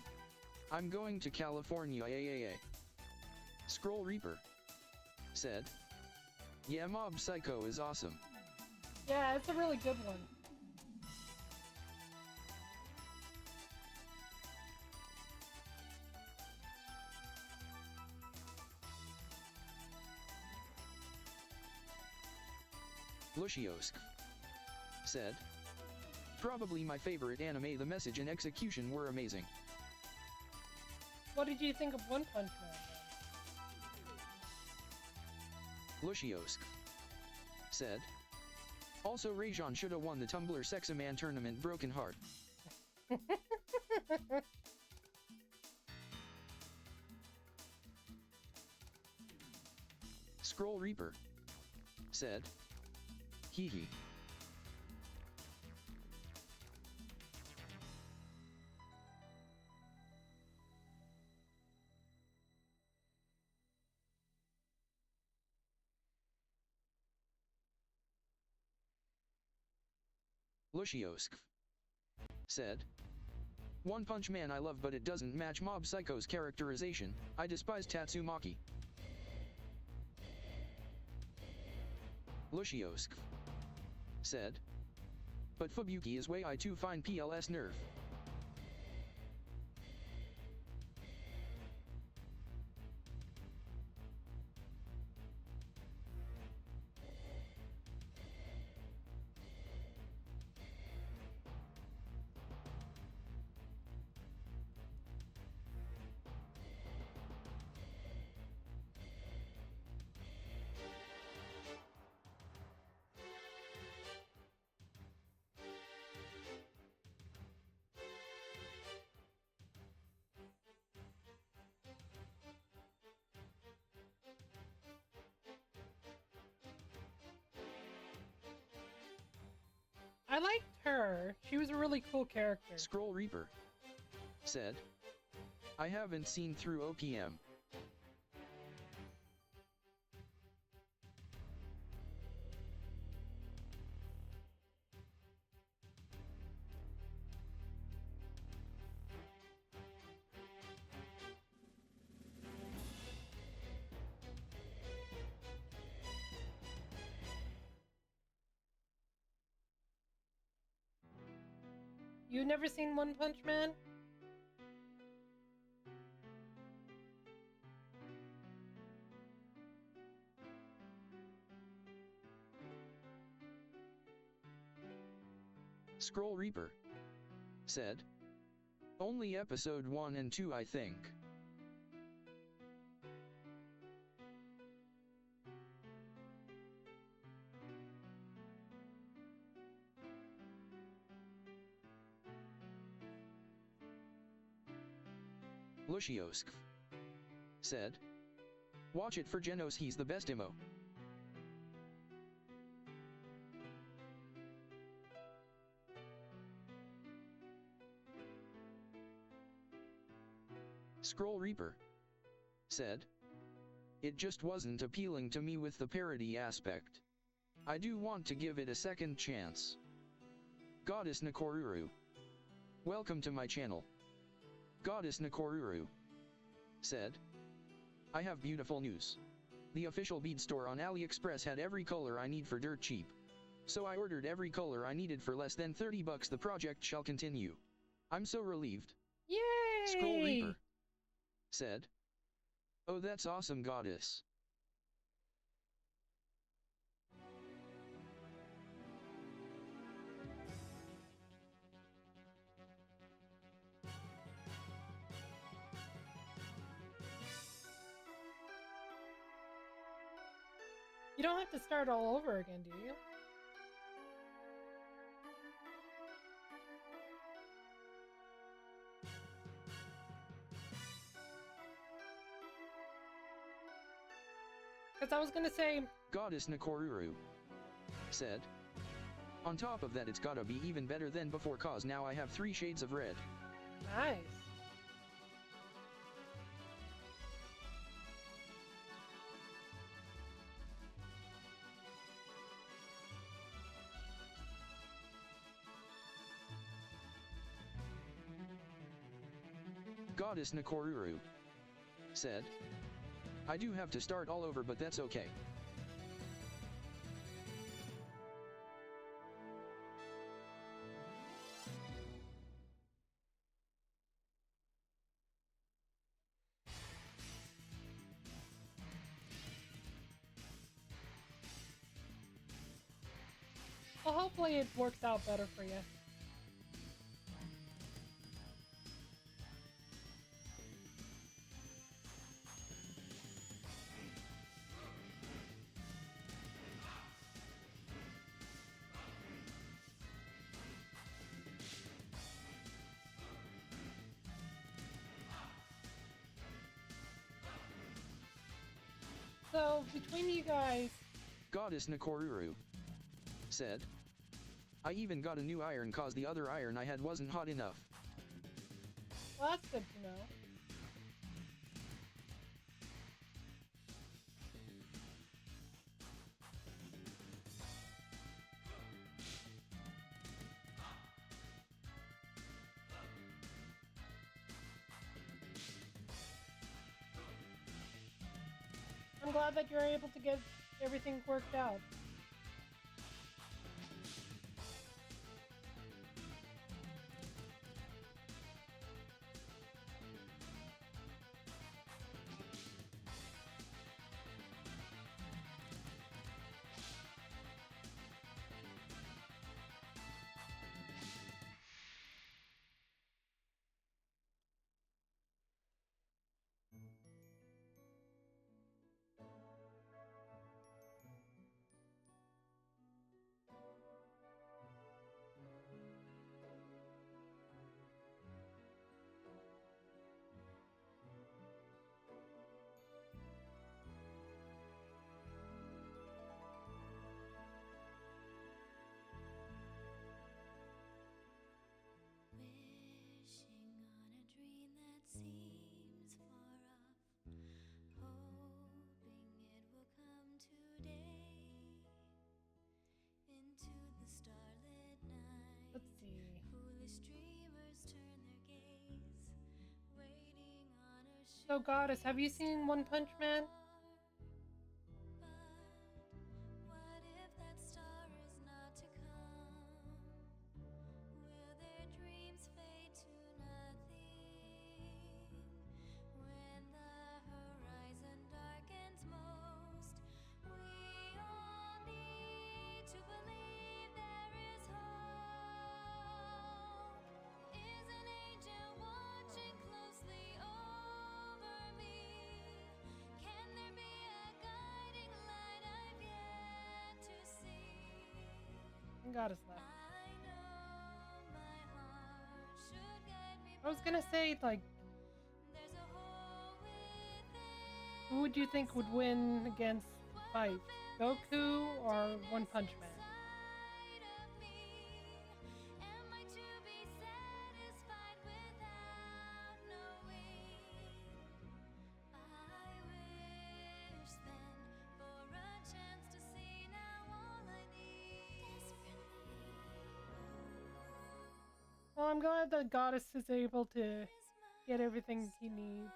I'm going to California. Scroll Reaper said, yeah, Mob Psycho is awesome. Yeah, it's a really good one. Lucios said, probably my favorite anime. The message and execution were amazing. What did you think of One Punch Man? Lucios said, also Rajon shoulda won the Tumblr Sexaman tournament. Broken heart. Scroll Reaper said, hee hee. Lucios said, One Punch Man I love, but it doesn't match Mob Psycho's characterization. I despise Tatsumaki. Lucios said, but Fubuki is way I too fine PLS nerf. I liked her. She was a really cool character. Scroll Reaper said, I haven't seen through OPM. You've never seen One Punch Man? Scroll Reaper said, only episode 1 and 2 I think. Lucios said, watch it for Genos, he's the best emo. Scroll Reaper said, it just wasn't appealing to me with the parody aspect. I do want to give it a second chance. Goddess Nakoruru, welcome to my channel. Goddess Nakoruru said, I have beautiful news. The official bead store on AliExpress had every color I need for dirt cheap. So I ordered every color I needed for less than $30. The project shall continue. I'm so relieved. Yay! Scroll Reaper said, oh, that's awesome, Goddess. You don't have to start all over again, do you? Because I was gonna say... Goddess Nakoruru said, on top of that, it's gotta be even better than before, cause now I have 3 shades of red. Nice. Goddess Nakoruru said, I do have to start all over, but that's okay. Well, hopefully it works out better for you. So, between you guys, Goddess Nakoruru said, I even got a new iron cause the other iron I had wasn't hot enough. well, that's good to know. I'm glad that you're able to get everything worked out. Wishing on a dream that seems far off, hoping it will come today. Into the starlit night, Let's see. foolish dreamers turn their gaze, waiting on a So, Goddess, have you seen One Punch Man? But what if that star is not to come? Will their dreams fade to nothing when the horizon darkens most? We all need to believe there is hope. Is an angel watching closely over me? Can there be a guiding light I've yet to see? Goddess left. I know my heart should guide me. I was gonna say, like, There's a hole within. who would you think would win against fight? Goku or One Punch Man? Inside of me, am I to be satisfied without knowing? I wish then for a chance to see now all I need. Well, I'm glad that Goddess is able to get everything he needs.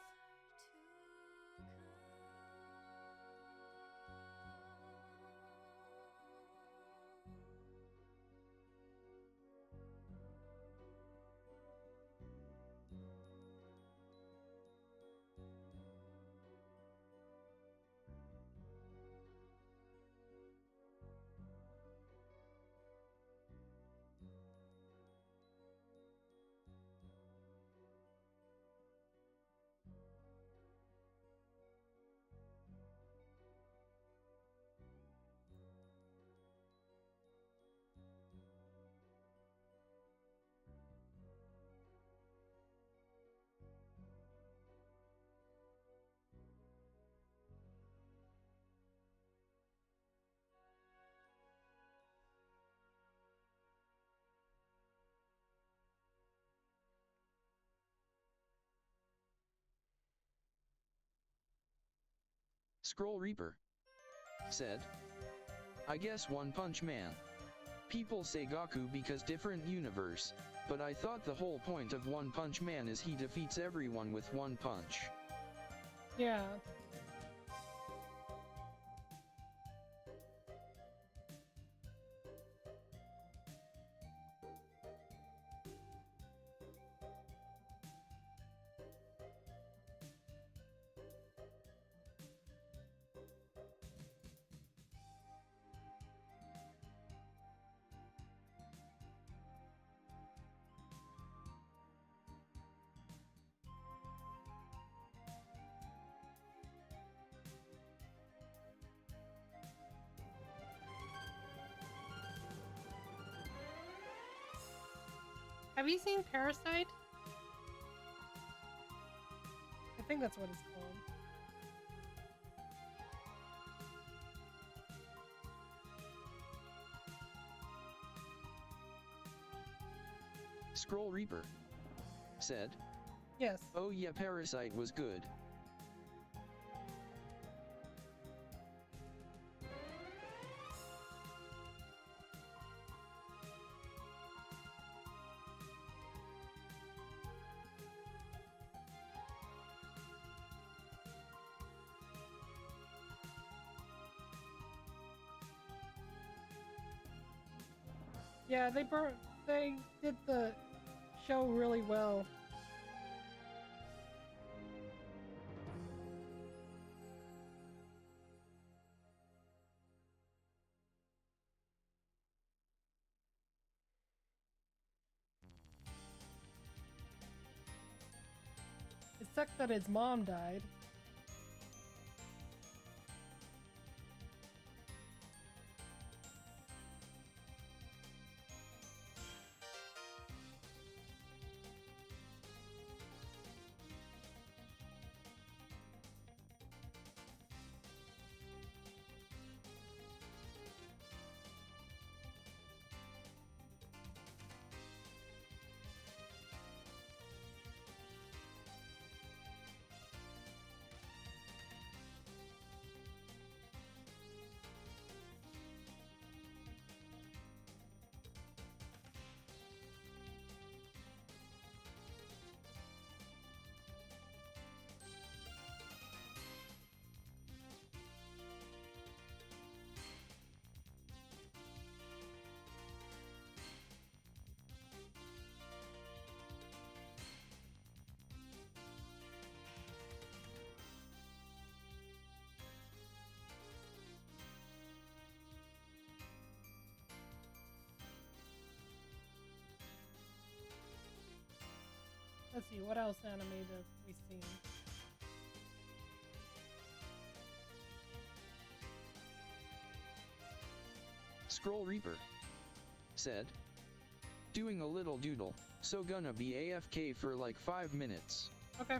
Scroll Reaper said, I guess One Punch Man People say Goku because different universe, but I thought the whole point of One Punch Man is he defeats everyone with one punch. Yeah. Have you seen Parasite? I think that's what it's called. Scroll Reaper said, Yes. "Oh yeah, Parasite was good." Yeah, they did the show really well. It sucked that his mom died. Let's see, what else anime have we seen? Scroll Reaper said, "Doing a little doodle, so gonna be AFK for like 5 minutes." Okay.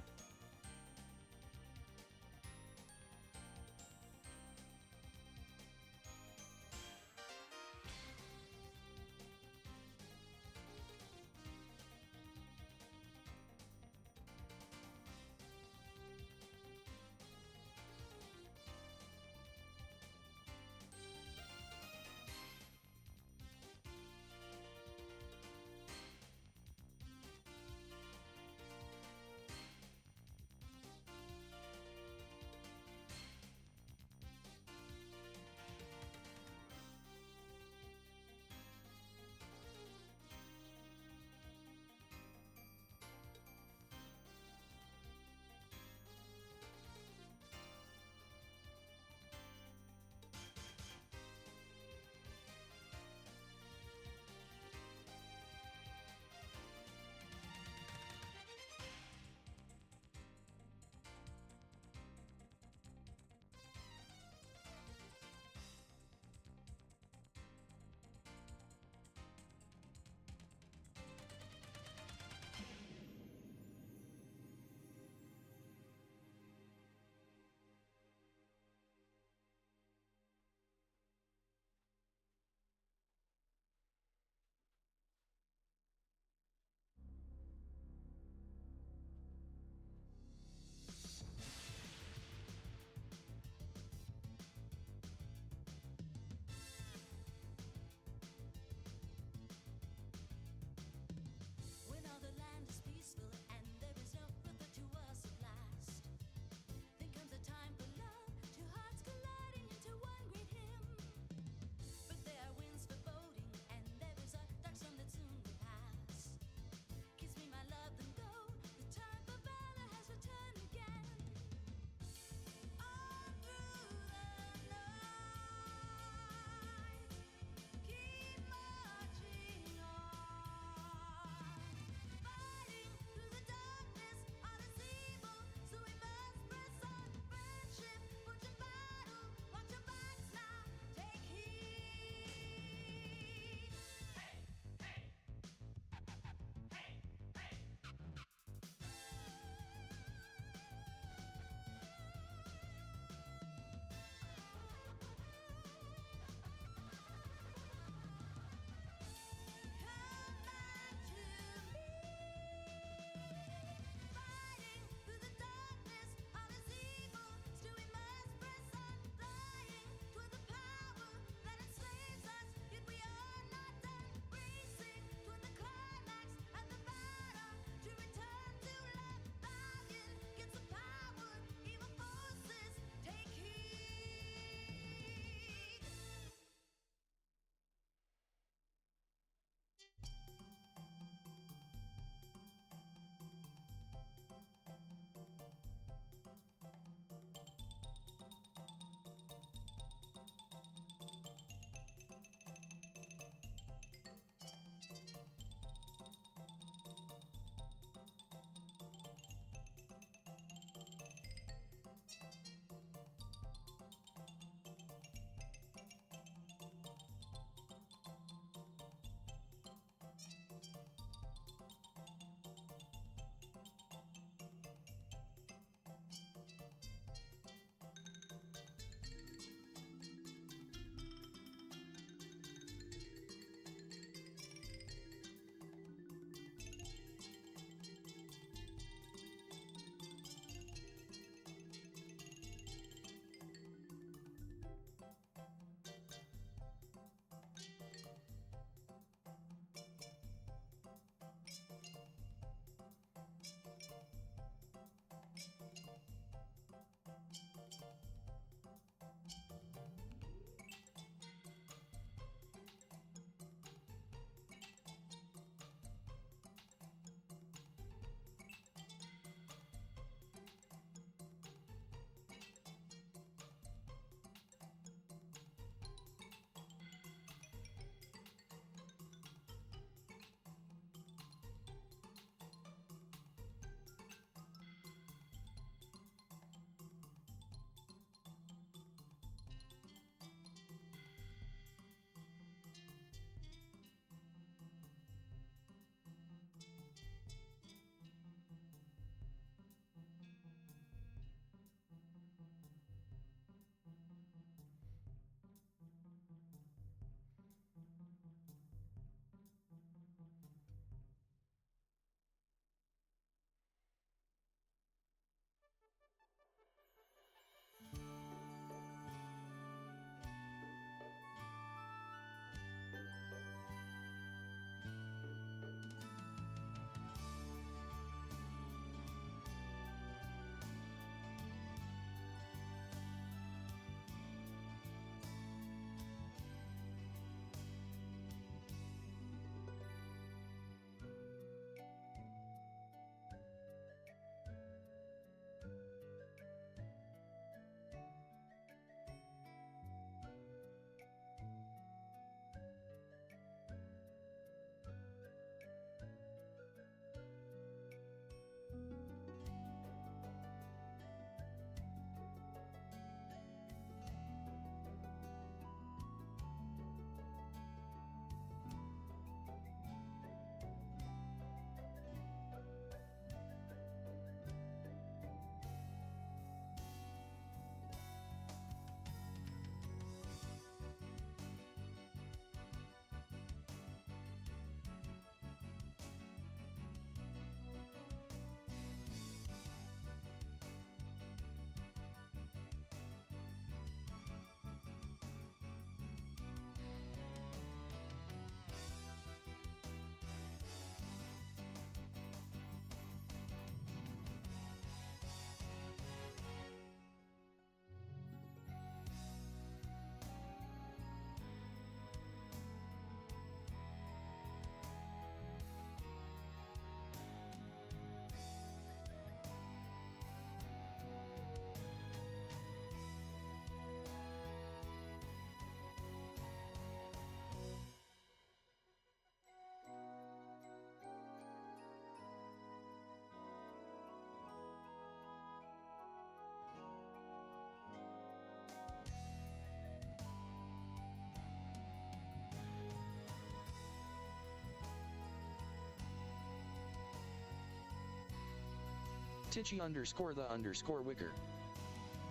Titchy underscore the underscore wicker.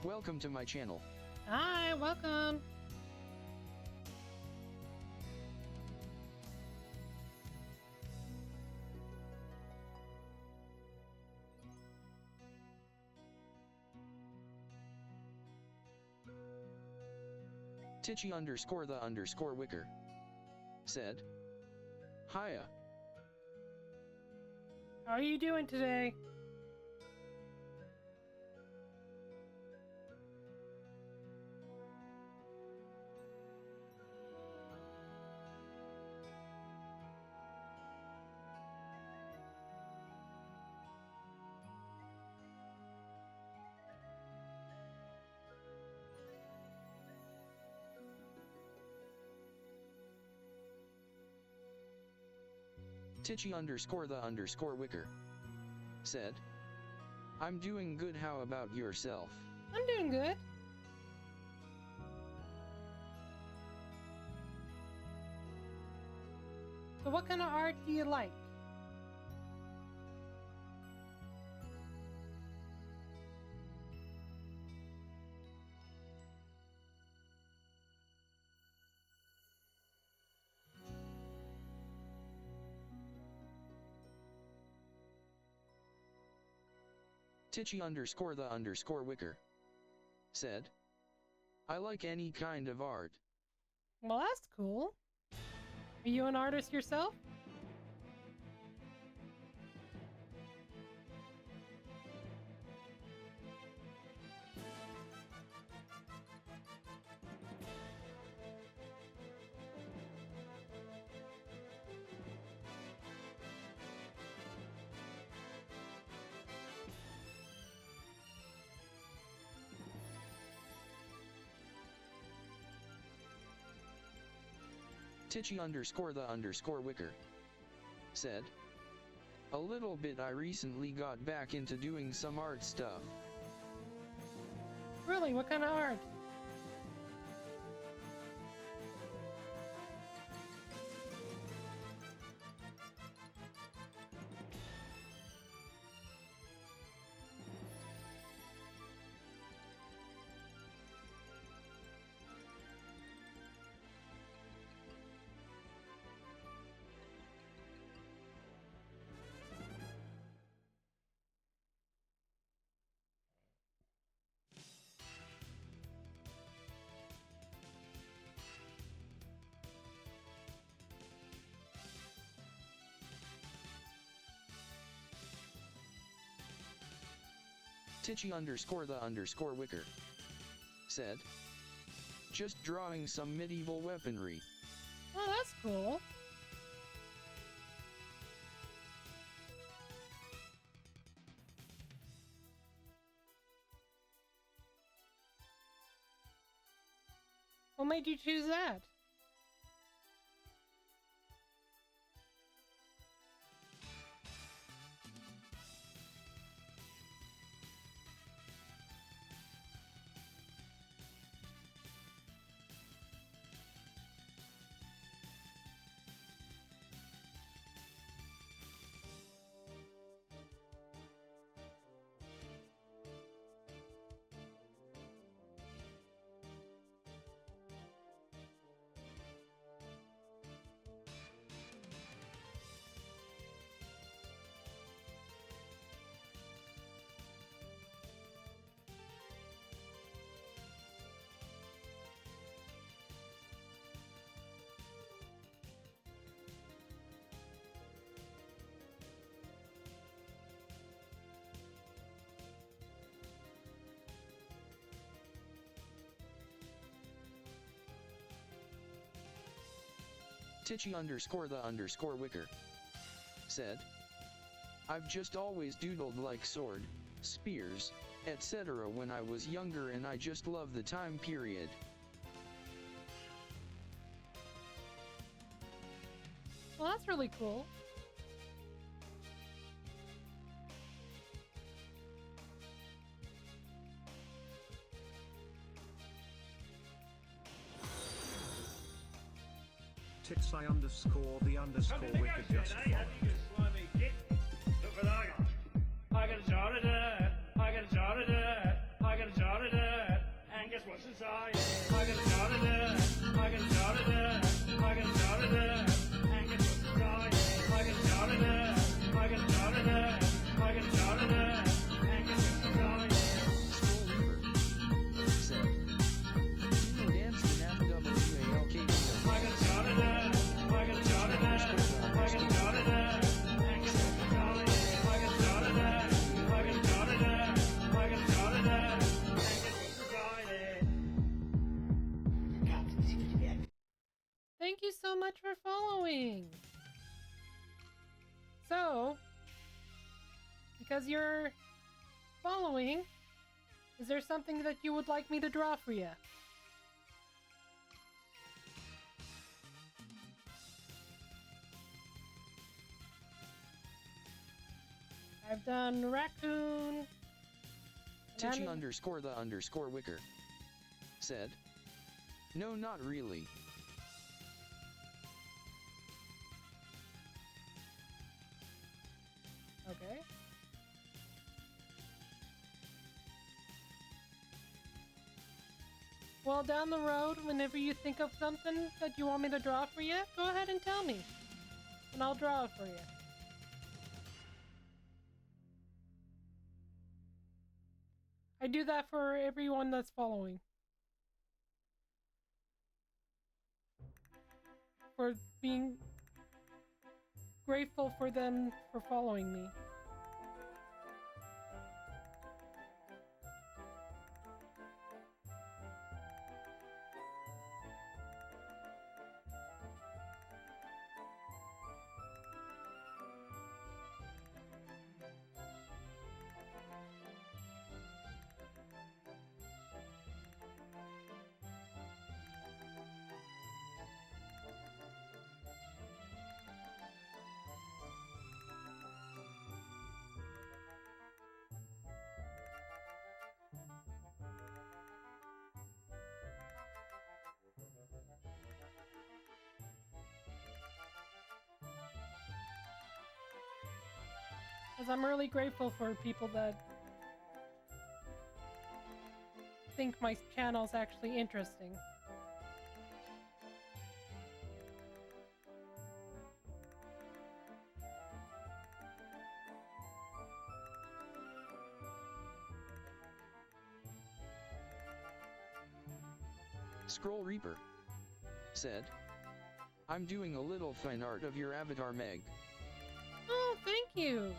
Welcome to my channel. Hi, welcome. Titchy underscore the underscore wicker. Said. Hiya. How are you doing today? Titchy underscore the underscore wicker. Said. I'm doing good, how about yourself? I'm doing good. So what kind of art do you like? Titchy underscore the underscore wicker. Said. I like any kind of art. Well, that's cool. Are you an artist yourself? Titchy underscore the underscore wicker. Said. A little bit, I recently got back into doing some art stuff. Really? What kind of art? Titchy underscore the underscore wicker. Said. Just drawing some medieval weaponry. Oh, that's cool. What made you choose that? Titchy underscore the underscore wicker. Said. I've just always doodled like sword, spears, etc. when I was younger, and I just love the time period. Well, that's really cool. Titsai underscore the underscore wicked just followed. I got a jar of shot at that. I got a shot at that. And guess what's inside? I got a shot at that. I got a shot at that. I got a shot at that. And guess what's inside? I got a shot at that. I got a shot at that. I got a shot at that. And guess what's inside? Scroll Reaper said, "Dino dancing at WALK." I got a shot at that. I got a shot at that. I got a shot at that. And guess what's inside? I got a shot at that. I got a shot at that. I got a shot at that. And guess what's inside? Thank you so much for following. So, because you're following, is there something that you would like me to draw for you? I've done raccoon. Tichy and _ Wicker said, "No, not really. Okay. Well, down the road, whenever you think of something that you want me to draw for you, go ahead and tell me. And I'll draw it for you. I do that for everyone that's following. For being grateful for them for following me. Because I'm really grateful for people that think my channel's actually interesting. Scroll Reaper said, "I'm doing a little fine art of your avatar Meg." Oh, thank you!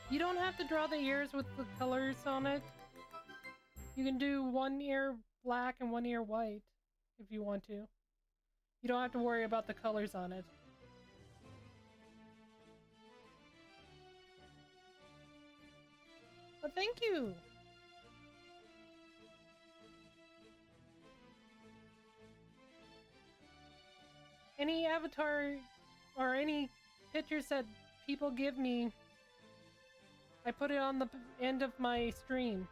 You don't have to draw the ears with the colors on it. You can do one ear black and one ear white if you want to. You don't have to worry about the colors on it. But thank you! Any avatar or any pictures that people give me, I put it on the end of my stream.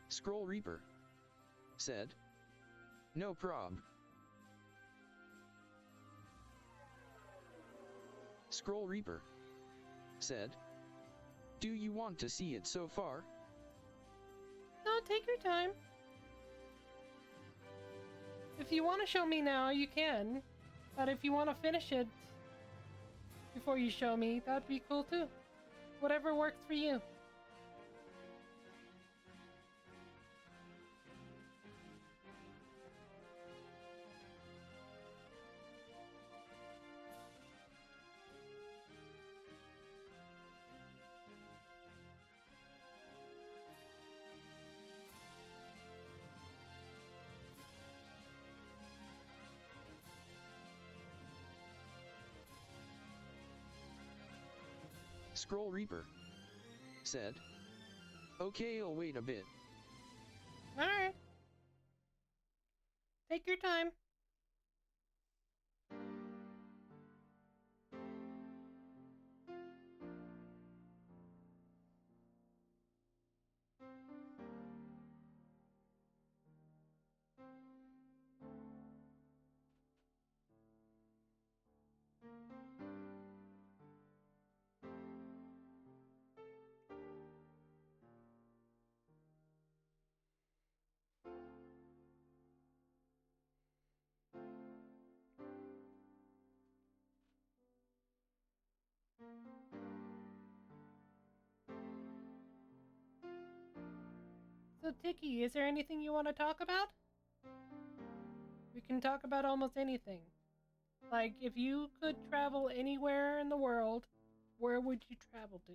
Scroll Reaper said, "No prob." Scroll Reaper said, "Do you want to see it so far?" No, take your time. If you want to show me now, you can. But if you want to finish it before you show me, that'd be cool too. Whatever works for you. Scroll Reaper said, "Okay, I'll wait a bit." Alright. Take your time. So, Tiki, is there anything you want to talk about? We can talk about almost anything. Like, if you could travel anywhere in the world, where would you travel to?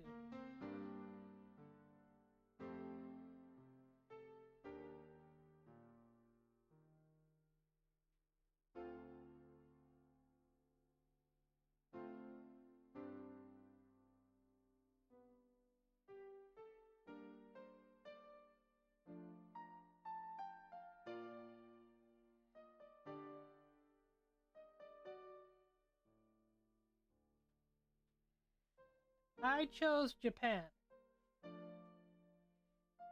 I chose Japan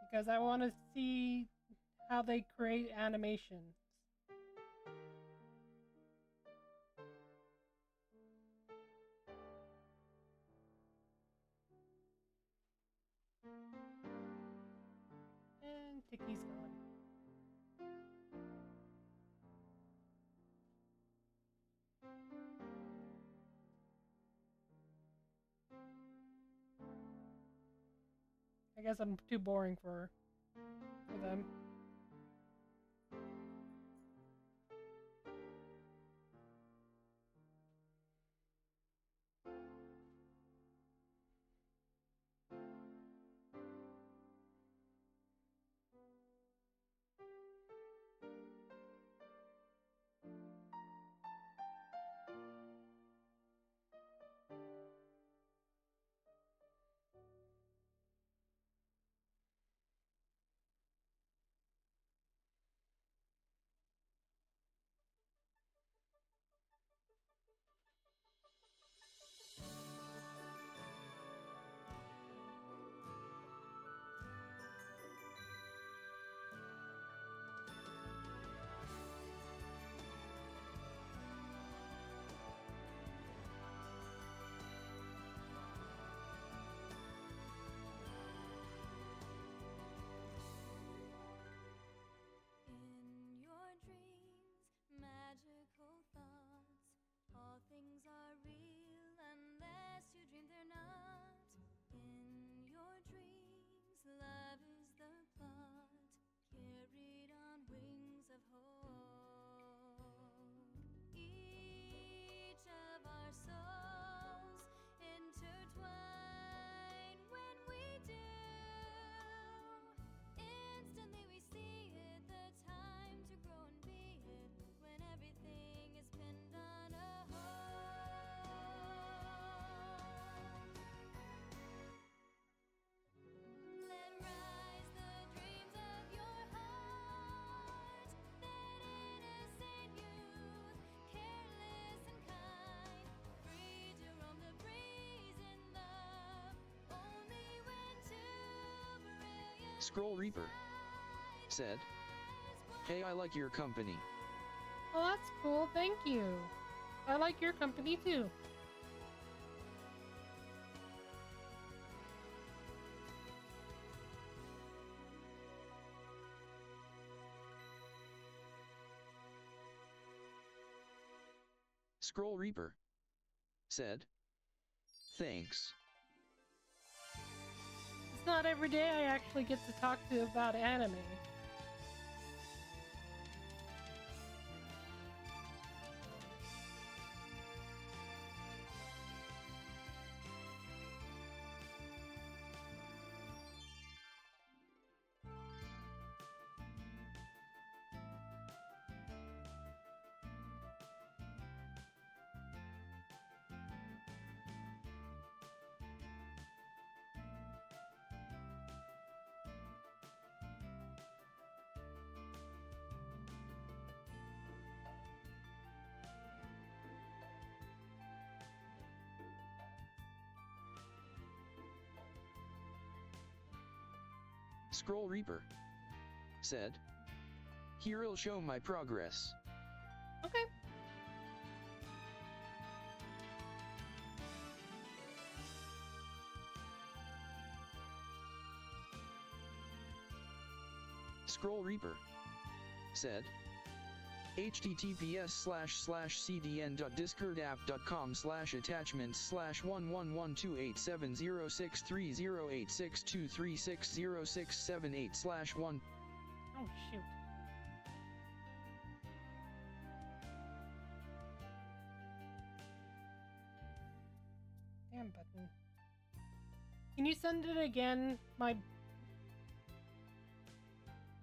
because I want to see how they create animations. And Tiki's gone. I guess I'm too boring for them. In your dreams, magical thoughts, all things are real unless you dream they're not. In your dreams, love is the plot, carried on wings of hope. Each of our souls intertwine when we do. Instantly we see it, the time to grow and be it, when everything is pinned on a hope. Let rise the dreams of your heart, that innocent youth, careless and kind, free to roam the breeze in love, only when two brilliant Scroll Reaper said, "Hey, I like your company." Well, that's cool. Thank you. I like your company too. Scroll Reaper said, "Thanks." It's not every day I actually get to talk to you about anime. Scroll Reaper said, "Here I'll show my progress." Okay. Scroll Reaper said, https://cdn.discord.app.com/attachments/1112870630623606781. Oh, shoot. Damn button. Can you send it again?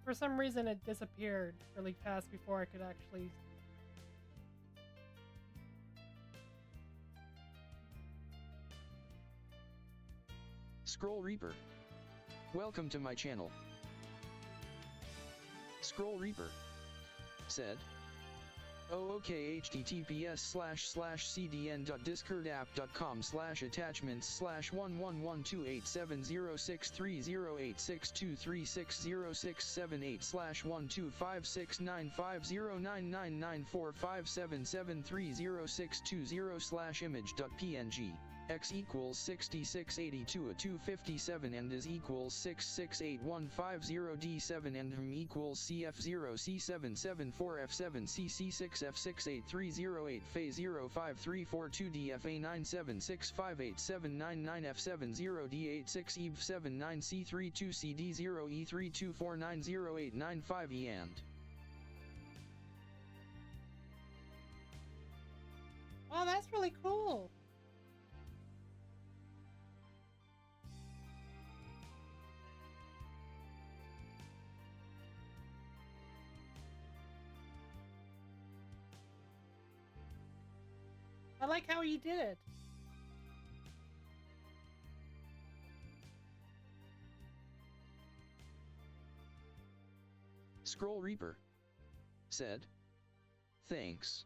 For some reason it disappeared really fast before I could actually... Scroll Reaper. Welcome to my channel. Scroll Reaper said, "Oh okay, https://cdn.discord.app.com/1112870630678/1256950999457730620/image.png x equals 6682 a 257 and is equals 6681550d7 and equals cf0 c774f7 cc6f68308 fa053422dfa976587999f70d86eb79c32cd0e32490895 e and Wow, that's really cool. I like how you did it. Scroll Reaper said, "Thanks."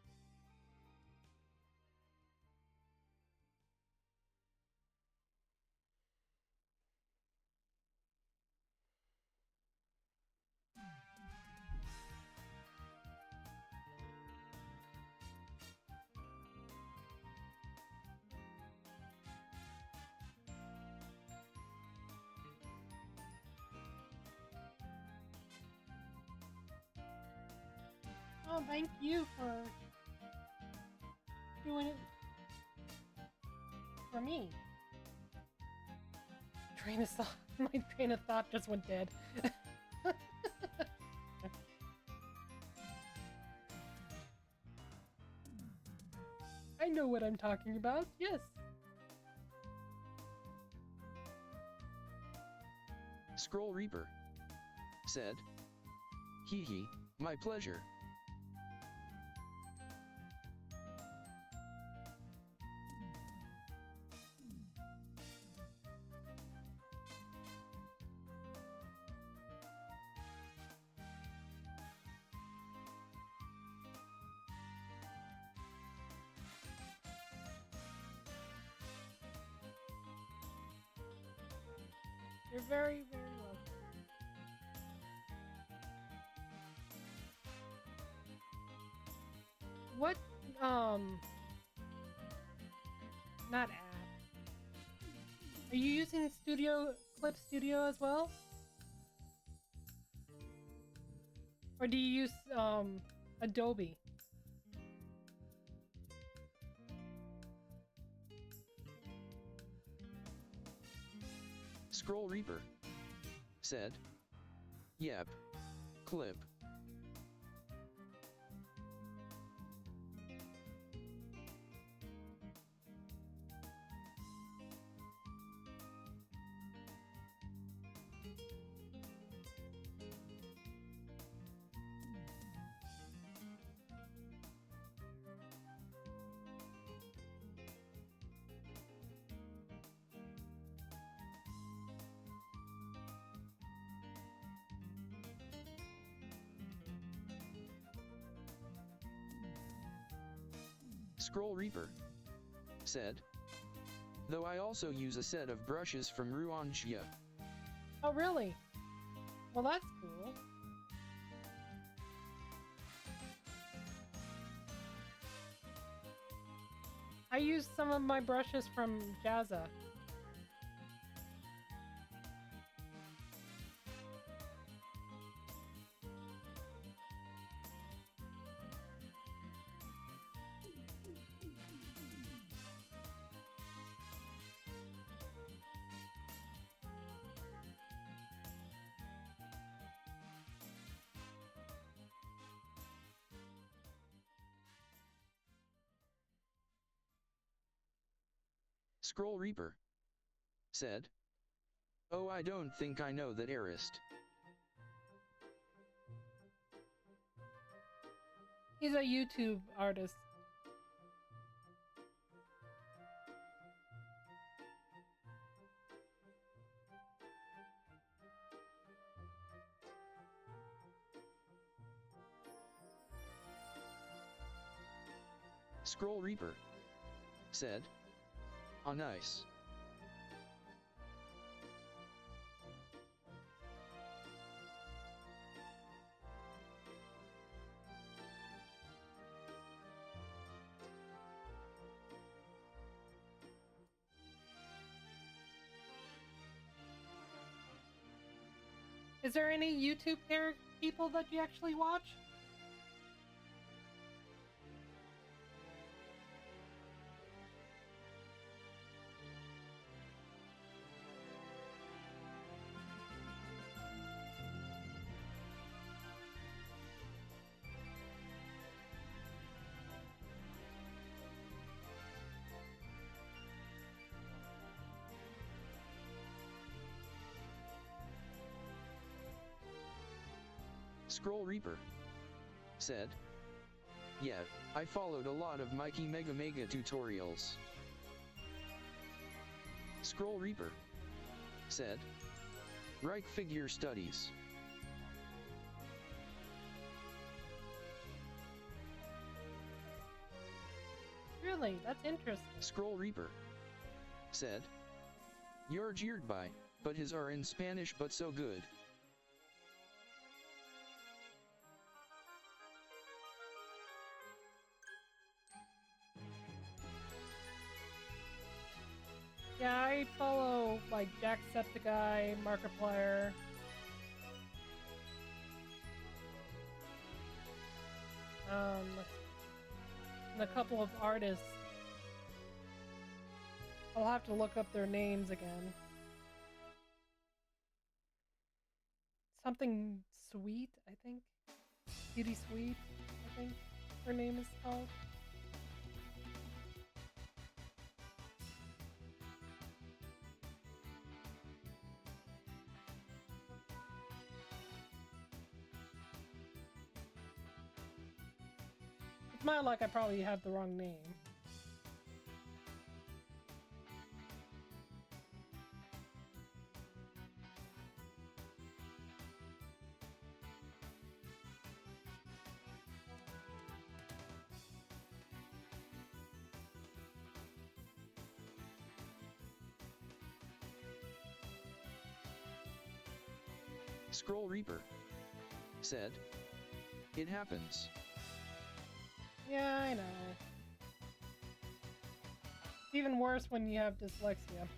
Oh, thank you for doing it for me. My train of thought just went dead. I know what I'm talking about, yes. Scroll Reaper said, "Hee hee, my pleasure." You're very, very welcome. What, not app. Are you using Clip Studio as well? Or do you use, Adobe? Scroll Reaper said, "Yep, Clip." Scroll Reaper said, "Though I also use a set of brushes from Ruanxia." Oh, really? Well, that's cool. I use some of my brushes from Jazza. Scroll Reaper said. Oh, I don't think I know that artist. He's a YouTube artist. Scroll Reaper said. Oh, nice. Is there any YouTube people that you actually watch? Scroll Reaper said. Yeah, I followed a lot of Mikey Mega tutorials. Scroll Reaper said. Reich figure studies. Really? That's interesting. Scroll Reaper said. You're jeered by, but his are in Spanish but so good. Yeah, I follow like Jacksepticeye, Markiplier. And a couple of artists. I'll have to look up their names again. Something Sweet, I think. Beauty Sweet, I think her name is called. It's my luck, I probably have the wrong name. Scroll Reaper said. It happens. Yeah, I know. It's even worse when you have dyslexia.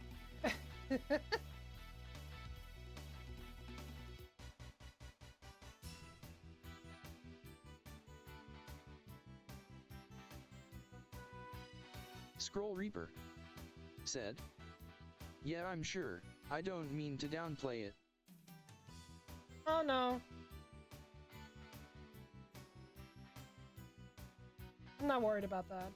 Scroll Reaper said. Yeah, I'm sure. I don't mean to downplay it. Oh no. I'm not worried about that.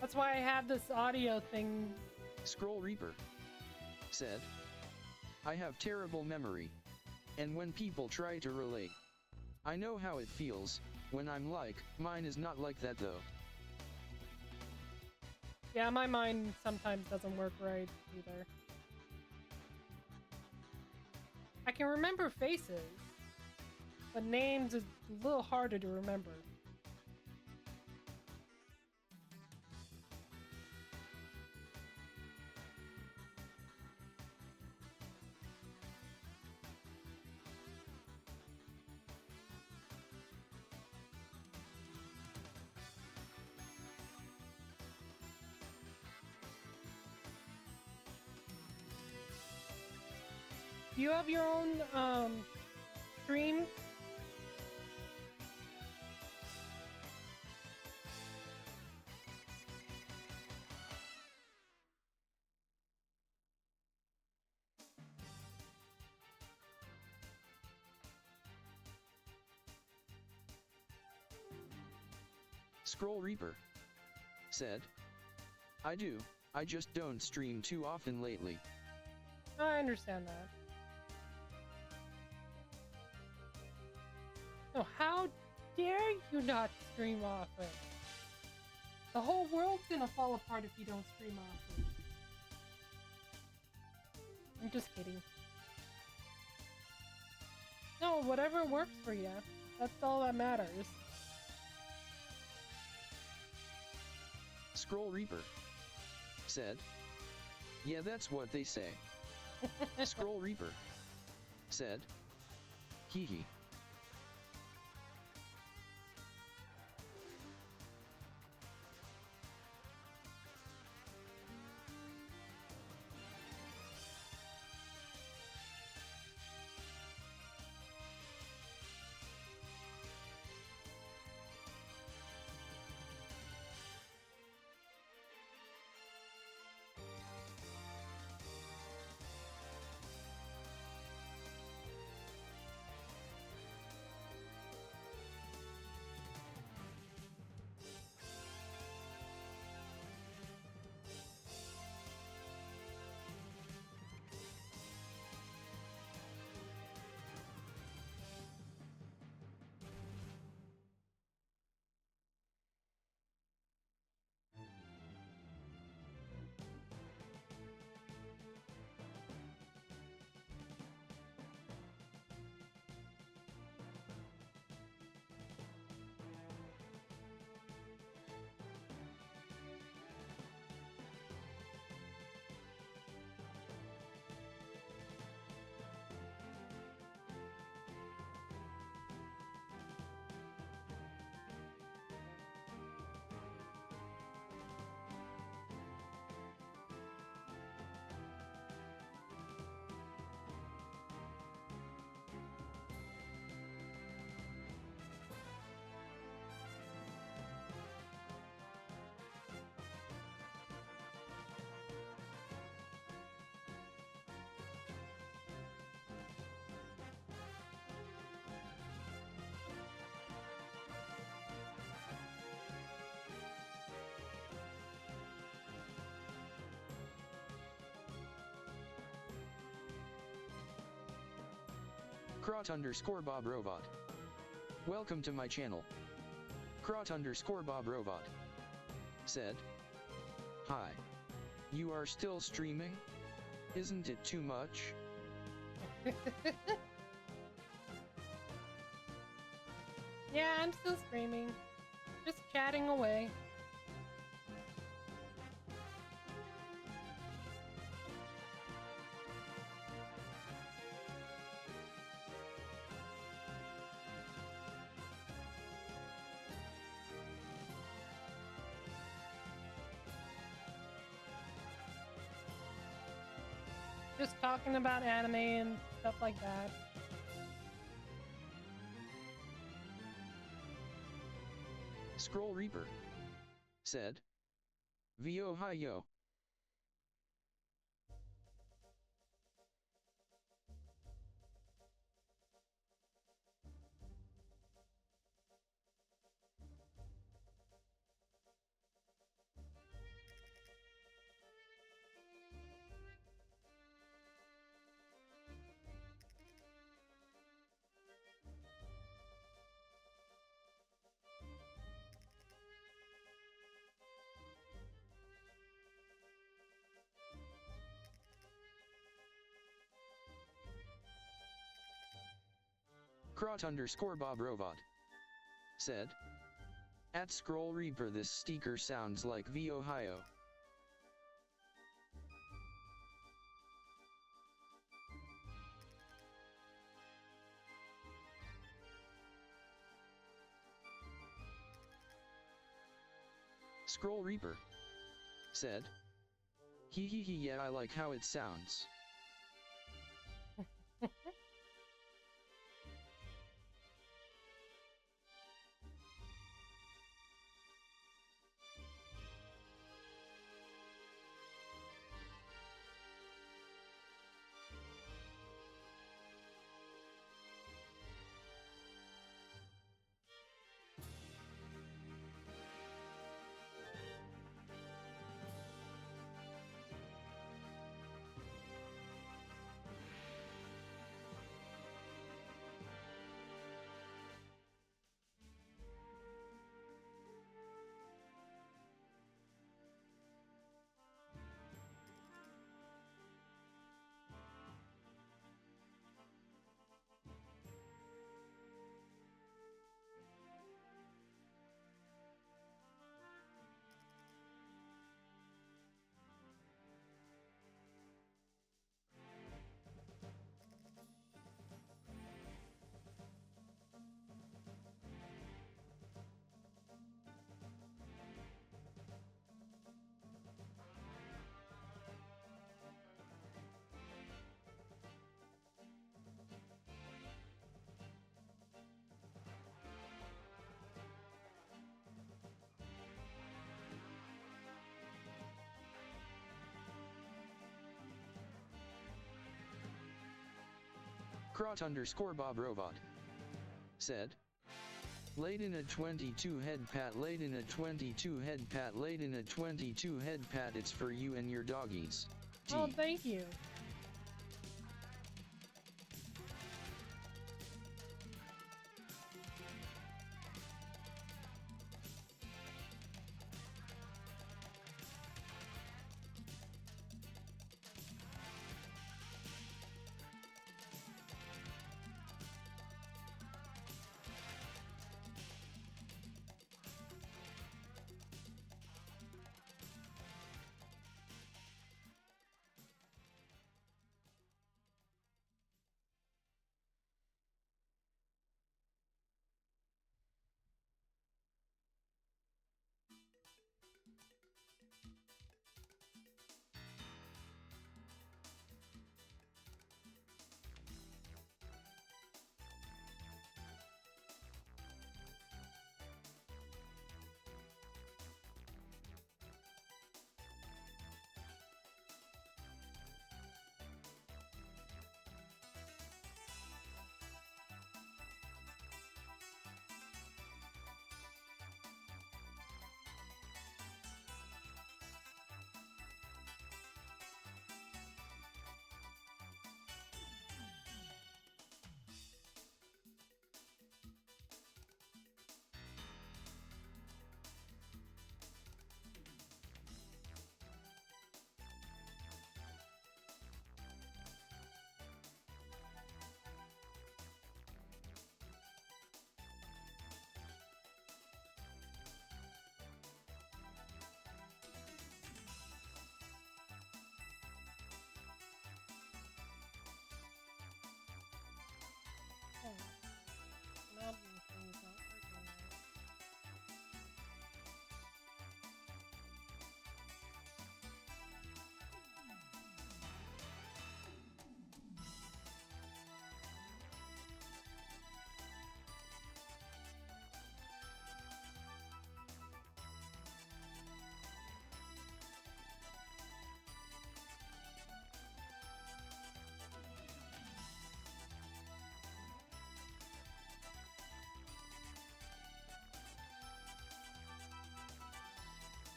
That's why I have this audio thing. Scroll Reaper said. I have terrible memory. And when people try to relate, I know how it feels. When I'm like, mine is not like that though. Yeah, my mind sometimes doesn't work right either. I can remember faces, but names is a little harder to remember. Do you have your own stream? Scroll Reaper said, I do, I just don't stream too often lately. I understand that. No, how dare you not stream often? The whole world's gonna fall apart if you don't stream often. I'm just kidding. No, whatever works for you. That's all that matters. Scroll Reaper said, yeah, that's what they say. Scroll Reaper said, hee hee. Crot_Bob Robot. Welcome to my channel. Crot_Bob Robot said, hi. You are still streaming? Isn't it too much? Yeah, I'm still streaming. Just chatting away. Just talking about anime and stuff like that. Scroll Reaper said, VO hi yo. Crot_Bob Robot said, at Scroll Reaper this sticker sounds like V Ohio. Scroll Reaper said, hee hee hee, yeah, I like how it sounds. Crot_Bob Robot said, laid in a 22 head pat, laid in a 22 head pat, laid in a 22 head pat, it's for you and your doggies. Oh, thank you. Oh, mountain thing's not working right.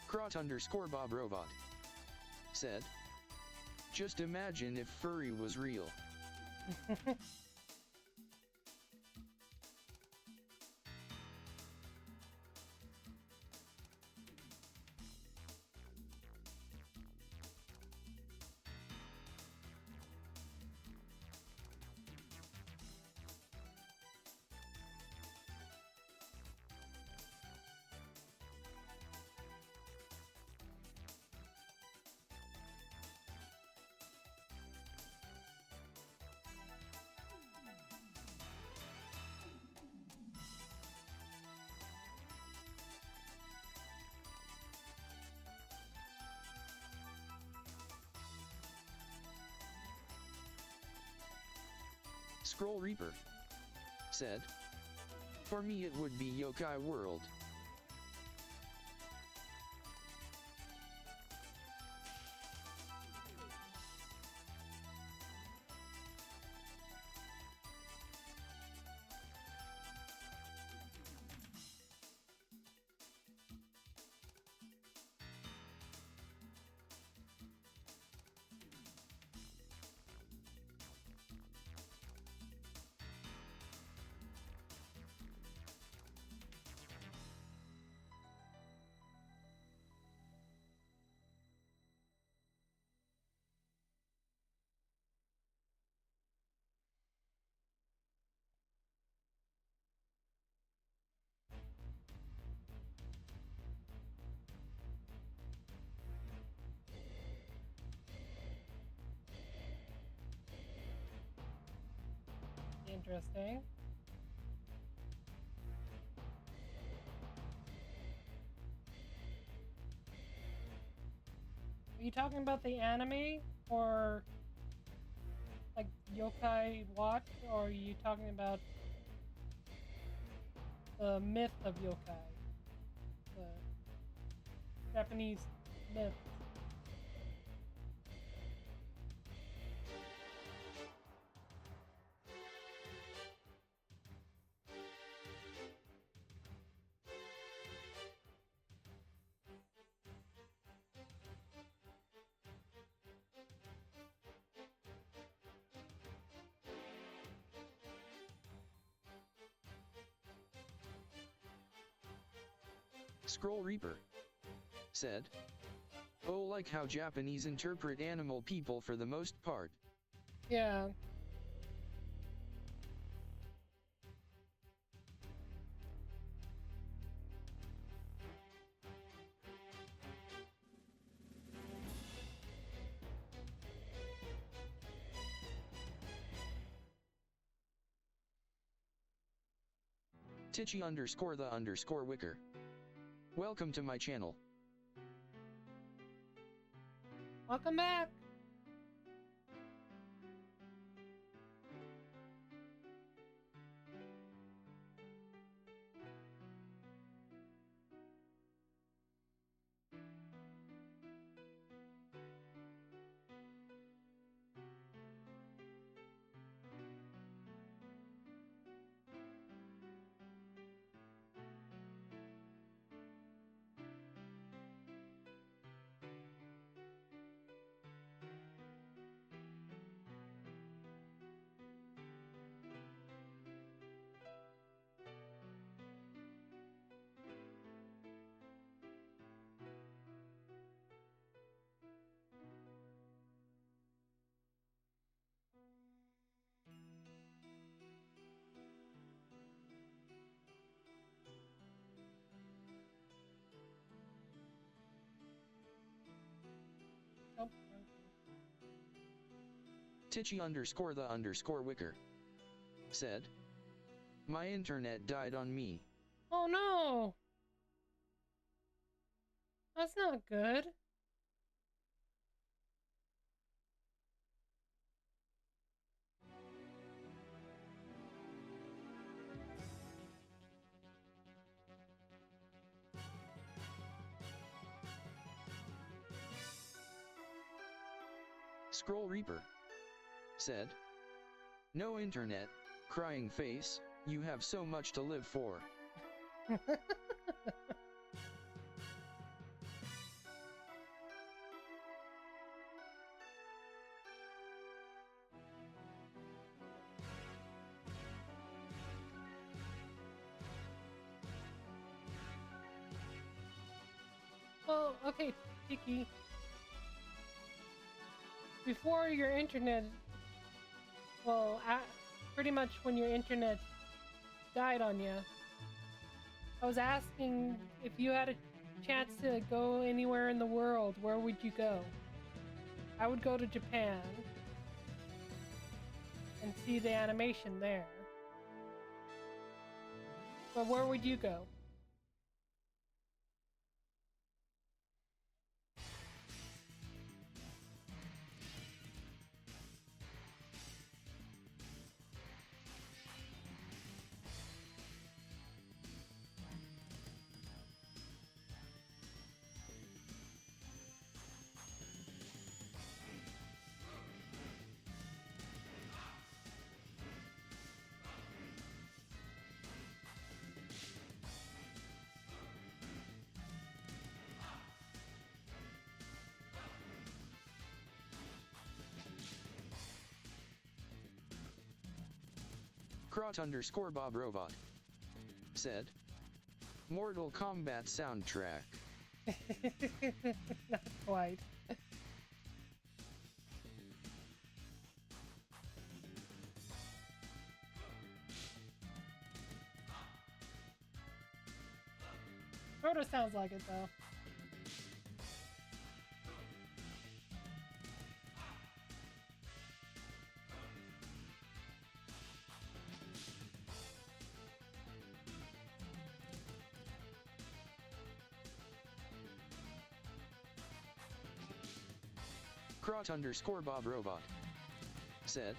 Crot_Bob Robot said, just imagine if furry was real. Scroll Reaper said, for me it would be Yokai World. Interesting. Are you talking about the anime or like Yokai Watch, or are you talking about the myth of yokai? The Japanese myth. Scroll Reaper said, "Oh, like how Japanese interpret animal people for the most part." Yeah. Titchy underscore the underscore wicker. Welcome to my channel. Welcome back. Oh, Titchy underscore the underscore wicker said, "My internet died on me." oh no. That's not good. Scroll Reaper said, "No internet, crying face, you have so much to live for." Well, okay, Tiki. Before your internet, well, pretty much when your internet died on you, I was asking if you had a chance to go anywhere in the world, where would you go? I would go to Japan and see the animation there. But where would you go? Crot underscore Bob Robot said, "Mortal Kombat soundtrack." Not quite. Sort of sounds like it though. Crot underscore Bob Robot said,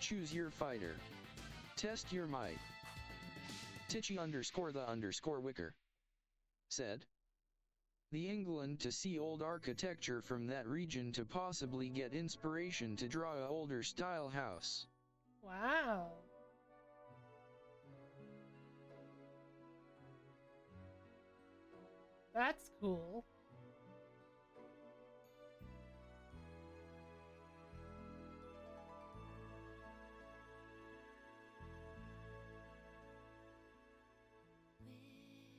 "Choose your fighter. Test your might." Titchy underscore the underscore wicker said, "The England to see old architecture from that region to possibly get inspiration to draw a older style house." Wow. That's cool.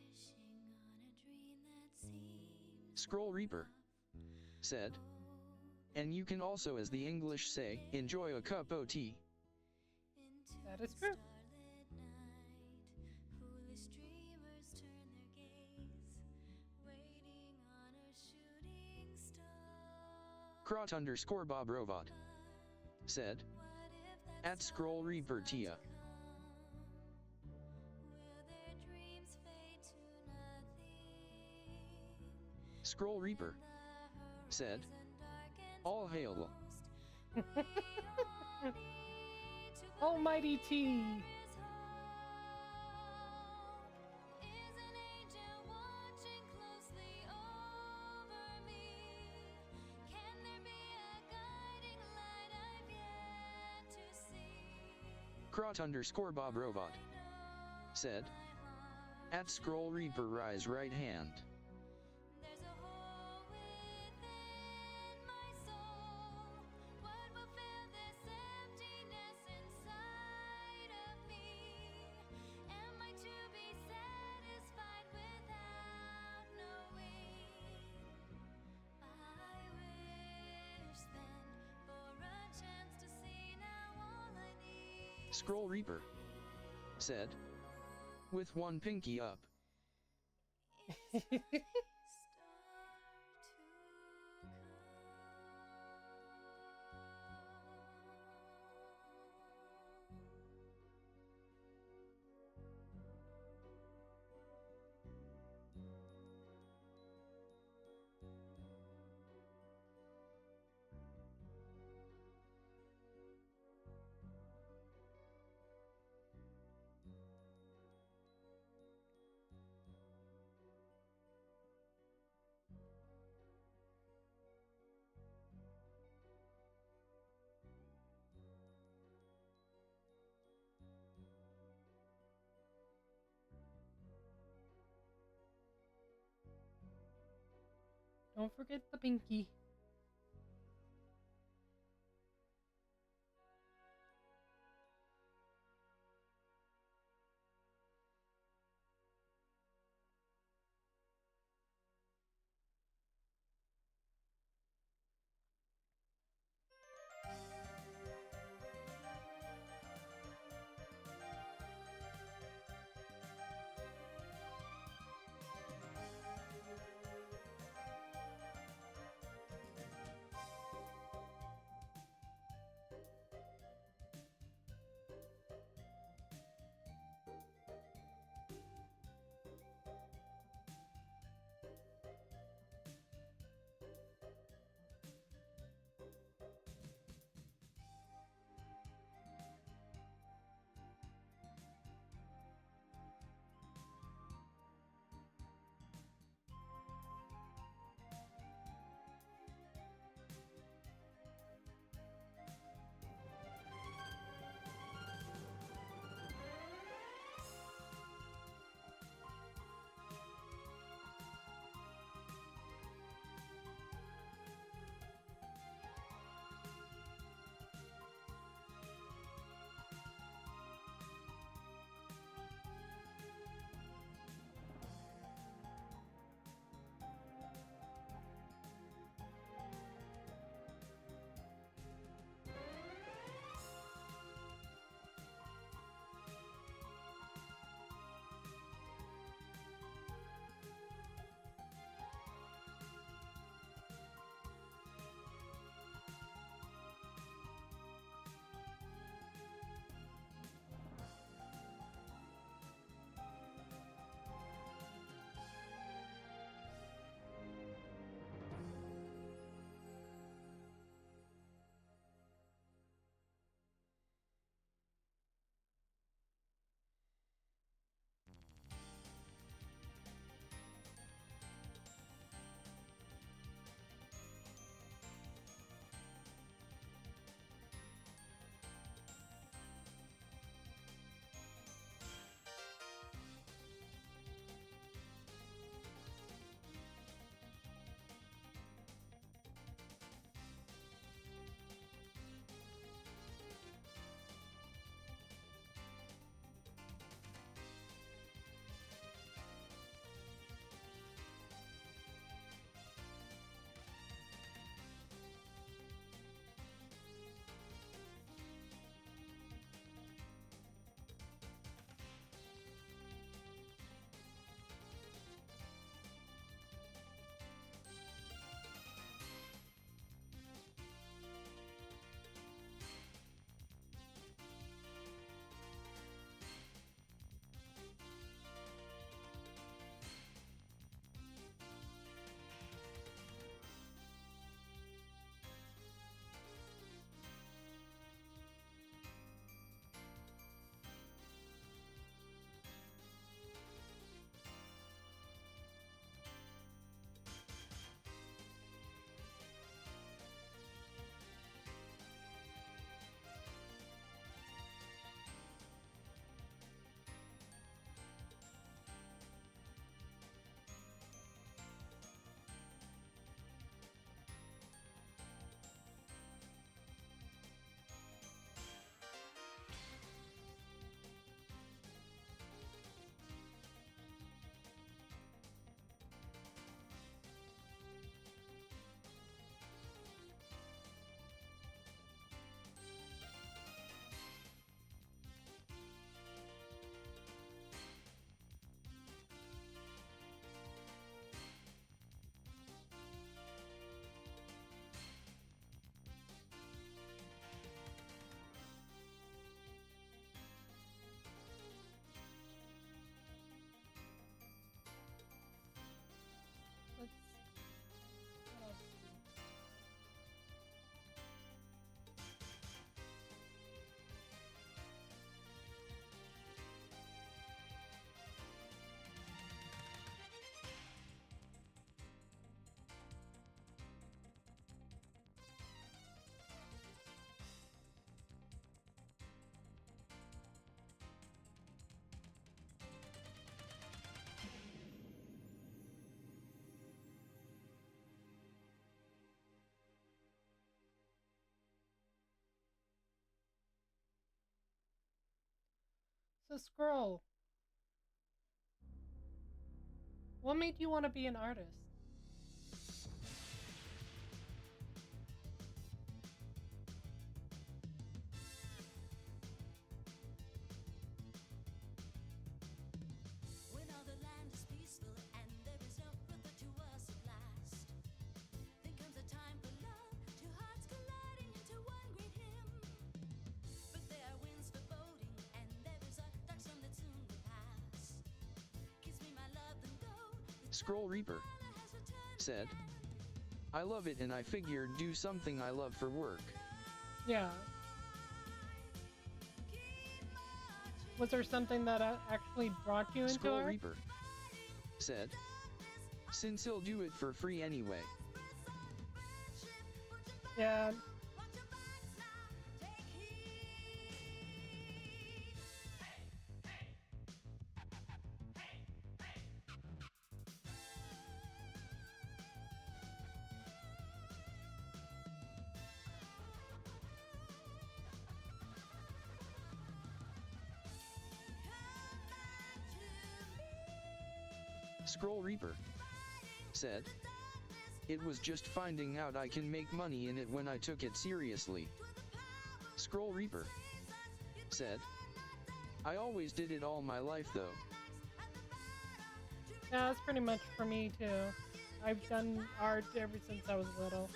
Wishing on Scroll Reaper said. And you can also, as the English say, enjoy a cup o' tea. That is true. Foolish dreamers turn their gaze, waiting on a shooting star. Crot underscore Bob Robot said. What if At Scroll Reaper Tia. will their dreams fade to nothing? Scroll Reaper said. All hail. Almighty T. Crot underscore Bob Robot said. At Scroll Reaper rise right hand. There's a hole within my soul. What will fill this emptiness inside of me? Am I to be satisfied without knowing? I wish then for a chance to see now all I need. Scroll Reaper said. With one pinky up. Start to come. Don't forget the pinky. So, Scroll, what made you want to be an artist? When all the land is peaceful and there is no further to us at last, then comes a time for love, two hearts colliding into one great hymn. But there are winds foreboding, and there is a dark storm that soon will pass. Kiss me, my love, then go. Scroll Reaper said, I love it and I figured do something I love for work. Yeah. Was there something that actually brought you into Scroll art? Reaper said, since he'll do it for free anyway. Yeah. Scroll Reaper said, it was just finding out I can make money in it when I took it seriously. Scroll Reaper said, I always did it all my life though. Yeah, that's pretty much for me too. I've done art ever since I was little.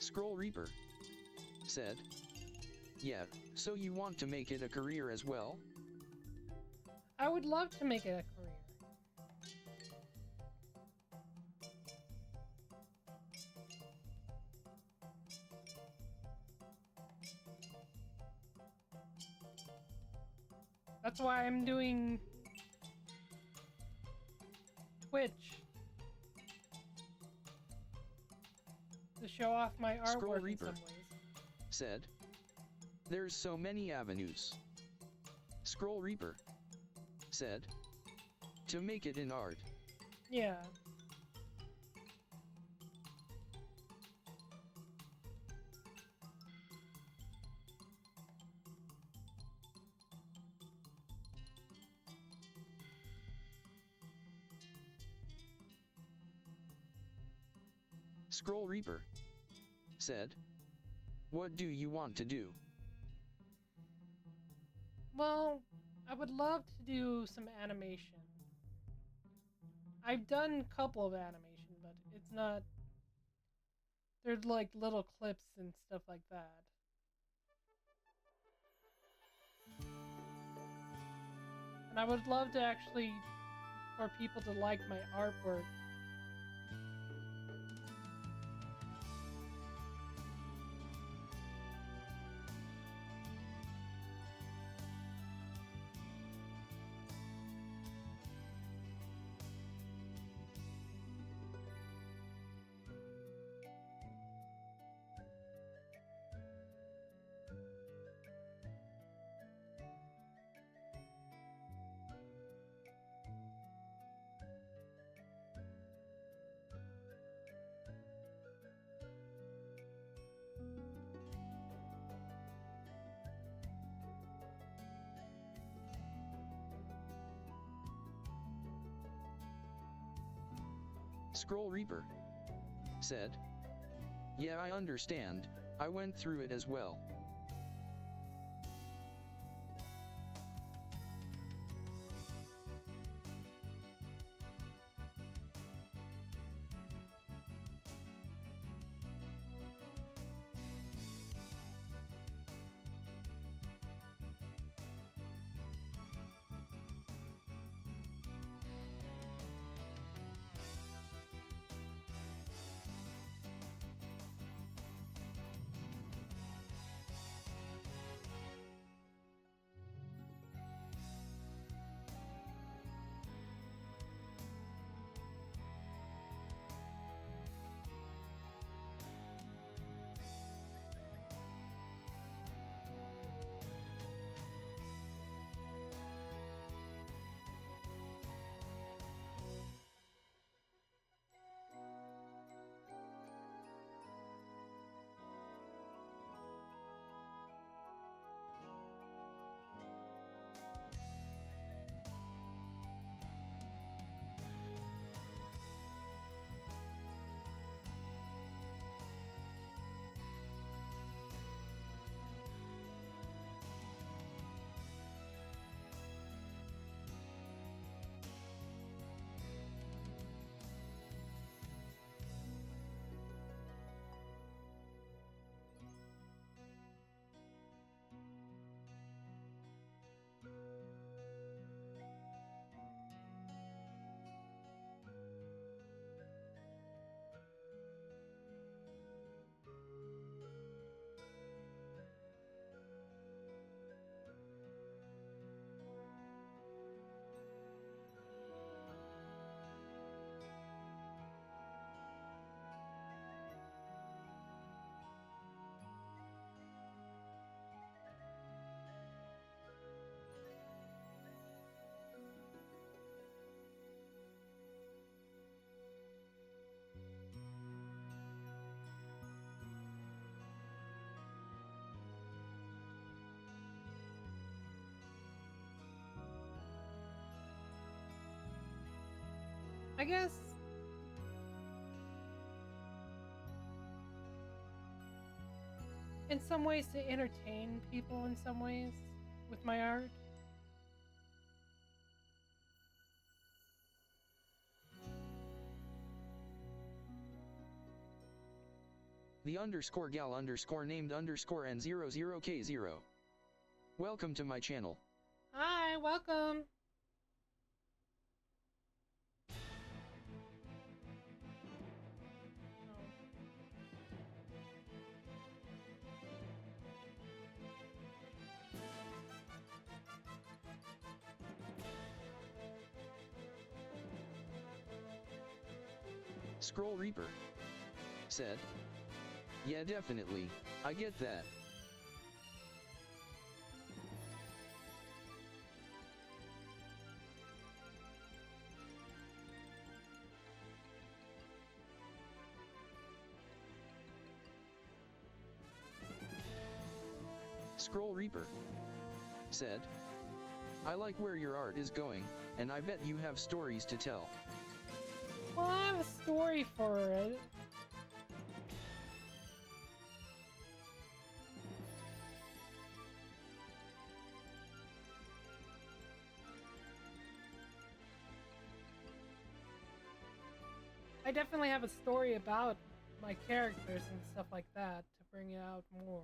Scroll Reaper said, yeah, so you want to make it a career as well? I would love to make it a career. That's why I'm doing Twitch. To show off my Scroll artwork in Reaper some ways. said, there's so many avenues. Scroll Reaper said, to make it in art. Yeah. Scroll Reaper said, what do you want to do? Well, I would love to do some animation. I've done a couple of animation, but it's not. There's like little clips and stuff like that. And I would love to actually, for people to like my artwork. Scroll Reaper said, yeah, I understand, I went through it as well. I guess in some ways to entertain people in some ways with my art. The underscore gal underscore named underscore N00K0. Welcome to my channel. Hi, welcome. Scroll Reaper said, yeah, definitely, I get that. Scroll Reaper said, I like where your art is going, and I bet you have stories to tell. Well, I have a story for it. I definitely have a story about my characters and stuff like that to bring it out more.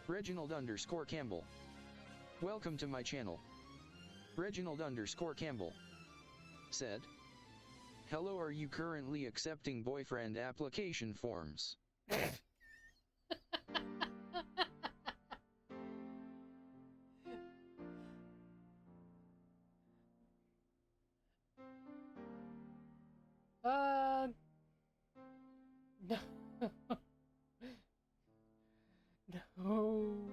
Reginald_Campbell. Welcome to my channel. Reginald_Campbell said, hello, are you currently accepting boyfriend application forms? No. No.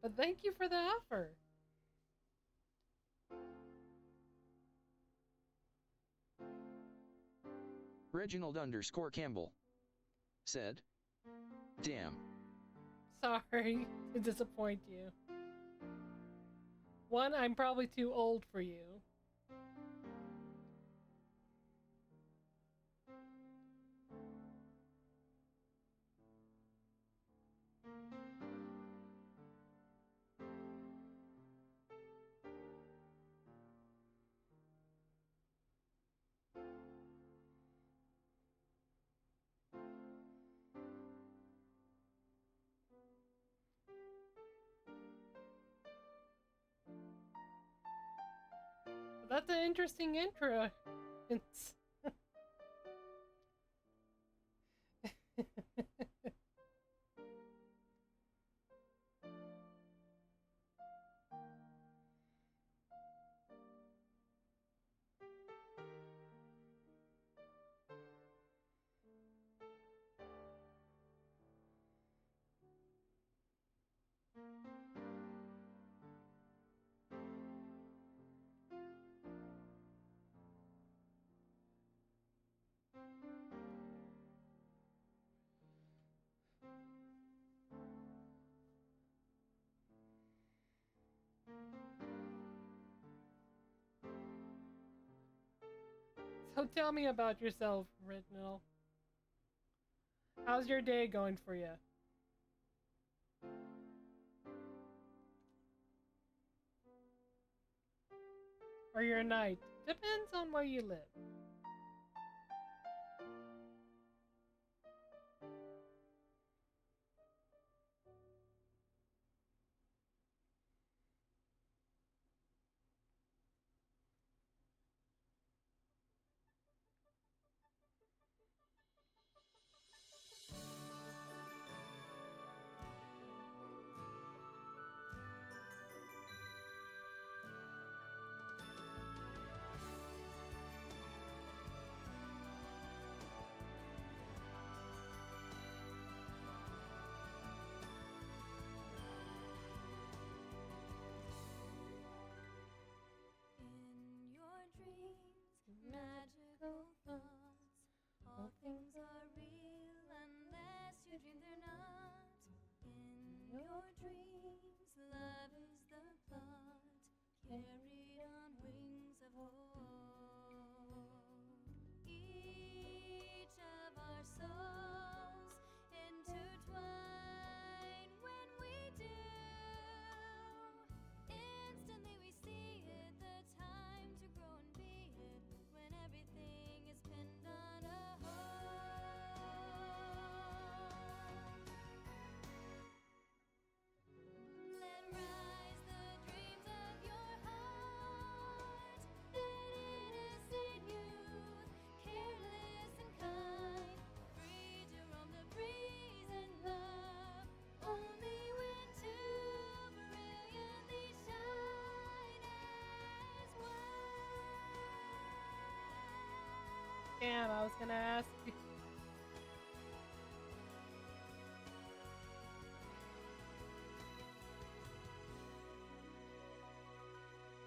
But thank you for the offer. Reginald_Campbell said, damn. Sorry to disappoint you. One, I'm probably too old for you. That's an interesting intro. It's So tell me about yourself, Reginald. How's your day going for you? Or your night? Depends on where you live. Damn, I was gonna ask.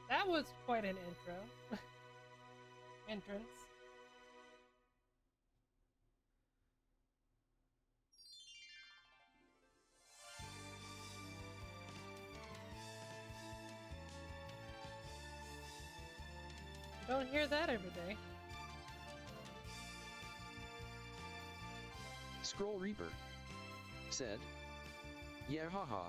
That was quite an intro. Entrance. You don't hear that every day. Scroll Reaper said, yeah haha.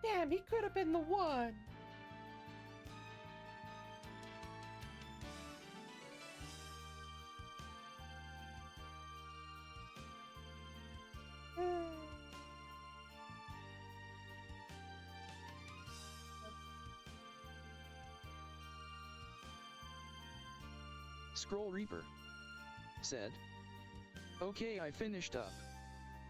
Damn, he could have been the one. Scroll Reaper said, okay, I finished up.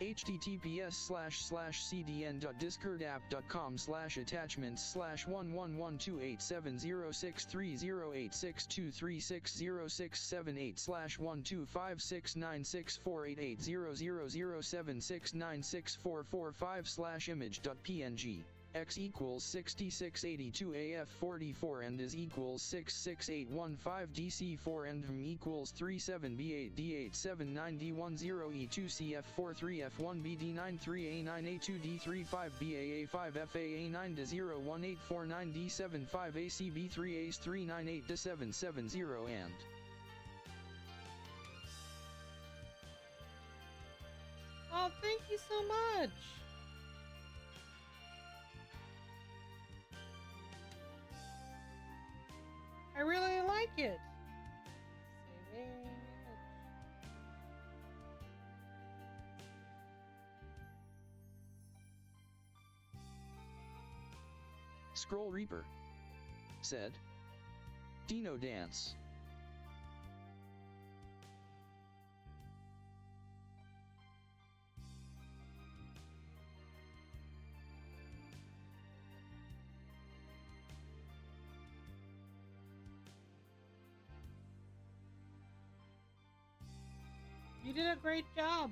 https://cdn.discord.app.com/attachments/111287066388007696445/image.png x equals 6682 AF44 and is equals 66815 DC4 and m equals 37B8 D879 D10 E2 CF43 F1 BD93 A9 A2 D35 BAA5 FAA9 D01849 D75 ACB3 ACE398 D770 and Oh, thank you so much. I really like it. Saving image. Scroll Reaper said, Dino Dance. You did a great job.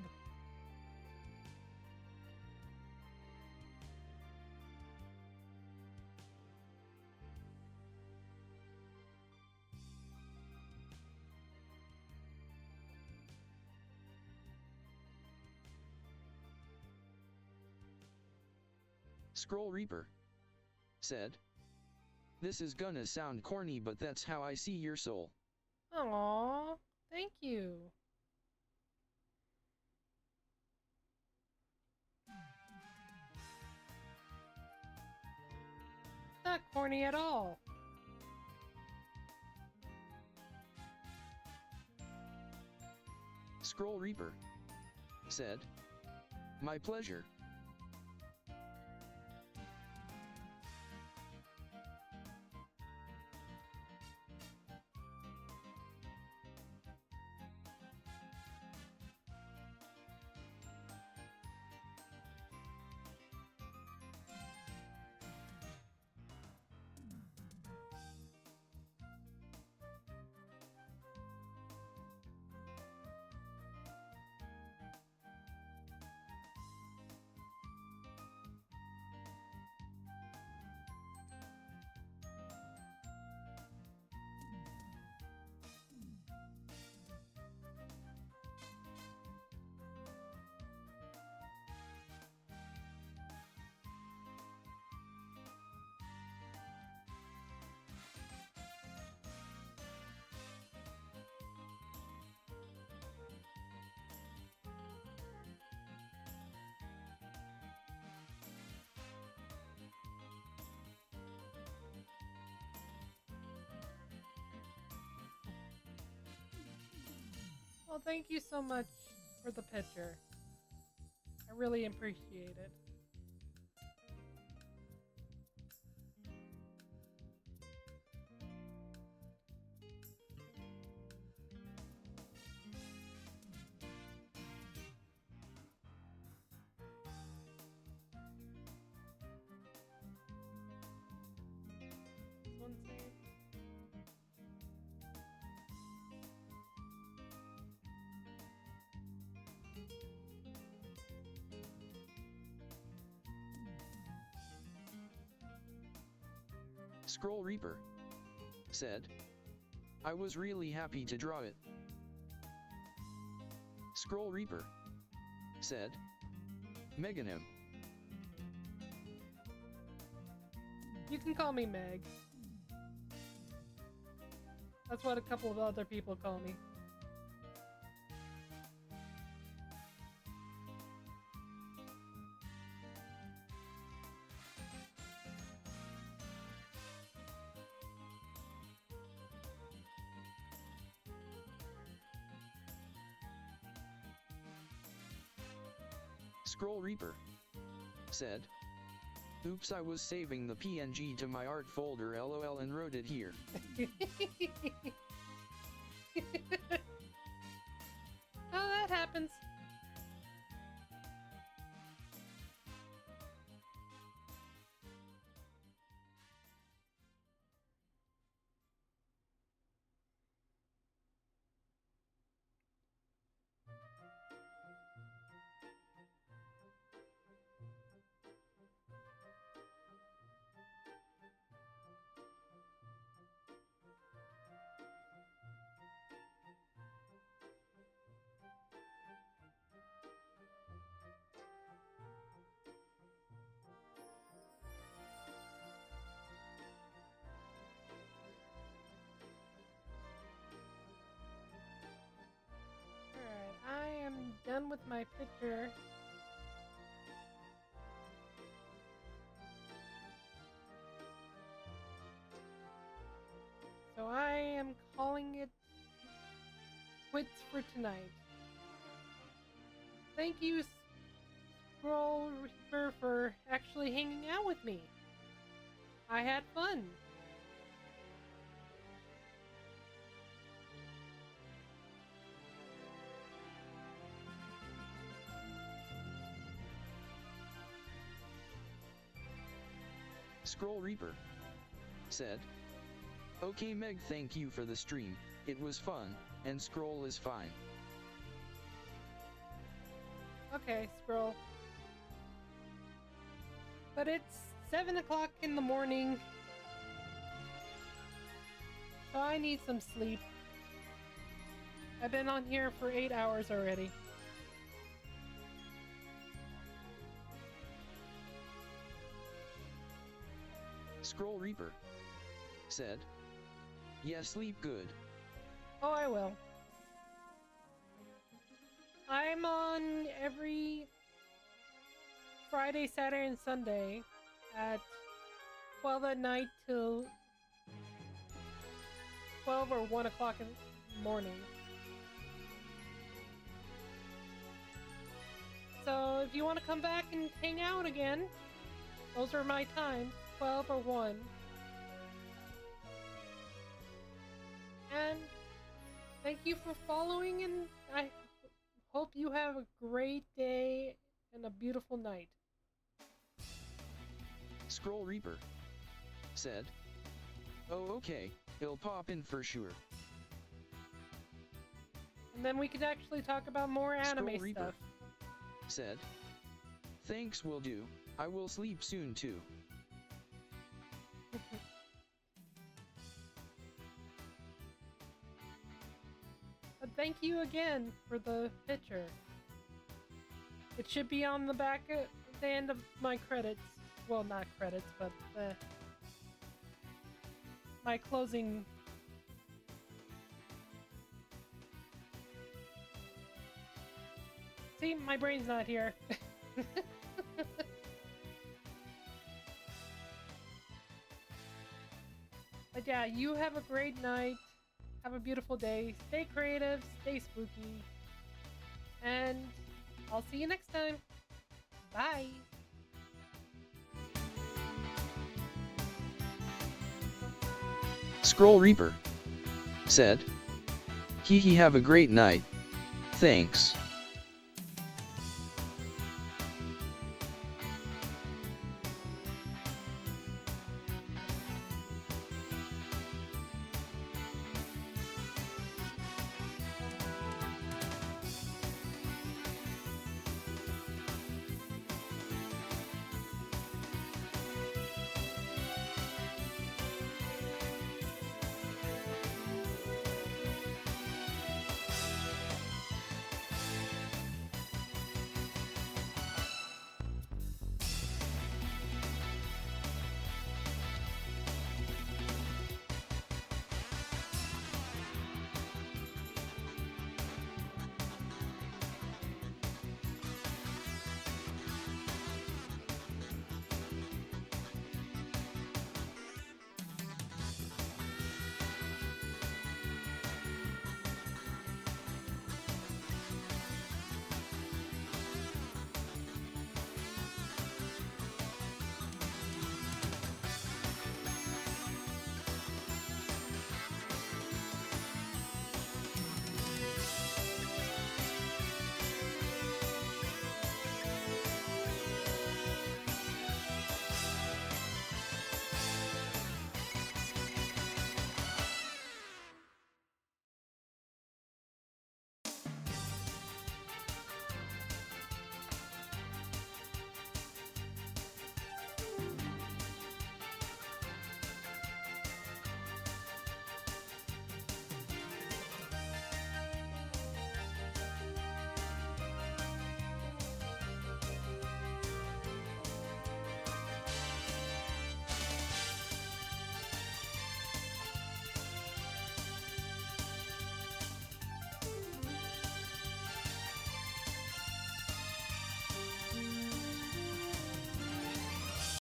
Scroll Reaper said, this is gonna sound corny, but that's how I see your soul. Aww, thank you. Not corny at all. Scroll Reaper said, my pleasure. Well, thank you so much for the picture. I really appreciate it. This one saved. Scroll Reaper said, I was really happy to draw it. Scroll Reaper said, Meganim. You can call me Meg. That's what a couple of other people call me. Scroll Reaper said, oops, I was saving the PNG to my art folder lol and wrote it here. Oh, that happens. Alright, I am done with my picture. So I am calling it quits for tonight. Thank you, Scroll Reaper, for actually hanging out with me. I had fun. Scroll Reaper said, okay Meg, thank you for the stream, it was fun, and Scroll is fine. Okay, Scroll. But it's 7 o'clock in the morning, so I need some sleep. I've been on here for 8 hours already. Scroll Reaper said, yeah, sleep good. Oh, I will. I'm on every Friday, Saturday, and Sunday at 12 at night till 12 or 1 o'clock in the morning. So if you want to come back and hang out again, those are my times, 12 or 1. And thank you for following, and I hope you have a great day and a beautiful night. Scroll Reaper said, oh okay, it'll pop in for sure. And then we could actually talk about more anime Scroll Reaper stuff. said, thanks, will do. I will sleep soon too. But thank you again for the picture. It should be on the back at the end of my credits. Well, not credits, but my closing. See, my brain's not here. But yeah, you have a great night. Have a beautiful day. Stay creative, stay spooky. And I'll see you next time. Bye. Scroll Reaper said, hee hee, have a great night. Thanks.